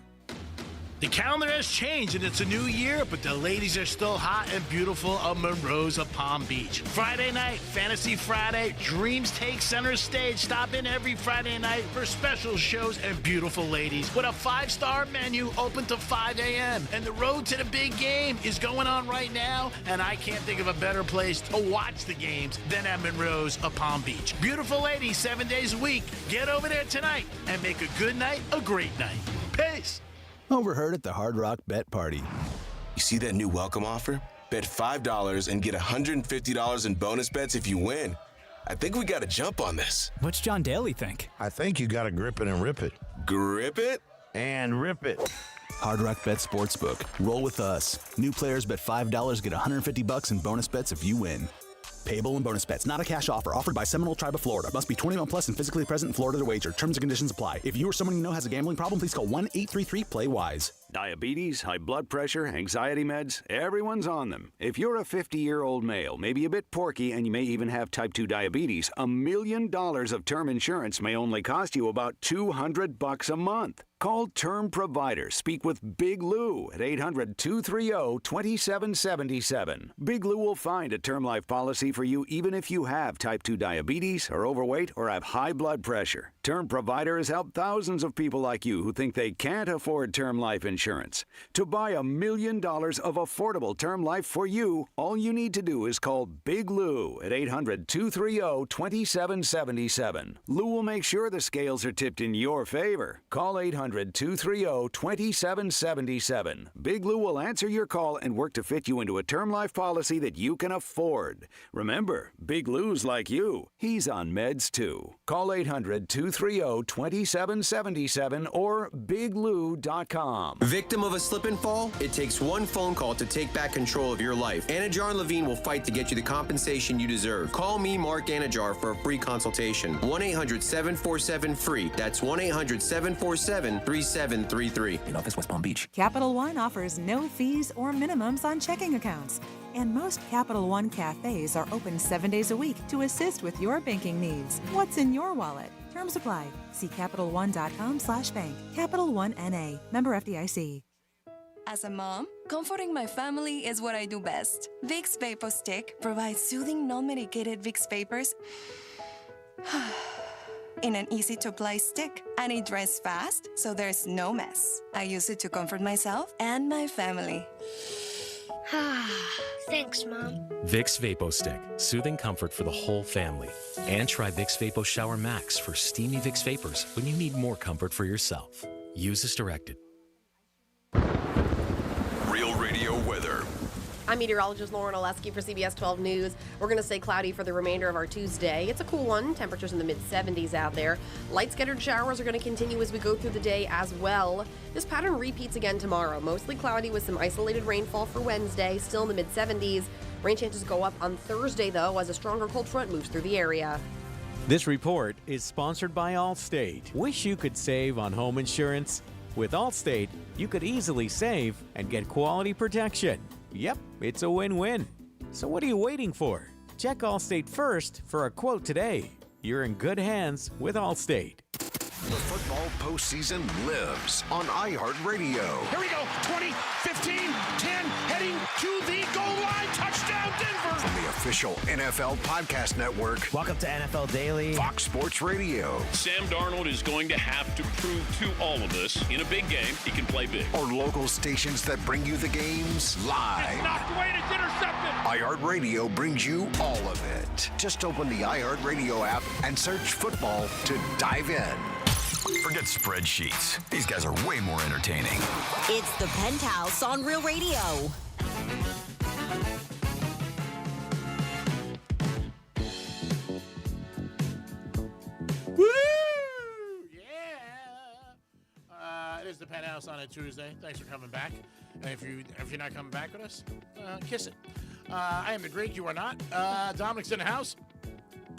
Speaker 8: The calendar has changed and it's a new year, but the ladies are still hot and beautiful of Monroe's of Palm Beach. Friday night, Fantasy Friday, Dreams take center stage. Stop in every Friday night for special shows and beautiful ladies with a 5-star menu open to 5 a.m. And the road to the big game is going on right now, and I can't think of a better place to watch the games than at Monroe's of Palm Beach. Beautiful ladies, 7 days a week. Get over there tonight and make a good night a great night. Peace.
Speaker 20: Overheard at the Hard Rock Bet Party. You see that new welcome offer? Bet $5 and get $150 in bonus bets if you win. I think we got to jump on this.
Speaker 21: What's John Daly think?
Speaker 24: I think you got to grip it and rip it.
Speaker 20: Grip it?
Speaker 24: And rip it.
Speaker 21: Hard Rock Bet Sportsbook. Roll with us. New players bet $5, get $150 in bonus bets if you win. Payable in bonus bets. Not a cash offer. Offered by Seminole Tribe of Florida. Must be 21 plus and physically present in Florida to wager. Terms and conditions apply. If you or someone you know has a gambling problem, please call 1-833-PLAY-WISE.
Speaker 2: Diabetes, high blood pressure, anxiety meds, everyone's on them. If you're a 50-year-old male, maybe a bit porky, and you may even have type 2 diabetes, $1 million of term insurance may only cost you about $200 a month. Call Term Provider. Speak with Big Lou at 800-230-2777. Big Lou will find a term life policy for you even if you have type 2 diabetes, are overweight, or have high blood pressure. Term Provider has helped thousands of people like you who think they can't afford term life insurance. To buy $1 million of affordable term life for you, all you need to do is call Big Lou at 800-230-2777. Lou will make sure the scales are tipped in your favor. Call 800-230-2777. Big Lou will answer your call and work to fit you into a term life policy that you can afford. Remember, Big Lou's like you. He's on meds too. Call 800-230-2777 or biglou.com.
Speaker 7: Victim of a slip and fall? It takes one phone call to take back control of your life. Anajar and Levine will fight to get you the compensation you deserve. Call me, Mark Anajar, for a free consultation. 1-800-747-FREE. That's 1-800-747-3733.
Speaker 21: In office, West Palm Beach.
Speaker 12: Capital One offers no fees or minimums on checking accounts. And most Capital One cafes are open 7 days a week to assist with your banking needs. What's in your wallet? Terms apply. See CapitalOne.com/bank. Capital One N.A. Member FDIC.
Speaker 10: As a mom, comforting my family is what I do best. Vicks Vapor Stick provides soothing, non-medicated Vicks vapors in an easy-to-apply stick, and it dries fast, so there's no mess. I use it to comfort myself and my family.
Speaker 16: Thanks, Mom.
Speaker 22: Vicks Vapo Stick, soothing comfort for the whole family. And try Vicks Vapo Shower Max for steamy Vicks Vapors when you need more comfort for yourself. Use as directed.
Speaker 14: Real Radio weather.
Speaker 25: I'm meteorologist Lauren Oleski for CBS 12 News. We're going to stay cloudy for the remainder of our Tuesday. It's a cool one. Temperatures in the mid-70s out there. Light scattered showers are going to continue as we go through the day as well. This pattern repeats again tomorrow. Mostly cloudy with some isolated rainfall for Wednesday, still in the mid-70s. Rain chances go up on Thursday, though, as a stronger cold front moves through the area.
Speaker 26: This report is sponsored by Allstate. Wish you could save on home insurance? With Allstate, you could easily save and get quality protection. Yep, it's a win-win. So what are you waiting for? Check Allstate first for a quote today. You're in good hands with Allstate.
Speaker 27: The football postseason lives on iHeartRadio.
Speaker 29: Here we go. 20, 15, 10, heading to the goal line. Touchdown, Denver.
Speaker 27: From the official NFL podcast network.
Speaker 30: Welcome to NFL Daily.
Speaker 27: Fox Sports Radio.
Speaker 31: Sam Darnold is going to have to prove to all of us in a big game he can play big.
Speaker 27: Or local stations that bring you the games live.
Speaker 29: It's knocked away and it's intercepted.
Speaker 27: iHeartRadio brings you all of it. Just open the iHeartRadio app and search football to dive in.
Speaker 14: Forget spreadsheets. These guys are way more entertaining.
Speaker 32: It's the Penthouse on Real Radio.
Speaker 8: Woo! Yeah! It is the Penthouse on a Tuesday. Thanks for coming back. And if you're not coming back with us, kiss it. I am the Greek. You are not. Dominic's in the house.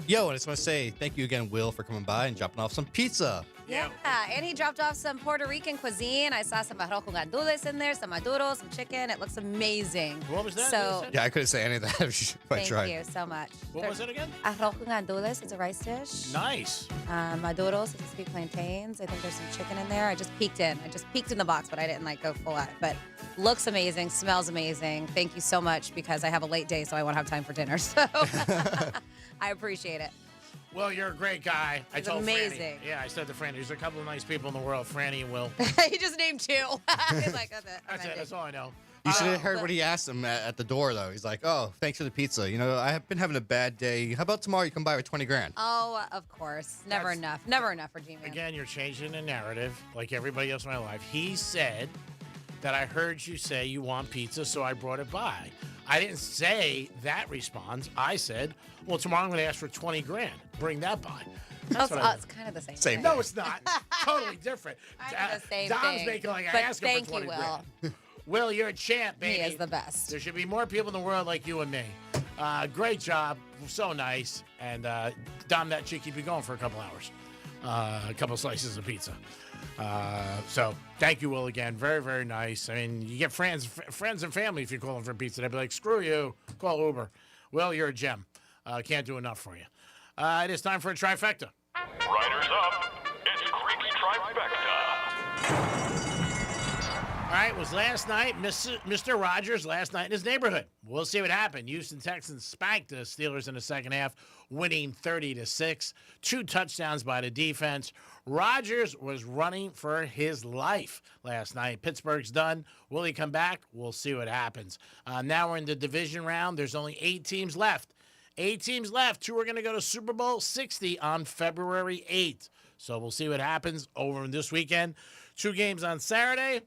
Speaker 28: Yo, I just want to say thank you again, Will, for coming by and dropping off some pizza.
Speaker 1: Yeah, and he dropped off some Puerto Rican cuisine. I saw some arroz con gandules in there, some maduros, some chicken. It looks amazing.
Speaker 8: What was that?
Speaker 1: So,
Speaker 28: Yeah, I couldn't say any of that if I tried.
Speaker 1: thank you so much.
Speaker 8: What was it again?
Speaker 1: Arroz con gandules. It's a rice dish.
Speaker 8: Nice.
Speaker 1: Maduros, it's sweet plantains. I think there's some chicken in there. I just peeked in the box, but I didn't go full at it. But looks amazing, smells amazing. Thank you so much because I have a late day, so I won't have time for dinner. So I appreciate it.
Speaker 8: Well, you're a great guy. I told
Speaker 1: amazing.
Speaker 8: Franny. Yeah, I said to Franny, there's a couple of nice people in the world, Franny and Will.
Speaker 1: He just named two. He's like, that's it.
Speaker 8: That's it. That's all I know.
Speaker 28: You should have heard what he asked him at the door, though. He's like, oh, thanks for the pizza. You know, I have been having a bad day. How about tomorrow you come by with 20 grand?
Speaker 1: Oh, of course. Never enough. Never enough for G-Man.
Speaker 8: Again, you're changing the narrative like everybody else in my life. He said that I heard you say you want pizza, so I brought it by. I didn't say that response. I said, well, tomorrow I'm going to ask for 20 grand. Bring that by.
Speaker 1: It's kind of the same thing.
Speaker 8: No, it's not. Totally different.
Speaker 1: Kind of the same
Speaker 8: Dom's
Speaker 1: thing.
Speaker 8: making like I
Speaker 1: But
Speaker 8: asked him for 20 grand. Will, you're a champ, baby.
Speaker 1: He is the best.
Speaker 8: There should be more people in the world like you and me. Great job. So nice. And Dom, that should keep you going for a couple hours. a couple slices of pizza. So thank you, Will, again. Very, very nice. I mean, you get friends and family if you call them for pizza. They'd be like, screw you, call Uber. Will, you're a gem. Can't do enough for you. It is time for a trifecta.
Speaker 31: Riders up. It's Creek's Trifecta.
Speaker 8: All right, it was last night, Mr. Rogers last night in his neighborhood. We'll see what happened. Houston Texans spanked the Steelers in the second half, winning 30-6. 2 touchdowns by the defense. Rogers was running for his life last night. Pittsburgh's done. Will he come back? We'll see what happens. Now we're in the division round. There's only 8 teams left. 8 teams left. 2 are going to go to Super Bowl 60 on February 8th. So we'll see what happens over this weekend. 2 games on Saturday.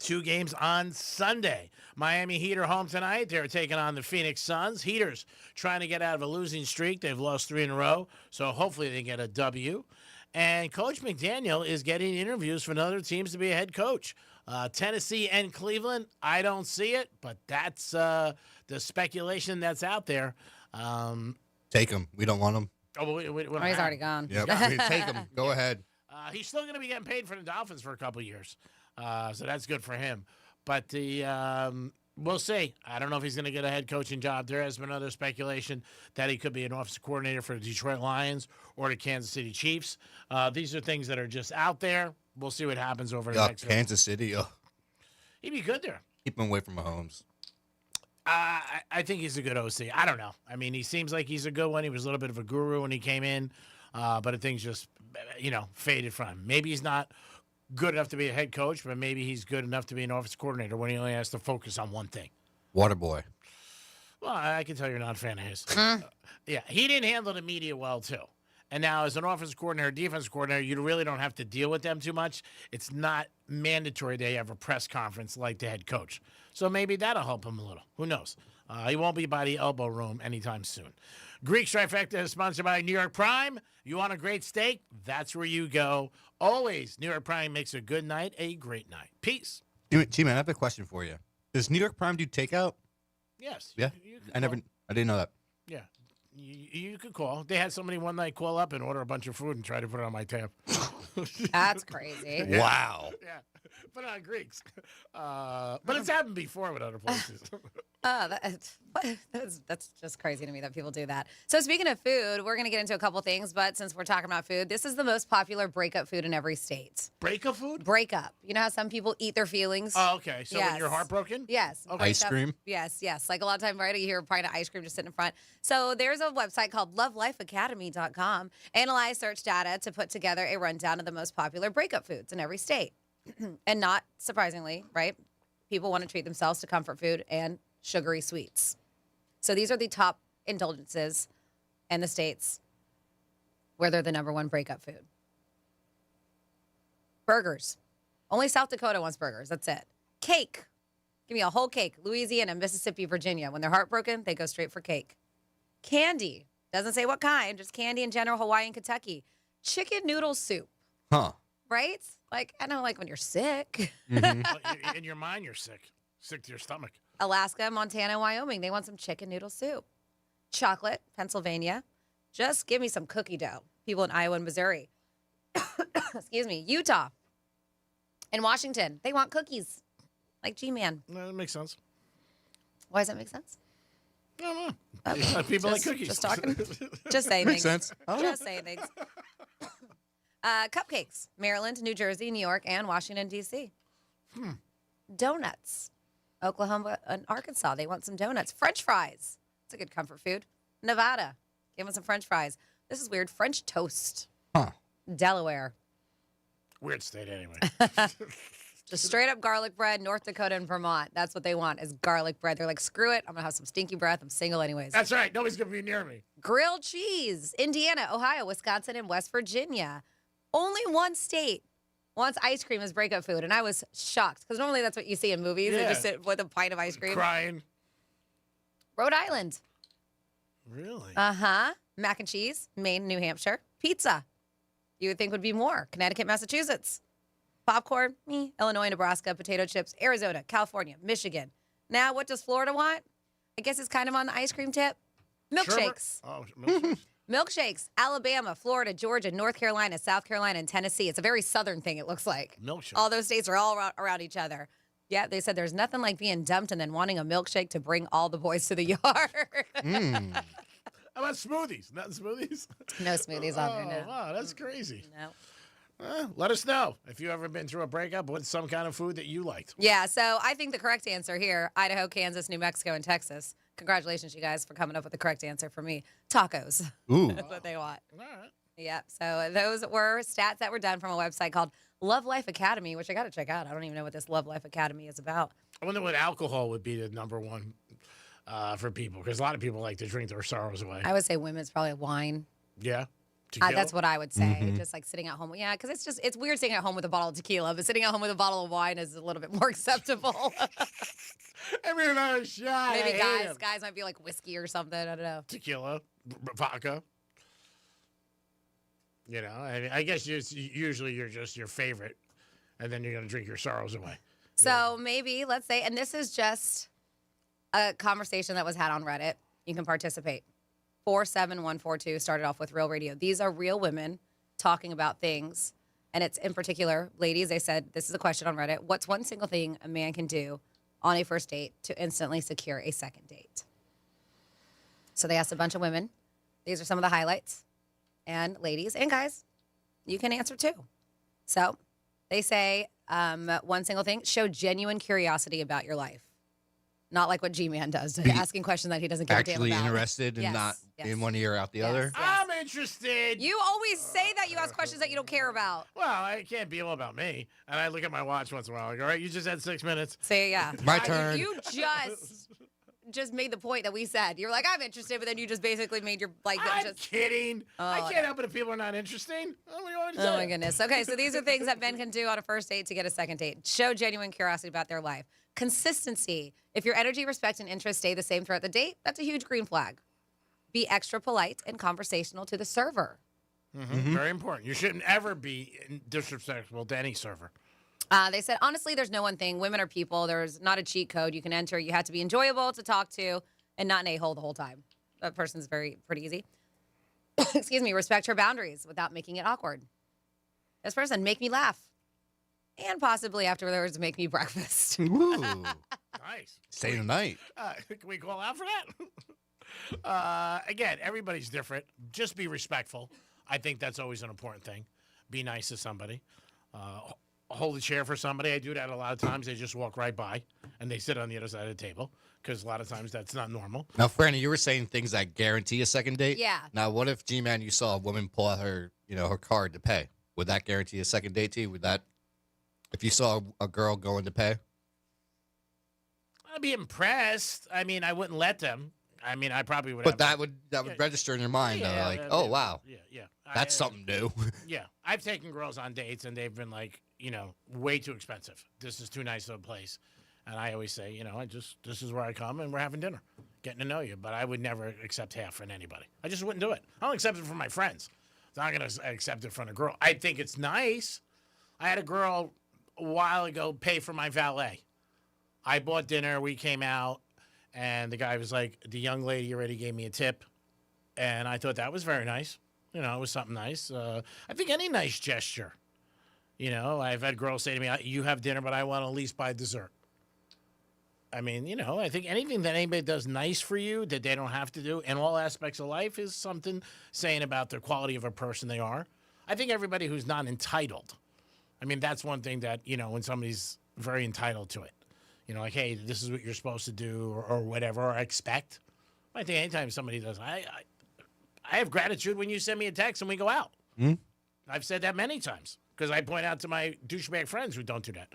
Speaker 8: 2 games on Sunday. Miami Heat are home tonight. They're taking on the Phoenix Suns. Heaters trying to get out of a losing streak. They've lost 3 in a row, so hopefully they get a W. And Coach McDaniel is getting interviews for other teams to be a head coach. Tennessee and Cleveland, I don't see it, but that's the speculation that's out there.
Speaker 28: Take him. We don't want him.
Speaker 1: He's already gone.
Speaker 28: Yep. Take him. Go ahead.
Speaker 8: He's still going to be getting paid for the Dolphins for a couple years. So that's good for him. But we'll see. I don't know if he's going to get a head coaching job. There has been other speculation that he could be an offensive coordinator for the Detroit Lions or the Kansas City Chiefs. These are things that are just out there. We'll see what happens over the next
Speaker 28: Kansas City.
Speaker 8: He'd be good there.
Speaker 28: Keep him away from Mahomes.
Speaker 8: I think he's a good OC. I don't know. I mean, he seems like he's a good one. He was a little bit of a guru when he came in, but things just, faded from him. Maybe he's not good enough to be a head coach, but maybe he's good enough to be an offensive coordinator when he only has to focus on one thing.
Speaker 28: Waterboy.
Speaker 8: Well, I can tell you're not a fan of his. Yeah, he didn't handle the media well, too. And now as an offensive coordinator, defensive coordinator, you really don't have to deal with them too much. It's not mandatory they have a press conference like the head coach. So maybe that'll help him a little. Who knows? He won't be by the elbow room anytime soon. Greek Trifecta is sponsored by New York Prime. You want a great steak? That's where you go. Always, New York Prime makes a good night a great night. Peace.
Speaker 28: T-Man, I have a question for you. Does New York Prime do takeout?
Speaker 8: Yes.
Speaker 28: Yeah? I didn't know that.
Speaker 8: Yeah. You could call. They had somebody one night call up and order a bunch of food and try to put it on my tab.
Speaker 1: That's crazy.
Speaker 8: Yeah.
Speaker 28: Wow.
Speaker 8: Yeah. Put it on Greeks. But it's happened before with other places.
Speaker 1: That's just crazy to me that people do that. So speaking of food, we're going to get into a couple things, but since we're talking about food, this is the most popular breakup food in every state.
Speaker 8: Breakup food?
Speaker 1: Breakup. You know how some people eat their feelings?
Speaker 8: Oh, okay. So when you're heartbroken?
Speaker 1: Yes.
Speaker 8: Okay.
Speaker 28: Ice cream?
Speaker 1: Yes. Like a lot of times, right, you hear a pint of ice cream just sitting in front. So there's a website called lovelifeacademy.com. Analyze search data to put together a rundown of the most popular breakup foods in every state. And not surprisingly, right, people want to treat themselves to comfort food and sugary sweets. So these are the top indulgences in the states where they're the number one breakup food. Burgers. Only South Dakota wants burgers. That's it. Cake. Give me a whole cake. Louisiana, Mississippi, Virginia. When they're heartbroken, they go straight for cake. Candy. Doesn't say what kind, just candy in general, Hawaii and Kentucky. Chicken noodle soup.
Speaker 28: Huh.
Speaker 1: Right? Like, I know, like when you're sick.
Speaker 8: In your mind, you're sick. Sick to your stomach.
Speaker 1: Alaska, Montana, Wyoming. They want some chicken noodle soup. Chocolate, Pennsylvania. Just give me some cookie dough. People in Iowa and Missouri. Excuse me. Utah and Washington. They want cookies. Like G-Man.
Speaker 8: No, that makes sense.
Speaker 1: Why does that make sense?
Speaker 8: I don't know. People like cookies.
Speaker 1: Just talking. Just saying
Speaker 28: Makes
Speaker 1: things.
Speaker 28: sense.
Speaker 1: Just saying things. Cupcakes. Maryland, New Jersey, New York, and Washington, D.C. Donuts. Oklahoma and Arkansas. They want some donuts. French fries. It's a good comfort food. Nevada. Give them some French fries. This is weird. French toast.
Speaker 28: Huh.
Speaker 1: Delaware.
Speaker 8: Weird state anyway.
Speaker 1: Just straight up garlic bread. North Dakota and Vermont. That's what they want is garlic bread. They're like, screw it. I'm going to have some stinky breath. I'm single anyways.
Speaker 8: That's right. Nobody's going to be near me.
Speaker 1: Grilled cheese. Indiana, Ohio, Wisconsin, and West Virginia. Only one state wants ice cream as breakup food. And I was shocked because normally that's what you see in movies. They just sit with a pint of ice cream.
Speaker 8: Crying.
Speaker 1: Rhode Island.
Speaker 8: Really?
Speaker 1: Uh-huh. Mac and cheese. Maine, New Hampshire. Pizza. You would think would be more. Connecticut, Massachusetts. Popcorn. Me. Illinois, Nebraska. Potato chips. Arizona. California. Michigan. Now, what does Florida want? I guess it's kind of on the ice cream tip. Milkshakes.
Speaker 8: Oh, milkshakes.
Speaker 1: Milkshakes, Alabama, Florida, Georgia, North Carolina, South Carolina, and Tennessee. It's a very southern thing, it looks like.
Speaker 8: Milkshake.
Speaker 1: All those states are all around each other. Yeah, they said there's nothing like being dumped and then wanting a milkshake to bring all the boys to the yard.
Speaker 8: How about smoothies? Not smoothies?
Speaker 1: No smoothies on there, no.
Speaker 8: Wow, that's crazy.
Speaker 1: No.
Speaker 8: Let us know if you ever been through a breakup with some kind of food that you liked.
Speaker 1: Yeah, so I think the correct answer here, Idaho, Kansas, New Mexico, and Texas. Congratulations, you guys, for coming up with the correct answer for me. Tacos.
Speaker 28: Ooh.
Speaker 1: That's what they want.
Speaker 8: All right.
Speaker 1: Yep. So those were stats that were done from a website called Love Life Academy, which I got to check out. I don't even know what this Love Life Academy is about.
Speaker 8: I wonder what alcohol would be the number one for people, because a lot of people like to drink their sorrows away.
Speaker 1: I would say women's probably wine.
Speaker 8: Yeah.
Speaker 1: That's what I would say. Just like sitting at home. Yeah, because it's weird sitting at home with a bottle of tequila, but sitting at home with a bottle of wine is a little bit more acceptable.
Speaker 8: Every another shot.
Speaker 1: Maybe guys might be like whiskey or something. I don't know.
Speaker 8: Tequila, vodka. You know, I guess usually you're just your favorite, and then you're going to drink your sorrows away.
Speaker 1: So maybe, let's say, and this is just a conversation that was had on Reddit. You can participate. 47142 started off with Real Radio. These are real women talking about things. And it's in particular, ladies, they said, this is a question on Reddit. What's one single thing a man can do on a first date to instantly secure a second date? So they asked a bunch of women. These are some of the highlights. And ladies and guys, you can answer too. So they say one single thing, show genuine curiosity about your life. Not like what G-Man does, asking questions that he doesn't give a damn about.
Speaker 28: Actually interested and not in one ear out the other.
Speaker 8: I'm interested.
Speaker 1: You always say that you ask questions that you don't care about.
Speaker 8: Well, it can't be all about me. And I look at my watch once in a while. Like, all right, you just had 6 minutes.
Speaker 1: Say, yeah.
Speaker 28: My turn.
Speaker 1: You just made the point that we said. You're like, I'm interested, but then you just basically made your like.
Speaker 8: I'm kidding. I can't help it if people are not interesting. What do you want me to say?
Speaker 1: Oh my goodness. Okay, so these are things that men can do on a first date to get a second date. Show genuine curiosity about their life. Consistency. If your energy, respect, and interest stay the same throughout the date, that's a huge green flag. Be extra polite and conversational to the server.
Speaker 8: Very important. You shouldn't ever be disrespectful to any server.
Speaker 1: They said, honestly, there's no one thing. Women are people. There's not a cheat code you can enter. You have to be enjoyable to talk to and not an a-hole the whole time. That person's pretty easy. Excuse me. Respect her boundaries without making it awkward. This person, make me laugh. And possibly afterwards, make me breakfast.
Speaker 28: Ooh.
Speaker 8: Nice.
Speaker 28: Stay the night.
Speaker 8: Can we call out for that? Again, everybody's different. Just be respectful. I think that's always an important thing. Be nice to somebody. Hold a chair for somebody. I do that a lot of times. They just walk right by, and they sit on the other side of the table, because a lot of times that's not normal.
Speaker 28: Now, Franny, you were saying things that guarantee a second date.
Speaker 1: Yeah.
Speaker 28: Now, what if, G-Man, you saw a woman pull out her card to pay? Would that guarantee a second date to you? Would that, if you saw a girl going to pay?
Speaker 8: I'd be impressed. I mean, I wouldn't let them. I mean, I probably would.
Speaker 28: But that would register in your mind, though. Like, oh, wow.
Speaker 8: Yeah.
Speaker 28: That's something new.
Speaker 8: Yeah. I've taken girls on dates, and they've been like, way too expensive. This is too nice of a place. And I always say, this is where I come, and we're having dinner, getting to know you. But I would never accept half from anybody. I just wouldn't do it. I'll accept it from my friends. I'm not going to accept it from a girl. I think it's nice. I had a girl a while ago pay for my valet. I bought dinner. We came out. And the guy was like, the young lady already gave me a tip. And I thought that was very nice. It was something nice. I think any nice gesture. I've had girls say to me, you have dinner, but I want to at least buy dessert. I mean, I think anything that anybody does nice for you that they don't have to do in all aspects of life is something saying about the quality of a person they are. I think everybody who's not entitled. I mean, that's one thing that, when somebody's very entitled to it. Like, hey, this is what you're supposed to do or whatever, or expect. I think anytime somebody does, I have gratitude when you send me a text and we go out. I've said that many times because I point out to my douchebag friends who don't do that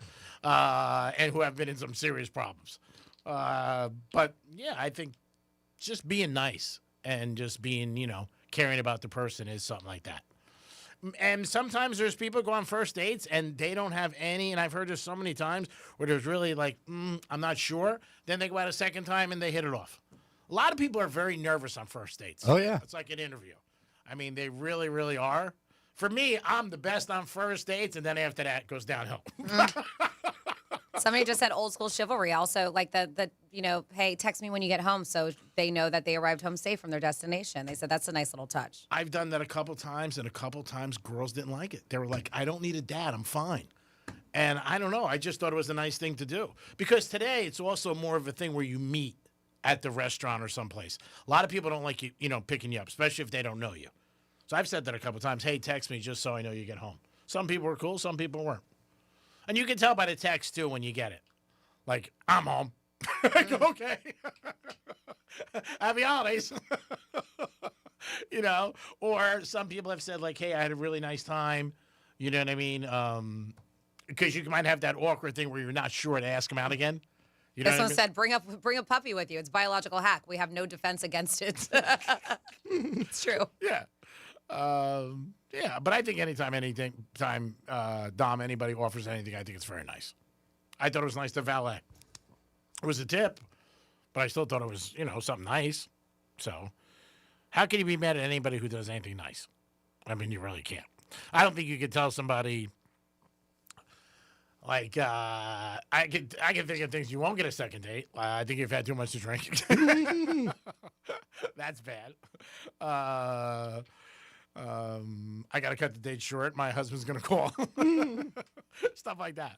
Speaker 8: and who have been in some serious problems. But, yeah, I think just being nice and just being, caring about the person is something like that. And sometimes there's people go on first dates and they don't have any, and I've heard this so many times where there's really like, I'm not sure. Then they go out a second time and they hit it off. A lot of people are very nervous on first dates.
Speaker 28: Oh, yeah.
Speaker 8: It's like an interview. I mean, they really, really are. For me, I'm the best on first dates, and then after that, it goes downhill.
Speaker 1: Somebody just said old school chivalry. Also, like the hey, text me when you get home so they know that they arrived home safe from their destination. They said that's a nice little touch.
Speaker 8: I've done that a couple times, and a couple times girls didn't like it. They were like, I don't need a dad. I'm fine. And I don't know. I just thought it was a nice thing to do. Because today it's also more of a thing where you meet at the restaurant or someplace. A lot of people don't like you, picking you up, especially if they don't know you. So I've said that a couple times. Hey, text me just so I know you get home. Some people were cool. Some people weren't. And you can tell by the text, too, when you get it. Like, I'm home. I go, okay. Happy holidays. Or some people have said, like, hey, I had a really nice time. You know what I mean? Because you might have that awkward thing where you're not sure to ask them out again. You know
Speaker 1: this one said, bring a puppy with you. It's biological hack. We have no defense against it. It's true.
Speaker 8: Yeah. But I think anytime Dom, anybody offers anything, I think it's very nice. I thought it was nice to valet. It was a tip, but I still thought it was, something nice. So how can you be mad at anybody who does anything nice? I mean, you really can't. I don't think you could tell somebody, like, I can think of things you won't get a second date. I think you've had too much to drink. That's bad. I got to cut the date short. My husband's going to call. Stuff like that.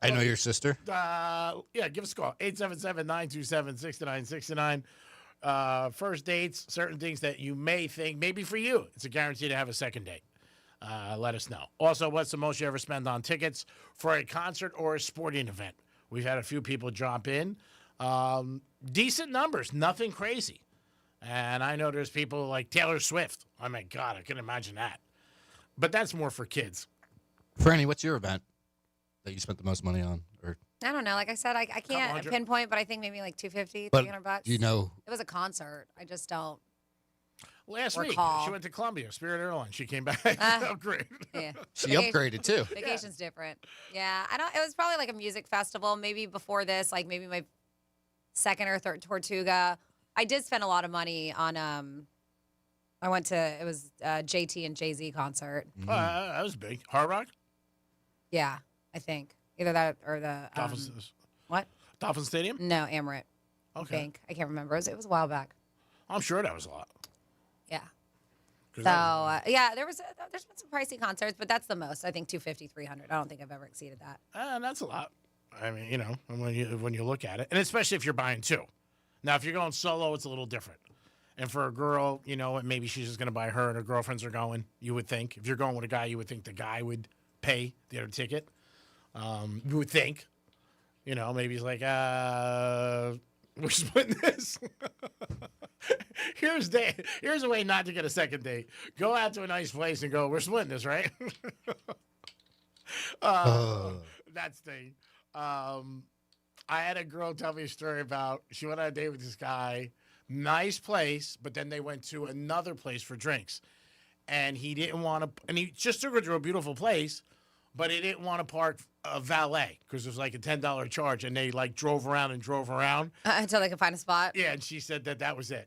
Speaker 28: I know your sister.
Speaker 8: Yeah, give us a call. 877-927-6969. First dates, certain things that you may think, maybe for you, it's a guarantee to have a second date. Let us know. Also, what's the most you ever spend on tickets for a concert or a sporting event? We've had a few people drop in. Decent numbers, nothing crazy. And I know there's people like Taylor Swift. Oh, my God, I can imagine that. But that's more for kids.
Speaker 28: Franny, what's your event that you spent the most money on? Or
Speaker 1: I don't know. Like I said, I can't pinpoint, but I think maybe like $250,
Speaker 28: But
Speaker 1: $300.
Speaker 28: you know.
Speaker 1: It was a concert. I just don't.
Speaker 8: Last week,
Speaker 1: recall.
Speaker 8: she went to Columbia, Spirit Airlines. She came back. Upgrade.
Speaker 1: Yeah.
Speaker 28: She upgraded, too.
Speaker 1: Vacation's different. Yeah. It was probably like a music festival. Maybe before this, like maybe my second or third Tortuga. I did spend a lot of money on, it was JT and Jay-Z concert.
Speaker 8: That was big. Hard Rock?
Speaker 1: Yeah, I think. Either that or the.
Speaker 8: Dolphins.
Speaker 1: What?
Speaker 8: Dolphin Stadium?
Speaker 1: No, Amoret.
Speaker 8: Okay.
Speaker 1: I think. I can't remember. It was a while back.
Speaker 8: I'm sure that was a lot.
Speaker 1: Yeah. So, there's been some pricey concerts, but that's the most. I think $250, $300. I don't think I've ever exceeded that.
Speaker 8: That's a lot. I mean, when you look at it, and especially if you're buying two. Now, if you're going solo, it's a little different. And for a girl, maybe she's just going to buy her and her girlfriends are going, you would think. If you're going with a guy, you would think the guy would pay the other ticket. You would think. Maybe he's like, we're splitting this. Here's a way not to get a second date. Go out to a nice place and go, we're splitting this, right? That's the I had a girl tell me a story about she went on a date with this guy, nice place, but then they went to another place for drinks. And he didn't want to, and he just took her to a beautiful place, but he didn't want to park a valet because it was like a $10 charge. And they like drove around
Speaker 1: until they could find a spot.
Speaker 8: Yeah, and she said that was it.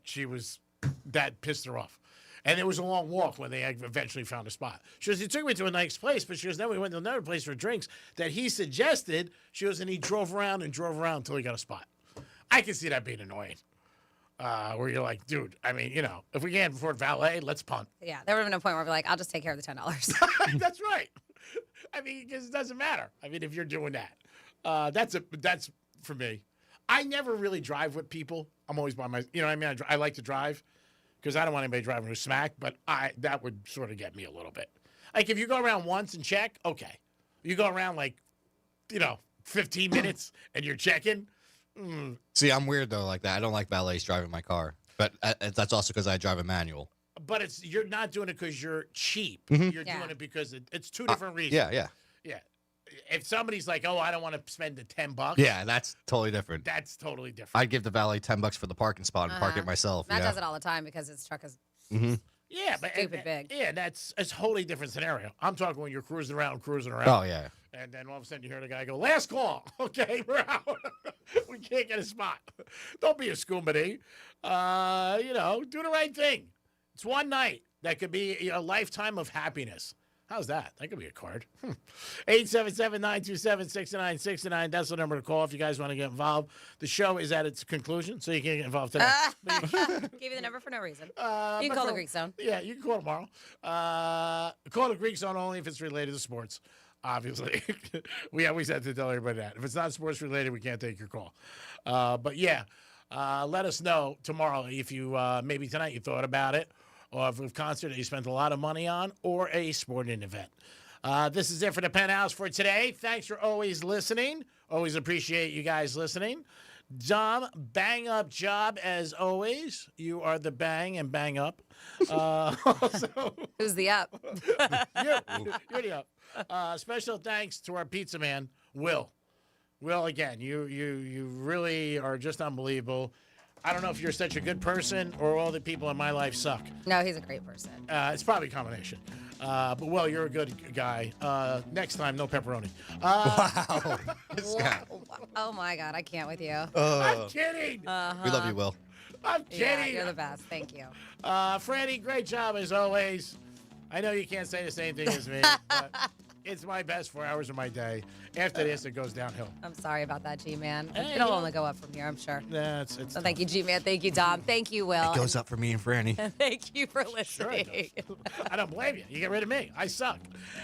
Speaker 8: That pissed her off. And it was a long walk when they eventually found a spot. She goes, he took me to a nice place, but she goes, then we went to another place for drinks that he suggested. She goes, and he drove around until he got a spot. I can see that being annoying. Where you're like, dude, I mean, if we can't afford valet, let's punt.
Speaker 1: Yeah, there would have been a point where we're like, I'll just take care of the $10.
Speaker 8: That's right. I mean, because it doesn't matter. I mean, if you're doing that, that's for me. I never really drive with people. I'm always by my, I like to drive. Because I don't want anybody driving who's smacked, but that would sort of get me a little bit. Like, if you go around once and check, okay. You go around, 15 minutes and you're checking.
Speaker 28: See, I'm weird, though, like that. I don't like valets driving my car. But that's also because I drive a manual.
Speaker 8: But you're not doing it because you're cheap.
Speaker 28: Mm-hmm.
Speaker 8: You're doing it because it's two different reasons.
Speaker 28: Yeah.
Speaker 8: If somebody's like, oh, I don't want to spend the $10.
Speaker 28: Yeah, that's totally different.
Speaker 8: That's totally different.
Speaker 28: I'd give the valet $10 for the parking spot and park it myself.
Speaker 1: Matt does it all the time because his truck is
Speaker 8: Yeah, but
Speaker 1: stupid big.
Speaker 8: Yeah, that's a totally different scenario. I'm talking when you're cruising around.
Speaker 28: Oh, yeah.
Speaker 8: And then all of a sudden you hear the guy go, last call. Okay, we're out. We can't get a spot. Don't be a scumbity. Do the right thing. It's one night that could be a lifetime of happiness. How's that? That could be a card. 877-927-6969. That's the number to call if you guys want to get involved. The show is at its conclusion, so you can't get involved today.
Speaker 1: Gave you the number for no reason. You
Speaker 8: But
Speaker 1: can call the Greek Zone.
Speaker 8: Yeah, you can call tomorrow. Call the Greek Zone only if it's related to sports, obviously. We always have to tell everybody that. If it's not sports related, we can't take your call. But yeah, let us know tomorrow if you, maybe tonight you thought about it, or if a concert that you spent a lot of money on, or a sporting event. This is it for the Penthouse for today. Thanks for always listening. Always appreciate you guys listening. Dom, bang up job as always. You are the bang and bang up. Also,
Speaker 1: who's the up?
Speaker 8: You're the up. Special thanks to our pizza man, Will. Will, again, you really are just unbelievable. I don't know if you're such a good person or all the people in my life suck.
Speaker 1: No, he's a great person.
Speaker 8: It's probably a combination. But, Will, you're a good guy. Next time, no pepperoni.
Speaker 28: Wow. This guy.
Speaker 1: Oh, my God. I can't with you.
Speaker 8: I'm kidding.
Speaker 28: We love you, Will.
Speaker 8: I'm kidding.
Speaker 1: Yeah, you're the best. Thank you.
Speaker 8: Franny, great job as always. I know you can't say the same thing as me, but it's my best 4 hours of my day. After this, it goes downhill.
Speaker 1: I'm sorry about that, G-Man.
Speaker 8: Hey,
Speaker 1: It'll only go up from here, I'm sure.
Speaker 8: Yeah, it's
Speaker 1: So thank you, G-Man. Thank you, Dom. Thank you, Will.
Speaker 28: It goes up for me and Franny.
Speaker 1: Thank you for
Speaker 8: Sure
Speaker 1: listening.
Speaker 8: it does. I don't blame you. You get rid of me. I suck.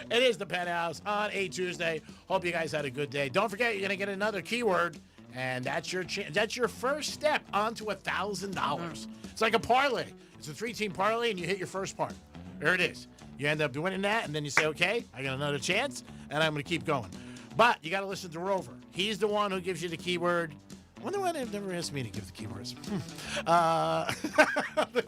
Speaker 8: It is the Penthouse on a Tuesday. Hope you guys had a good day. Don't forget, you're going to get another keyword, and that's your that's your first step onto $1,000. It's like a parlay. It's a 3-team parlay, and you hit your first part. There it is. You end up winning that, and then you say, okay, I got another chance, and I'm going to keep going. But you got to listen to Rover. He's the one who gives you the keyword. I wonder why they've never asked me to give the keywords.
Speaker 28: I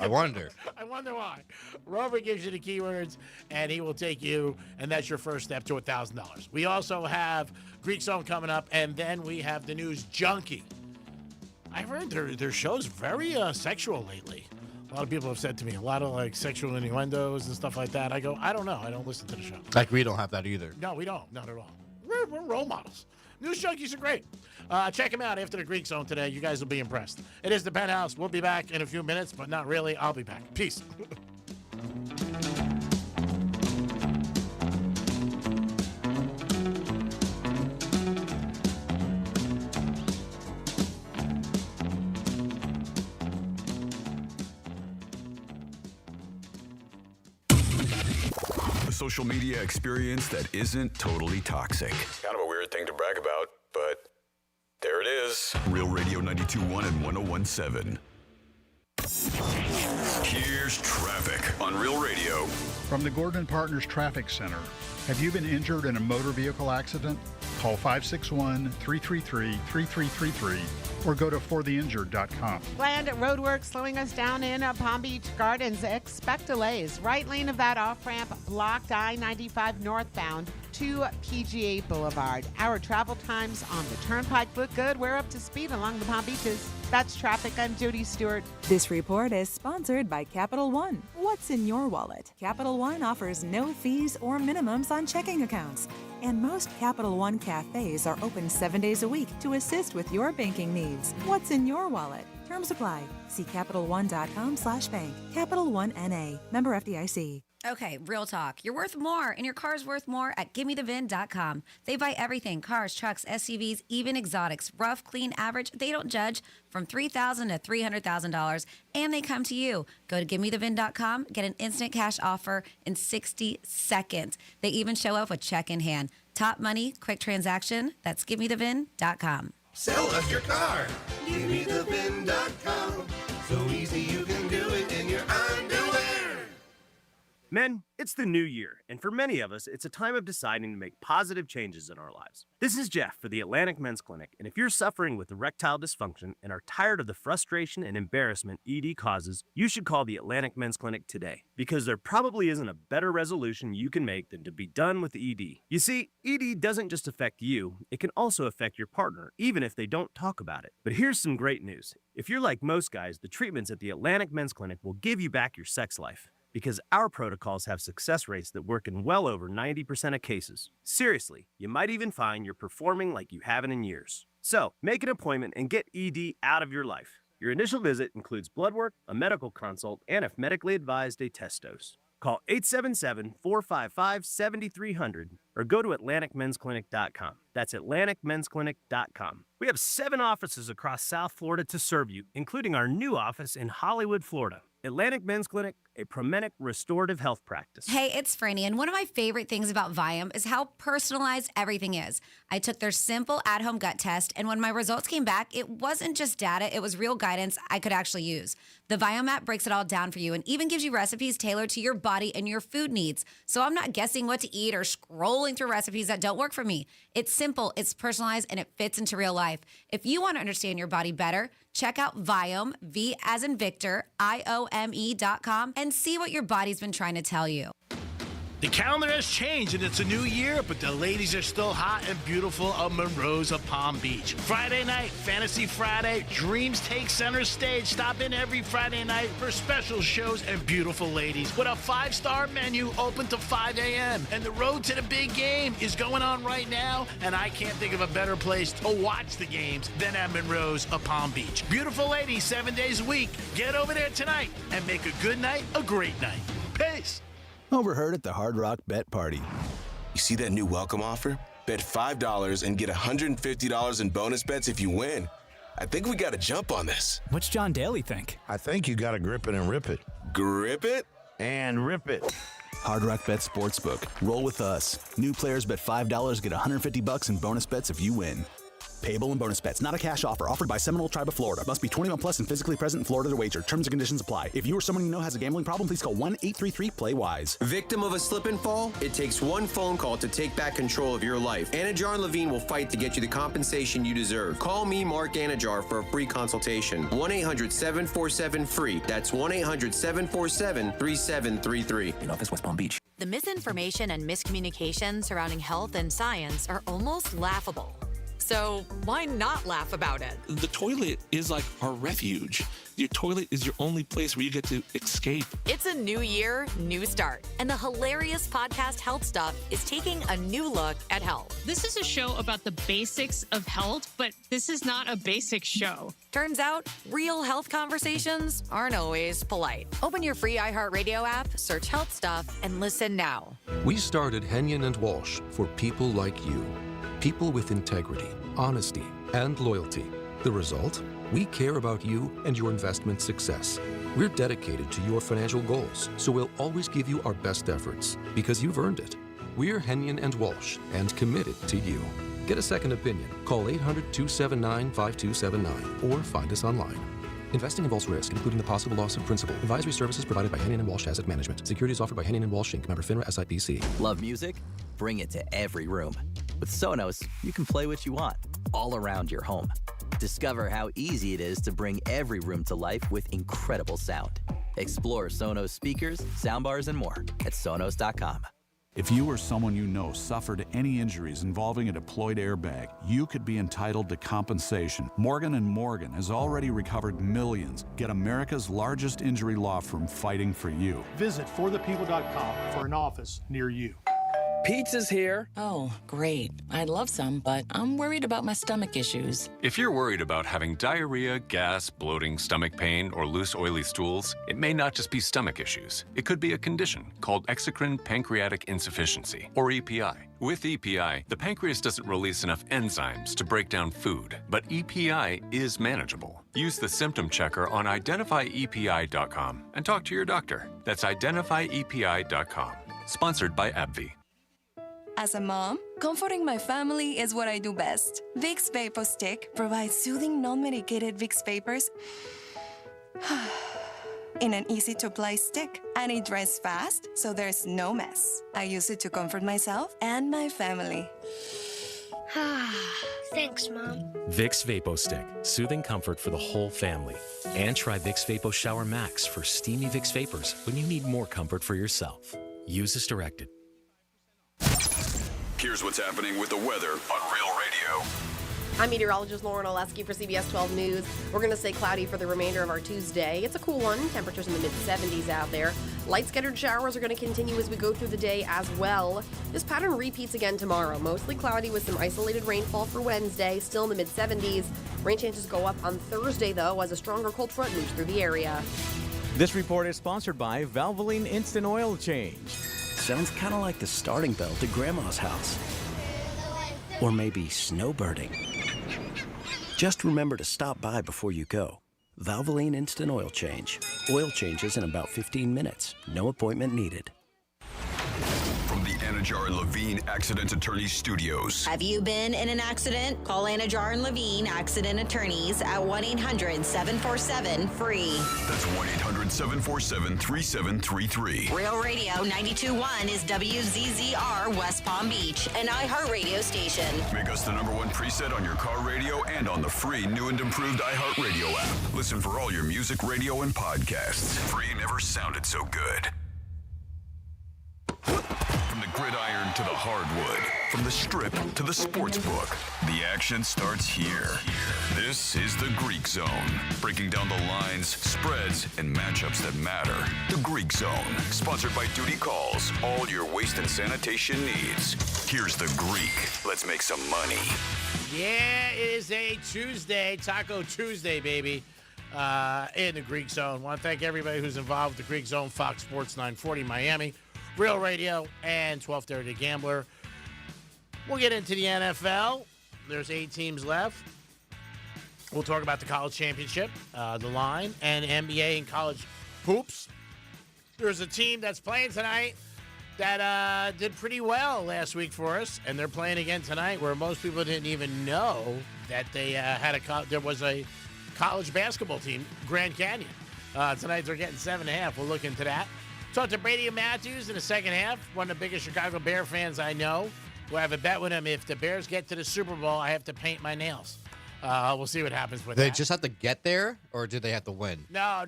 Speaker 28: wonder.
Speaker 8: I wonder why. Rover gives you the keywords, and he will take you, and that's your first step to $1,000. We also have Greek Zone coming up, and then we have the News Junkie. I've heard their show's very sexual lately. A lot of people have said to me, a lot of like sexual innuendos and stuff like that. I go, I don't know. I don't listen to the show.
Speaker 28: Like, we don't have that either.
Speaker 8: No, we don't. Not at all. We're role models. News Junkies are great. Check them out after the Greek Zone today. You guys will be impressed. It is the Penthouse. We'll be back in a few minutes, but not really. I'll be back. Peace.
Speaker 14: The social media experience that isn't totally toxic.
Speaker 3: Kind of a weird thing to brag about, but there it is.
Speaker 14: Real Radio 92.1 and 101.7. Here's traffic on Real Radio.
Speaker 4: From the Gordon Partners Traffic Center. Have you been injured in a motor vehicle accident? Call 561-333-3333 or go to fortheinjured.com.
Speaker 5: Planned roadwork slowing us down in Palm Beach Gardens. Expect delays. Right lane of that off-ramp blocked I-95 northbound to PGA Boulevard. Our travel times on the Turnpike look good. We're up to speed along the Palm Beaches. That's traffic. I'm Jody Stewart.
Speaker 12: This report is sponsored by Capital One. What's in your wallet? Capital One offers no fees or minimums on checking accounts. And most Capital One cafes are open 7 days a week to assist with your banking needs. What's in your wallet? Terms apply. See CapitalOne.com/bank. Capital One N.A. Member FDIC.
Speaker 6: Okay, real talk. You're worth more, and your car's worth more at GimmeTheVin.com. They buy everything, cars, trucks, SUVs, even exotics. Rough, clean, average, they don't judge. From $3,000 to $300,000, and they come to you. Go to GimmeTheVin.com, get an instant cash offer in 60 seconds. They even show up with check in hand. Top money, quick transaction. That's GimmeTheVin.com.
Speaker 19: Sell us your car. GimmeTheVin.com. So easy you can do it in your underwear.
Speaker 9: Men, it's the new year, and for many of us, it's a time of deciding to make positive changes in our lives. This is Jeff for the Atlantic Men's Clinic, and if you're suffering with erectile dysfunction and are tired of the frustration and embarrassment ED causes, you should call the Atlantic Men's Clinic today, because there probably isn't a better resolution you can make than to be done with ED. You see, ED doesn't just affect you, it can also affect your partner, even if they don't talk about it. But here's some great news. If you're like most guys, the treatments at the Atlantic Men's Clinic will give you back your sex life. Because our protocols have success rates that work in well over 90% of cases. Seriously, you might even find you're performing like you haven't in years. So, make an appointment and get ED out of your life. Your initial visit includes blood work, a medical consult, and if medically advised, a test dose. Call 877-455-7300 or go to AtlanticMen'sClinic.com. That's AtlanticMen'sClinic.com. We have 7 offices across South Florida to serve you, including our new office in Hollywood, Florida. Atlantic Men's Clinic, a Promenic restorative health practice.
Speaker 6: Hey, it's Franny, and one of my favorite things about Viome is how personalized everything is. I took their simple at-home gut test, and when my results came back, it wasn't just data, it was real guidance I could actually use. The Viome app breaks it all down for you and even gives you recipes tailored to your body and your food needs. So I'm not guessing what to eat or scrolling through recipes that don't work for me. It's simple, it's personalized, and it fits into real life. If you want to understand your body better, check out Viome, V as in Victor, IOME.com, and see what your body's been trying to tell you.
Speaker 8: The calendar has changed and it's a new year, but the ladies are still hot and beautiful of Monroe's of Palm Beach. Friday night, Fantasy Friday, Dreams take center stage. Stop in every Friday night for special shows and beautiful ladies with a 5-star menu open to 5 a.m. And the road to the big game is going on right now, and I can't think of a better place to watch the games than at Monroe's of Palm Beach. Beautiful ladies, 7 days a week. Get over there tonight and make a good night a great night. Peace.
Speaker 2: Overheard at the Hard Rock Bet Party.
Speaker 7: You see that new welcome offer? Bet $5 and get $150 in bonus bets if you win. I think we got to jump on this.
Speaker 11: What's John Daly think?
Speaker 13: I think you got to grip it and rip it.
Speaker 7: Grip it?
Speaker 13: And rip it.
Speaker 21: Hard Rock Bet Sportsbook. Roll with us. New players bet $5, get $150 in bonus bets if you win. Payable and bonus bets, not a cash offer. Offered by Seminole Tribe of Florida. Must be 21 plus and physically present in Florida to wager. Terms and conditions apply. If you or someone you know has a gambling problem, please call 1-833-PLAY-WISE.
Speaker 15: Victim of a slip and fall? It takes one phone call to take back control of your life. Anajar and Levine will fight to get you the compensation you deserve. Call me, Mark Anajar, for a free consultation. 1-800-747-FREE. That's 1-800-747-3733.
Speaker 11: In office, West Palm Beach.
Speaker 32: The misinformation and miscommunication surrounding health and science are almost laughable. So why not laugh about it?
Speaker 16: The toilet is like our refuge. Your toilet is your only place where you get to escape.
Speaker 32: It's a new year, new start. And the hilarious podcast Health Stuff is taking a new look at health.
Speaker 17: This is a show about the basics of health, but this is not a basic show.
Speaker 32: Turns out, real health conversations aren't always polite. Open your free iHeartRadio app, search Health Stuff, and listen now.
Speaker 18: We started Henyon and Walsh for people like you. People with integrity, honesty, and loyalty. The result? We care about you and your investment success. We're dedicated to your financial goals, so we'll always give you our best efforts because you've earned it. We're Henyon and Walsh and committed to you. Get a second opinion. Call 800-279-5279 or find us online. Investing involves risk, including the possible loss of principal. Advisory services provided by Henyon and Walsh Asset Management. Securities offered by Henyon and Walsh Inc. Member FINRA SIPC.
Speaker 20: Love music? Bring it to every room. With Sonos, you can play what you want, all around your home. Discover how easy it is to bring every room to life with incredible sound. Explore Sonos speakers, soundbars, and more at Sonos.com.
Speaker 23: If you or someone you know suffered any injuries involving a deployed airbag, you could be entitled to compensation. Morgan & Morgan has already recovered millions. Get America's largest injury law firm fighting for you.
Speaker 24: Visit forthepeople.com for an office near you.
Speaker 30: Pizza's here. Oh, great. I'd love some, but I'm worried about my stomach issues.
Speaker 33: If you're worried about having diarrhea, gas, bloating, stomach pain, or loose, oily stools, it may not just be stomach issues. It could be a condition called exocrine pancreatic insufficiency, or EPI. With EPI, the pancreas doesn't release enough enzymes to break down food, but EPI is manageable. Use the symptom checker on identifyepi.com and talk to your doctor. That's identifyepi.com. Sponsored by AbbVie.
Speaker 10: As a mom, comforting my family is what I do best. Vicks Vapor Stick provides soothing, non-medicated Vicks vapors in an easy-to-apply stick, and it dries fast, so there's no mess. I use it to comfort myself and my family.
Speaker 34: Thanks, Mom.
Speaker 22: Vicks Vapo Stick, soothing comfort for the whole family. And try Vicks Vapo Shower Max for steamy Vicks vapors when you need more comfort for yourself. Use as directed.
Speaker 14: Here's what's happening with the weather on Real Radio.
Speaker 25: I'm meteorologist Lauren Oleski for CBS 12 News. We're going to stay cloudy for the remainder of our Tuesday. It's a cool one. Temperatures in the mid-70s out there. Light scattered showers are going to continue as we go through the day as well. This pattern repeats again tomorrow. Mostly cloudy with some isolated rainfall for Wednesday. Still in the mid-70s. Rain chances go up on Thursday, though, as a stronger cold front moves through the area.
Speaker 1: This report is sponsored by Valvoline Instant Oil Change.
Speaker 3: Sounds kind of like the starting bell to Grandma's house. Or maybe snowbirding. Just remember to stop by before you go. Valvoline Instant Oil Change. Oil changes in about 15 minutes. No appointment needed.
Speaker 14: From the Anajar and Levine Accident Attorneys Studios.
Speaker 4: Have you been in an accident? Call Anajar and Levine Accident Attorneys at 1-800-747-FREE.
Speaker 14: That's 1-800-747-3733.
Speaker 4: Real Radio 92.1 is WZZR West Palm Beach, an iHeartRadio station.
Speaker 14: Make us the #1 preset on your car radio and on the free new and improved iHeartRadio app. Listen for all your music, radio, and podcasts. Free never sounded so good. From the gridiron to the hardwood, from the strip to the sports book, the action starts here. This is the Greek Zone, breaking down the lines, spreads, and matchups that matter. The Greek Zone, sponsored by Duty Calls, all your waste and sanitation needs. Here's the Greek. Let's make some money.
Speaker 8: Yeah, it is a Tuesday, Taco Tuesday, baby, in the Greek Zone. Want to thank everybody who's involved with the Greek Zone, Fox Sports 940 Miami, Real Radio, and 1230 Gambler. We'll get into the NFL. There's 8 teams left. We'll talk about the college championship, the line, and NBA and college hoops. There's a team that's playing tonight that did pretty well last week for us, and they're playing again tonight where most people didn't even know that they there was a college basketball team, Grand Canyon. Tonight they're getting 7.5. We'll look into that. Talk to Brady and Matthews in the second half, one of the biggest Chicago Bear fans I know. We'll have a bet with him. If the Bears get to the Super Bowl, I have to paint my nails. We'll see what happens with that.
Speaker 5: They just have to get there, or do they have to win?
Speaker 8: No.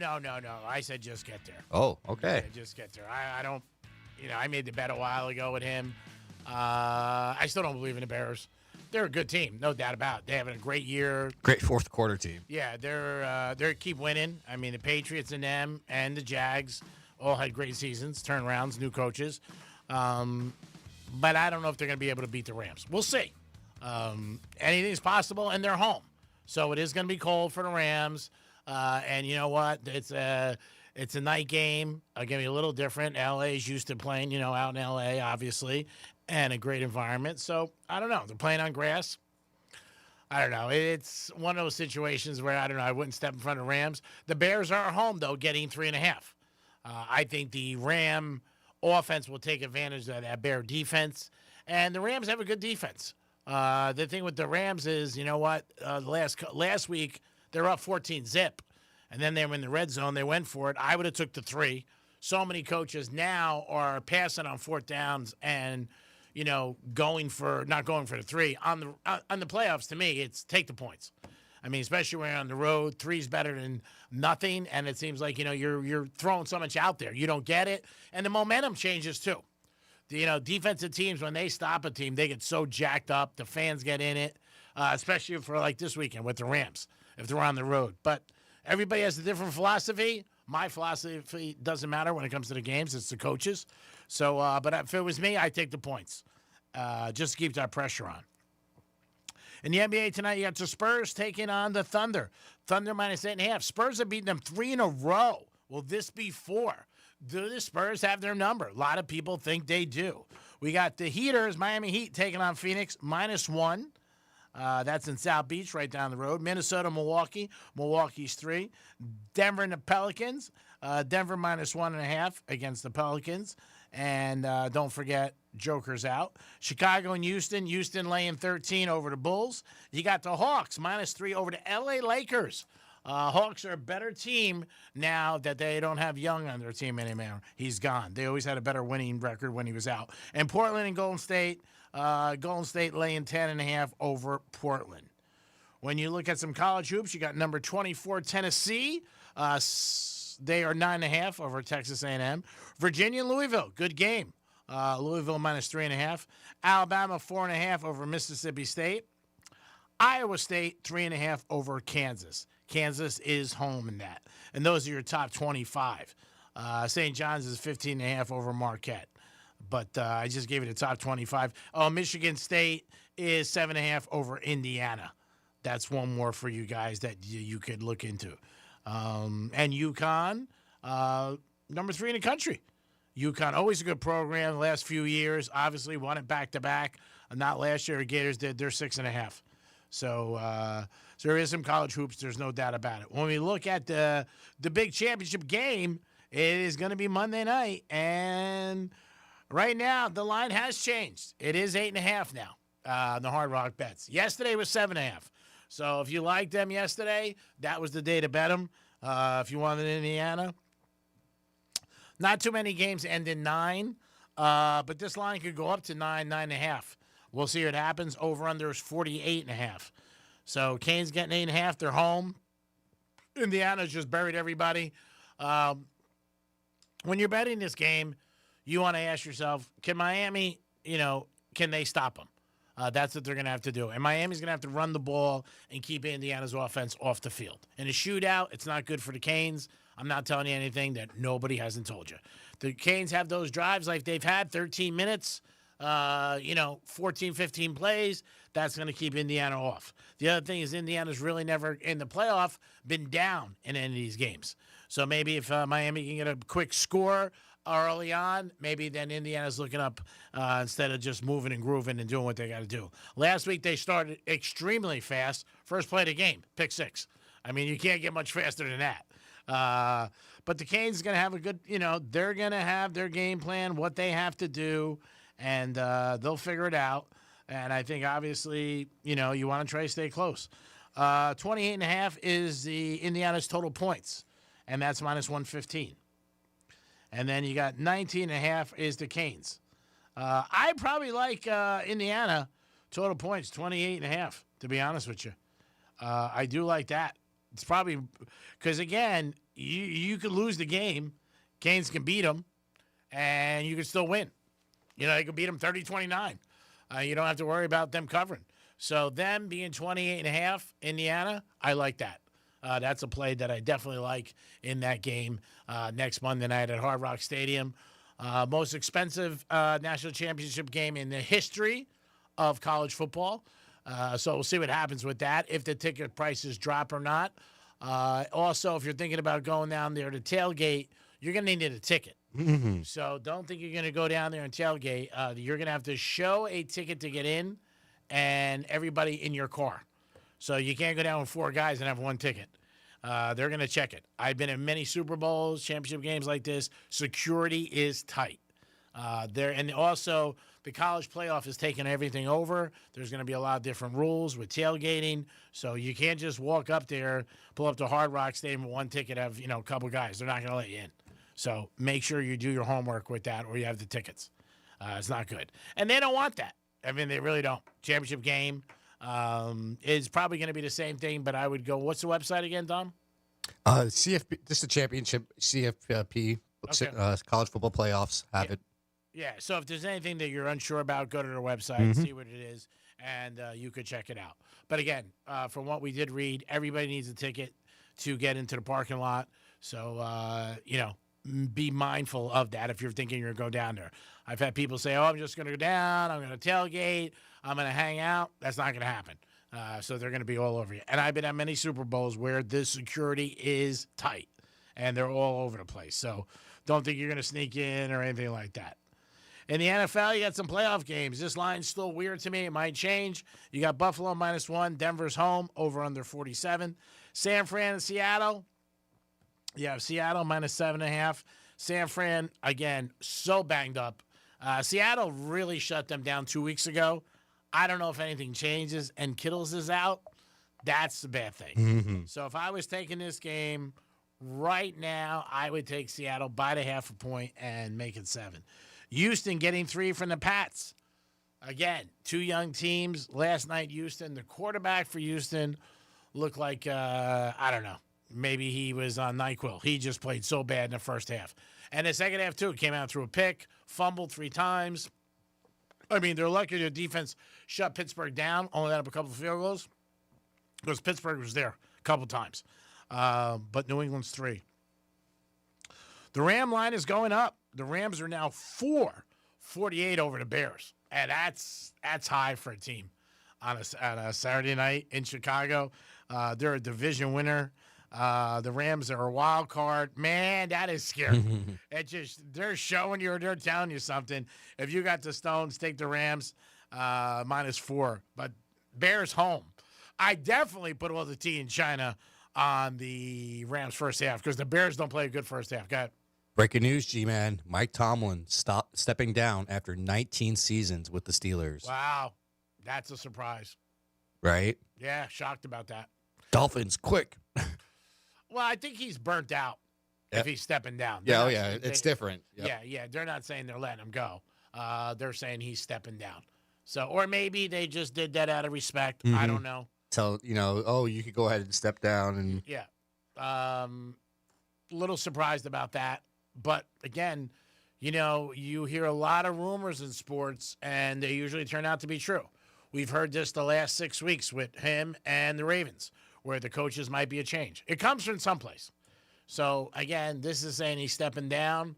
Speaker 8: I said just get there.
Speaker 5: Oh, okay.
Speaker 8: Yeah, just get there. I don't, I made the bet a while ago with him. I still don't believe in the Bears. They're a good team, no doubt about it. They're having a great year.
Speaker 5: Great fourth quarter team.
Speaker 8: Yeah, they're keep winning. I mean, the Patriots and them and the Jags all had great seasons, turnarounds, new coaches. But I don't know if they're going to be able to beat the Rams. We'll see. Anything's possible, and they're home. So it is going to be cold for the Rams. And you know what? It's a night game. Going to be a little different. LA's used to playing, out in LA, obviously, and a great environment. So I don't know. They're playing on grass. I don't know. It's one of those situations where, I wouldn't step in front of Rams. The Bears are at home, though, getting 3.5. I think the Ram offense will take advantage of that Bear defense. And the Rams have a good defense. The thing with the Rams is, last week they were up 14-zip. And then they were in the red zone. They went for it. I would have took the 3. So many coaches now are passing on 4th downs and, not going for the 3. On the playoffs, to me, it's take the points. I mean, especially when you're on the road, 3's better than nothing, and it seems like, you're throwing so much out there. You don't get it, and the momentum changes too. Defensive teams, when they stop a team, they get so jacked up. The fans get in it, especially for like this weekend with the Rams, if they're on the road. But everybody has a different philosophy. My philosophy doesn't matter when it comes to the games. It's the coaches. So, but if it was me, I'd take the points just to keep that pressure on. In the NBA tonight, you got the Spurs taking on the Thunder. Thunder minus 8.5. Spurs have beaten them 3 in a row. Will this be 4? Do the Spurs have their number? A lot of people think they do. We got the Heaters, Miami Heat, taking on Phoenix minus 1. That's in South Beach, right down the road. Minnesota, Milwaukee. Milwaukee's 3. Denver and the Pelicans. Denver minus 1.5 against the Pelicans. And don't forget, Joker's out. Chicago and Houston. Houston laying 13 over the Bulls. You got the Hawks minus 3 over the LA Lakers. Hawks are a better team now that they don't have Young on their team anymore. He's gone. They always had a better winning record when he was out. And Portland and Golden State laying 10.5 over Portland. When you look at some college hoops, you got number 24 Tennessee. They are 9.5 over Texas A&M. Virginia and Louisville, good game. Louisville minus 3.5. Alabama 4.5 over Mississippi State. Iowa State 3.5 over Kansas. Kansas is home in that. And those are your top 25. St. John's is 15.5 over Marquette. But I just gave it a top 25. Michigan State is 7.5 over Indiana. That's one more for you guys that you could look into. And UConn number 3 in the country. UConn, always a good program the last few years. Obviously, won it back-to-back. Not last year, the Gators did. They're 6.5. So there is some college hoops. There's no doubt about it. When we look at the big championship game, it is going to be Monday night. And right now, the line has changed. It is 8.5 now, the Hard Rock bets. Yesterday was 7.5. So if you liked them yesterday, that was the day to bet them. If you wanted Indiana. Not too many games end in 9, but this line could go up to 9, 9.5. We'll see what happens. Over-under is 48.5. So Canes getting 8.5. They're home. Indiana's just buried everybody. When you're betting this game, you want to ask yourself, can Miami, can they stop them? That's what they're going to have to do. And Miami's going to have to run the ball and keep Indiana's offense off the field. In a shootout, it's not good for the Canes. I'm not telling you anything that nobody hasn't told you. The Canes have those drives like they've had, 13 minutes, 14, 15 plays. That's going to keep Indiana off. The other thing is Indiana's really never, in the playoff, been down in any of these games. So maybe if Miami can get a quick score early on, maybe then Indiana's looking up instead of just moving and grooving and doing what they got to do. Last week they started extremely fast. First play of the game, pick 6. I mean, you can't get much faster than that. But the Canes are going to have a good, they're going to have their game plan, what they have to do, and they'll figure it out. And I think, obviously, you want to try to stay close. 28.5 is the Indiana's total points, and that's minus 115. And then you got 19.5 is the Canes. I probably like Indiana total points, 28.5, to be honest with you. I do like that. It's probably because, again, you could lose the game. Canes can beat them, and you can still win. They could beat them 30-29. You don't have to worry about them covering. So them being 28.5, Indiana, I like that. That's a play that I definitely like in that game next Monday night at Hard Rock Stadium. Most expensive national championship game in the history of college football. So we'll see what happens with that, if the ticket prices drop or not. Also, if you're thinking about going down there to tailgate, you're going to need a ticket.
Speaker 5: Mm-hmm.
Speaker 8: So don't think you're going to go down there and tailgate. You're going to have to show a ticket to get in and everybody in your car. So you can't go down with 4 guys and have 1 ticket. They're going to check it. I've been in many Super Bowls, championship games like this. Security is tight. And also, the college playoff is taking everything over. There's going to be a lot of different rules with tailgating. So you can't just walk up there, pull up to Hard Rock Stadium with 1 ticket, have a couple guys. They're not going to let you in. So make sure you do your homework with that, or you have the tickets. It's not good. And they don't want that. I mean, they really don't. Championship game is probably going to be the same thing, but I would go, what's the website again, Dom?
Speaker 5: CFP, just the championship, CFP,
Speaker 8: Okay.
Speaker 5: college football playoffs have it.
Speaker 8: Yeah, so if there's anything that you're unsure about, go to their website, see what it is, and you could check it out. But again, from what we did read, everybody needs a ticket to get into the parking lot. So, be mindful of that if you're thinking you're going to go down there. I've had people say, I'm just going to go down, I'm going to tailgate, I'm going to hang out. That's not going to happen. So they're going to be all over you. And I've been at many Super Bowls where the security is tight, and they're all over the place. So don't think you're going to sneak in or anything like that. In the NFL, you got some playoff games. This line's still weird to me. It might change. You got Buffalo -1, Denver's home, over under 47. San Fran and Seattle. You have Seattle -7.5. San Fran, again, so banged up. Seattle really shut them down 2 weeks ago. I don't know if anything changes and Kittles is out. That's the bad thing.
Speaker 5: Mm-hmm.
Speaker 8: So if I was taking this game right now, I would take Seattle by the 0.5 point and make it 7. Houston getting 3 from the Pats. Again, 2 young teams. Last night, Houston, the quarterback for Houston looked like, I don't know, maybe he was on NyQuil. He just played so bad in the first half. And the second half, too, came out through a pick, fumbled 3 times. I mean, they're lucky their defense shut Pittsburgh down, only let up a couple of field goals, because Pittsburgh was there a couple times. But New England's 3. The Ram line is going up. The Rams are now 4-48 over the Bears. And that's high for a team on a Saturday night in Chicago. They're a division winner. The Rams are a wild card. Man, that is scary. They're showing you or they're telling you something. If you got the Stones, take the Rams -4. But Bears home. I definitely put all the tea in China on the Rams first half because the Bears don't play a good first half. Go ahead.
Speaker 5: Breaking news, G-Man. Mike Tomlin stepping down after 19 seasons with the Steelers.
Speaker 8: Wow. That's a surprise.
Speaker 5: Right?
Speaker 8: Yeah, shocked about that.
Speaker 5: Dolphins, quick.
Speaker 8: Well, I think he's burnt out if he's stepping down.
Speaker 5: Yeah, it's different. Yep.
Speaker 8: Yeah. They're not saying they're letting him go. They're saying he's stepping down. So, or maybe they just did that out of respect. I don't know.
Speaker 5: So, you could go ahead and step down. And
Speaker 8: Yeah. A little surprised about that. But again, you hear a lot of rumors in sports, and they usually turn out to be true. We've heard this the last 6 weeks with him and the Ravens, where the coaches might be a change. It comes from someplace. So, again, this is saying he's stepping down.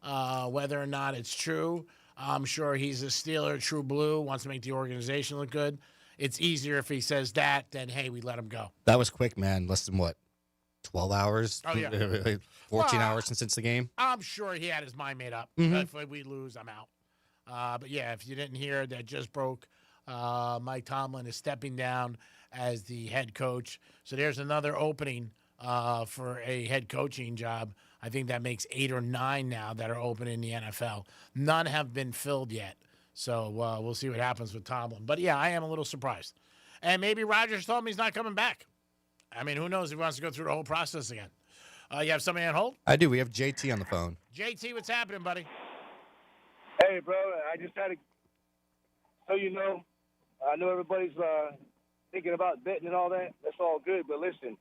Speaker 8: Whether or not it's true, I'm sure he's a Steeler, true blue, wants to make the organization look good. It's easier if he says that than, hey, we let him go.
Speaker 5: that was quick, man. Less than 12 hours?
Speaker 8: Oh, yeah.
Speaker 5: 14 hours since the game?
Speaker 8: I'm sure he had his mind made up. If we lose, I'm out. But, yeah, if you didn't hear, that just broke. Mike Tomlin is stepping down as the head coach. So there's another opening for a head coaching job. I think that makes 8 or 9 now that are open in the NFL. None have been filled yet. So we'll see what happens with Tomlin. But, yeah, I am a little surprised. And maybe Rodgers told him he's not coming back. I mean, who knows if he wants to go through the whole process again. You have somebody on hold?
Speaker 5: I do. We have JT on the phone.
Speaker 8: JT, what's happening, buddy?
Speaker 2: Hey, bro, I just had to, so you know, I know everybody's thinking about betting and all that. That's all good, but listen,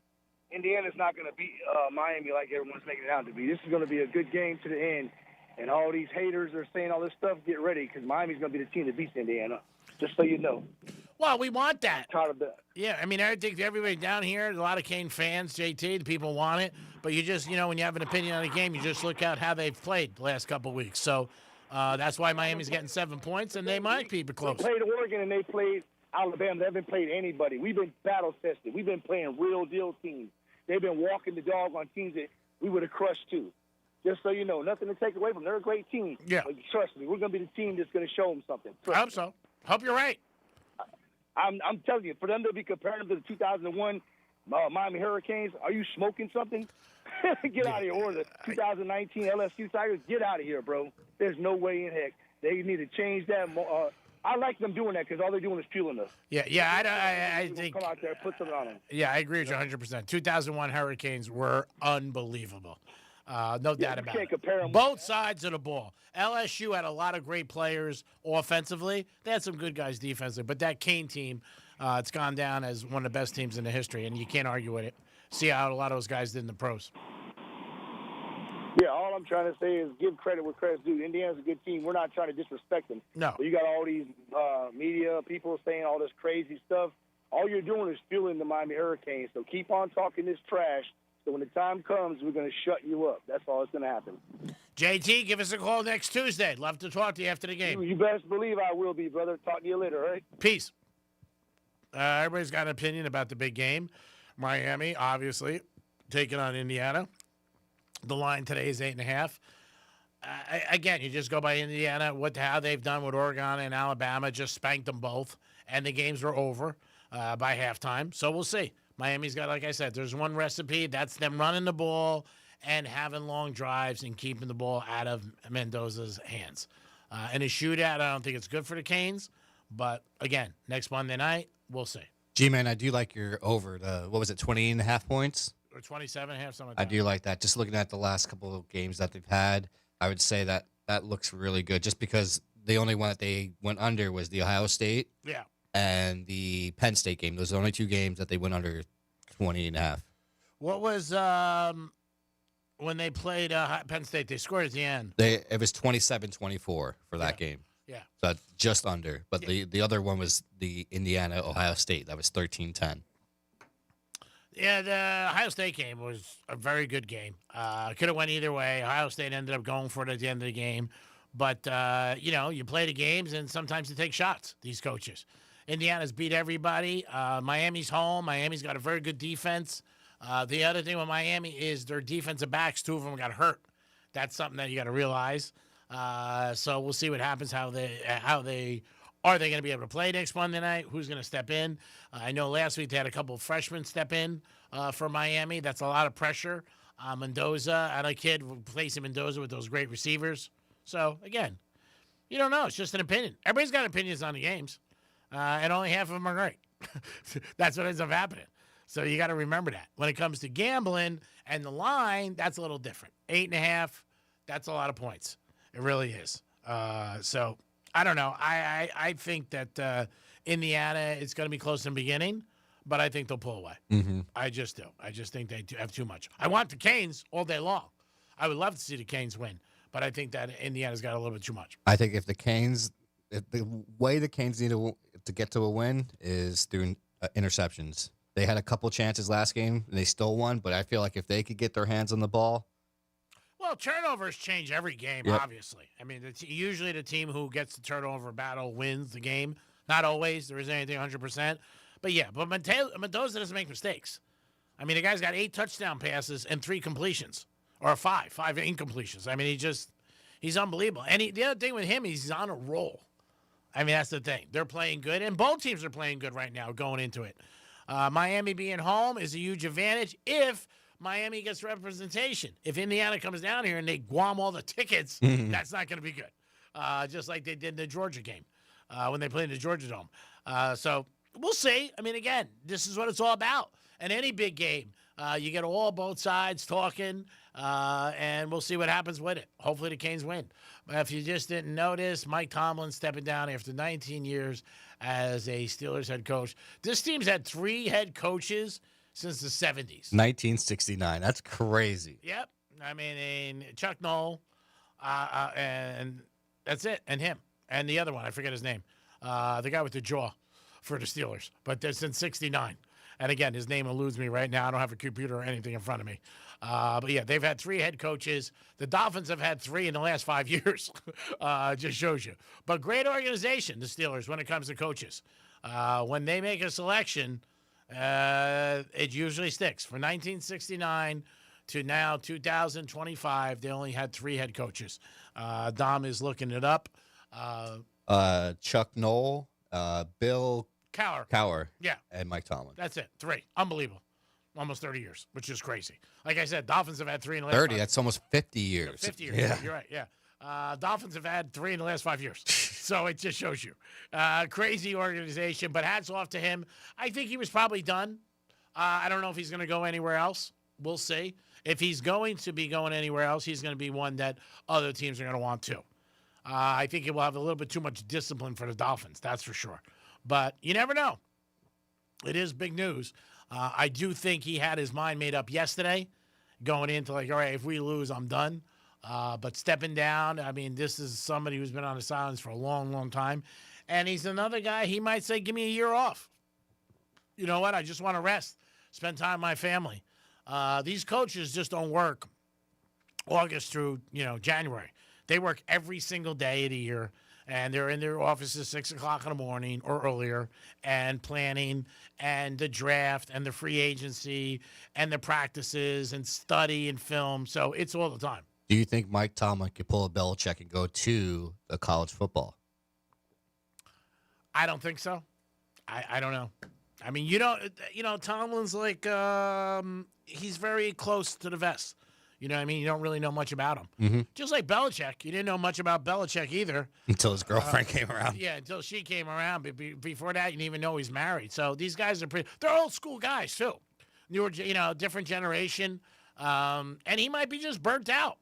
Speaker 2: Indiana's not going to beat Miami like everyone's making it out to be. This is going to be a good game to the end, and all these haters are saying all this stuff. Get ready, because Miami's going to be the team that beats Indiana, just so you know.
Speaker 8: Well, we want that.
Speaker 2: I'm tired of that.
Speaker 8: Yeah, I mean, I think everybody down here, a lot of Kane fans, JT, the people want it. But you just, when you have an opinion on a game, you just look at how they've played the last couple of weeks. So that's why Miami's getting 7 points, and they might keep it close.
Speaker 2: They played Oregon, and they played Alabama. They haven't played anybody. We've been battle-tested. We've been playing real-deal teams. They've been walking the dog on teams that we would have crushed, too. Just so you know, nothing to take away from them. They're a great team.
Speaker 8: Yeah.
Speaker 2: But trust me, we're going to be the team that's going to show them something.
Speaker 8: I hope so. Hope you're right.
Speaker 2: I'm telling you, for them to be comparing them to the 2001 Miami Hurricanes, are you smoking something? Get out of here. Or the 2019 LSU Tigers, get out of here, bro. There's no way in heck. They need to change that. I like them doing that because all they're doing is fueling us.
Speaker 8: Yeah, I think.
Speaker 2: Come out there, put something on them.
Speaker 8: Yeah, I agree with you 100%. 2001 Hurricanes were unbelievable. No doubt about it.
Speaker 2: Compare them.
Speaker 8: Both sides of the ball. LSU had a lot of great players offensively. They had some good guys defensively. But that Kane team, it's gone down as one of the best teams in the history, and you can't argue with it. See how a lot of those guys did in the pros.
Speaker 2: Yeah, all I'm trying to say is give credit where credit's due. Indiana's a good team. We're not trying to disrespect them.
Speaker 8: No.
Speaker 2: But you got all these media people saying all this crazy stuff. All you're doing is fueling the Miami Hurricanes. So keep on talking this trash. So when the time comes, we're going to shut you up. That's all that's going to happen.
Speaker 8: JT, give us a call next Tuesday. Love to talk to you after the game.
Speaker 2: You best believe I will be, brother. Talk to you later, all right?
Speaker 8: Peace. Everybody's got an opinion about the big game. Miami, obviously, taking on Indiana. The line today is 8.5. Again, you just go by Indiana, how they've done with Oregon and Alabama, just spanked them both, and the games were over by halftime. So we'll see. Miami's got, like I said, there's one recipe. That's them running the ball and having long drives and keeping the ball out of Mendoza's hands. In a shootout, I don't think it's good for the Canes. But, again, next Monday night, we'll see.
Speaker 5: G-Man, I do like your over. 20.5 points?
Speaker 8: Or 27.5, something like that.
Speaker 5: I do like that. Just looking at the last couple of games that they've had, I would say that looks really good. Just because the only one that they went under was the Ohio State.
Speaker 8: Yeah.
Speaker 5: And the Penn State game. Those are the only two games that they went under 20.5.
Speaker 8: What was when they played Penn State? They scored at the end.
Speaker 5: It was 27-24 for that game.
Speaker 8: Yeah.
Speaker 5: So just under. But the other one was the Indiana-Ohio State. That was 13-10.
Speaker 8: Yeah, the Ohio State game was a very good game. Could have went either way. Ohio State ended up going for it at the end of the game. But, you play the games, and sometimes you take shots, these coaches. Indiana's beat everybody. Miami's home. Miami's got a very good defense. The other thing with Miami is their defensive backs. 2 of them got hurt. That's something that you got to realize. So we'll see what happens. Are they going to be able to play next Monday night? Who's going to step in? I know last week they had a couple of freshmen step in for Miami. That's a lot of pressure. Mendoza, and a kid replacing Mendoza with those great receivers. So again, you don't know. It's just an opinion. Everybody's got opinions on the games, and only half of them are great. That's what ends up happening. So you got to remember that. When it comes to gambling and the line, that's a little different. 8.5, that's a lot of points. It really is. So I don't know. I think that Indiana is going to be close in the beginning, but I think they'll pull away.
Speaker 5: Mm-hmm.
Speaker 8: I just do. I just think they have too much. I want the Canes all day long. I would love to see the Canes win, but I think that Indiana's got a little bit too much.
Speaker 5: I think if the way the Canes need to get to a win is through interceptions. They had a couple chances last game, and they still won, but I feel like if they could get their hands on the ball.
Speaker 8: Well, turnovers change every game,
Speaker 5: Yep.
Speaker 8: obviously. I mean, usually the team who gets the turnover battle wins the game. Not always. There isn't anything 100%. But, yeah, Mendoza doesn't make mistakes. I mean, the guy's got 8 touchdown passes and 3 completions, or 5 incompletions. I mean, he's unbelievable. And the other thing with him, he's on a roll. I mean, that's the thing. They're playing good, and both teams are playing good right now going into it. Miami being home is a huge advantage if Miami gets representation. If Indiana comes down here and they guam all the tickets, that's not going to be good. Just like they did in the Georgia game when they played in the Georgia Dome. So we'll see. I mean, again, this is what it's all about. And any big game, you get both sides talking, and we'll see what happens with it. Hopefully the Canes win. But if you just didn't notice, Mike Tomlin stepping down after 19 years as a Steelers head coach. This team's had 3 head coaches since the 70s.
Speaker 5: 1969. That's crazy.
Speaker 8: Yep. I mean, Chuck Noll, and that's it, and him. And the other one, I forget his name. The guy with the jaw for the Steelers. But that's since 69. And again, his name eludes me right now. I don't have a computer or anything in front of me. But yeah, they've had 3 head coaches. The Dolphins have had 3 in the last 5 years. Just shows you. But great organization, the Steelers, when it comes to coaches. When they make a selection, it usually sticks. From 1969 to now 2025, they only had 3 head coaches. Dom is looking it up.
Speaker 5: Chuck Noll, Bill
Speaker 8: Cowher. Yeah.
Speaker 5: And Mike Tomlin.
Speaker 8: That's it. 3. Unbelievable. Almost 30 years, which is crazy. Like I said, Dolphins have had 3 in the last
Speaker 5: 30,
Speaker 8: 5
Speaker 5: that's almost 50 years.
Speaker 8: 50 years.
Speaker 5: Yeah.
Speaker 8: You're right. Yeah. Dolphins have had 3 in the last 5 years. So it just shows you. Crazy organization, but hats off to him. I think he was probably done. I don't know if he's going to go anywhere else. We'll see. If he's going to be going anywhere else, he's going to be one that other teams are going to want to. I think it will have a little bit too much discipline for the Dolphins. That's for sure. But you never know. It is big news. I do think he had his mind made up yesterday going into like, all right, if we lose, I'm done. But stepping down, I mean, this is somebody who's been on the sidelines for a long, long time. And he's another guy, he might say, give me a year off. You know what? I just want to rest, spend time with my family. These coaches just don't work August through, January. They work every single day of the year. And they're in their offices 6 o'clock in the morning or earlier and planning and the draft and the free agency and the practices and study and film. So it's all the time.
Speaker 5: Do you think Mike Tomlin could pull a Belichick and go to the college football?
Speaker 8: I don't think so. I don't know. I mean, Tomlin's like, he's very close to the vest. You know what I mean? You don't really know much about him.
Speaker 5: Mm-hmm.
Speaker 8: Just like Belichick. You didn't know much about Belichick either.
Speaker 5: Until his girlfriend came around.
Speaker 8: Yeah, until she came around. But before that, you didn't even know he's married. So these guys are they're old school guys, too. Newer, different generation. And he might be just burnt out.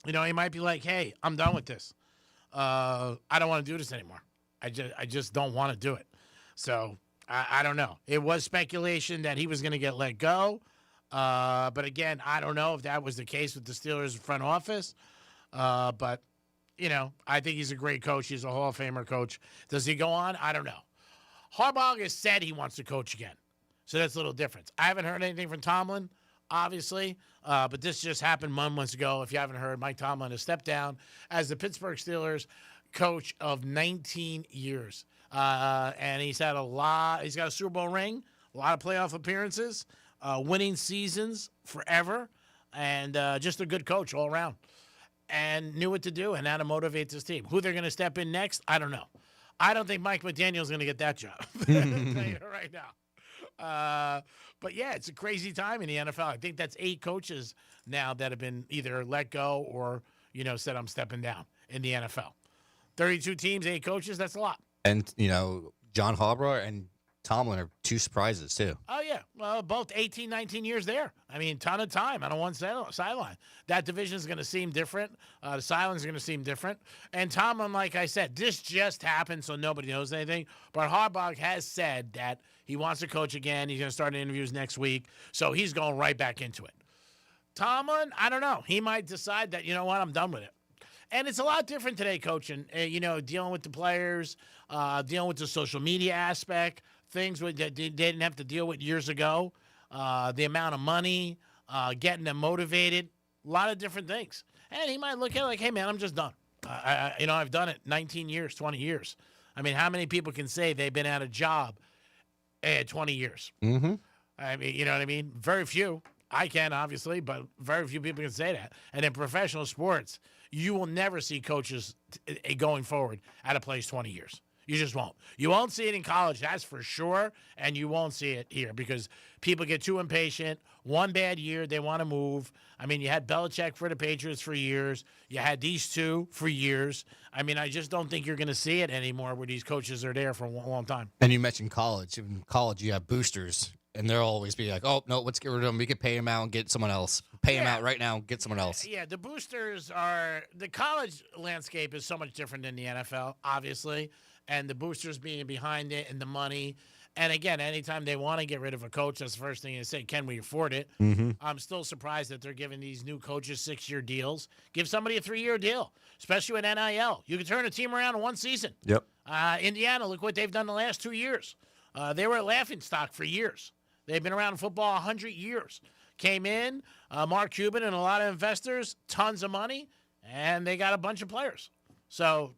Speaker 8: He might be like, hey, I'm done with this. I don't want to do this anymore. I just don't want to do it. So I don't know. It was speculation that he was going to get let go. But again, I don't know if that was the case with the Steelers front office. But, I think he's a great coach. He's a Hall of Famer coach. Does he go on? I don't know. Harbaugh has said he wants to coach again. So that's a little different. I haven't heard anything from Tomlin, obviously. But this just happened months ago. If you haven't heard, Mike Tomlin has stepped down as the Pittsburgh Steelers coach of 19 years. And he's had he's got a Super Bowl ring, a lot of playoff appearances. winning seasons forever, and just a good coach all around, and knew what to do and how to motivate this team. Who they're going to step in next, I don't know. I don't think Mike McDaniel's going to get that job. I'll tell you right now. But yeah, it's a crazy time in the NFL. I think that's 8 coaches now that have been either let go or, said I'm stepping down in the NFL. 32 teams, 8 coaches, that's a lot.
Speaker 5: And, John Harbaugh and Tomlin are 2 surprises, too.
Speaker 8: Oh, yeah. Well, both 18, 19 years there. I mean, ton of time on one sideline. That division is going to seem different. The sidelines are going to seem different. And Tomlin, like I said, this just happened, so nobody knows anything. But Harbaugh has said that he wants to coach again. He's going to start interviews next week. So he's going right back into it. Tomlin, I don't know. He might decide that, I'm done with it. And it's a lot different today, coaching. Dealing with the players, dealing with the social media aspect, things that they didn't have to deal with years ago, the amount of money, getting them motivated, a lot of different things. And he might look at it like, hey, man, I'm just done. I've done it 19 years, 20 years. I mean, how many people can say they've been at a job 20 years?
Speaker 5: Mm-hmm.
Speaker 8: I mean, you know what I mean? Very few. I can, obviously, but very few people can say that. And in professional sports, you will never see coaches going forward at a place 20 years. You just won't. You won't see it in college, that's for sure, and you won't see it here because people get too impatient. One bad year, they want to move. I mean, you had Belichick for the Patriots for years. You had these two for years. I mean, I just don't think you're going to see it anymore where these coaches are there for a long time.
Speaker 5: And you mentioned college. In college, you have boosters, and they'll always be like, oh, no, let's get rid of them. We could pay them out and get someone else. Pay them out right now and get someone else.
Speaker 8: Yeah, the boosters are – the college landscape is so much different than the NFL, obviously, and the boosters being behind it and the money. And, again, anytime they want to get rid of a coach, that's the first thing they say, can we afford it?
Speaker 5: Mm-hmm.
Speaker 8: I'm still surprised that they're giving these new coaches 6-year deals. Give somebody a 3-year deal, especially with NIL. You can turn a team around in one season.
Speaker 5: Yep.
Speaker 8: Indiana, look what they've done the last 2 years. They were a laughingstock for years. They've been around in football 100 years. Came in, Mark Cuban and a lot of investors, tons of money, and they got a bunch of players. So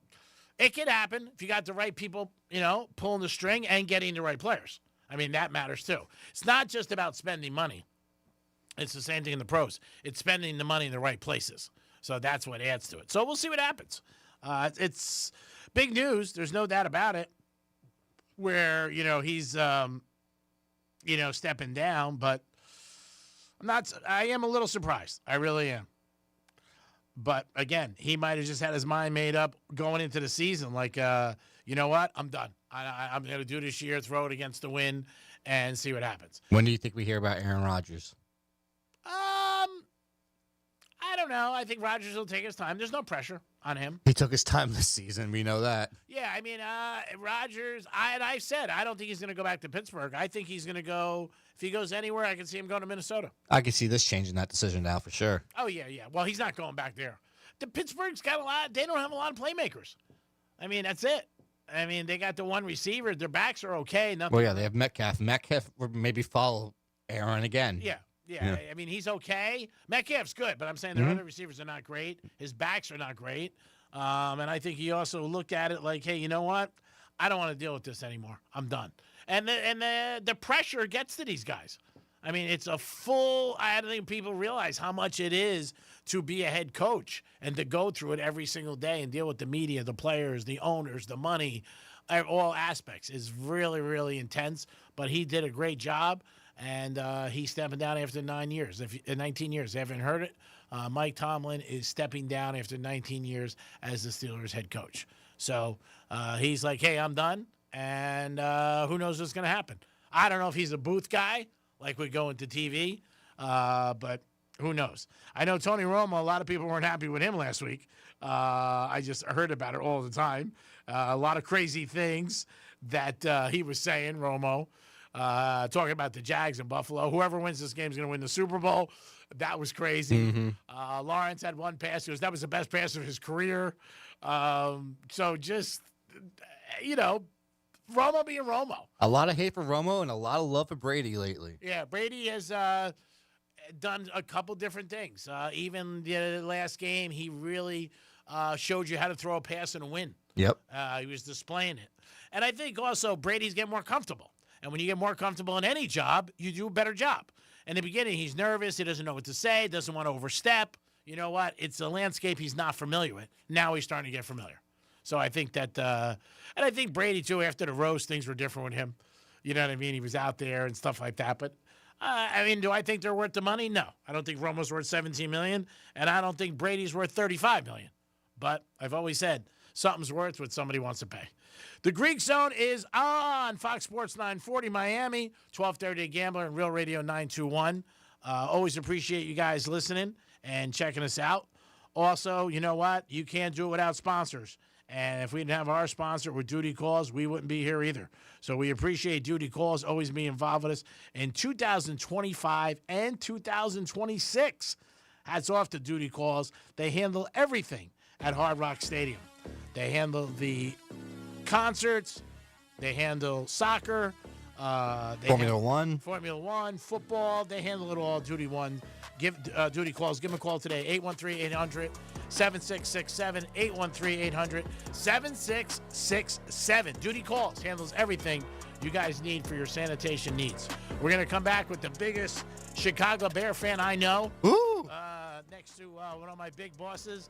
Speaker 8: it could happen if you got the right people, pulling the string and getting the right players. I mean, that matters too. It's not just about spending money. It's the same thing in the pros. It's spending the money in the right places. So that's what adds to it. So we'll see what happens. It's big news. There's no doubt about it. Where, he's, stepping down, but I am a little surprised. I really am. But again, he might have just had his mind made up going into the season. Like, you know what? I'm done. I'm going to do this year, throw it against the wind, and see what happens.
Speaker 5: When do you think we hear about Aaron Rodgers?
Speaker 8: I don't know. I think Rodgers will take his time. There's no pressure on him.
Speaker 5: He took his time this season. We know that.
Speaker 8: Yeah, I mean, Rodgers, I said, I don't think he's going to go back to Pittsburgh. I think he's going to go, if he goes anywhere, I can see him going to Minnesota.
Speaker 5: I can see this changing that decision now for sure.
Speaker 8: Oh, yeah. Well, he's not going back there. The Pittsburgh's got they don't have a lot of playmakers. I mean, that's it. I mean, they got the one receiver. Their backs are okay. Nothing.
Speaker 5: Well, yeah, they have Metcalf. Metcalf would maybe follow Aaron again.
Speaker 8: Yeah. I mean, he's okay. Metcalf's good, but I'm saying their other receivers are not great. His backs are not great. And I think he also looked at it like, hey, you know what? I don't want to deal with this anymore. I'm done. And the pressure gets to these guys. I mean, it's a full – I don't think people realize how much it is to be a head coach and to go through it every single day and deal with the media, the players, the owners, the money, all aspects. It's really, really intense. But he did a great job. And he's stepping down after 19 years. If you haven't heard it, Mike Tomlin is stepping down after 19 years as the Steelers head coach. So he's like, hey, I'm done. And who knows what's going to happen. I don't know if he's a booth guy, like we go into TV, but who knows. I know Tony Romo, a lot of people weren't happy with him last week. I just heard about it all the time. A lot of crazy things that he was saying, Romo. Talking about the Jags in Buffalo. Whoever wins this game is going to win the Super Bowl. That was crazy.
Speaker 5: Mm-hmm.
Speaker 8: Lawrence had one pass. That was the best pass of his career. So just, Romo being Romo.
Speaker 5: A lot of hate for Romo and a lot of love for Brady lately.
Speaker 8: Yeah, Brady has done a couple different things. Even the last game, he really showed you how to throw a pass and win.
Speaker 5: Yep.
Speaker 8: He was displaying it. And I think also Brady's getting more comfortable. And when you get more comfortable in any job, you do a better job. In the beginning, he's nervous. He doesn't know what to say, doesn't want to overstep. You know what? It's a landscape he's not familiar with. Now he's starting to get familiar. So I think that, and I think Brady, too, after the roast, things were different with him. You know what I mean? He was out there and stuff like that. But, I mean, do I think they're worth the money? No. I don't think Romo's worth $17 million, and I don't think Brady's worth $35 million. But I've always said something's worth what somebody wants to pay. The Greek Zone is on Fox Sports 940 Miami, 1230 Gambler, and Real Radio 921. Always appreciate you guys listening and checking us out. Also, you know what? You can't do it without sponsors. And if we didn't have our sponsor with Duty Calls, we wouldn't be here either. So we appreciate Duty Calls always being involved with us in 2025 and 2026. Hats off to Duty Calls. They handle everything at Hard Rock Stadium. They handle the concerts. They handle soccer.
Speaker 5: Formula One,
Speaker 8: football. They handle it all. Duty Calls. Give them a call today. 813-800-7667. 813-800-7667. Duty Calls handles everything you guys need for your sanitation needs. We're going to come back with the biggest Chicago Bear fan I know.
Speaker 5: Ooh.
Speaker 8: Next to one of my big bosses,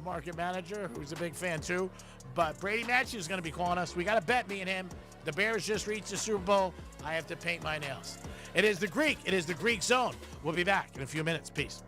Speaker 8: market manager, who's a big fan too. But Brady Matthews is going to be calling us. We got a bet, me and him. The Bears just reached the Super Bowl. I have to paint my nails. It is the Greek. It is the Greek Zone. We'll be back in a few minutes. Peace.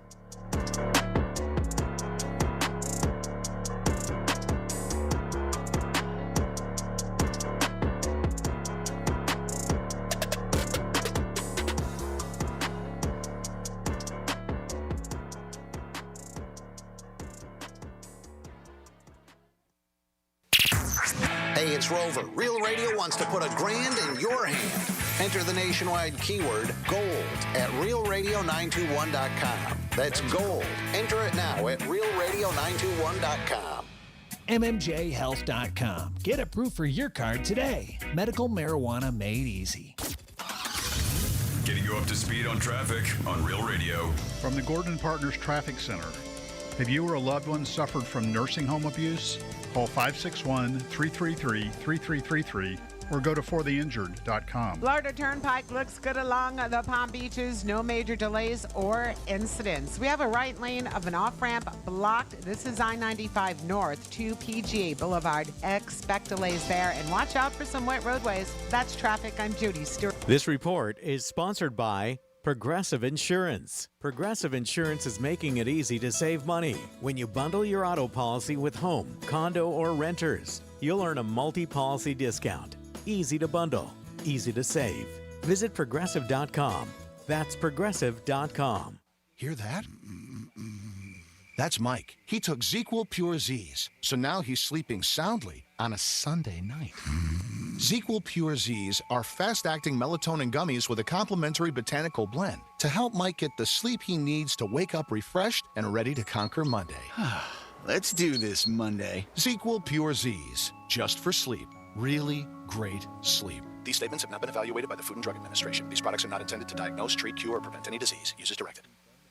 Speaker 6: Hey, it's Rover. Real Radio wants to put $1 grand in your hand. Enter the nationwide keyword GOLD at realradio921.com. That's gold. Enter it now at realradio921.com.
Speaker 7: MMJHealth.com. Get approved for your card today. Medical marijuana made easy.
Speaker 14: Getting you up to speed on traffic on Real Radio.
Speaker 24: From the Gordon Partners Traffic Center. Have you or a loved one suffered from nursing home abuse? Call 561-333-3333 or go to fortheinjured.com.
Speaker 9: Florida Turnpike looks good along the Palm Beaches. No major delays or incidents. We have a right lane of an off-ramp blocked. This is I-95 North to PGA Boulevard. Expect delays there and watch out for some wet roadways. That's traffic. I'm Judy Stewart.
Speaker 1: This report is sponsored by Progressive Insurance. Progressive Insurance is making it easy to save money. When you bundle your auto policy with home, condo, or renters, you'll earn a multi-policy discount. Easy to bundle, easy to save. Visit Progressive.com. That's Progressive.com.
Speaker 11: Hear that? That's Mike. He took ZQL Pure Z's, so now he's sleeping soundly on a Sunday night. ZQL Pure Z's are fast-acting melatonin gummies with a complementary botanical blend to help Mike get the sleep he needs to wake up refreshed and ready to conquer Monday.
Speaker 12: Let's do this Monday.
Speaker 11: ZQL Pure Z's, just for sleep. Really great sleep. These statements have not been evaluated by the Food and Drug Administration. These products are not intended to diagnose, treat, cure, or prevent any disease. Use as directed.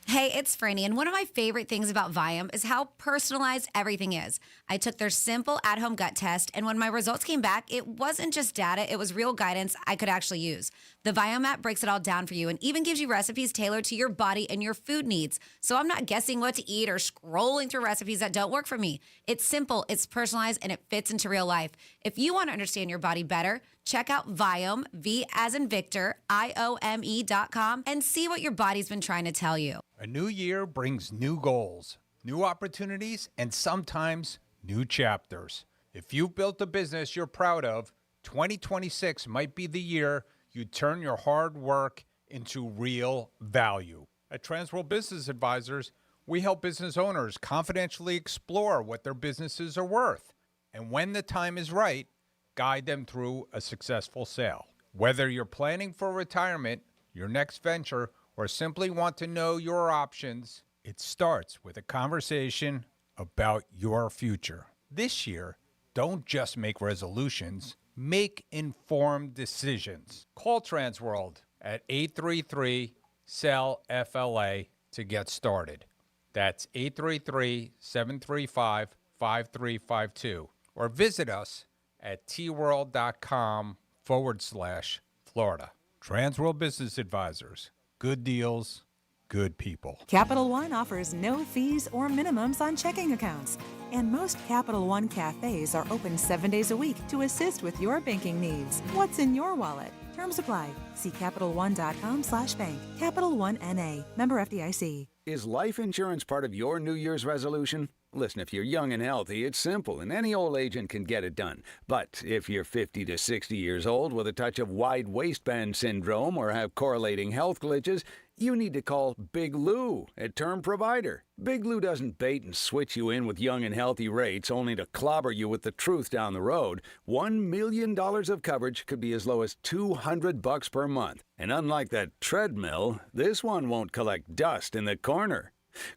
Speaker 13: Hey, it's Franny, and one of my favorite things about Viome is how personalized everything is. I took their simple at-home gut test, and when my results came back, it wasn't just data, it was real guidance I could actually use. The Viome app breaks it all down for you and even gives you recipes tailored to your body and your food needs. So I'm not guessing what to eat or scrolling through recipes that don't work for me. It's simple, it's personalized, and it fits into real life. If you want to understand your body better, check out Viome, V as in Victor, IOME.com, and see what your body's been trying to tell you.
Speaker 19: A new year brings new goals, new opportunities, and sometimes new chapters. If you've built a business you're proud of, 2026 might be the year you turn your hard work into real value. At Transworld Business Advisors, we help business owners confidentially explore what their businesses are worth, and when the time is right, guide them through a successful sale. Whether you're planning for retirement, your next venture, or simply want to know your options, it starts with a conversation about your future. This year, don't just make resolutions, make informed decisions. Call Transworld at 833-SELL-FLA to get started. That's 833-735-5352. Or visit us at tworld.com/FLA. Florida. Transworld Business Advisors. Good deals, good people.
Speaker 15: Capital One offers no fees or minimums on checking accounts. And most Capital One cafes are open 7 days a week to assist with your banking needs. What's in your wallet? Terms apply. See CapitalOne.com/bank. Capital One N.A. Member FDIC.
Speaker 16: Is life insurance part of your New Year's resolution? Listen, if you're young and healthy, it's simple, and any old agent can get it done. But if you're 50 to 60 years old with a touch of wide waistband syndrome or have correlating health glitches, you need to call Big Lou at Term Provider. Big Lou doesn't bait and switch you in with young and healthy rates only to clobber you with the truth down the road. $1 million of coverage could be as low as $200 per month. And unlike that treadmill, this one won't collect dust in the corner.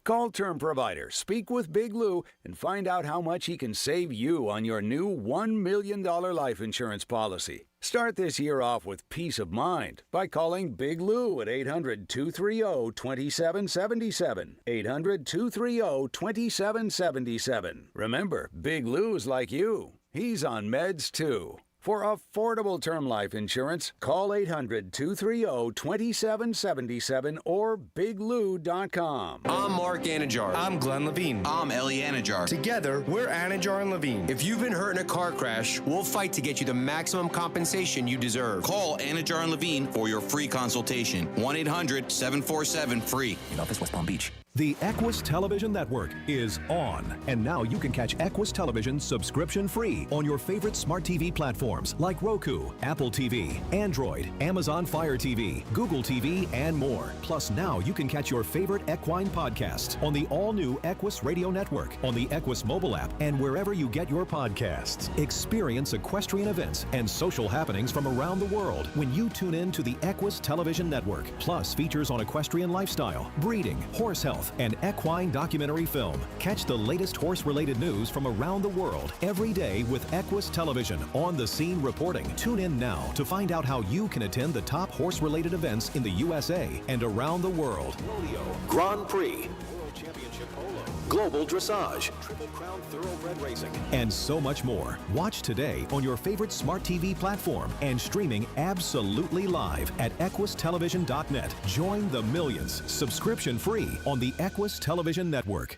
Speaker 16: Call Term Provider, speak with Big Lou, and find out how much he can save you on your new $1 million life insurance policy. Start this year off with peace of mind by calling Big Lou at 800-230-2777. 800-230-2777. Remember, Big Lou's like you. He's on meds too. For affordable term life insurance, call 800-230-2777 or biglou.com.
Speaker 17: I'm Mark Anajar. I'm Glenn Levine. I'm Ellie Anajar. Together, we're Anajar and Levine. If you've been hurt in a car crash, we'll fight to get you the maximum compensation you deserve.
Speaker 18: Call Anajar and Levine for your free consultation. 1-800-747-FREE.
Speaker 20: In office, West Palm Beach.
Speaker 21: The Equus Television Network is on, and now you can catch Equus Television subscription-free on your favorite smart TV platforms like Roku, Apple TV, Android, Amazon Fire TV, Google TV, and more. Plus, now you can catch your favorite equine podcasts on the all-new Equus Radio Network, on the Equus mobile app, and wherever you get your podcasts. Experience equestrian events and social happenings from around the world when you tune in to the Equus Television Network. Plus, features on equestrian lifestyle, breeding, horse health, and equine documentary film. Catch the latest horse-related news from around the world every day with Equus Television on-the-scene reporting. Tune in now to find out how you can attend the top horse-related events in the USA and around the world.
Speaker 3: Rodeo, Grand Prix, World Championship Polo, Global Dressage, Triple Crown Thoroughbred Racing,
Speaker 21: and so much more. Watch today on your favorite smart TV platform and streaming absolutely live at equustelevision.net. Join the millions, subscription-free on the Equus Television Network.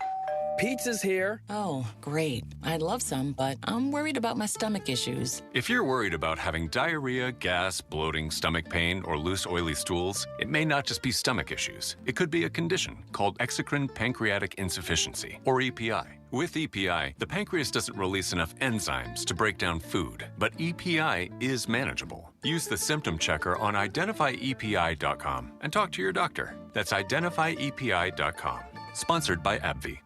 Speaker 30: Pizza's here. Oh, great. I'd love some, but I'm worried about my stomach issues.
Speaker 33: If you're worried about having diarrhea, gas, bloating, stomach pain, or loose, oily stools, it may not just be stomach issues. It could be a condition called exocrine pancreatic insufficiency, or EPI. With EPI, the pancreas doesn't release enough enzymes to break down food, but EPI is manageable. Use the symptom checker on identifyepi.com and talk to your doctor. That's identifyepi.com. Sponsored by AbbVie.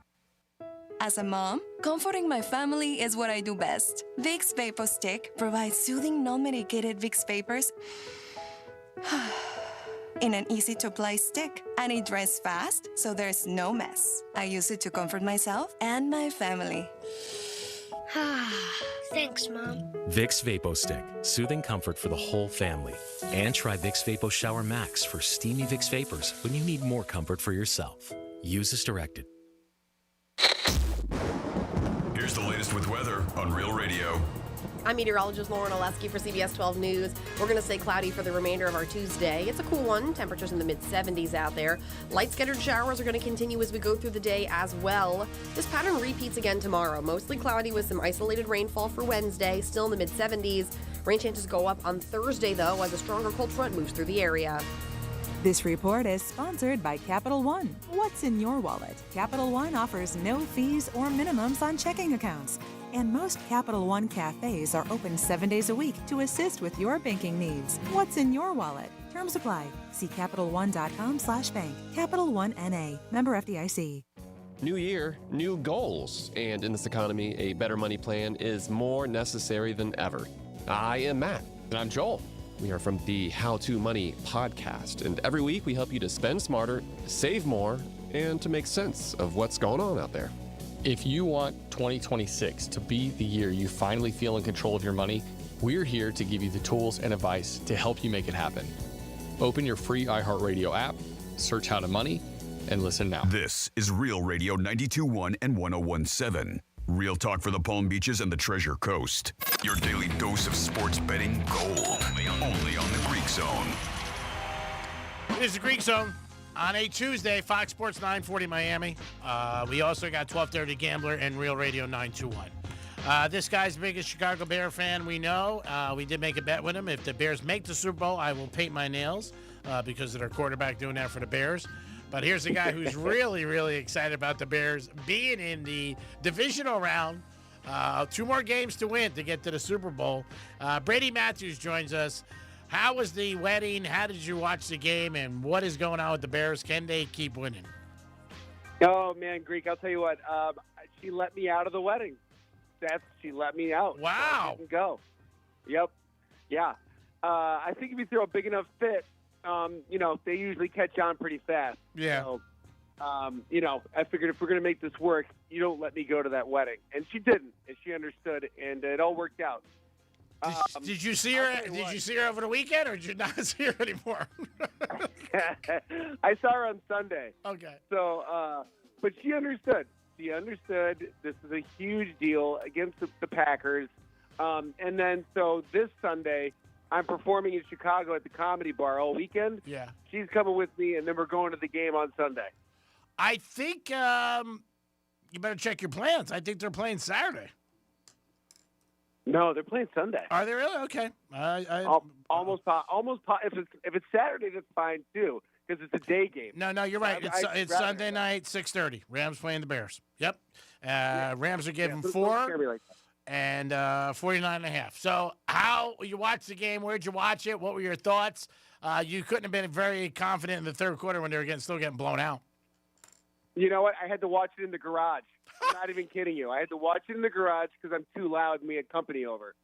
Speaker 10: As a mom, comforting my family is what I do best. Vicks Vapor Stick provides soothing, non-medicated Vicks vapors in an easy-to-apply stick, and it dries fast, so there's no mess. I use it to comfort myself and my family.
Speaker 23: Thanks, Mom.
Speaker 22: Vicks Vapo Stick, soothing comfort for the whole family. And try Vicks Vapo Shower Max for steamy Vicks vapors when you need more comfort for yourself. Use as directed.
Speaker 14: Here's the latest with weather on Real Radio.
Speaker 25: I'm meteorologist Lauren Oleski for CBS 12 News. We're going to stay cloudy for the remainder of our Tuesday. It's a cool one. Temperatures in the mid-70s out there. Light scattered showers are going to continue as we go through the day as well. This pattern repeats again tomorrow. Mostly cloudy with some isolated rainfall for Wednesday. Still in the mid-70s. Rain chances go up on Thursday, though, as a stronger cold front moves through the area.
Speaker 15: This report is sponsored by Capital One. What's in your wallet? Capital One offers no fees or minimums on checking accounts. And most Capital One cafes are open 7 days a week to assist with your banking needs. What's in your wallet? Terms apply. See CapitalOne.com/bank. Capital One N.A. Member FDIC.
Speaker 26: New year, new goals. And in this economy, a better money plan is more necessary than ever. I am Matt.
Speaker 27: And I'm Joel.
Speaker 26: We are from the How to Money podcast, and every week we help you to spend smarter, save more, and to make sense of what's going on out there.
Speaker 27: If you want 2026 to be the year you finally feel in control of your money, we're here to give you the tools and advice to help you make it happen. Open your free iHeartRadio app, search How to Money, and listen now.
Speaker 14: This is Real Radio 92.1 and 101.7. Real talk for the Palm Beaches and the Treasure Coast. Your daily dose of sports betting gold. Only on the Greek Zone.
Speaker 2: It is the Greek Zone on a Tuesday, Fox Sports 940 Miami. We also got 1230 Gambler and Real Radio 921. This guy's the biggest Chicago Bear fan we know. We did make a bet with him. If the Bears make the Super Bowl, I will paint my nails because of their quarterback doing that for the Bears. But here's a guy who's really, really excited about the Bears being in the divisional round. 2 more games to win to get to the Super Bowl. Brady Matthews joins us. How was the wedding? How did you watch the game? And what is going on with the Bears? Can they keep winning?
Speaker 4: Oh, man, Greek, I'll tell you what. She let me out of the wedding. She let me out.
Speaker 2: Wow.
Speaker 4: So I didn't go. Yep. Yeah. I think if you throw a big enough fit, they usually catch on pretty fast.
Speaker 2: Yeah.
Speaker 4: So, I figured if we're going to make this work, you don't let me go to that wedding. And she didn't, and she understood, and it all worked out.
Speaker 2: Did you see her? Did you see her over the weekend, or did you not see her anymore?
Speaker 4: I saw her on Sunday.
Speaker 2: Okay.
Speaker 4: So, but she understood. She understood this is a huge deal against the Packers. And then, so this Sunday, I'm performing in Chicago at the Comedy Bar all weekend.
Speaker 2: Yeah.
Speaker 4: She's coming with me, and then we're going to the game on Sunday.
Speaker 2: I think you better check your plans. I think they're playing Saturday.
Speaker 4: No, they're playing Sunday.
Speaker 2: Are they really? Okay.
Speaker 4: Almost. If it's Saturday, that's fine too, because it's a day game.
Speaker 2: No, you're right. It's Sunday night, 6:30. Rams playing the Bears. Yep. Rams are giving 4 and 49.5. So how you watched the game? Where'd you watch it? What were your thoughts? You couldn't have been very confident in the third quarter when they were still getting blown out.
Speaker 4: You know what? I had to watch it in the garage. I'm not even kidding you. I had to watch it in the garage because I'm too loud and we had company over.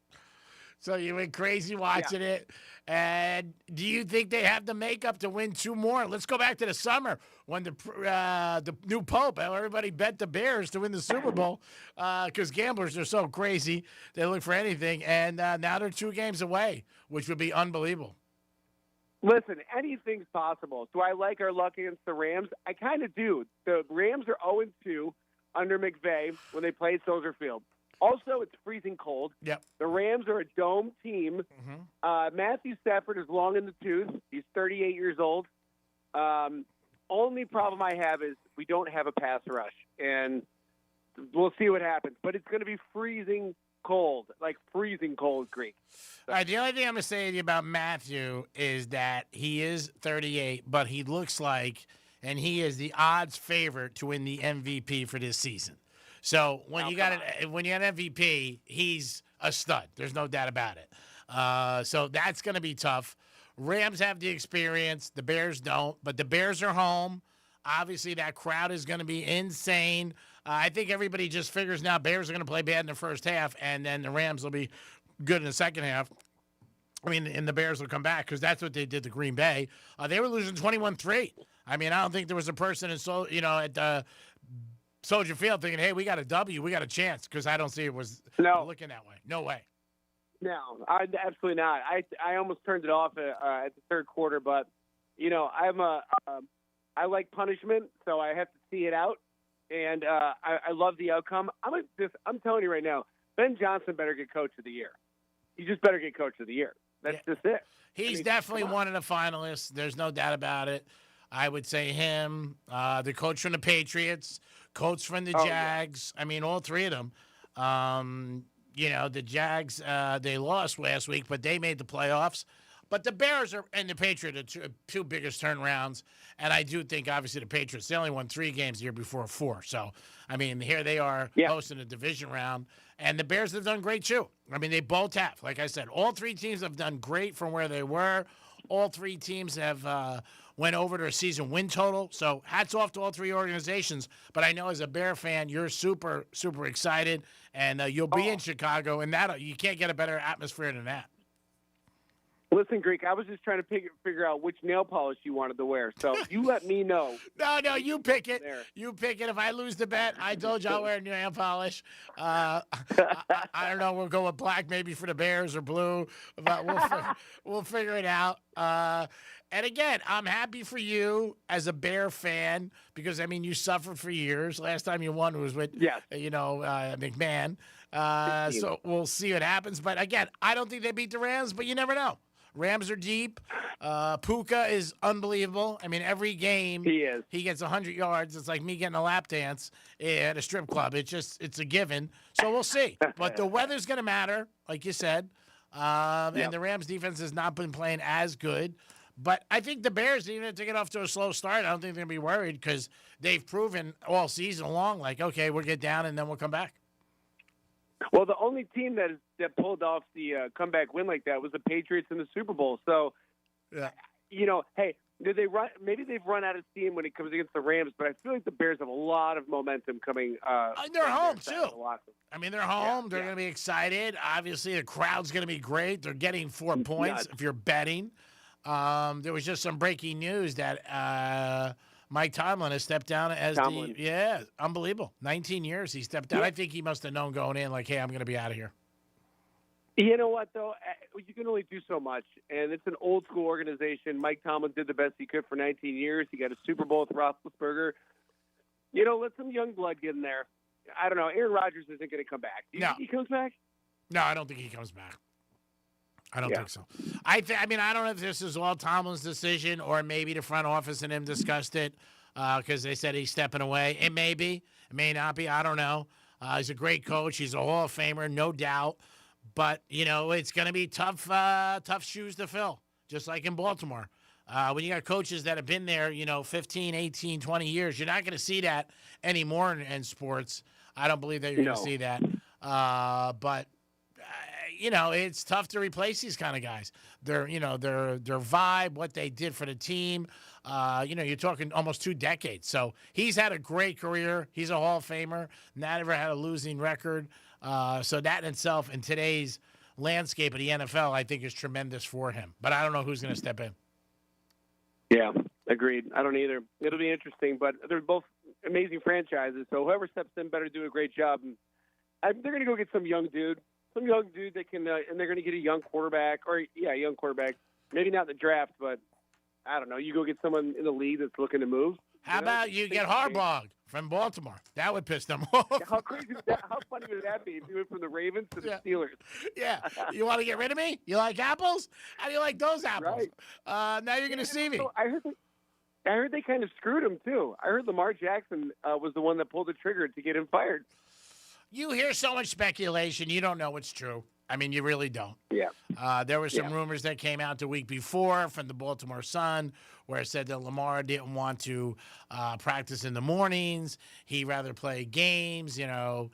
Speaker 2: So you went crazy watching it. And do you think they have the makeup to win 2 more? Let's go back to the summer when the new Pope, everybody bet the Bears to win the Super Bowl because gamblers are so crazy. They look for anything. And now they're 2 games away, which would be unbelievable.
Speaker 4: Listen, anything's possible. Do I like our luck against the Rams? I kind of do. The Rams are 0-2 under McVay when they play Soldier Field. Also, it's freezing cold.
Speaker 2: Yep.
Speaker 4: The Rams are a dome team. Matthew Stafford is long in the tooth. He's 38 years old. Only problem I have is we don't have a pass rush, and we'll see what happens. But it's going to be freezing cold, like freezing cold, Greek.
Speaker 2: All right, the only thing I'm going to say to you about Matthew is that he is 38, but he looks like, and he is the odds favorite to win the MVP for this season. So when you got an MVP, he's a stud. There's no doubt about it. So that's going to be tough. Rams have the experience. The Bears don't, but the Bears are home. Obviously, that crowd is going to be insane. I think everybody just figures now Bears are going to play bad in the first half, and then the Rams will be good in the second half. I mean, and the Bears will come back because that's what they did to Green Bay. They were losing 21-3. I mean, I don't think there was a person at Soldier Field thinking, hey, we got a W, we got a chance, because I don't see it was looking that way. No way.
Speaker 4: No, absolutely not. I almost turned it off at the third quarter, but, I like punishment, so I have to see it out. And I love the outcome. I'm telling you right now, Ben Johnson better get Coach of the Year. He just better get Coach of the Year. That's just it.
Speaker 2: He's definitely one of the finalists. There's no doubt about it. I would say him, the coach from the Patriots, coach from the Jags. Yeah. I mean, all 3 of them. The Jags, they lost last week, but they made the playoffs. But the Bears and the Patriots are 2 biggest turnarounds. And I do think, obviously, the Patriots, they only won 3 games the year before 4. So, I mean, here they are hosting a division round. And the Bears have done great, too. I mean, they both have. Like I said, all 3 teams have done great from where they were. All 3 teams have went over to a season win total. So hats off to all 3 organizations. But I know as a Bear fan, you're super, super excited. And you'll be in Chicago. And you can't get a better atmosphere than that.
Speaker 4: Listen, Greek, I was just trying to figure out which nail polish you wanted to wear. So you let me know.
Speaker 2: No, you pick it. You pick it. If I lose the bet, I told you I'll wear nail polish. I don't know. We'll go with black maybe for the Bears or blue. But we'll figure it out. And again, I'm happy for you as a Bear fan because, I mean, you suffered for years. Last time you won was with, McMahon. So we'll see what happens. But again, I don't think they beat the Rams, but you never know. Rams are deep. Puka is unbelievable. I mean, every game he gets 100 yards. It's like me getting a lap dance at a strip club. It's a given. So we'll see. But the weather's going to matter, like you said. And the Rams defense has not been playing as good. But I think the Bears, even if they get off to a slow start, I don't think they're going to be worried because they've proven all season long, like, okay, we'll get down and then we'll come back.
Speaker 4: Well, the only team that pulled off the comeback win like that was the Patriots in the Super Bowl. So, hey, did they run? Maybe they've run out of steam when it comes against the Rams, but I feel like the Bears have a lot of momentum coming.
Speaker 2: They're home, too. I mean, they're home. They're going to be excited. Obviously, the crowd's going to be great. They're getting 4 points if you're betting. There was just some breaking news that Mike Tomlin has stepped down as unbelievable. 19 years he stepped down. I think he must have known going in, like, hey, I'm going to be out of here.
Speaker 4: You know what, though? You can only do so much, and it's an old-school organization. Mike Tomlin did the best he could for 19 years. He got a Super Bowl with Roethlisberger. Let some young blood get in there. I don't know. Aaron Rodgers isn't going to come back. Do you think he comes back?
Speaker 2: No, I don't think he comes back. I don't think so. I mean, I don't know if this is all Tomlin's decision or maybe the front office and him discussed it because they said he's stepping away. It may be. It may not be. I don't know. He's a great coach. He's a Hall of Famer, no doubt. But, it's going to be tough shoes to fill, just like in Baltimore. When you got coaches that have been there, 15, 18, 20 years, you're not going to see that anymore in sports. I don't believe that you're going to see that. But it's tough to replace these kind of guys. Their vibe, what they did for the team. You're talking almost 2 decades. So he's had a great career. He's a Hall of Famer. Never had a losing record. So that in itself, in today's landscape of the NFL, I think is tremendous for him. But I don't know who's going to step in.
Speaker 4: Yeah, agreed. I don't either. It'll be interesting, but they're both amazing franchises. So whoever steps in better do a great job. And they're going to go get some young dude that can, and they're going to get a young quarterback, young quarterback. Maybe not in the draft, but I don't know. You go get someone in the league that's looking to move.
Speaker 2: How about you get Harbaugh from Baltimore? That would piss them off.
Speaker 4: How crazy is that? How funny would that be if you went from the Ravens to the Steelers?
Speaker 2: Yeah. You want to get rid of me? You like apples? How do you like those apples?
Speaker 4: Right.
Speaker 2: Now you're going to see me.
Speaker 4: I heard they kind of screwed him, too. I heard Lamar Jackson was the one that pulled the trigger to get him fired.
Speaker 2: You hear so much speculation, you don't know what's true. I mean, you really don't.
Speaker 4: Yeah.
Speaker 2: There were some rumors that came out the week before from the Baltimore Sun where it said that Lamar didn't want to practice in the mornings. He'd rather play games, and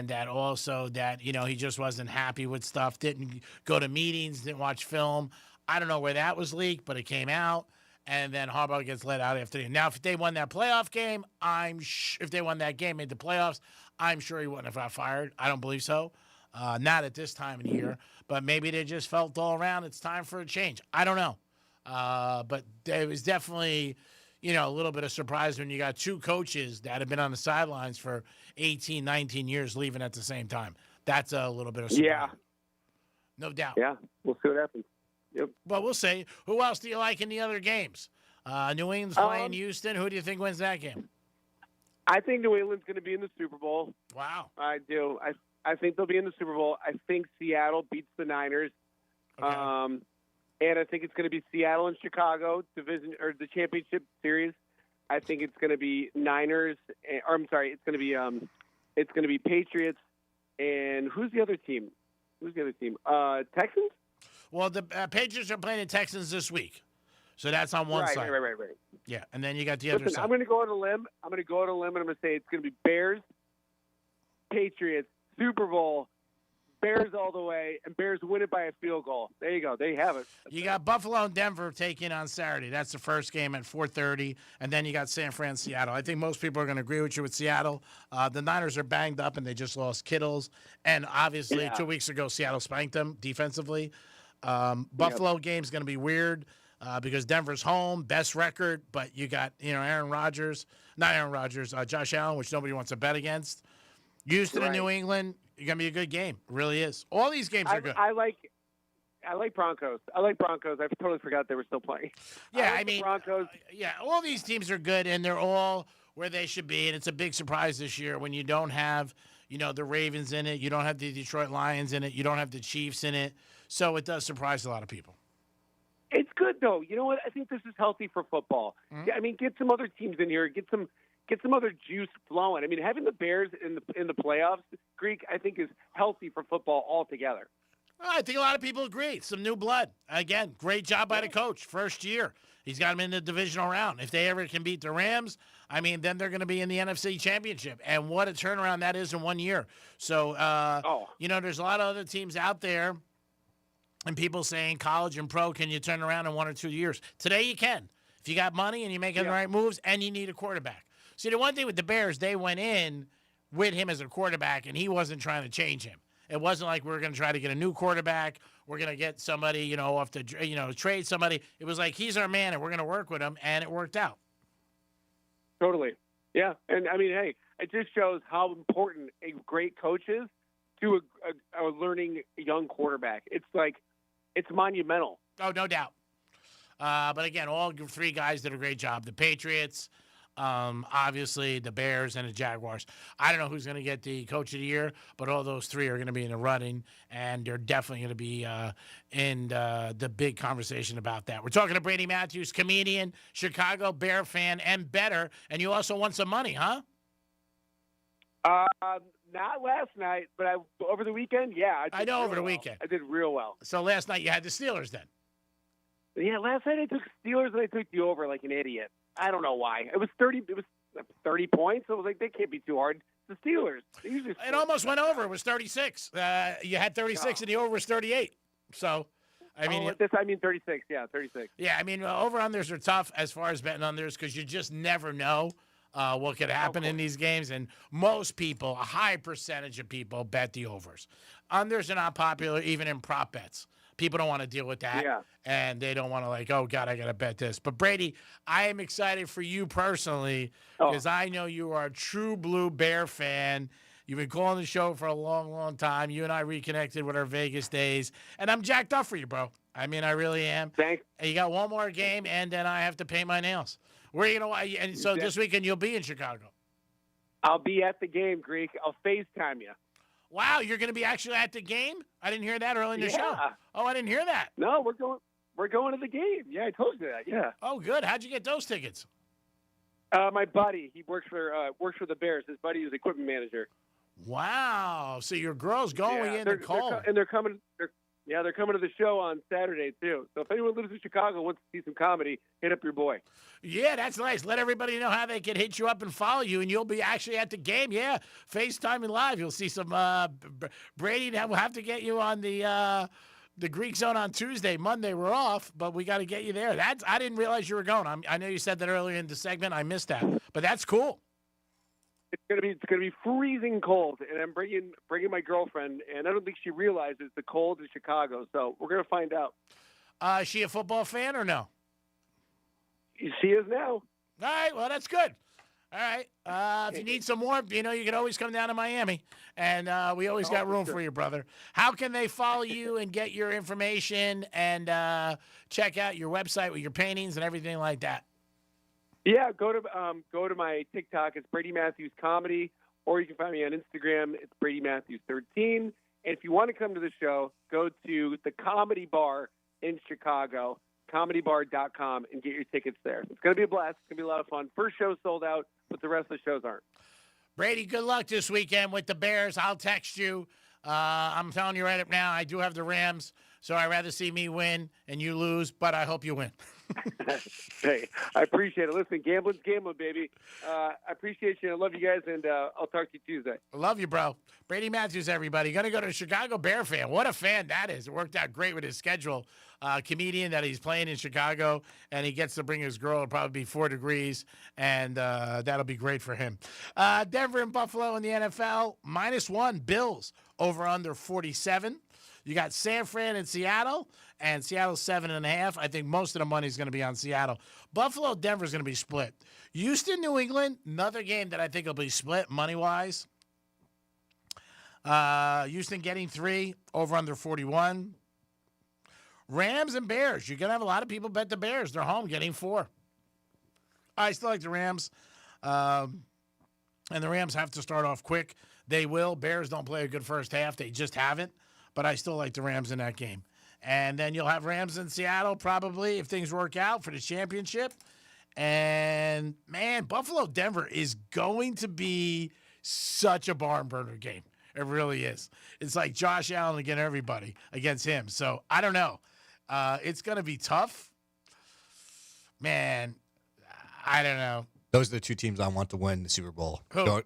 Speaker 2: that also that, he just wasn't happy with stuff, didn't go to meetings, didn't watch film. I don't know where that was leaked, but it came out. And then Harbaugh gets let out after. Now, if they won that playoff game, if they won that game, made the playoffs, I'm sure he wouldn't have got fired. I don't believe so. Not at this time of the year. But maybe they just felt all around it's time for a change. I don't know. But it was definitely, a little bit of surprise when you got 2 coaches that have been on the sidelines for 18, 19 years leaving at the same time. That's a little bit of surprise.
Speaker 4: Yeah.
Speaker 2: No doubt.
Speaker 4: Yeah, we'll see what happens. Yep.
Speaker 2: Well, we'll see. Who else do you like in the other games? New England's playing Houston. Who do you think wins that game?
Speaker 4: I think New England's going to be in the Super Bowl.
Speaker 2: Wow.
Speaker 4: I do. I think they'll be in the Super Bowl. I think Seattle beats the Niners.
Speaker 2: Okay.
Speaker 4: And I think it's going to be Seattle and Chicago division or the championship series. I think it's going to be Niners. It's going to be Patriots. And who's the other team? Texans?
Speaker 2: Well, the Patriots are playing the Texans this week. So that's on one side.
Speaker 4: Right.
Speaker 2: Yeah, and then you got the other side.
Speaker 4: I'm going to go on a limb. And I'm going to say it's going to be Bears, Patriots, Super Bowl, Bears all the way, and Bears win it by a field goal. There you go. There you have it.
Speaker 2: You got Buffalo and Denver taking on Saturday. That's the first game at 4:30, and then you got San Fran, Seattle. I think most people are going to agree with you with Seattle. The Niners are banged up, and they just lost Kittles. And obviously, 2 weeks ago, Seattle spanked them defensively. Buffalo game's going to be weird because Denver's home, best record, but you got Josh Allen, which nobody wants to bet against. Houston and New England, it's going to be a good game. It really is. All these games are good.
Speaker 4: I like Broncos. I totally forgot they were still playing.
Speaker 2: Yeah, I mean,
Speaker 4: Broncos.
Speaker 2: Yeah, all these teams are good, and they're all where they should be. And it's a big surprise this year when you don't have, the Ravens in it. You don't have the Detroit Lions in it. You don't have the Chiefs in it. So it does surprise a lot of people.
Speaker 4: It's good though. You know what? I think this is healthy for football. Yeah, I mean, get some other teams in here. Get some other juice flowing. I mean, having the Bears in the playoffs, Greek, I think is healthy for football altogether.
Speaker 2: I think a lot of people agree. Some new blood. Again, great job by the coach. First year. He's got them in the divisional round. If they ever can beat the Rams, I mean, then they're going to be in the NFC Championship. And what a turnaround that is in 1 year. So, there's a lot of other teams out there and people saying college and pro, can you turn around in 1 or 2 years? Today you can. If you got money and you're making the right moves and you need a quarterback. See, the one thing with the Bears, they went in with him as a quarterback, and he wasn't trying to change him. It wasn't like we're going to try to get a new quarterback. We're going to get somebody, off the, trade somebody. It was like, he's our man, and we're going to work with him, and it worked out.
Speaker 4: Totally. Yeah. And, I mean, hey, it just shows how important a great coach is to a learning young quarterback. It's monumental.
Speaker 2: Oh, no doubt. But, again, all three guys did a great job. The Patriots, obviously the Bears, and the Jaguars. I don't know who's going to get the Coach of the Year, but all those three are going to be in the running, and they're definitely going to be in the big conversation about that. We're talking to Brady Matthews, comedian, Chicago Bear fan, and better. And you also won some money, huh?
Speaker 4: Not last night, but over the weekend, yeah.
Speaker 2: I know over the weekend.
Speaker 4: I did real well.
Speaker 2: So last night you had the Steelers then?
Speaker 4: Yeah, last night I took Steelers and I took the over like an idiot. I don't know why. It was 30 points. I was like, they can't be too hard. The Steelers.
Speaker 2: It almost went over. It was 36. You had 36 and the over was 38. So, I mean,
Speaker 4: 36. Yeah, 36.
Speaker 2: Yeah, I mean, over-unders are tough as far as betting unders because you just never know what could happen in these games. And most people, a high percentage of people, bet the overs. Unders are not popular even in prop bets. People don't want to deal with that, and they don't want to oh, God, I got to bet this. But, Brady, I am excited for you personally because I know you are a true blue Bear fan. You've been calling the show for a long, long time. You and I reconnected with our Vegas days, and I'm jacked up for you, bro. I mean, I really am.
Speaker 4: Thanks.
Speaker 2: And you got one more game, and then I have to paint my nails. Where are you going to – and so this weekend you'll be in Chicago.
Speaker 4: I'll be at the game, Greek. I'll FaceTime you.
Speaker 2: Wow, you're going to be actually at the game? I didn't hear that early in the show. Oh, I didn't hear that.
Speaker 4: No, we're going to the game. Yeah, I told you that. Yeah.
Speaker 2: Oh, good. How'd you get those tickets?
Speaker 4: My buddy, he works for the Bears. His buddy is equipment manager.
Speaker 2: Wow. So your girl's going in the cold.
Speaker 4: They're coming. They're coming to the show on Saturday too. So if anyone lives in Chicago and wants to see some comedy, hit up your boy.
Speaker 2: Yeah, that's nice. Let everybody know how they can hit you up and follow you, and you'll be actually at the game. Yeah, FaceTiming live. You'll see some Brady. We'll have to get you on the Greek Zone on Tuesday. Monday we're off, but we got to get you there. I didn't realize you were going. I know you said that earlier in the segment. I missed that, but that's cool.
Speaker 4: It's gonna be freezing cold, and I'm bringing my girlfriend, and I don't think she realizes the cold in Chicago. So we're gonna find out.
Speaker 2: Is she a football fan or no?
Speaker 4: She is now.
Speaker 2: All right, well that's good. All right, if you need some more, you can always come down to Miami, and we always got room for you, brother. How can they follow you and get your information and check out your website with your paintings and everything like that?
Speaker 4: Yeah, go to my TikTok. It's Brady Matthews Comedy, or you can find me on Instagram. It's Brady Matthews 13. And if you want to come to the show, go to the Comedy Bar in Chicago, comedybar.com, and get your tickets there. It's going to be a blast. It's going to be a lot of fun. First show sold out, but the rest of the shows aren't.
Speaker 2: Brady, good luck this weekend with the Bears. I'll text you. I'm telling you right up now, I do have the Rams, so I'd rather see me win and you lose, but I hope you win.
Speaker 4: Hey, I appreciate it. Listen, gambling's gambling, baby. I appreciate you. I love you guys, and I'll talk to you Tuesday.
Speaker 2: I love you, bro. Brady Matthews, everybody. Going to go to a Chicago Bear fan. What a fan that is. It worked out great with his schedule. Comedian that he's playing in Chicago, and he gets to bring his girl. It'll probably be 4 degrees, and that'll be great for him. Denver and Buffalo in the NFL, -1. Bills over under 47. You got San Fran and Seattle, and Seattle's 7.5. I think most of the money is going to be on Seattle. Buffalo, Denver's going to be split. Houston, New England, another game that I think will be split money-wise. Houston getting 3, over under 41. Rams and Bears. You're going to have a lot of people bet the Bears. They're home getting 4. I still like the Rams. And the Rams have to start off quick. They will. Bears don't play a good first half. They just haven't. But I still like the Rams in that game. And then you'll have Rams in Seattle probably if things work out for the championship. And, man, Buffalo-Denver is going to be such a barn burner game. It really is. It's like Josh Allen against him. So, I don't know. It's going to be tough. Man, I don't know.
Speaker 1: Those are the two teams I want to win the Super Bowl.
Speaker 2: Who?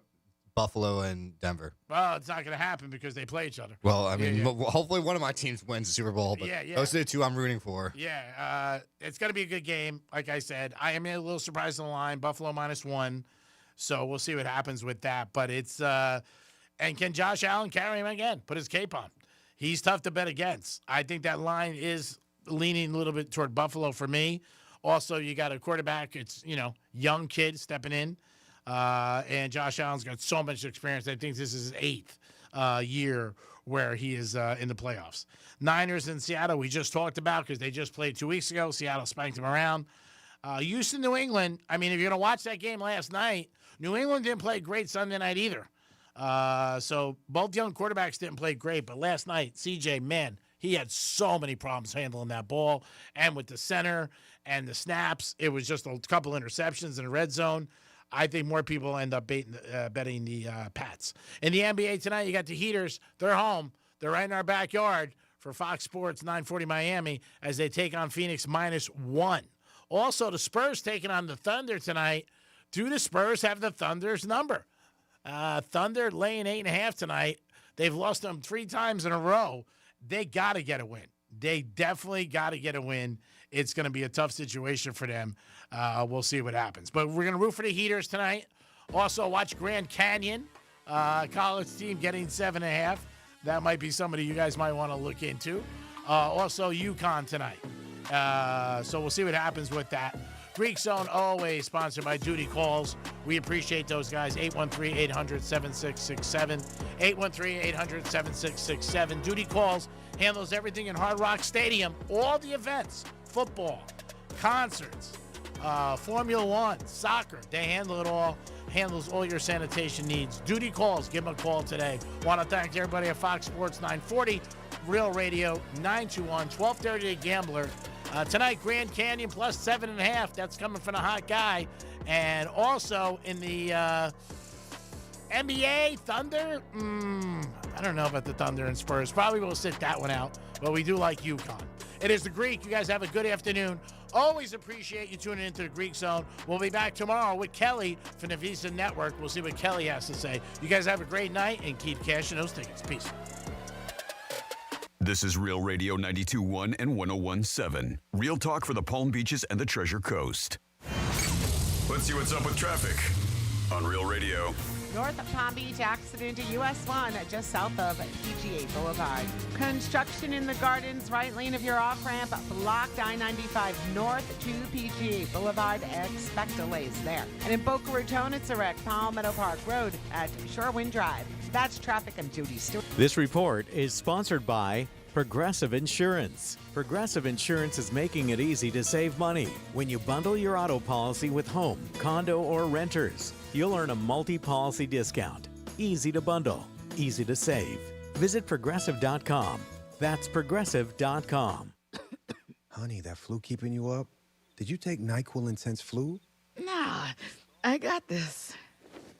Speaker 1: Buffalo and Denver.
Speaker 2: Well, it's not going to happen because they play each other.
Speaker 1: Well, I mean, hopefully one of my teams wins the Super Bowl, but those are the two I'm rooting for.
Speaker 2: Yeah, it's going to be a good game. Like I said, I am a little surprised in the line. Buffalo -1. So we'll see what happens with that. But it's and can Josh Allen carry him again? Put his cape on. He's tough to bet against. I think that line is leaning a little bit toward Buffalo for me. Also, you got a quarterback. It's, young kid stepping in. And Josh Allen's got so much experience. I think this is his 8th year where he is in the playoffs. Niners in Seattle, we just talked about because they just played 2 weeks ago. Seattle spanked them around. Houston, New England, I mean, if you're going to watch that game last night, New England didn't play great Sunday night either. So both young quarterbacks didn't play great. But last night, CJ, man, he had so many problems handling that ball. And with the center and the snaps, it was just a couple interceptions in the red zone. I think more people end up betting the Pats. In the NBA tonight, you got the Heaters. They're home. They're right in our backyard for Fox Sports 940 Miami as they take on Phoenix -1. Also, the Spurs taking on the Thunder tonight. Do the Spurs have the Thunder's number? Thunder laying 8.5 tonight. They've lost them 3 times in a row. They got to get a win. They definitely got to get a win. It's going to be a tough situation for them. We'll see what happens. But we're going to root for the Heaters tonight. Also, watch Grand Canyon, college team getting 7.5. That might be somebody you guys might want to look into. Also, UConn tonight. So we'll see what happens with that. Greek Zone, always sponsored by Duty Calls. We appreciate those guys. 813-800-7667. 813-800-7667. Duty Calls handles everything in Hard Rock Stadium. All the events, football, concerts, Formula One, soccer. They handle it all. Handles all your sanitation needs. Duty Calls. Give them a call today. Want to thank everybody at Fox Sports 940, Real Radio 921, 1230 The Gambler. Tonight, Grand Canyon plus 7.5. That's coming from the hot guy. And also in the NBA, Thunder. I don't know about the Thunder and Spurs. Probably will sit that one out. But we do like UConn. It is the Greek. You guys have a good afternoon. Always appreciate you tuning into the Greek Zone. We'll be back tomorrow with Kelly from the Visa Network. We'll see what Kelly has to say. You guys have a great night and keep cashing those tickets. Peace.
Speaker 14: This is Real Radio 92.1 and 101.7. Real talk for the Palm Beaches and the Treasure Coast. Let's see what's up with traffic on Real Radio.
Speaker 5: North Palm Beach accident to US 1 just south of PGA Boulevard. Construction in the Gardens, right lane of your off-ramp, blocked I-95 north to PGA Boulevard. Expect delays there. And in Boca Raton, it's a wreck, Palmetto Park Road at Shorewind Drive. That's traffic. I'm Judy Stewart.
Speaker 6: This report is sponsored by Progressive Insurance. Progressive Insurance is making it easy to save money. When you bundle your auto policy with home, condo, or renters, you'll earn a multi-policy discount. Easy to bundle, easy to save. Visit Progressive.com. That's Progressive.com.
Speaker 7: Honey, that flu keeping you up? Did you take NyQuil Intense Flu?
Speaker 8: Nah, I got this.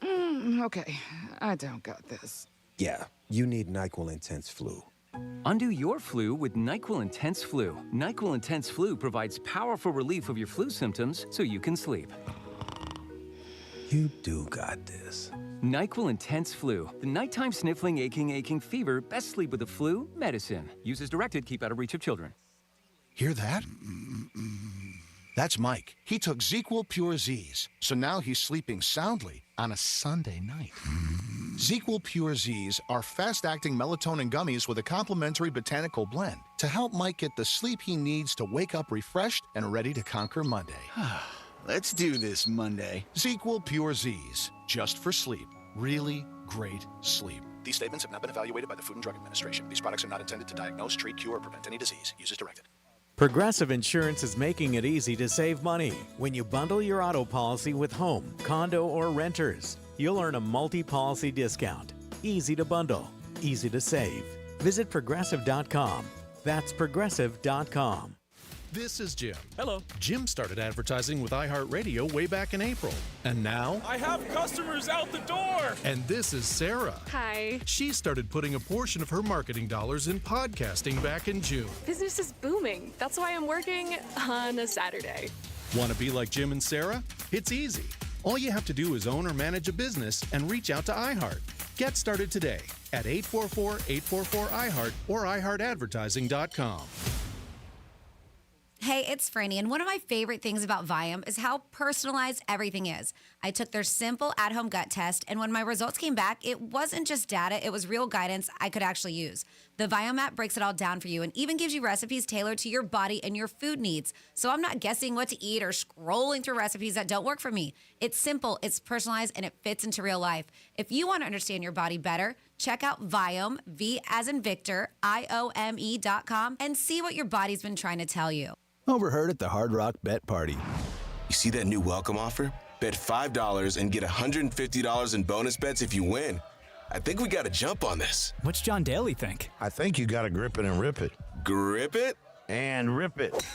Speaker 8: Okay, I don't got this.
Speaker 7: Yeah, you need NyQuil Intense Flu.
Speaker 9: Undo your flu with NyQuil Intense Flu. NyQuil Intense Flu provides powerful relief of your flu symptoms so you can sleep.
Speaker 7: You do got this.
Speaker 9: NyQuil Intense Flu. The nighttime sniffling, aching fever. Best sleep with the flu medicine. Use as directed. Keep out of reach of children.
Speaker 11: Hear that? That's Mike. He took ZQL Pure Z's, so now he's sleeping soundly on a Sunday night. ZQL Pure Z's are fast-acting melatonin gummies with a complementary botanical blend to help Mike get the sleep he needs to wake up refreshed and ready to conquer Monday.
Speaker 12: Let's do this Monday.
Speaker 11: ZQL Pure Z's, just for sleep. Really great sleep. These statements have not been evaluated by the Food and Drug Administration. These products are not intended to diagnose, treat, cure, or prevent any disease. Use as directed.
Speaker 6: Progressive Insurance is making it easy to save money. When you bundle your auto policy with home, condo, or renters, you'll earn a multi-policy discount. Easy to bundle, easy to save. Visit Progressive.com. That's Progressive.com.
Speaker 3: This is Jim. Hello. Jim started advertising with iHeartRadio way back in April. And now...
Speaker 13: I have customers out the door!
Speaker 3: And this is Sarah.
Speaker 16: Hi.
Speaker 3: She started putting a portion of her marketing dollars in podcasting back in June.
Speaker 16: Business is booming. That's why I'm working on a Saturday.
Speaker 3: Want to be like Jim and Sarah? It's easy. All you have to do is own or manage a business and reach out to iHeart. Get started today at 844-844-iHeart or iHeartAdvertising.com.
Speaker 17: Hey, it's Franny, and one of my favorite things about Viome is how personalized everything is. I took their simple at-home gut test, and when my results came back, it wasn't just data, it was real guidance I could actually use. The Viome app breaks it all down for you and even gives you recipes tailored to your body and your food needs. So I'm not guessing what to eat or scrolling through recipes that don't work for me. It's simple, it's personalized, and it fits into real life. If you want to understand your body better, check out Viome, V as in Victor, IOME.com, and see what your body's been trying to tell you.
Speaker 18: Overheard at the Hard Rock Bet Party.
Speaker 19: You see that new welcome offer? Bet $5 and get $150 in bonus bets if you win. I think we got to jump on this.
Speaker 20: What's John Daly think?
Speaker 23: I think you got to grip it and rip it.
Speaker 19: Grip it?
Speaker 23: And rip it.